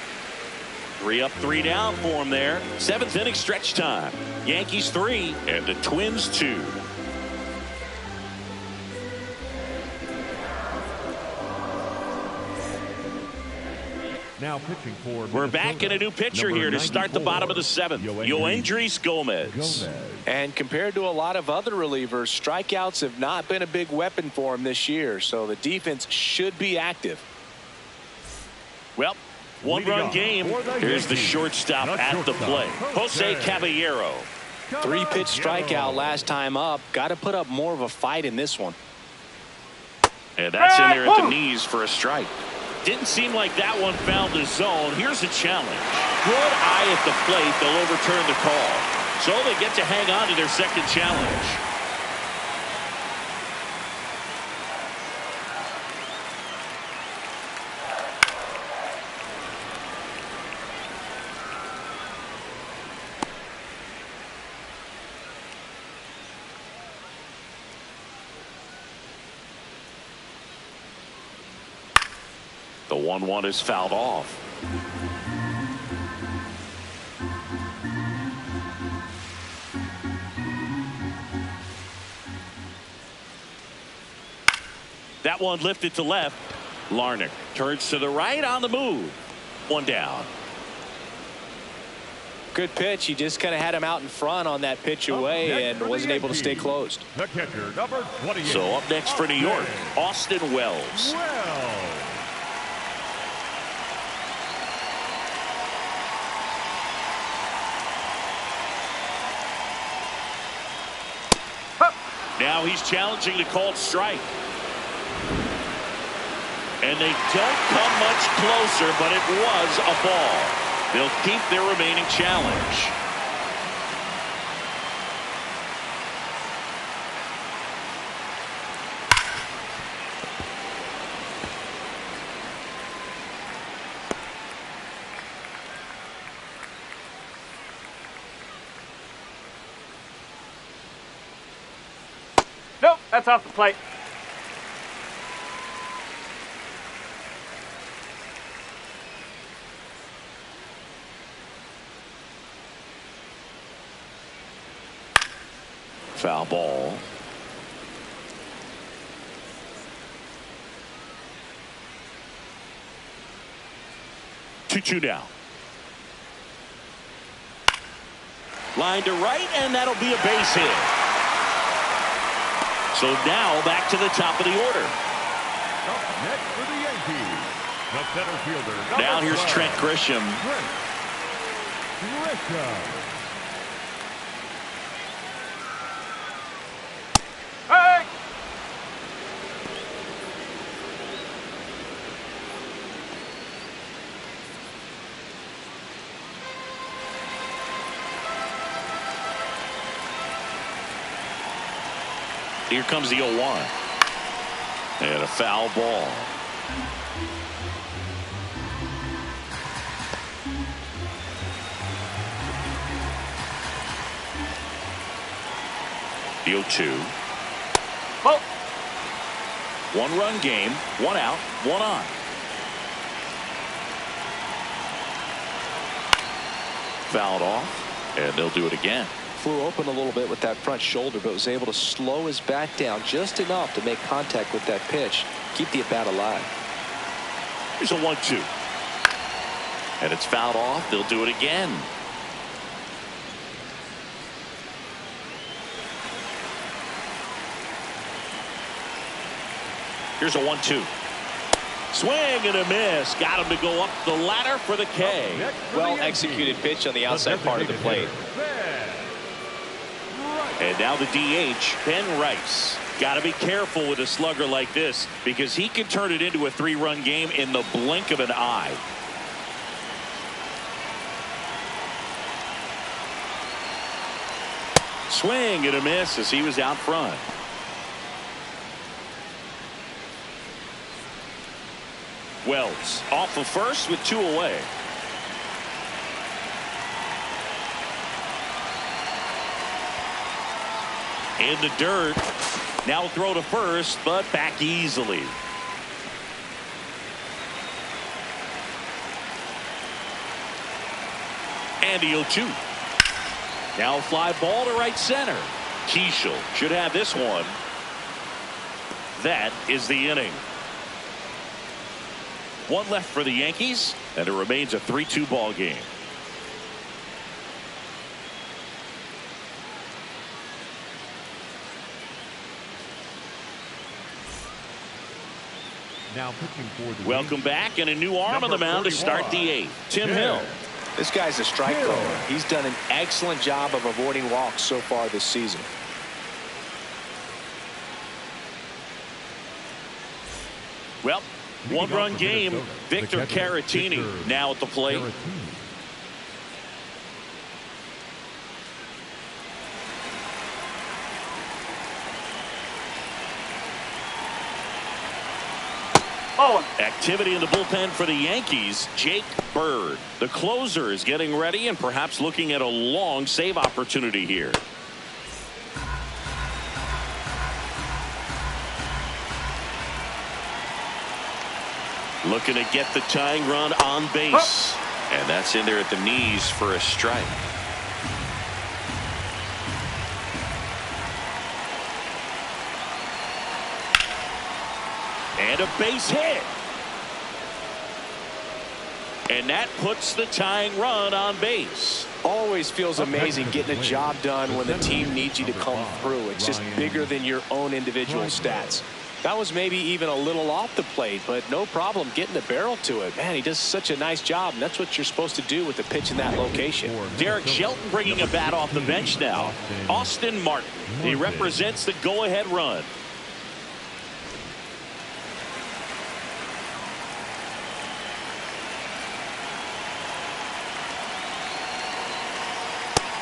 3 up, 3 down for him there. 7th inning stretch time. Yankees 3 and the Twins 2. Now pitching for We're back in a new pitcher here to start the bottom of the 7th. Yoendrys Gomez. And compared to a lot of other relievers, strikeouts have not been a big weapon for him this year. So the defense should be active. Well, 1-run game. Here's the shortstop at the plate. Jose Caballero. 3-pitch strikeout last time up. Got to put up more of a fight in this one. And that's in there at the knees for a strike. Didn't seem like that one found the zone. Here's a challenge. Good eye at the plate. They'll overturn the call. So they get to hang on to their second challenge. The 1-1 is fouled off. That one lifted to left. Larnach turns to the right on the move. 1 down. Good pitch. He just kind of had him out in front on that pitch away and wasn't able to stay closed. The catcher, number 28. So up next for New York, Austin Wells. Now he's challenging the called strike. And they don't come much closer, but it was a ball. They'll keep their remaining challenge. Nope, that's off the plate. Foul ball. 2-2 now. Line to right, and that'll be a base hit. So now back to the top of the order. Up next for the Yankees, the center fielder. Now here's Trent Grisham. Hey! Here comes the 0-1. And a foul ball. The 0-2. Oh! 1-run game, 1 out, 1 on. Fouled off, and they'll do it again. Flew open a little bit with that front shoulder, but was able to slow his bat down just enough to make contact with that pitch, keep the at-bat alive. Here's a 1-2. And it's fouled off. They'll do it again. Here's a 1-2. Swing and a miss. Got him to go up the ladder for the K. Well executed pitch on the outside part of the plate. And now the DH, Ben Rice. Got to be careful with a slugger like this because he can turn it into a 3-run game in the blink of an eye. Swing and a miss as he was out front. Wells off of first with 2 away. In the dirt. Now throw to first, but back easily. And the 0-2. Now a fly ball to right center. Keishel should have this one. That is the inning. 1 left for the Yankees, and it remains a 3-2 ball game. Now pitching for the Welcome back, and a new arm on the mound to start the 8th. Tim Hill. This guy's a strike thrower. He's done an excellent job of avoiding walks so far this season. Well, 1-run game. Victor Caratini now at the plate. Oh! Activity in the bullpen for the Yankees. Jake Bird, the closer, is getting ready and perhaps looking at a long save opportunity here. Looking to get the tying run on base. And that's in there at the knees for a strike. And a base hit. And that puts the tying run on base. Always feels amazing getting a job done when the team needs you to come through. It's just bigger than your own individual stats. That was maybe even a little off the plate, but no problem getting the barrel to it. Man, he does such a nice job, and that's what you're supposed to do with the pitch in that location. Derek Shelton bringing a bat off the bench now. Austin Martin. He represents the go-ahead run.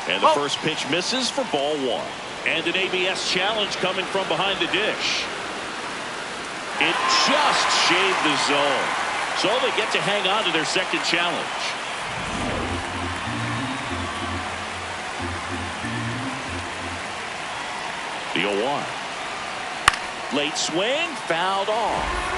And the first pitch misses for ball 1. And an ABS challenge coming from behind the dish. It just shaved the zone. So they get to hang on to their second challenge. The 0-1. Late swing, fouled off.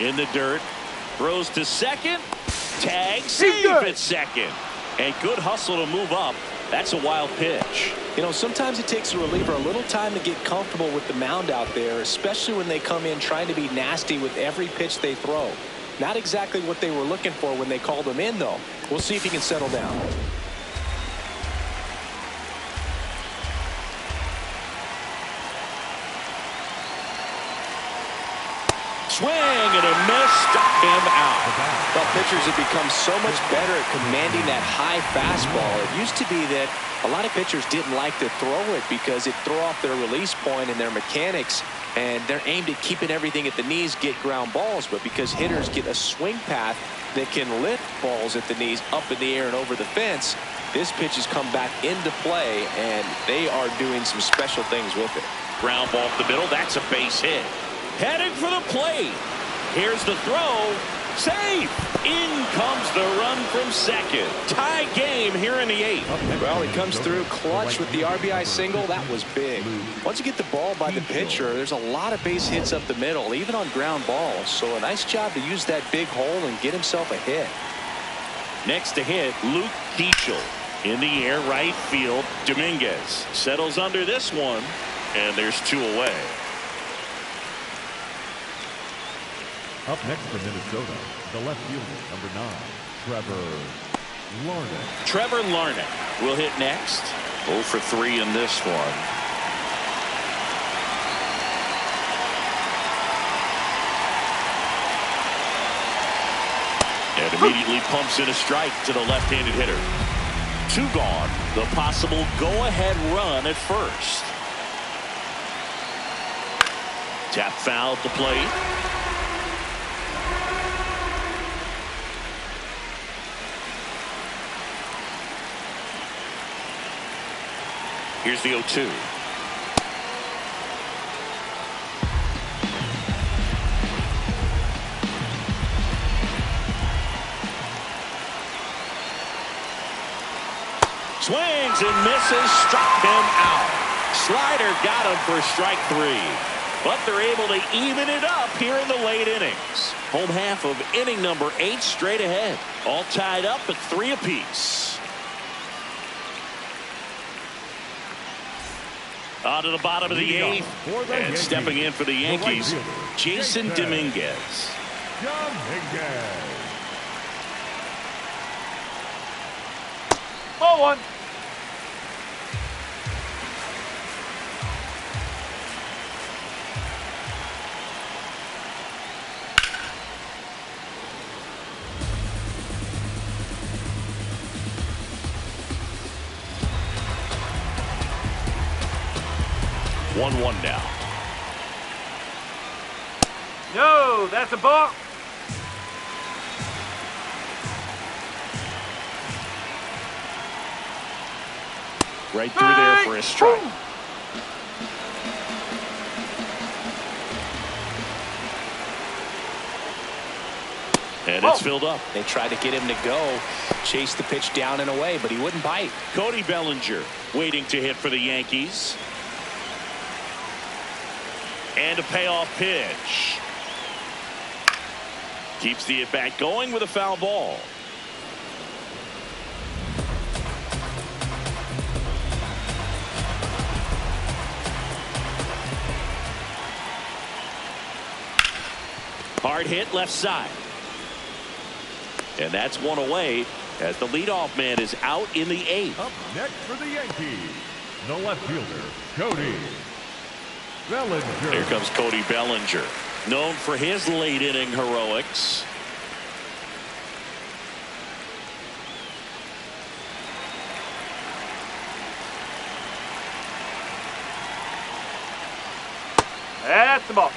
In the dirt, throws to second, tag, safe at second. And good hustle to move up. That's a wild pitch. You know, sometimes it takes a reliever a little time to get comfortable with the mound out there, especially when they come in trying to be nasty with every pitch they throw. Not exactly what they were looking for when they called him in, though. We'll see if he can settle down. Swing and a miss, struck him out. Well, pitchers have become so much better at commanding that high fastball. It used to be that a lot of pitchers didn't like to throw it because it threw off their release point and their mechanics, and they're aimed at keeping everything at the knees, get ground balls. But because hitters get a swing path that can lift balls at the knees up in the air and over the fence, this pitch has come back into play, and they are doing some special things with it. Ground ball up the middle. That's a base hit. Heading for the plate. Here's the throw. Safe. In comes the run from second. Tie game here in the 8th. Well, he comes through clutch with the RBI single. That was big. Once you get the ball by the pitcher, there's a lot of base hits up the middle, even on ground balls. So a nice job to use that big hole and get himself a hit. Next to hit, Luke Keachel. In the air, right field. Dominguez settles under this one, and there's 2 away. Up next for Minnesota, the left fielder, number 9, Trevor Larnach. Trevor Larnach will hit next. 0 for 3 in this one. And immediately pumps in a strike to the left-handed hitter. 2 gone. The possible go-ahead run at first. Tap foul at the plate. Here's the 0-2. Swings and misses, struck him out. Slider got him for strike 3. But they're able to even it up here in the late innings. Home half of inning number 8 straight ahead. All tied up at 3 apiece. On to the bottom of the 8th. And stepping in for the Yankees, Jason Dominguez. Ball 1. One now. No, that's a ball. Right through there for a strike. And it's filled up. They tried to get him to go, chase the pitch down and away, but he wouldn't bite. Cody Bellinger waiting to hit for the Yankees. And a payoff pitch. Keeps the at-bat going with a foul ball. Hard hit left side. And that's 1 away as the leadoff man is out in the 8th. Up next for the Yankees, the left fielder, Cody Bellinger. Here comes Cody Bellinger, known for his late inning heroics. That's the ball.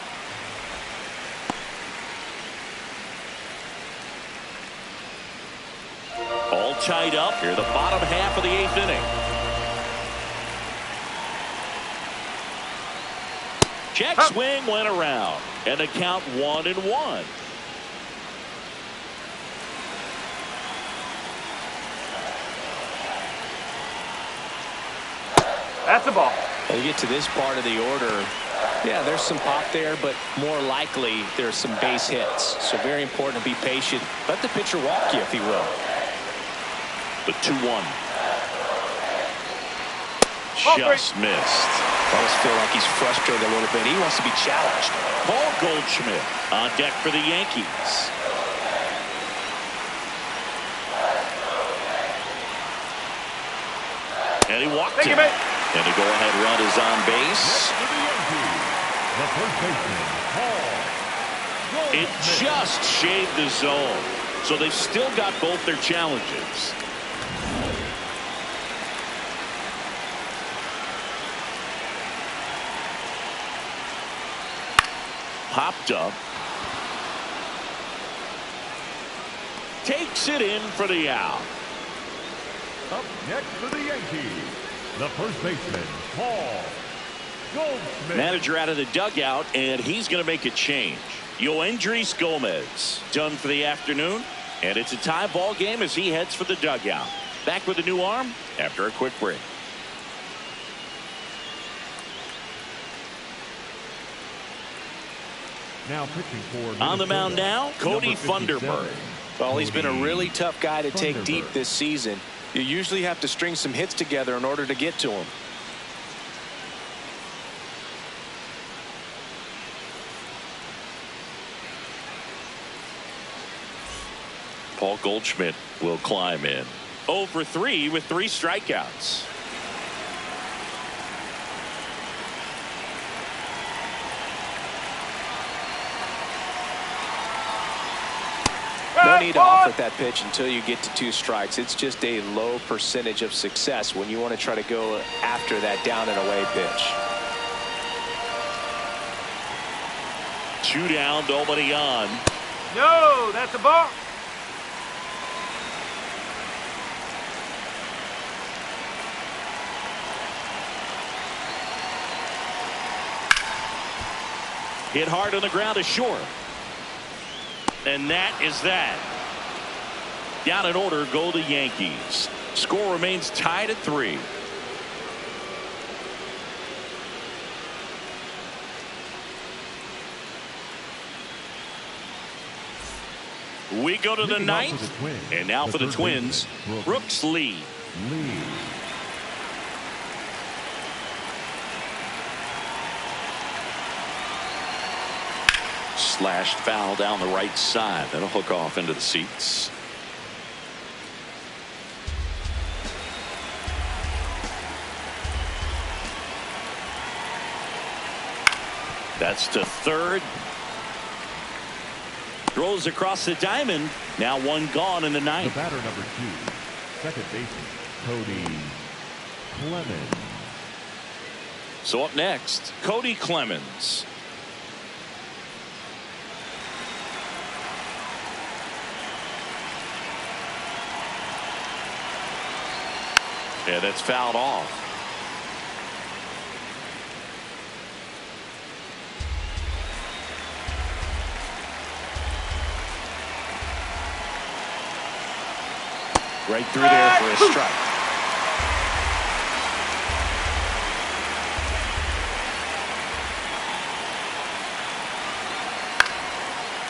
All tied up here, the bottom half of the 8th inning. Check swing went around, and the count 1-1. That's the ball. When you get to this part of the order, yeah, there's some pop there, but more likely there's some base hits. So very important to be patient. Let the pitcher walk you, if he will. The 2-1. Ball Just missed. I almost feel like he's frustrated a little bit. He wants to be challenged. Paul Goldschmidt on deck for the Yankees. And he walked Thank it. you, mate. And the go-ahead run is on base. For the Yankees, the first baseman, Paul It Goldschmidt. just shaved the zone. So they've still got both their challenges. Popped up. Takes it in for the out. Up next for the Yankees, the first baseman, Paul Goldschmidt. Manager out of the dugout, and he's going to make a change. Yoendrys Gomez done for the afternoon, and it's a tie ball game as he heads for the dugout. Back with a new arm after a quick break. Now pitching for On the mound Minnesota, now, Cody number 57, Funderburg. Well, he's been a really tough guy to take Thunderbird. deep this season. You usually have to string some hits together in order to get to him. Paul Goldschmidt will climb in. 0 for 3 with 3 strikeouts. No need to offer that pitch until you get to 2 strikes. It's just a low percentage of success when you want to try to go after that down and away pitch. 2 down, nobody on. No, that's a ball. Hit hard on the ground to short. And that is that. Down in order go the Yankees. Score remains tied at 3. We go to the Leading off for 9th. the Twins, And now the for the third Twins, baseman, Brooks Lee. Lee. Slashed foul down the right side. That'll hook off into the seats. That's to third. Throws across the diamond. Now 1 gone in the The 9th. batter number 2, second baseman, Cody Clemens. So up next, Cody Clemens. Yeah, that's fouled off. Right through there for a strike.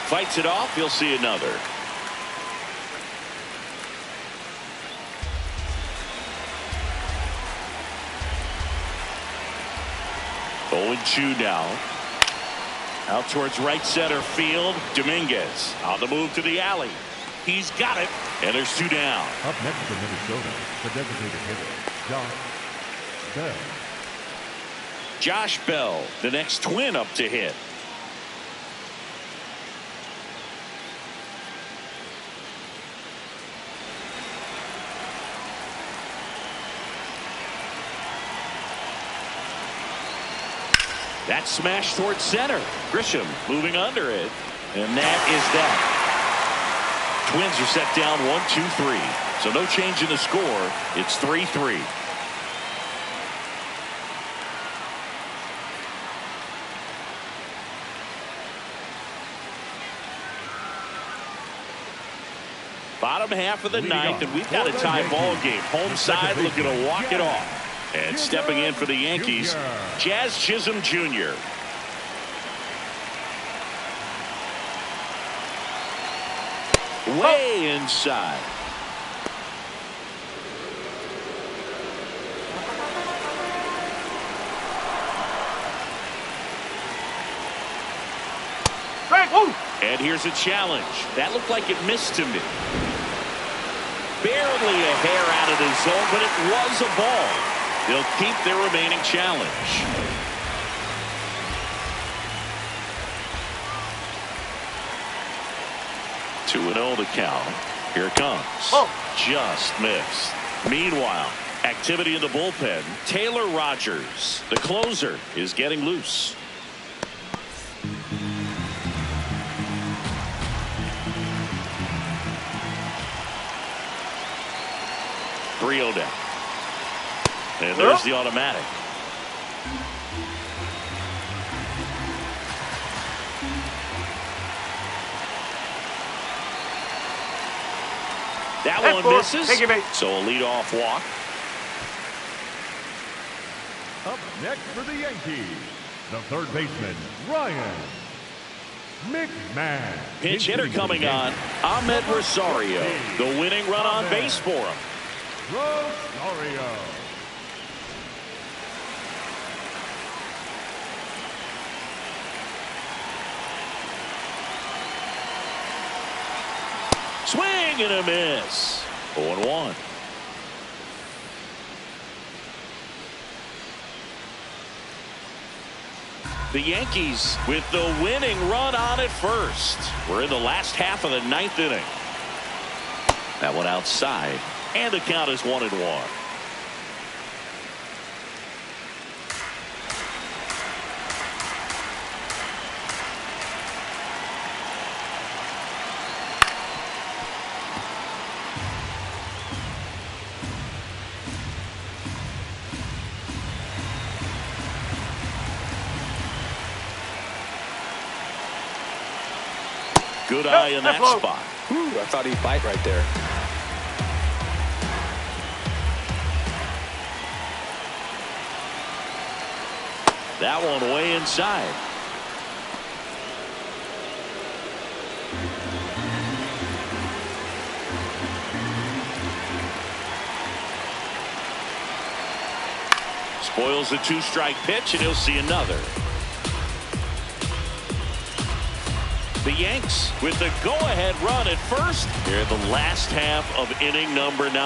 Fights it off. You'll see another. Owen 2 now. Out towards right center field. Dominguez on the move to the alley. He's got it. And there's 2 down. Up next for Minnesota, the designated hitter, Josh Bell. Josh Bell, the next Twin up to hit. That smash towards center. Grisham moving under it. And that is that. Twins are set down 1-2-3. So no change in the score. It's 3-3. Bottom half of the 9th, and we've got a tie ball game. Home side looking to walk it off. And stepping in for the Yankees, Jazz Chisholm Jr. Way inside. And here's a challenge. That looked like it missed to me. Barely a hair out of the zone, but it was a ball. They'll keep their remaining challenge. 2-0 the count. Here it comes. Just missed. Meanwhile, activity in the bullpen. Taylor Rogers, the closer, is getting loose. Three-0 down. And there's the automatic. That one misses. So a leadoff walk. Up next for the Yankees, the third baseman, Ryan McMahon. Pinch hitter coming on, Ahmed Rosario. The winning run on base for him. Rosario. Swing and a miss. 0-1. The Yankees with the winning run on at first. We're in the last half of the ninth inning. That one outside, and the count is 1-1. Good eye in that spot. Ooh, I thought he'd bite right there. That one way inside. Spoils the two-strike pitch, and he'll see another. The Yanks with the go-ahead run at first here in the last half of inning number 9.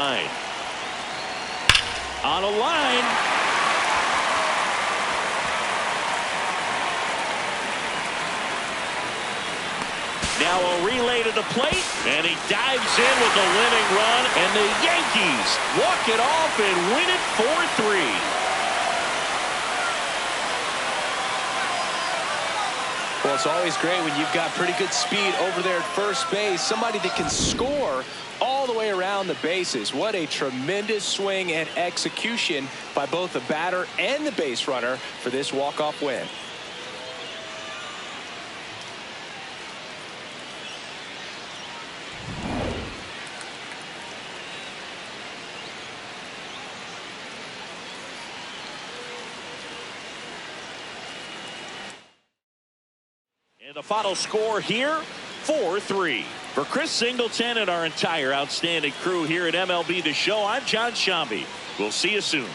On a line. Now a relay to the plate, and he dives in with the winning run, and the Yankees walk it off and win it 4-3. Well, it's always great when you've got pretty good speed over there at first base. Somebody that can score all the way around the bases. What a tremendous swing and execution by both the batter and the base runner for this walk-off win. And the final score here, 4-3. For Chris Singleton and our entire outstanding crew here at MLB The Show, I'm John Shambi. We'll see you soon.